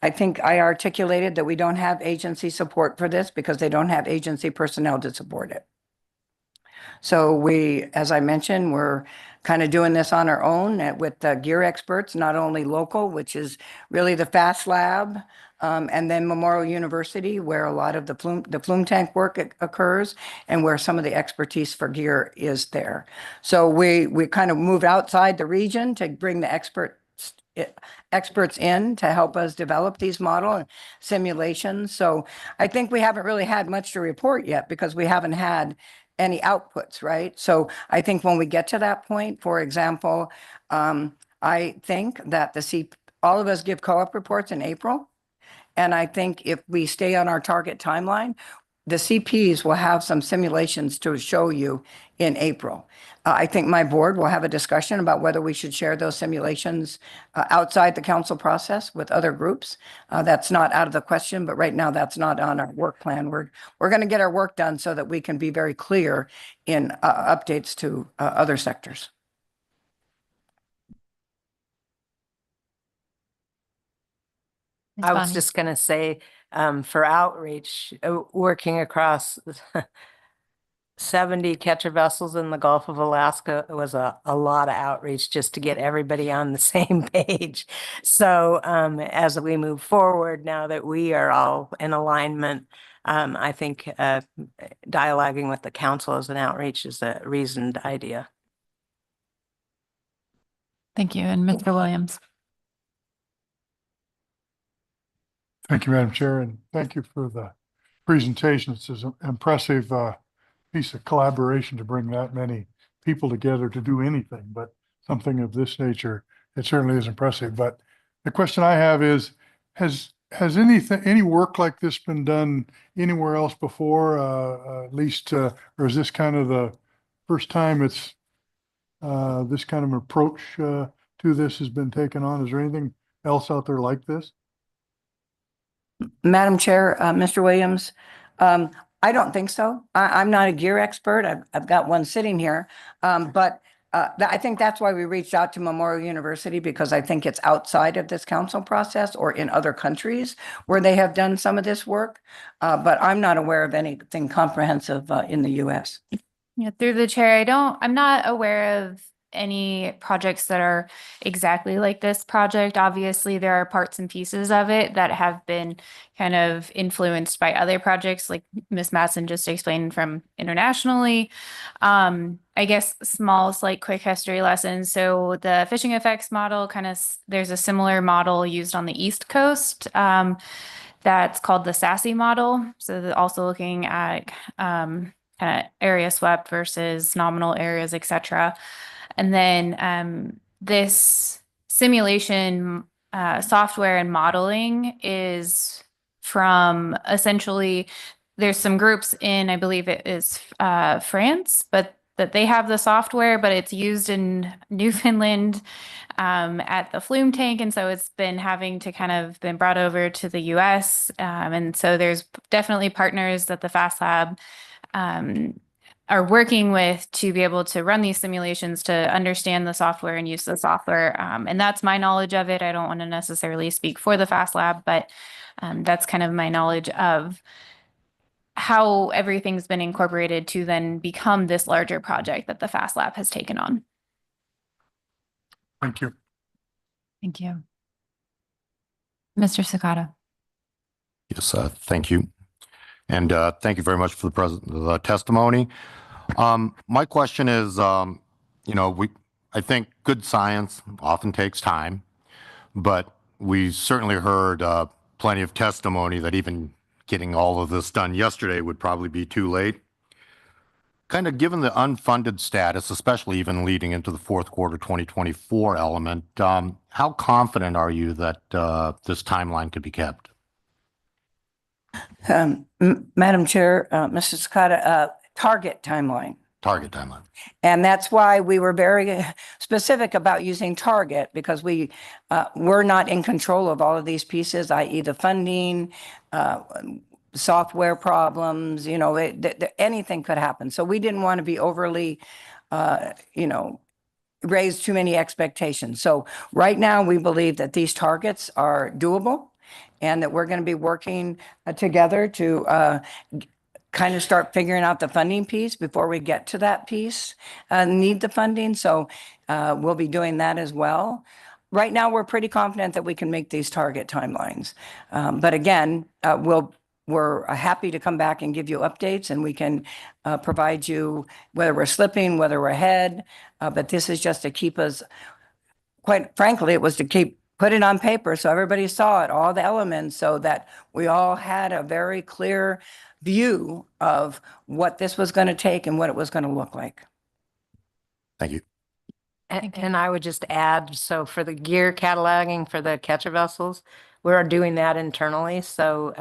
I think I articulated that we don't have agency support for this because they don't have agency personnel to support it. So we, as I mentioned, we're kind of doing this on our own with gear experts, not only local, which is really the FAST Lab, and then Memorial University, where a lot of the flume tank work occurs and where some of the expertise for gear is there. So we kind of moved outside the region to bring the experts in to help us develop these model simulations. So I think we haven't really had much to report yet because we haven't had any outputs, right? So I think when we get to that point, for example, I think that all of us give co-op reports in April. And I think if we stay on our target timeline, the CPs will have some simulations to show you in April. I think my board will have a discussion about whether we should share those simulations outside the council process with other groups. That's not out of the question, but right now that's not on our work plan. We're going to get our work done so that we can be very clear in updates to other sectors. Ms. I was Bonnie. just going to say, for outreach, working across 70 catcher vessels in the Gulf of Alaska, it was a lot of outreach just to get everybody on the same page. So as we move forward, now that we are all in alignment, I think dialoguing with the council as an outreach is a reasoned idea. Thank you. And Mr. Williams. Thank you, Madam Chair, and thank you for the presentation. It's an impressive piece of collaboration to bring that many people together to do anything, but something of this nature, it certainly is impressive. But the question I have is, has any work like this been done anywhere else before, at least, or is this kind of the first time it's this kind of approach to this has been taken on? Is there anything else out there like this? Madam Chair, Mr. Williams, I don't think so. I'm not a gear expert. I've got one sitting here, but I think that's why we reached out to Memorial University, because I think it's outside of this council process or in other countries where they have done some of this work. But I'm not aware of anything comprehensive in the US. Yeah, through the chair, I'm not aware of any projects that are exactly like this project. Obviously, there are parts and pieces of it that have been kind of influenced by other projects, like Ms. Matson just explained from internationally. I guess slight quick history lessons. So the fishing effects model there's a similar model used on the East Coast. That's called the SASE model. So also looking at kind of area swept versus nominal areas, et cetera. And then this simulation software and modeling is from essentially, there's some groups in, I believe it is France, but that they have the software, but it's used in Newfoundland at the flume tank. And so it's been having to kind of been brought over to the US. And so there's definitely partners that the FAST Lab are working with to be able to run these simulations to understand the software and use the software. And that's my knowledge of it. I don't want to necessarily speak for the FAST Lab, but that's kind of my knowledge of how everything's been incorporated to then become this larger project that the FAST Lab has taken on. Thank you. Thank you. Mr. Sakata. Yes, thank you. And thank you very much for the testimony. My question is, I think good science often takes time, but we certainly heard plenty of testimony that even getting all of this done yesterday would probably be too late. Kind of given the unfunded status, especially even leading into the fourth quarter 2024 element, how confident are you that this timeline could be kept? Madam Chair, Mr. Sakata, target timeline. Target timeline. And that's why we were very specific about using target, because we're not in control of all of these pieces, i.e. the funding, software problems, anything could happen. So we didn't want to be overly, raise too many expectations. So right now we believe that these targets are doable and that we're going to be working together to kind of start figuring out the funding piece before we get to that piece, need the funding. So we'll be doing that as well. Right now, we're pretty confident that we can make these target timelines. But again, we're happy to come back and give you updates, and we can provide you whether we're slipping, whether we're ahead. But this is just to keep us, quite frankly, it was to put it on paper so everybody saw it, all the elements, so that we all had a very clear view of what this was going to take and what it was going to look like. Thank you. And I would just add, so for the gear cataloging for the catcher vessels, we're doing that internally. So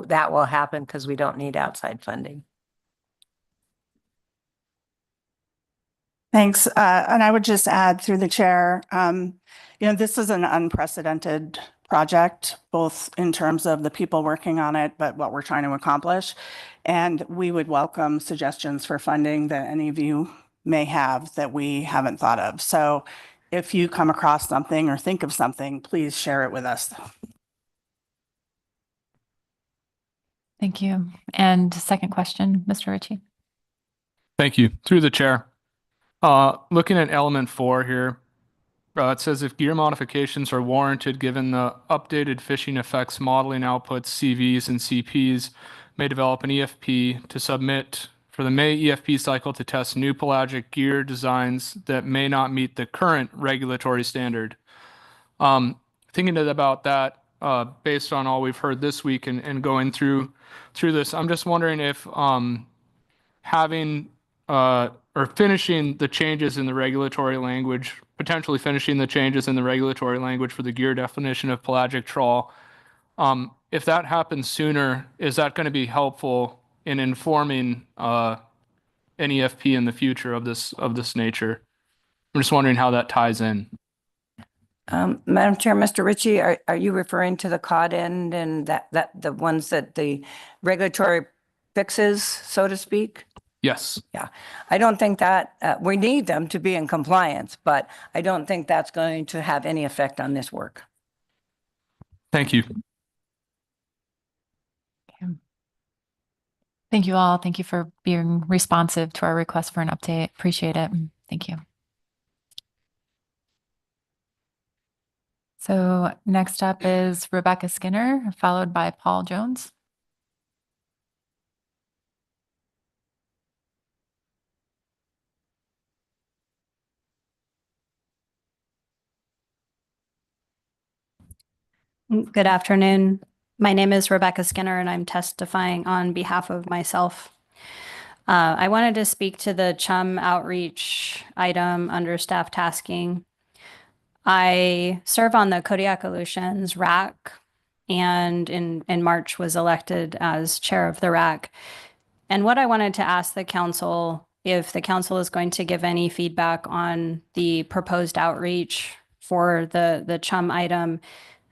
that will happen because we don't need outside funding. Thanks. And I would just add through the chair, this is an unprecedented project, both in terms of the people working on it, but what we're trying to accomplish. And we would welcome suggestions for funding that any of you may have that we haven't thought of. So if you come across something or think of something, please share it with us. Thank you. And second question, Mr. Ritchie. Thank you. Through the chair. Looking at element 4 here, it says if gear modifications are warranted given the updated fishing effects modeling outputs, CVs and CPs may develop an EFP to submit for the May EFP cycle to test new pelagic gear designs that may not meet the current regulatory standard. Thinking about that, based on all we've heard this week and going through this, I'm just wondering if having or finishing the changes in the regulatory language, potentially finishing the changes in the regulatory language for the gear definition of pelagic trawl. If that happens sooner, is that going to be helpful in informing an EFP in the future of this nature? I'm just wondering how that ties in. Madam Chair, Mr. Ritchie, are you referring to the cod end and that the ones that the regulatory fixes, so to speak? Yes. Yeah, I don't think that we need them to be in compliance, but I don't think that's going to have any effect on this work. Thank you. Okay. Thank you all. Thank you for being responsive to our request for an update. Appreciate it. Thank you. So next up is Rebecca Skinner, followed by Paul Jones. Good afternoon. My name is Rebecca Skinner, and I'm testifying on behalf of myself. I wanted to speak to the Chum outreach item under staff tasking. I serve on the Kodiak Aleutians RAC, and in March was elected as chair of the RAC. And what I wanted to ask the council, if the council is going to give any feedback on the proposed outreach for the Chum item,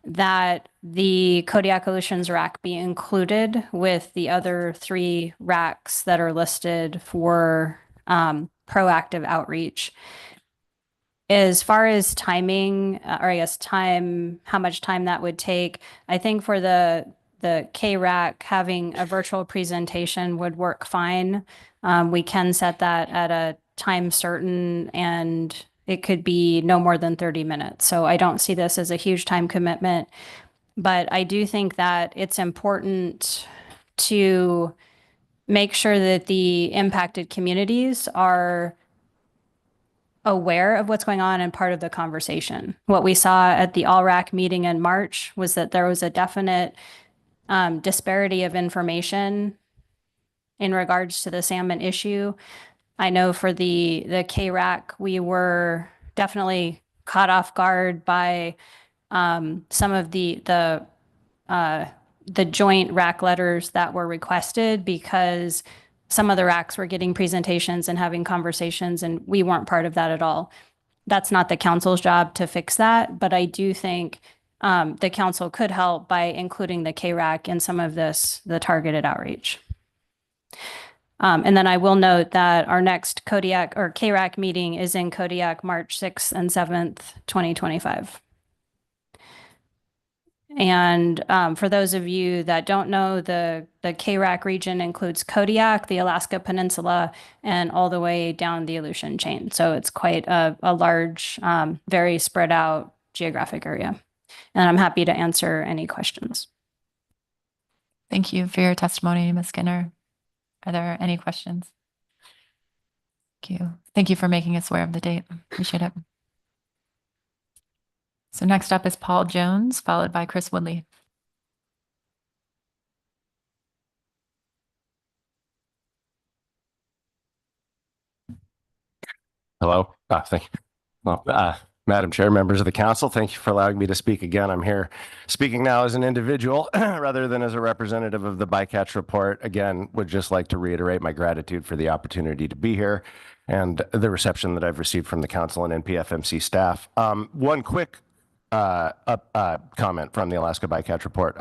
that the Kodiak Aleutians RAC be included with the other 3 RACs that are listed for proactive outreach. As far as timing, or I guess how much time that would take, I think for the KRAC, having a virtual presentation would work fine. We can set that at a time certain, and it could be no more than 30 minutes. So I don't see this as a huge time commitment, but I do think that it's important to make sure that the impacted communities are aware of what's going on and part of the conversation. What we saw at the All-RAC meeting in March was that there was a definite disparity of information in regards to the salmon issue. I know for the KRAC, we were definitely caught off guard by some of the joint RAC letters that were requested, because some of the racks were getting presentations and having conversations, and we weren't part of that at all. That's not the council's job to fix that, but I do think the council could help by including the KRAC in some of the targeted outreach. And then I will note that our next Kodiak or KRAC meeting is in Kodiak, March 6th and 7th, 2025. And for those of you that don't know, the KRAC region includes Kodiak, the Alaska Peninsula, and all the way down the Aleutian chain. So it's quite a large, very spread out geographic area. And I'm happy to answer any questions. Thank you for your testimony, Ms. Skinner. Are there any questions? Thank you. Thank you for making us aware of the date. Appreciate it. So next up is Paul Jones, followed by Chris Woodley. Hello. Thank you. Well, Madam Chair, members of the council, thank you for allowing me to speak again. I'm here speaking now as an individual rather than as a representative of the Bycatch report. Again, would just like to reiterate my gratitude for the opportunity to be here and the reception that I've received from the council and NPFMC staff. One quick comment from the Alaska Bycatch report.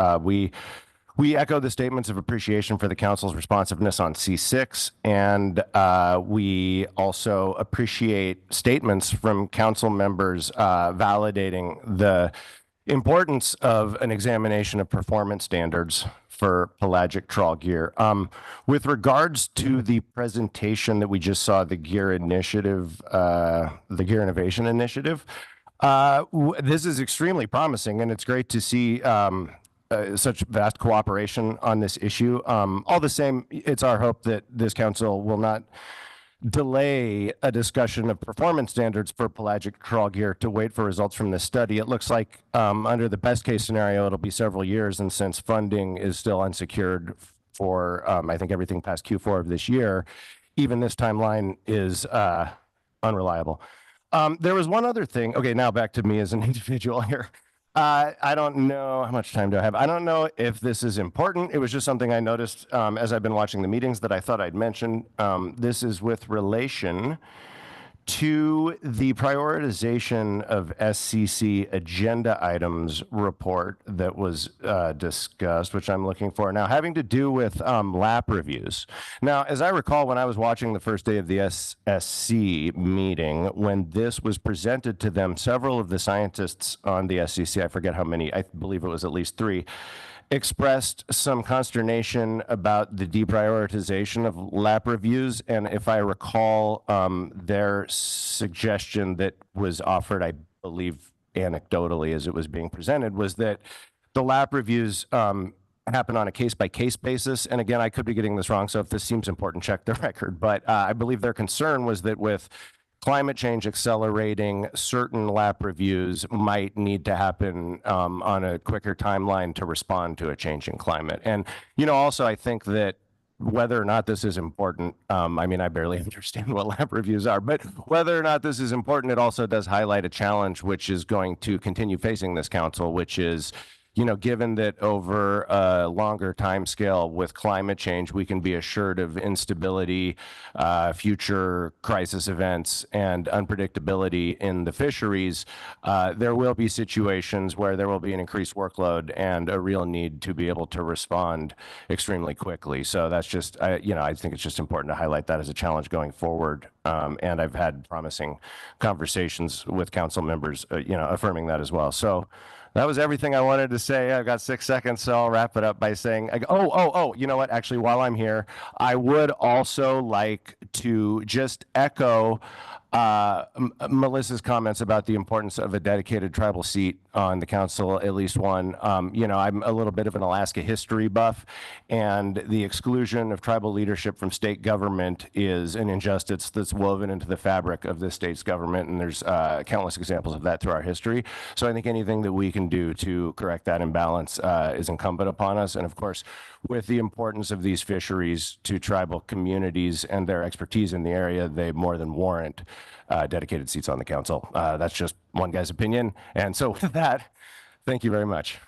We echo the statements of appreciation for the council's responsiveness on C6, and we also appreciate statements from council members validating the importance of an examination of performance standards for pelagic trawl gear. With regards to the presentation that we just saw, the Gear Initiative, the Gear Innovation Initiative, this is extremely promising, and it's great to see such vast cooperation on this issue. All the same, it's our hope that this council will not delay a discussion of performance standards for pelagic trawl gear to wait for results from this study. It looks like under the best case scenario, it'll be several years, and since funding is still unsecured for, I think, everything past Q4 of this year, even this timeline is unreliable. There was one other thing. Okay, now back to me as an individual here. I don't know how much time do I have. I don't know if this is important. It was just something I noticed as I've been watching the meetings that I thought I'd mention. This is with relation to the prioritization of SCC agenda items report that was discussed, which I'm looking for now, having to do with lap reviews. Now, as I recall, when I was watching the first day of the SSC meeting, when this was presented to them, several of the scientists on the SCC, I forget how many, I believe it was at least 3, expressed some consternation about the deprioritization of lap reviews. And if I recall, their suggestion that was offered, I believe anecdotally as it was being presented, was that the lap reviews happen on a case-by-case basis. And again, I could be getting this wrong, so if this seems important, check the record. But I believe their concern was that with climate change accelerating, certain lap reviews might need to happen on a quicker timeline to respond to a changing climate. And, you know, also I think that whether or not this is important, I mean, I barely understand what lap reviews are, but whether or not this is important, it also does highlight a challenge which is going to continue facing this council, which is, you know, given that over a longer time scale with climate change, we can be assured of instability, future crisis events, and unpredictability in the fisheries, there will be situations where there will be an increased workload and a real need to be able to respond extremely quickly. So that's just, you know, I think it's just important to highlight that as a challenge going forward. And I've had promising conversations with council members, you know, affirming that as well. So that was everything I wanted to say. I've got 6 seconds, so I'll wrap it up by saying, you know what? Actually, while I'm here, I would also like to just echo Melissa's comments about the importance of a dedicated tribal seat on the council, at least one. You know, I'm a little bit of an Alaska history buff, and the exclusion of tribal leadership from state government is an injustice that's woven into the fabric of this state's government, and there's countless examples of that through our history. So I think anything that we can do to correct that imbalance is incumbent upon us. And of course, with the importance of these fisheries to tribal communities and their expertise in the area, they more than warrant dedicated seats on the council. That's just one guy's opinion. And so with that, thank you very much.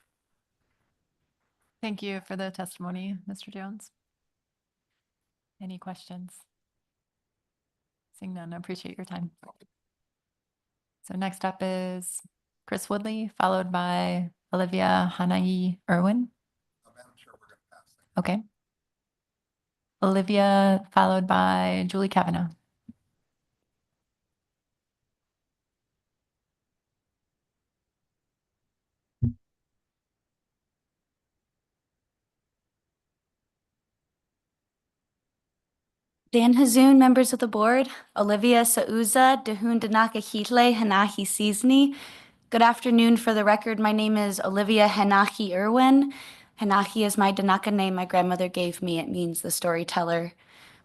Thank you for the testimony, Mr. Jones. Any questions? Seeing none, I appreciate your time. So next up is Chris Woodley, followed by Olivia Hanai Irwin. Okay. Olivia, followed by Julie Kavanaugh. Dan Hazoon, members of the board, Olivia Sauza, Dehun Danaka Hitle, Hanahi Seasni. Good afternoon. For the record, my name is Olivia Hanahi Irwin. Hanahi is my Danaka name my grandmother gave me. It means the storyteller.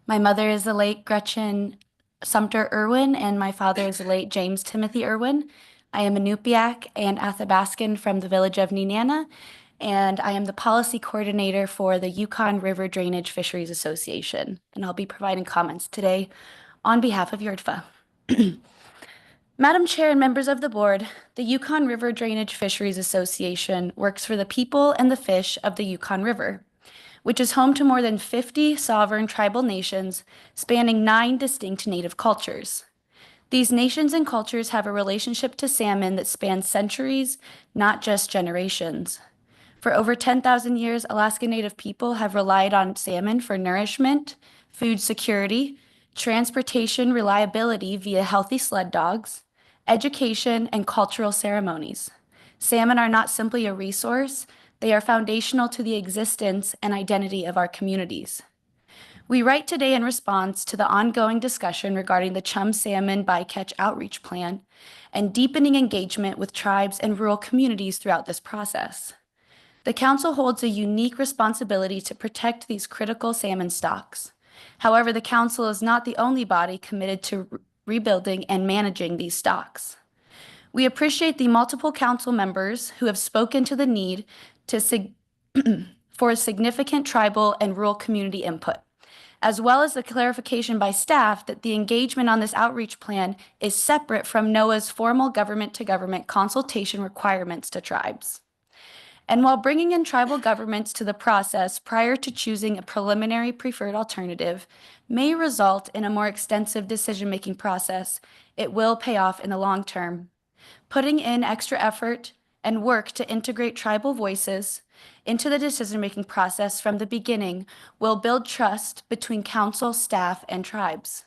My mother is the late Gretchen Sumter Irwin, and my father is the late James Timothy Irwin. I am a Nupiaq and Athabascan from the village of Nenana, and I am the policy coordinator for the Yukon River Drainage Fisheries Association, and I'll be providing comments today on behalf of YRDFA. Madam Chair and members of the board, the Yukon River Drainage Fisheries Association works for the people and the fish of the Yukon River, which is home to more than 50 sovereign tribal nations spanning 9 distinct native cultures. These nations and cultures have a relationship to salmon that spans centuries, not just generations. For over 10,000 years, Alaska Native people have relied on salmon for nourishment, food security, transportation reliability via healthy sled dogs, education, and cultural ceremonies. Salmon are not simply a resource, they are foundational to the existence and identity of our communities. We write today in response to the ongoing discussion regarding the Chum Salmon Bycatch Outreach Plan and deepening engagement with tribes and rural communities throughout this process. The Council holds a unique responsibility to protect these critical salmon stocks. However, the Council is not the only body committed to rebuilding and managing these stocks. We appreciate the multiple Council members who have spoken to the need for significant tribal and rural community input, as well as the clarification by staff that the engagement on this outreach plan is separate from NOAA's formal government-to-government consultation requirements to tribes. And while bringing in tribal governments to the process prior to choosing a preliminary preferred alternative may result in a more extensive decision-making process, it will pay off in the long term. Putting in extra effort and work to integrate tribal voices into the decision-making process from the beginning will build trust between council, staff, and tribes.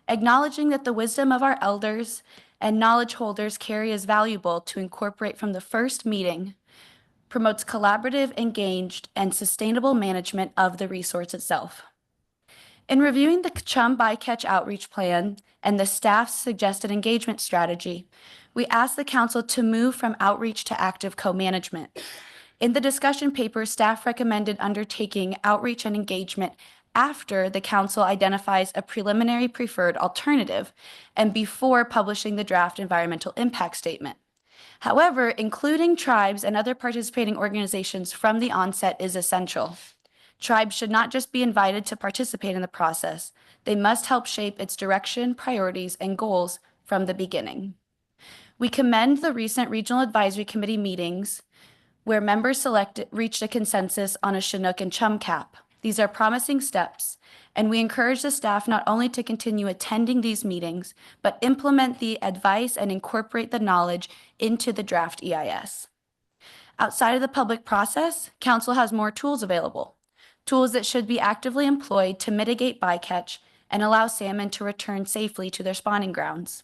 Acknowledging that the wisdom of our elders and knowledge holders carry is valuable to incorporate from the first meeting promotes collaborative, engaged, and sustainable management of the resource itself. In reviewing the Chum Bycatch Outreach Plan and the staff's suggested engagement strategy, we asked the Council to move from outreach to active co-management. In the discussion paper, staff recommended undertaking outreach and engagement after the Council identifies a preliminary preferred alternative and before publishing the draft environmental impact statement. However, including tribes and other participating organizations from the onset is essential. Tribes should not just be invited to participate in the process. They must help shape its direction, priorities, and goals from the beginning. We commend the recent Regional Advisory Committee meetings where members reached a consensus on a Chinook and Chum cap. These are promising steps, and we encourage the staff not only to continue attending these meetings, but implement the advice and incorporate the knowledge into the draft EIS. Outside of the public process, Council has more tools available, tools that should be actively employed to mitigate bycatch and allow salmon to return safely to their spawning grounds.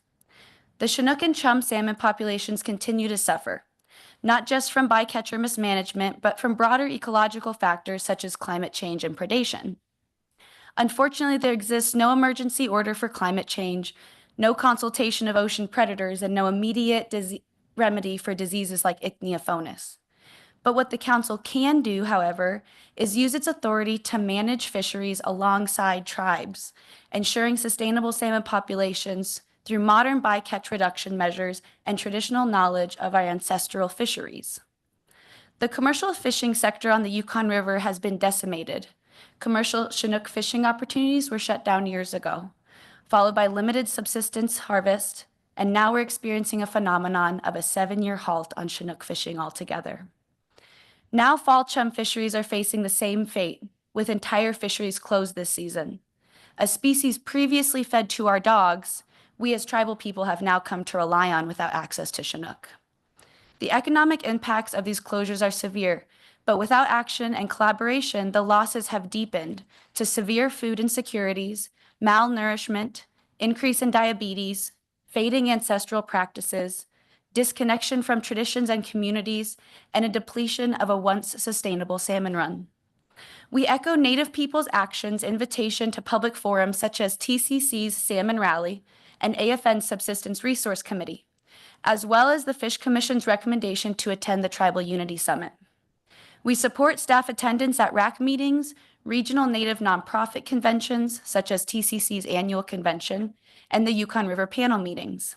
The Chinook and Chum salmon populations continue to suffer, not just from bycatcher mismanagement, but from broader ecological factors such as climate change and predation. Unfortunately, there exists no emergency order for climate change, no consultation of ocean predators, and no immediate remedy for diseases like ichneophonus. But what the Council can do, however, is use its authority to manage fisheries alongside tribes, ensuring sustainable salmon populations through modern bycatch reduction measures and traditional knowledge of our ancestral fisheries. The commercial fishing sector on the Yukon River has been decimated. Commercial Chinook fishing opportunities were shut down years ago, followed by limited subsistence harvest, and now we're experiencing a phenomenon of a 7-year halt on Chinook fishing altogether. Now fall chum fisheries are facing the same fate, with entire fisheries closed this season. a species previously fed to our dogs, we as tribal people have now come to rely on without access to Chinook. The economic impacts of these closures are severe, but without action and collaboration, the losses have deepened to severe food insecurities, malnourishment, increase in diabetes, fading ancestral practices, disconnection from traditions and communities, and a depletion of a once sustainable salmon run. We echo Native people's actions invitation to public forums such as TCC's Salmon Rally and AFN's Subsistence Resource Committee, as well as the Fish Commission's recommendation to attend the Tribal Unity Summit. We support staff attendance at RAC meetings, regional Native nonprofit conventions such as TCC's annual convention, and the Yukon River panel meetings.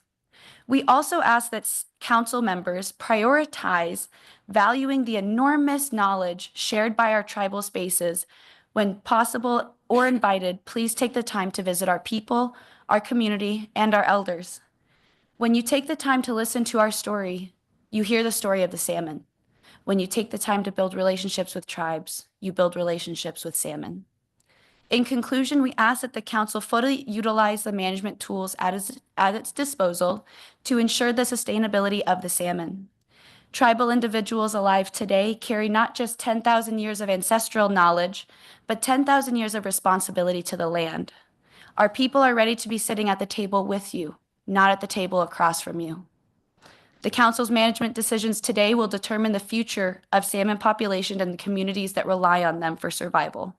We also ask that council members prioritize valuing the enormous knowledge shared by our tribal spaces. When possible or invited, please take the time to visit our people, our community, and our elders. When you take the time to listen to our story, you hear the story of the salmon. When you take the time to build relationships with tribes, you build relationships with salmon. In conclusion, we ask that the council fully utilize the management tools at its disposal to ensure the sustainability of the salmon. Tribal individuals alive today carry not just 10,000 years of ancestral knowledge, but 10,000 years of responsibility to the land. Our people are ready to be sitting at the table with you, not at the table across from you. The council's management decisions today will determine the future of salmon population and the communities that rely on them for survival.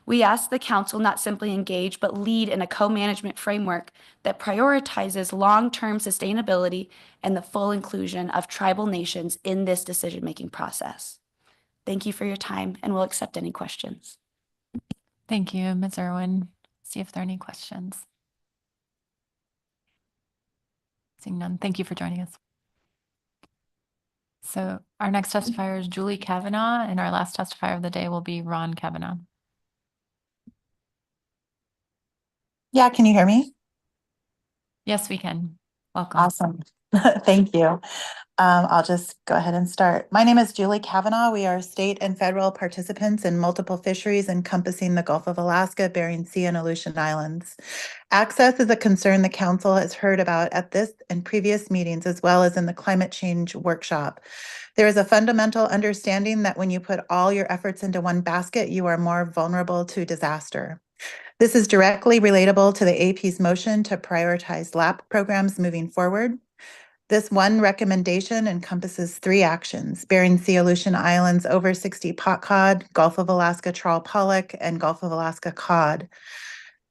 We ask the council not simply engage, but lead in a co-management framework that prioritizes long-term sustainability and the full inclusion of tribal nations in this decision-making process. Thank you for your time, and we'll accept any questions. Thank you, Ms. Irwin. See if there are any questions. Seeing none, thank you for joining us. So our next testifier is Julie Kavanaugh, and our last testifier of the day will be Ron Kavanaugh. Yeah, can you hear me? Yes, we can. Welcome. Awesome. Thank you. I'll just go ahead and start. My name is Julie Kavanaugh. We are state and federal participants in multiple fisheries encompassing the Gulf of Alaska, Bering Sea, and Aleutian Islands. Access is a concern the council has heard about at this and previous meetings, as well as in the climate change workshop. There is a fundamental understanding that when you put all your efforts into one basket, you are more vulnerable to disaster. This is directly relatable to the AP's motion to prioritize LAP programs moving forward. This one recommendation encompasses 3 actions: Bering Sea, Aleutian Islands over 60 pot cod, Gulf of Alaska trawl pollock, and Gulf of Alaska cod.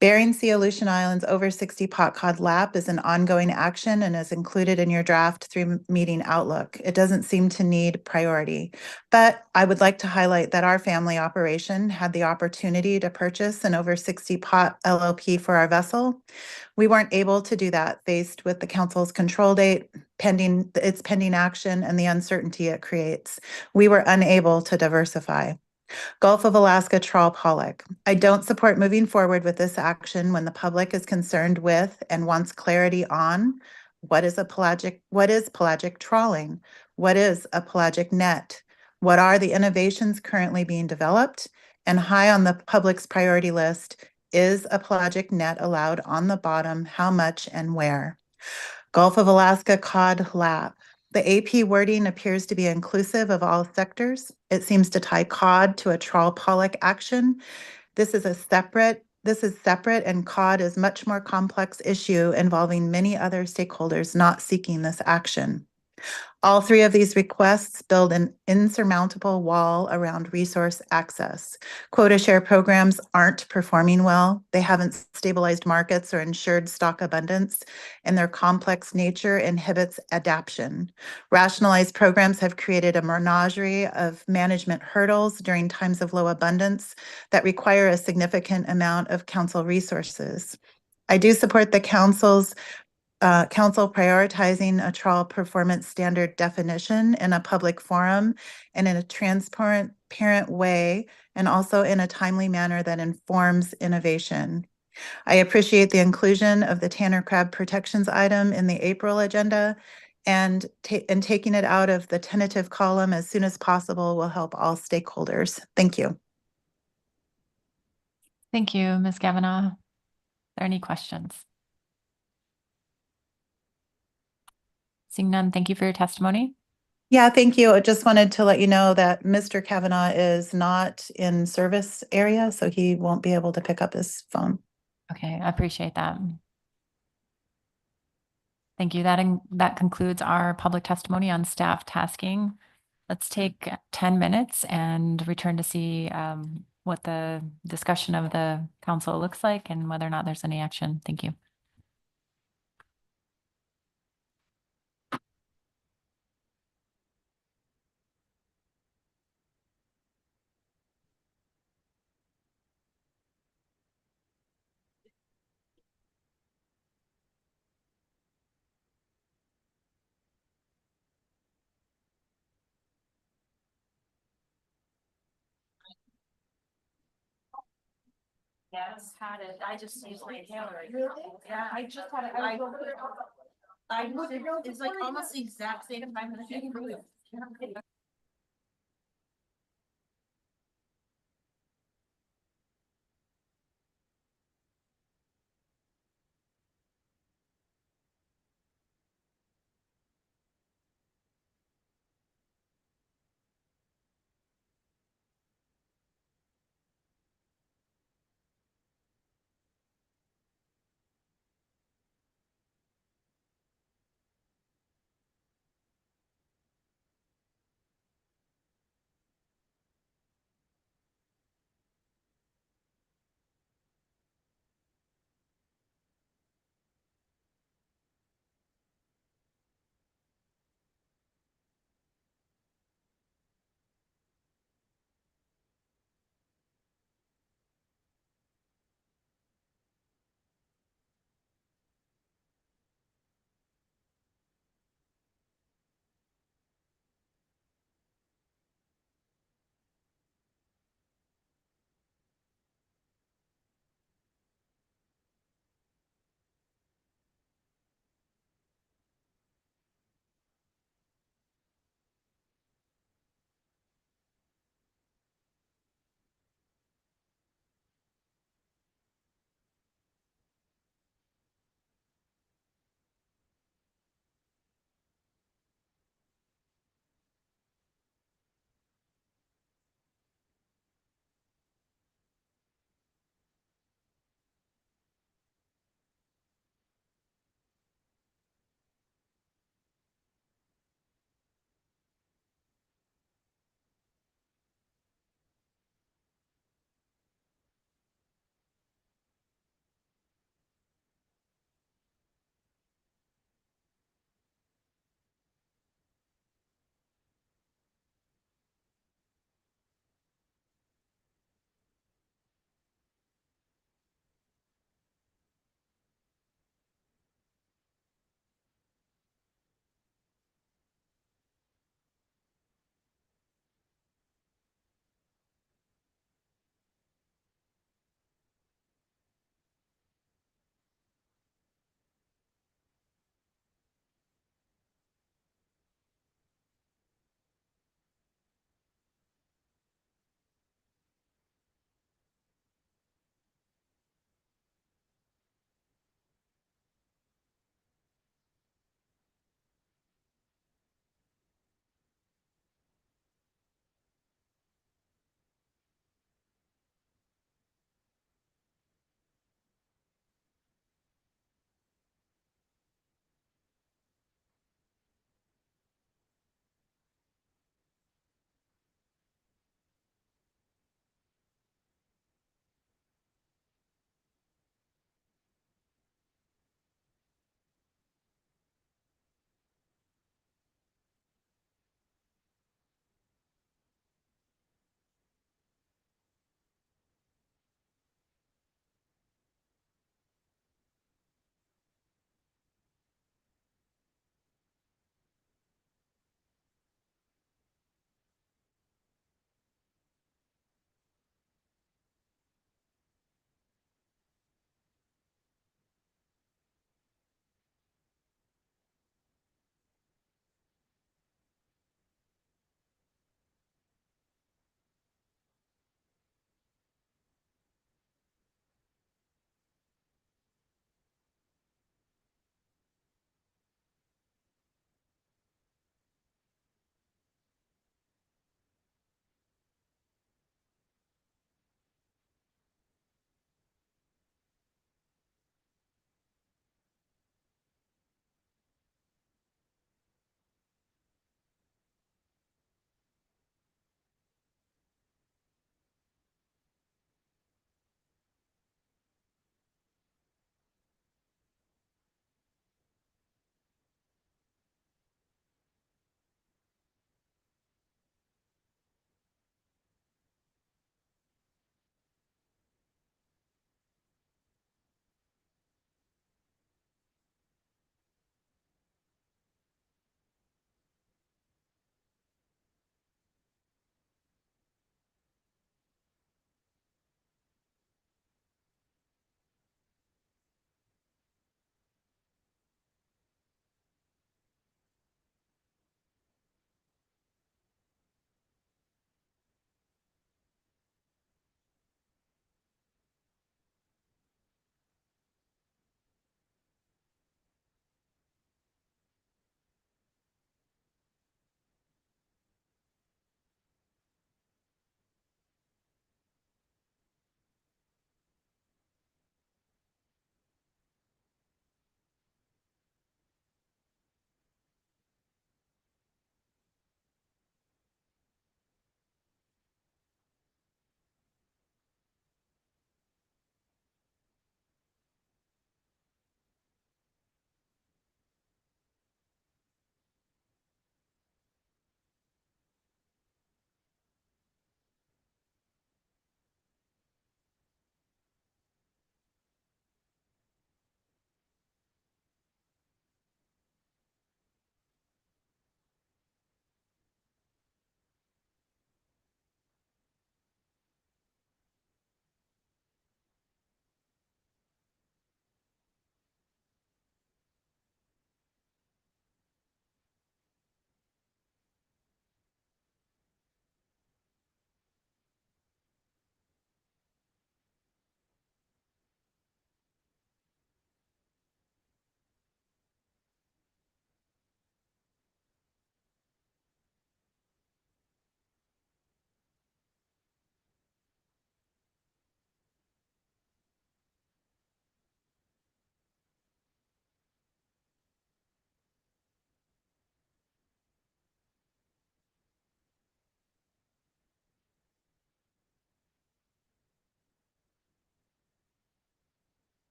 Bering Sea, Aleutian Islands over 60 pot cod LAP is an ongoing action and is included in your draft 3 meeting outlook. It doesn't seem to need priority, but I would like to highlight that our family operation had the opportunity to purchase an over 60 pot LLP for our vessel. We weren't able to do that faced with the council's control date, pending action, and the uncertainty it creates. We were unable to diversify. Gulf of Alaska trawl pollock. I don't support moving forward with this action when the public is concerned with and wants clarity on what is pelagic trawling? What is a pelagic net? What are the innovations currently being developed? And high on the public's priority list, is a pelagic net allowed on the bottom? How much and where? Gulf of Alaska cod LAP. The AP wording appears to be inclusive of all sectors. It seems to tie cod to a trawl pollock action. This is separate, and cod is much more complex issue involving many other stakeholders not seeking this action. All 3 of these requests build an insurmountable wall around resource access. Quota share programs aren't performing well. They haven't stabilized markets or ensured stock abundance, and their complex nature inhibits adaptation. Rationalized programs have created a menagerie of management hurdles during times of low abundance that require a significant amount of council resources. I do support the council prioritizing a trawl performance standard definition in a public forum and in a transparent way, and also in a timely manner that informs innovation. I appreciate the inclusion of the Tanner crab protections item in the April agenda, and taking it out of the tentative column as soon as possible will help all stakeholders. Thank you. Thank you, Ms. Kavanaugh. there any questions? Seeing none, thank you for your testimony. Yeah, thank you. I just wanted to let you know that Mr. Kavanaugh is not in service area, so he won't be able to pick up his phone. Okay, I appreciate that. Thank you. That concludes our public testimony on staff tasking. Let's take 10 minutes and return to see what the discussion of the council looks like and whether or not there's any action. Thank you. Yes, had it. I just used my inhaler. Yeah, I just had it. It's like almost the exact same time as I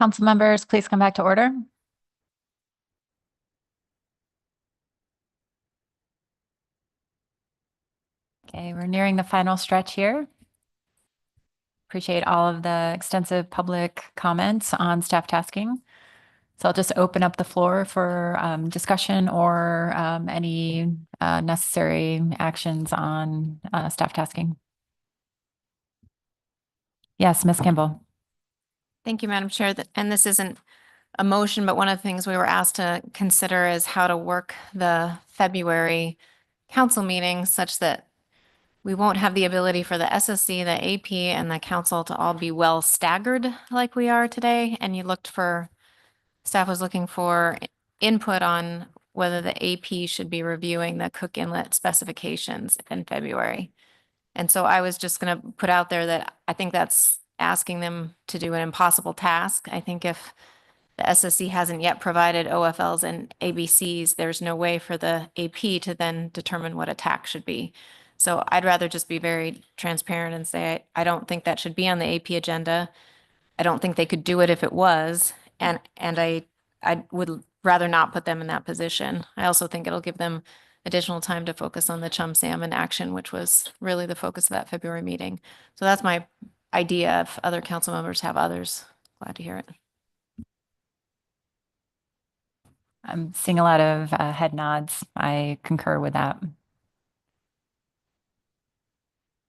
Council members, please come back to order. Okay, we're nearing the final stretch here. Appreciate all of the extensive public comments on staff tasking. So I'll just open up the floor for discussion or any necessary actions on staff tasking. Yes, Ms. Kimball. Thank you, Madam Chair. And this isn't a motion, but one of the things we were asked to consider is how to work the February council meeting such that we won't have the ability for the SSC, the AP, and the council to all be well staggered like we are today. And staff was looking for input on whether the AP should be reviewing the Cook Inlet specifications in February. And so I was just going to put out there that I think that's asking them to do an impossible task. I think if the SSC hasn't yet provided OFLs and ABCs, there's no way for the AP to then determine what a tax should be. So I'd rather just be very transparent and say, I don't think that should be on the AP agenda. I don't think they could do it if it was. And I would rather not put them in that position. I also think it'll give them additional time to focus on the Chum salmon action, which was really the focus of that February meeting. So that's my idea. If other council members have others, glad to hear it. I'm seeing a lot of head nods. I concur with that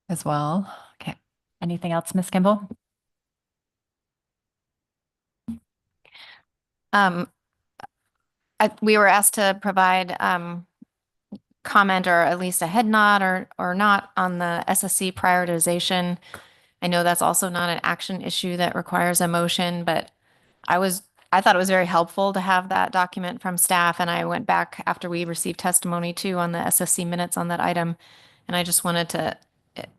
as well. Okay. Anything else, Ms. Kimball? We were asked to provide comment or at least a head nod or not on the SSC prioritization. I know that's also not an action issue that requires a motion, but I thought it was very helpful to have that document from staff, and I went back after we received testimony too on the SSC minutes on that item, and I just wanted to,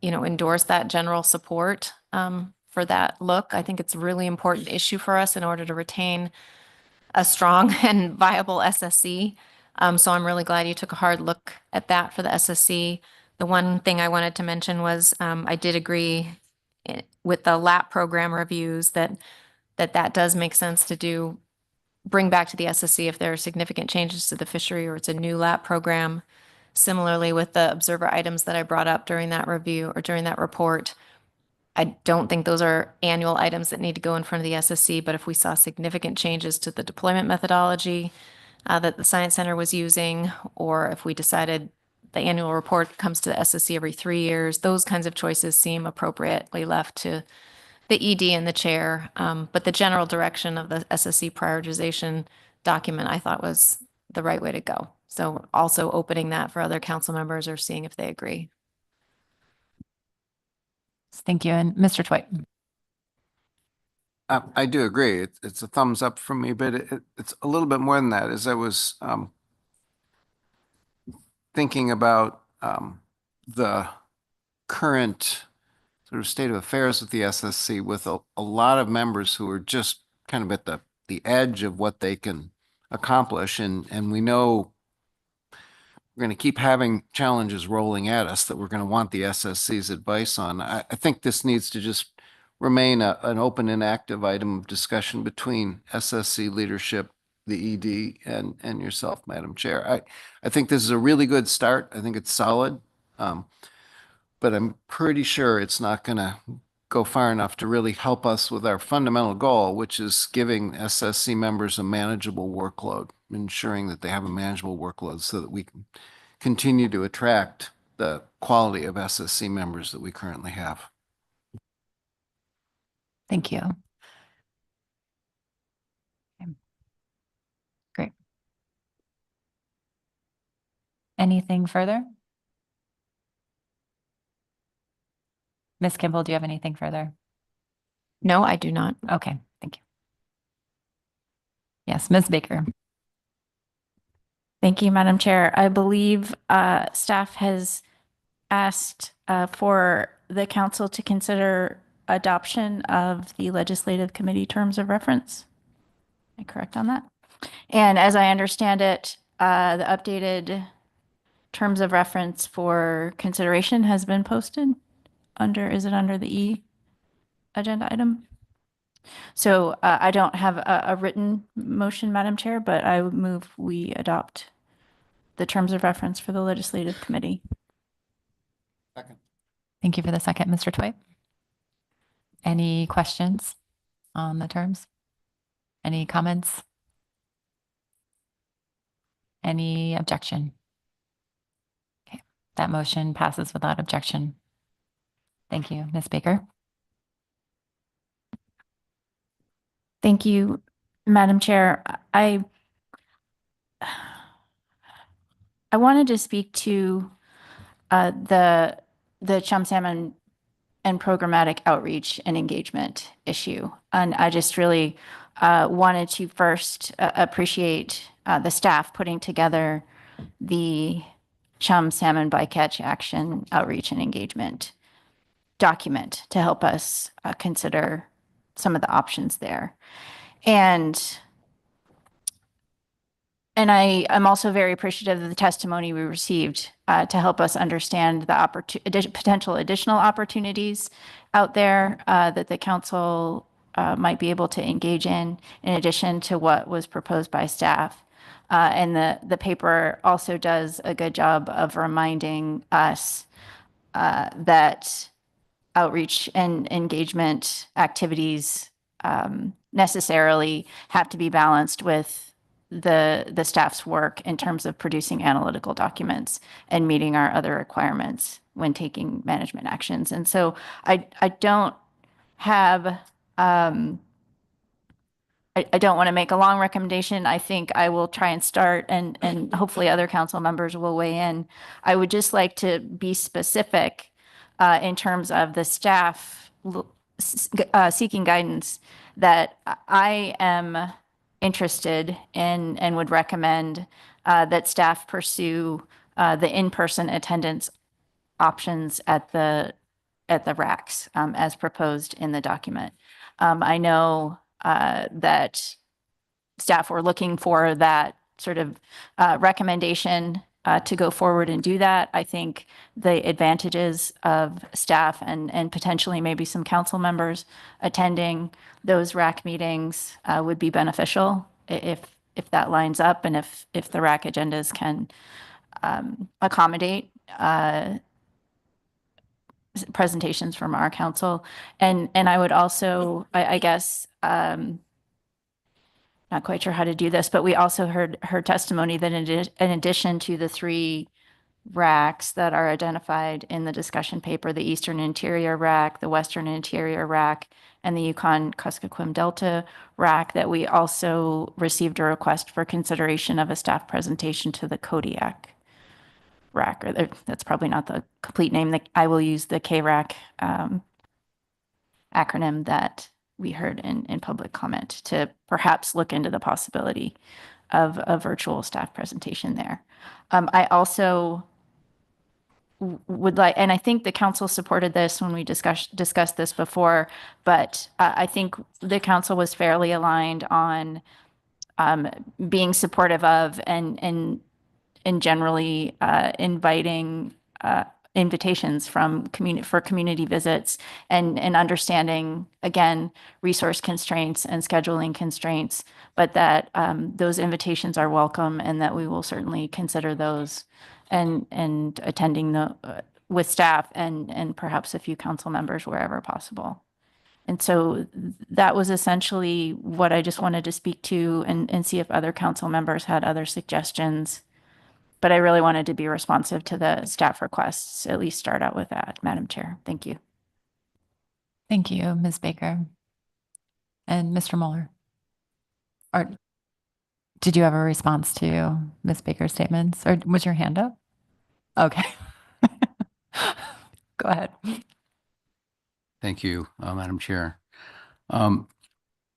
endorse that general support for that look. I think it's a really important issue for us in order to retain a strong and viable SSC. So I'm really glad you took a hard look at that for the SSC. The one thing I wanted to mention was I did agree with the LAP program reviews that does make sense to bring back to the SSC if there are significant changes to the fishery or it's a new LAP program. Similarly, with the observer items that I brought up during that review or during that report, I don't think those are annual items that need to go in front of the SSC, but if we saw significant changes to the deployment methodology that the Science Center was using, or if we decided the annual report comes to the SSC every 3 years, those kinds of choices seem appropriately left to the ED and the chair. But the general direction of the SSC prioritization document, I thought was the right way to go. So also opening that for other council members or seeing if they agree. Thank you. And Mr. Twite. I do agree. It's a thumbs up from me, but it's a little bit more than that. As I was thinking about the current sort of state of affairs with the SSC, with a lot of members who are just kind of at the edge of what they can accomplish, and we know we're going to keep having challenges rolling at us that we're going to want the SSC's advice on. I think this needs to just remain an open and active item of discussion between SSC leadership, the ED, and yourself, Madam Chair. I think this is a really good start. I think it's solid, but I'm pretty sure it's not going to go far enough to really help us with our fundamental goal, which is giving SSC members a manageable workload, ensuring that they have a manageable workload so that we can continue to attract the quality of SSC members that we currently have. Thank you. Okay. Great. Anything further? Ms. Kimball, do you have anything further? No, I do not. Okay, thank you. Yes, Ms. Baker. Thank you, Madam Chair. I believe staff has asked for the council to consider adoption of the legislative committee terms of reference. Am I correct on that? And as I understand it, the updated terms of reference for consideration has been posted under, is it under the E agenda item? So I don't have a written motion, Madam Chair, but I would move we adopt the terms of reference for the legislative committee. Second. Thank you for the second, Mr. Toy. Any questions on the terms? Any comments? Any objection? Okay, that motion passes without objection. Thank you, Ms. Baker. Thank you, Madam Chair. I wanted to speak to the Chum Salmon and programmatic outreach and engagement issue. And I just really wanted to first appreciate the staff putting together the Chum Salmon Bycatch Action Outreach and Engagement document to help us consider some of the options there. And I'm also very appreciative of the testimony we received to help us understand the potential additional opportunities out there that the council might be able to engage in addition to what was proposed by staff. And the paper also does a good job of reminding us that outreach and engagement activities necessarily have to be balanced with the staff's work in terms of producing analytical documents and meeting our other requirements when taking management actions. And so I don't have I don't want to make a long recommendation. I think I will try and start and hopefully other council members will weigh in. I would just like to be specific in terms of the staff seeking guidance that I am interested in and would recommend that staff pursue the in-person attendance options at the racks as proposed in the document. I know that staff were looking for that sort of recommendation to go forward and do that. I think the advantages of staff and potentially maybe some council members attending those RAC meetings would be beneficial if that lines up and if the RAC agendas can accommodate presentations from our council. And I would also, I guess, not quite sure how to do this, but we also heard her testimony that in addition to the 3 racks that are identified in the discussion paper, the Eastern Interior Rack, the Western Interior Rack, and the Yukon-Kuskokwim Delta Rack, that we also received a request for consideration of a staff presentation to the Kodiak Rack. Or that's probably not the complete name. I will use the KRAC acronym that we heard in public comment to perhaps look into the possibility of a virtual staff presentation there. I also would like, and I think the council supported this when we discussed this before, but I think the council was fairly aligned on being supportive of and generally inviting invitations for community visits and understanding, again, resource constraints and scheduling constraints, but that those invitations are welcome and that we will certainly consider those and attending with staff and perhaps a few council members wherever possible. And so that was essentially what I just wanted to speak to and see if other council members had other suggestions. But I really wanted to be responsive to the staff requests, at least start out with that, Madam Chair. Thank you. Thank you, Ms. Baker. And Mr. Mueller. Or did you have a response to Ms. Baker's statements, or was your hand up? Okay. Go ahead. Thank you, Madam Chair.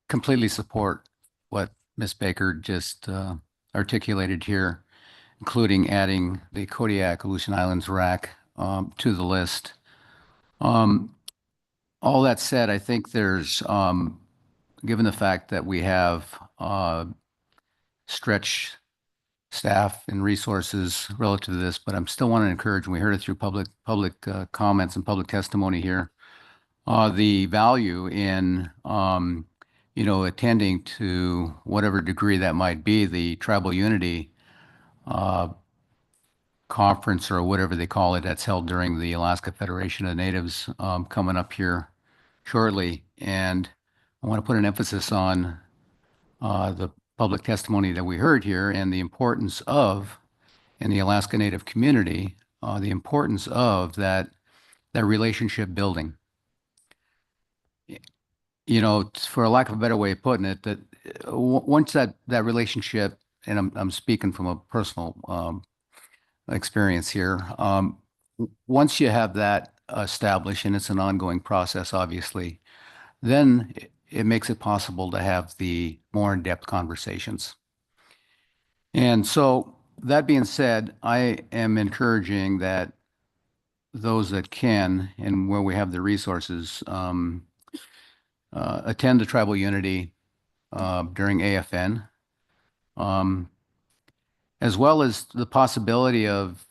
Completely support what Ms. Baker just articulated here, including adding the Kodiak Aleutian Islands RAC to the list. All that said, I think there's, given the fact that we have stretched staff and resources relative to this, but I'm still want to encourage, and we heard it through public comments and public testimony here, the value in attending to whatever degree that might be, the Tribal Unity conference or whatever they call it that's held during the Alaska Federation of Natives coming up here shortly. And I want to put an emphasis on the public testimony that we heard here and the importance of, in the Alaska Native community, the importance of that relationship building. For a lack of a better way of putting it, that once that relationship, and I'm speaking from a personal experience here, once you have that established, and it's an ongoing process, obviously, then it makes it possible to have the more in-depth conversations. And so, that being said, I am encouraging that those that can, and where we have the resources, attend the Tribal Unity during AFN, as well as the possibility of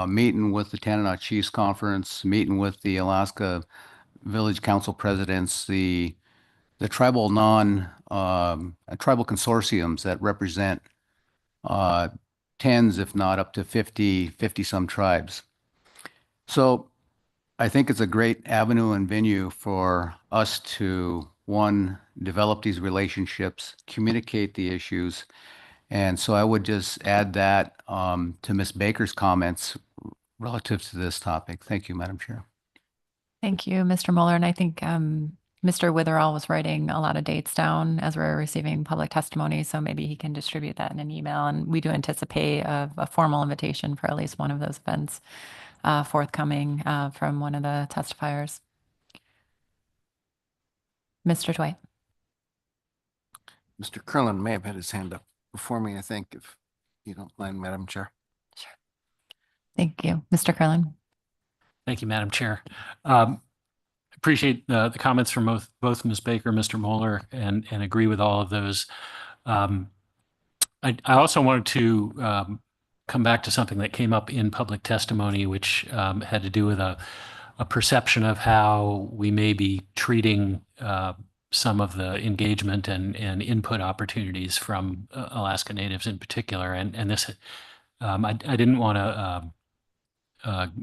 meeting with the Tanana Chiefs Conference, meeting with the Alaska Village Council presidents, the tribal tribal consortiums that represent tens, if not up to 50 some tribes. So I think it's a great avenue and venue for us to, one, develop these relationships, communicate the issues. And so I would just add that to Ms. Baker's comments relative to this topic. Thank you, Madam Chair. Thank you, Mr. Mueller. And I think Mr. Witherall was writing a lot of dates down as we're receiving public testimony, so maybe he can distribute that in an email. And we do anticipate a formal invitation for at least one of those events forthcoming from one of the testifiers. Mr. Dwight. Mr. Curlin may have had his hand up before me, I think, if you don't mind, Madam Chair. Sure. Thank you. Mr. Curlin. Thank you, Madam Chair. Appreciate the comments from both Ms. Baker, Mr. Mueller, and agree with all of those. I also wanted to come back to something that came up in public testimony, which had to do with a perception of how we may be treating some of the engagement and input opportunities from Alaska Natives in particular. And this, I didn't want to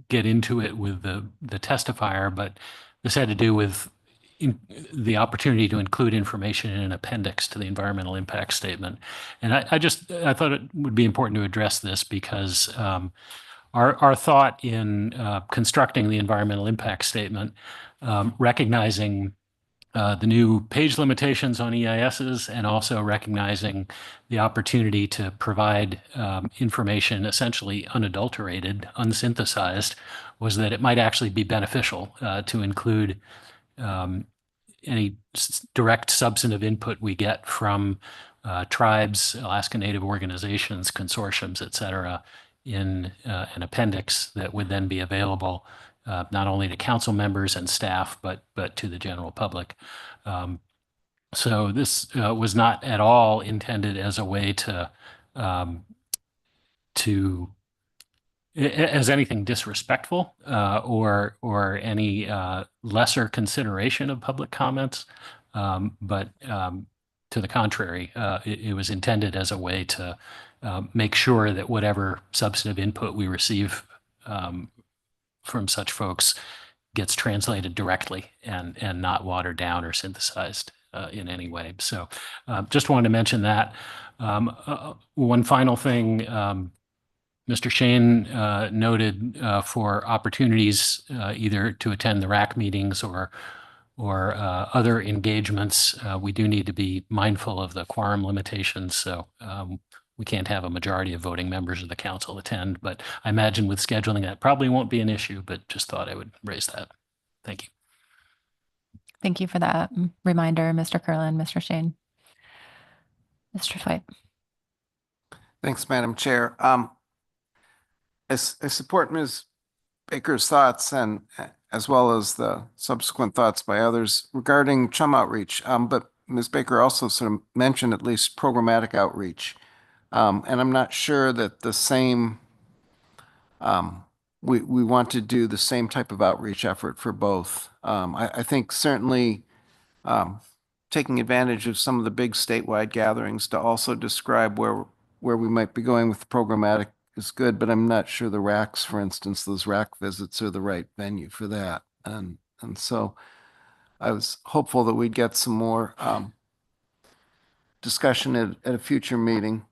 get into it with the testifier, but this had to do with the opportunity to include information in an appendix to the environmental impact statement. And I thought it would be important to address this because our thought in constructing the environmental impact statement, recognizing the new page limitations on EISs and also recognizing the opportunity to provide information essentially unadulterated, unsynthesized, was that it might actually be beneficial to include any direct substantive input we get from tribes, Alaska Native organizations, consortiums, et cetera, in an appendix that would then be available not only to council members and staff, but to the general public. So this was not at all intended as a way to as anything disrespectful or any lesser consideration of public comments, but to the contrary, it was intended as a way to make sure that whatever substantive input we receive from such folks gets translated directly and not watered down or synthesized in any way. So just wanted to mention that. One final thing, Mr. Shane noted for opportunities either to attend the RAC meetings or other engagements, we do need to be mindful of the quorum limitations. So we can't have a majority of voting members of the council attend, but I imagine with scheduling that probably won't be an issue, but just thought I would raise that. Thank you. Thank you for that reminder, Mr. Curlin, Mr. Shane. Mr. Dwight. Thanks, Madam Chair. I support Ms. Baker's thoughts and as well as the subsequent thoughts by others regarding Chum outreach. But Ms. Baker also sort of mentioned at least programmatic outreach. And I'm not sure that the same we want to do the same type of outreach effort for both. I think certainly taking advantage of some of the big statewide gatherings to also describe where we might be going with programmatic is good, but I'm not sure the racks, for instance, those rack visits are the right venue for that. And so I was hopeful that we'd get some more discussion at a future meeting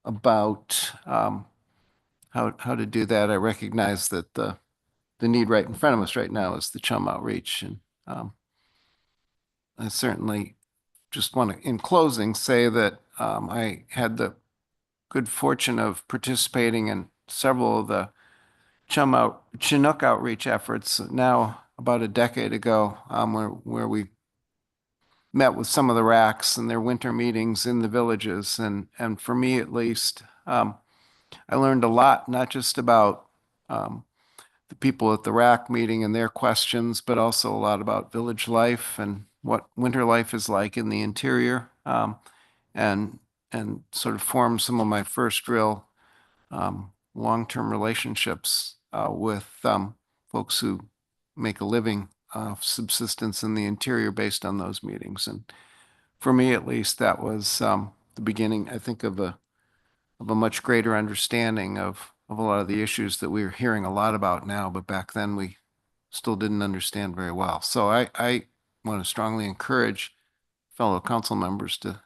about how to do that. I recognize that the need right in front of us right now is the Chum outreach. And I certainly just want to, in closing, say that I had the good fortune of participating in several of the Chinook outreach efforts now about a decade ago, where we met with some of the racks and their winter meetings in the villages. And for me, at least, I learned a lot, not just about the people at the rack meeting and their questions, but also a lot about village life and what winter life is like in the interior, and sort of formed some of my first real long-term relationships with folks who make a living subsistence in the interior based on those meetings. And for me, at least, that was the beginning, I think, of a much greater understanding of a lot of the issues that we're hearing a lot about now, but back then we still didn't understand very well. So I want to strongly encourage fellow council members to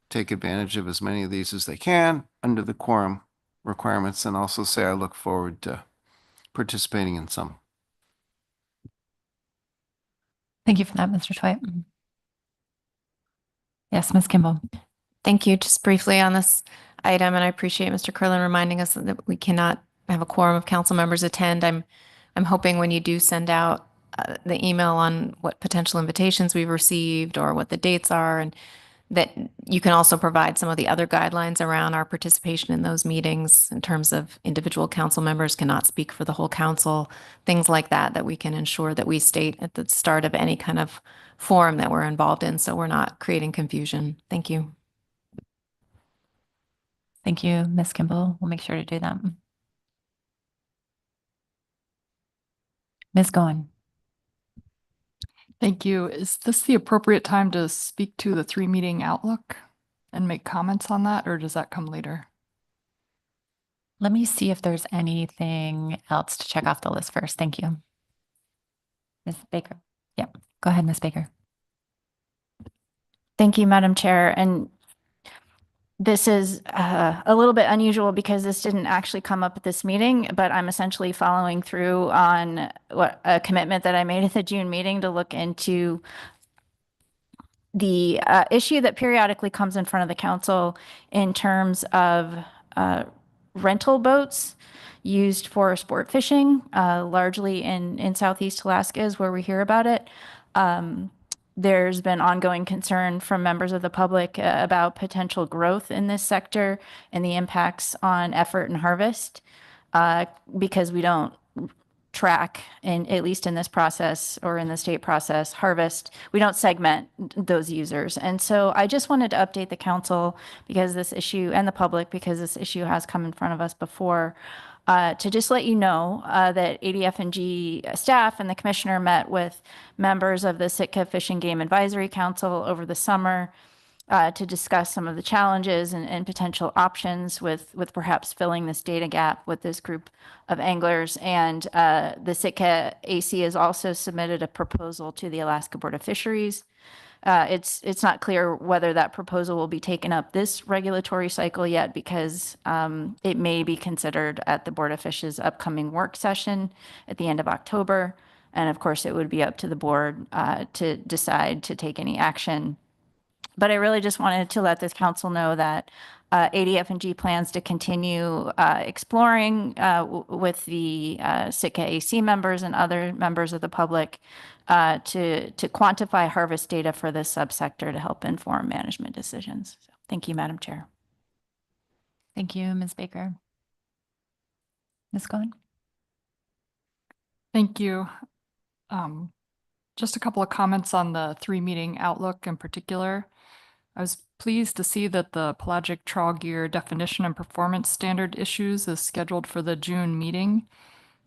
take advantage of as many of these as they can under the quorum requirements, and also say I look forward to participating in some. Thank you for that, Mr. Twite. Yes, Ms. Kimball. Thank you. Just briefly on this item, and I appreciate Mr. Curlin reminding us that we cannot have a quorum of council members attend. I'm hoping when you do send out the email on what potential invitations we've received or what the dates are, and that you can also provide some of the other guidelines around our participation in those meetings in terms of individual council members cannot speak for the whole council, things like that, that we can ensure that we state at the start of any kind of forum that we're involved in, so we're not creating confusion. Thank you. Thank you, Ms. Kimball. We'll make sure to do that. Ms. Goen. Thank you. Is this the appropriate time to speak to the 3-meeting outlook and make comments on that, or does that come later? Let me see if there's anything else to check off the list first. Thank you. Ms. Baker. Yep. Go ahead, Ms. Baker. Thank you, Madam Chair. And this is a little bit unusual because this didn't actually come up at this meeting, but I'm essentially following through on a commitment that I made at the June meeting to look into the issue that periodically comes in front of the council in terms of rental boats used for sport fishing, largely in Southeast Alaska is where we hear about it. There's been ongoing concern from members of the public about potential growth in this sector and the impacts on effort and harvest, because we don't track, at least in this process or in the state process, harvest. We don't segment those users. And so I just wanted to update the council because this issue, and the public, because this issue has come in front of us before, to just let you know that ADF&G staff and the commissioner met with members of the Sitka Fish and Game Advisory Council over the summer to discuss some of the challenges and potential options with perhaps filling this data gap with this group of anglers. And the Sitka AC has also submitted a proposal to the Alaska Board of Fisheries. It's not clear whether that proposal will be taken up this regulatory cycle yet, because it may be considered at the Board of Fish's upcoming work session at the end of October. And of course, it would be up to the board to decide to take any action. But I really just wanted to let this council know that ADF&G plans to continue exploring with the Sitka AC members and other members of the public to quantify harvest data for this subsector to help inform management decisions. So, thank you, Madam Chair. Thank you, Ms. Baker. Ms. Cohen. Thank you. Just a couple of comments on the 3-meeting outlook in particular. I was pleased to see that the pelagic trawl gear definition and performance standard issues is scheduled for the June meeting.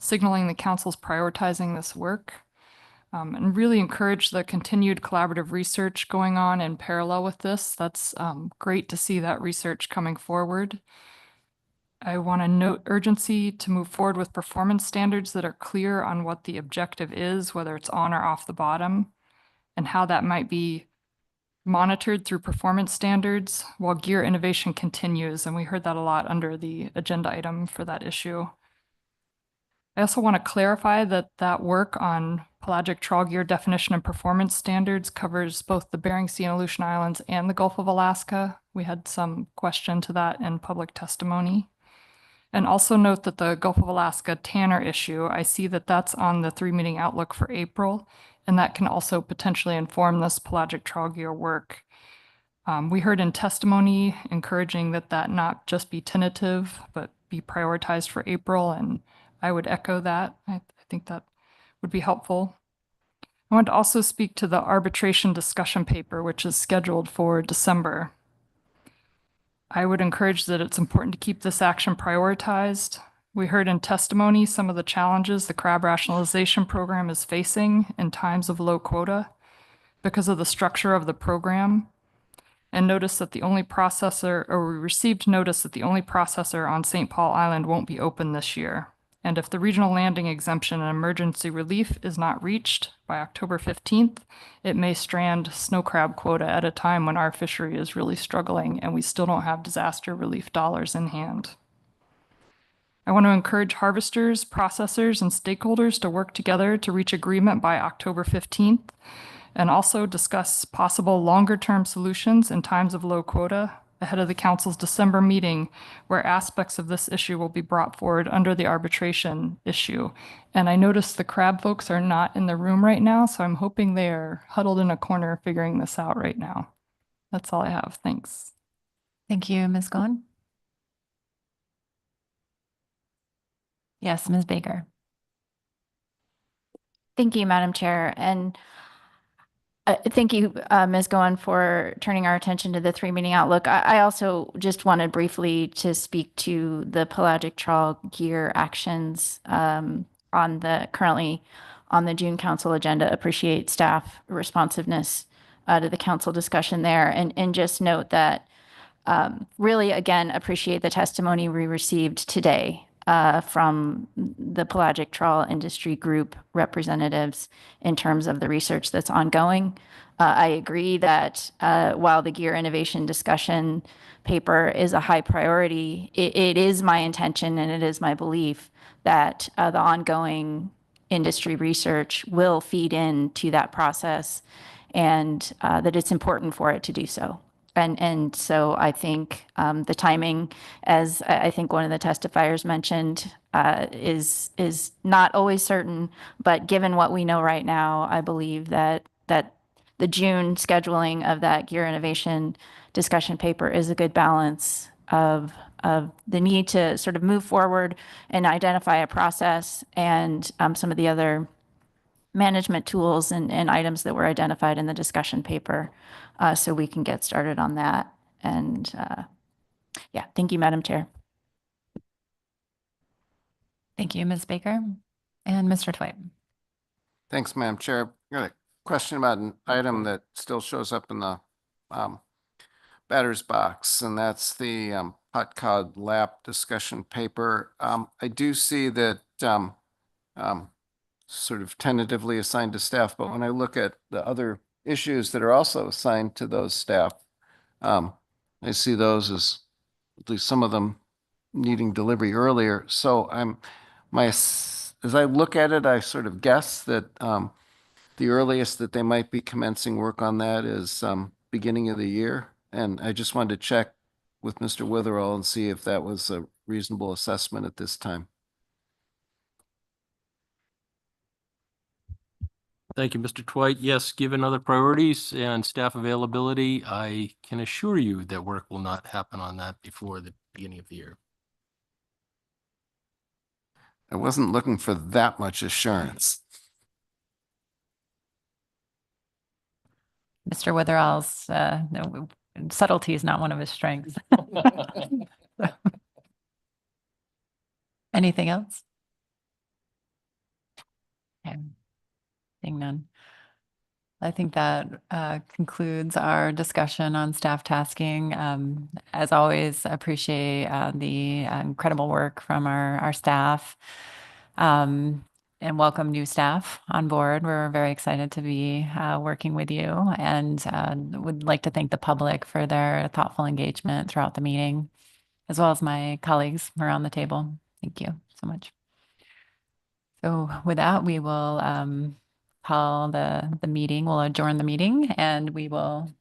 signaling the council's prioritizing this work. And really encourage the continued collaborative research going on in parallel with this. That's great to see that research coming forward. I want to note urgency to move forward with performance standards that are clear on what the objective is, whether it's on or off the bottom, and how that might be monitored through performance standards while gear innovation continues. And we heard that a lot under the agenda item for that issue. I also want to clarify that that work on pelagic trawl gear definition and performance standards covers both the Bering Sea and Aleutian Islands and the Gulf of Alaska. We had some question to that in public testimony. And also note that the Gulf of Alaska Tanner issue, I see that that's on the 3-meeting outlook for April, and that can also potentially inform this pelagic trawl gear work. We heard in testimony encouraging that that not just be tentative, but be prioritized for April, and I would echo that. I think that would be helpful. I want to also speak to the arbitration discussion paper, which is scheduled for December. I would encourage that it's important to keep this action prioritized. We heard in testimony some of the challenges the crab rationalization program is facing in times of low quota because of the structure of the program. And notice that the only processor, or we received notice that the only processor on St. Paul Island won't be open this year. And if the regional landing exemption and emergency relief is not reached by October 15th, it may strand snow crab quota at a time when our fishery is really struggling and we still don't have disaster relief dollars in hand. I want to encourage harvesters, processors, and stakeholders to work together to reach agreement by October 15th, and also discuss possible longer-term solutions in times of low quota ahead of the council's December meeting, where aspects of this issue will be brought forward under the arbitration issue. And I noticed the crab folks are not in the room right now, so I'm hoping they're huddled in a corner figuring this out right now. That's all I have. Thanks. Thank you, Ms. Goen. Yes, Ms. Baker. Thank you, Madam Chair. And thank you, Ms. Goen, for turning our attention to the 3-meeting outlook. I also just wanted briefly to speak to the pelagic trawl gear actions currently on the June council agenda. Appreciate staff responsiveness to the council discussion there, and just note that really, again, appreciate the testimony we received today from the pelagic trawl industry group representatives in terms of the research that's ongoing. I agree that while the gear innovation discussion paper is a high priority, it is my intention and it is my belief that the ongoing industry research will feed into that process, and that it's important for it to do so. And so I think the timing, as I think one of the testifiers mentioned, is not always certain. But given what we know right now, I believe that the June scheduling of that gear innovation discussion paper is a good balance of the need to sort of move forward and identify a process and some of the other management tools and items that were identified in the discussion paper, so we can get started on that. And yeah, thank you, Madam Chair. Thank you, Ms. Baker. And Mr. Twite. Thanks, Madam Chair. I got a question about an item that still shows up in the batter's box, and that's the pot cod lap discussion paper. I do see that sort of tentatively assigned to staff, but when I look at the other issues that are also assigned to those staff, I see those as, at least some of them, needing delivery earlier. So as I look at it, I sort of guess that the earliest that they might be commencing work on that is beginning of the year. And I just wanted to check with Mr. Witherall and see if that was a reasonable assessment at this time. Thank you, Mr. Twite. Yes, given other priorities and staff availability, I can assure you that work will not happen on that before the beginning of the year. I wasn't looking for that much assurance. Mr. Witherall's no, subtlety is not one of his strengths. Anything else? Okay. Seeing none. I think that concludes our discussion on staff tasking. As always, appreciate the incredible work from our staff, and welcome new staff on board. We're very excited to be working with you, and would like to thank the public for their thoughtful engagement throughout the meeting, as well as my colleagues around the table. Thank you so much. So with that, we will call the meeting, we'll adjourn the meeting, and we will.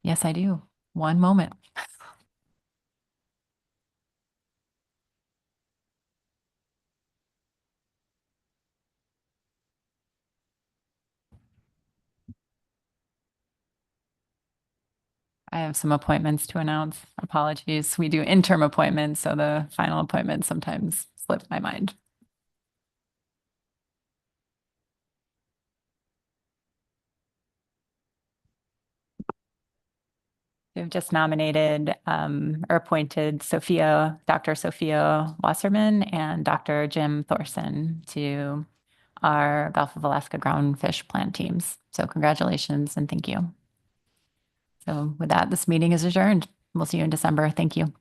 Yes, I do. One moment. I have some appointments to announce. Apologies. We do interim appointments, so the final appointments sometimes slip my mind. We've just nominated or appointed Dr. Sophia Wasserman and Dr. Jim Thorson to our Gulf of Alaska groundfish plant teams. So congratulations and thank you. So with that, this meeting is adjourned. We'll see you in December. Thank you.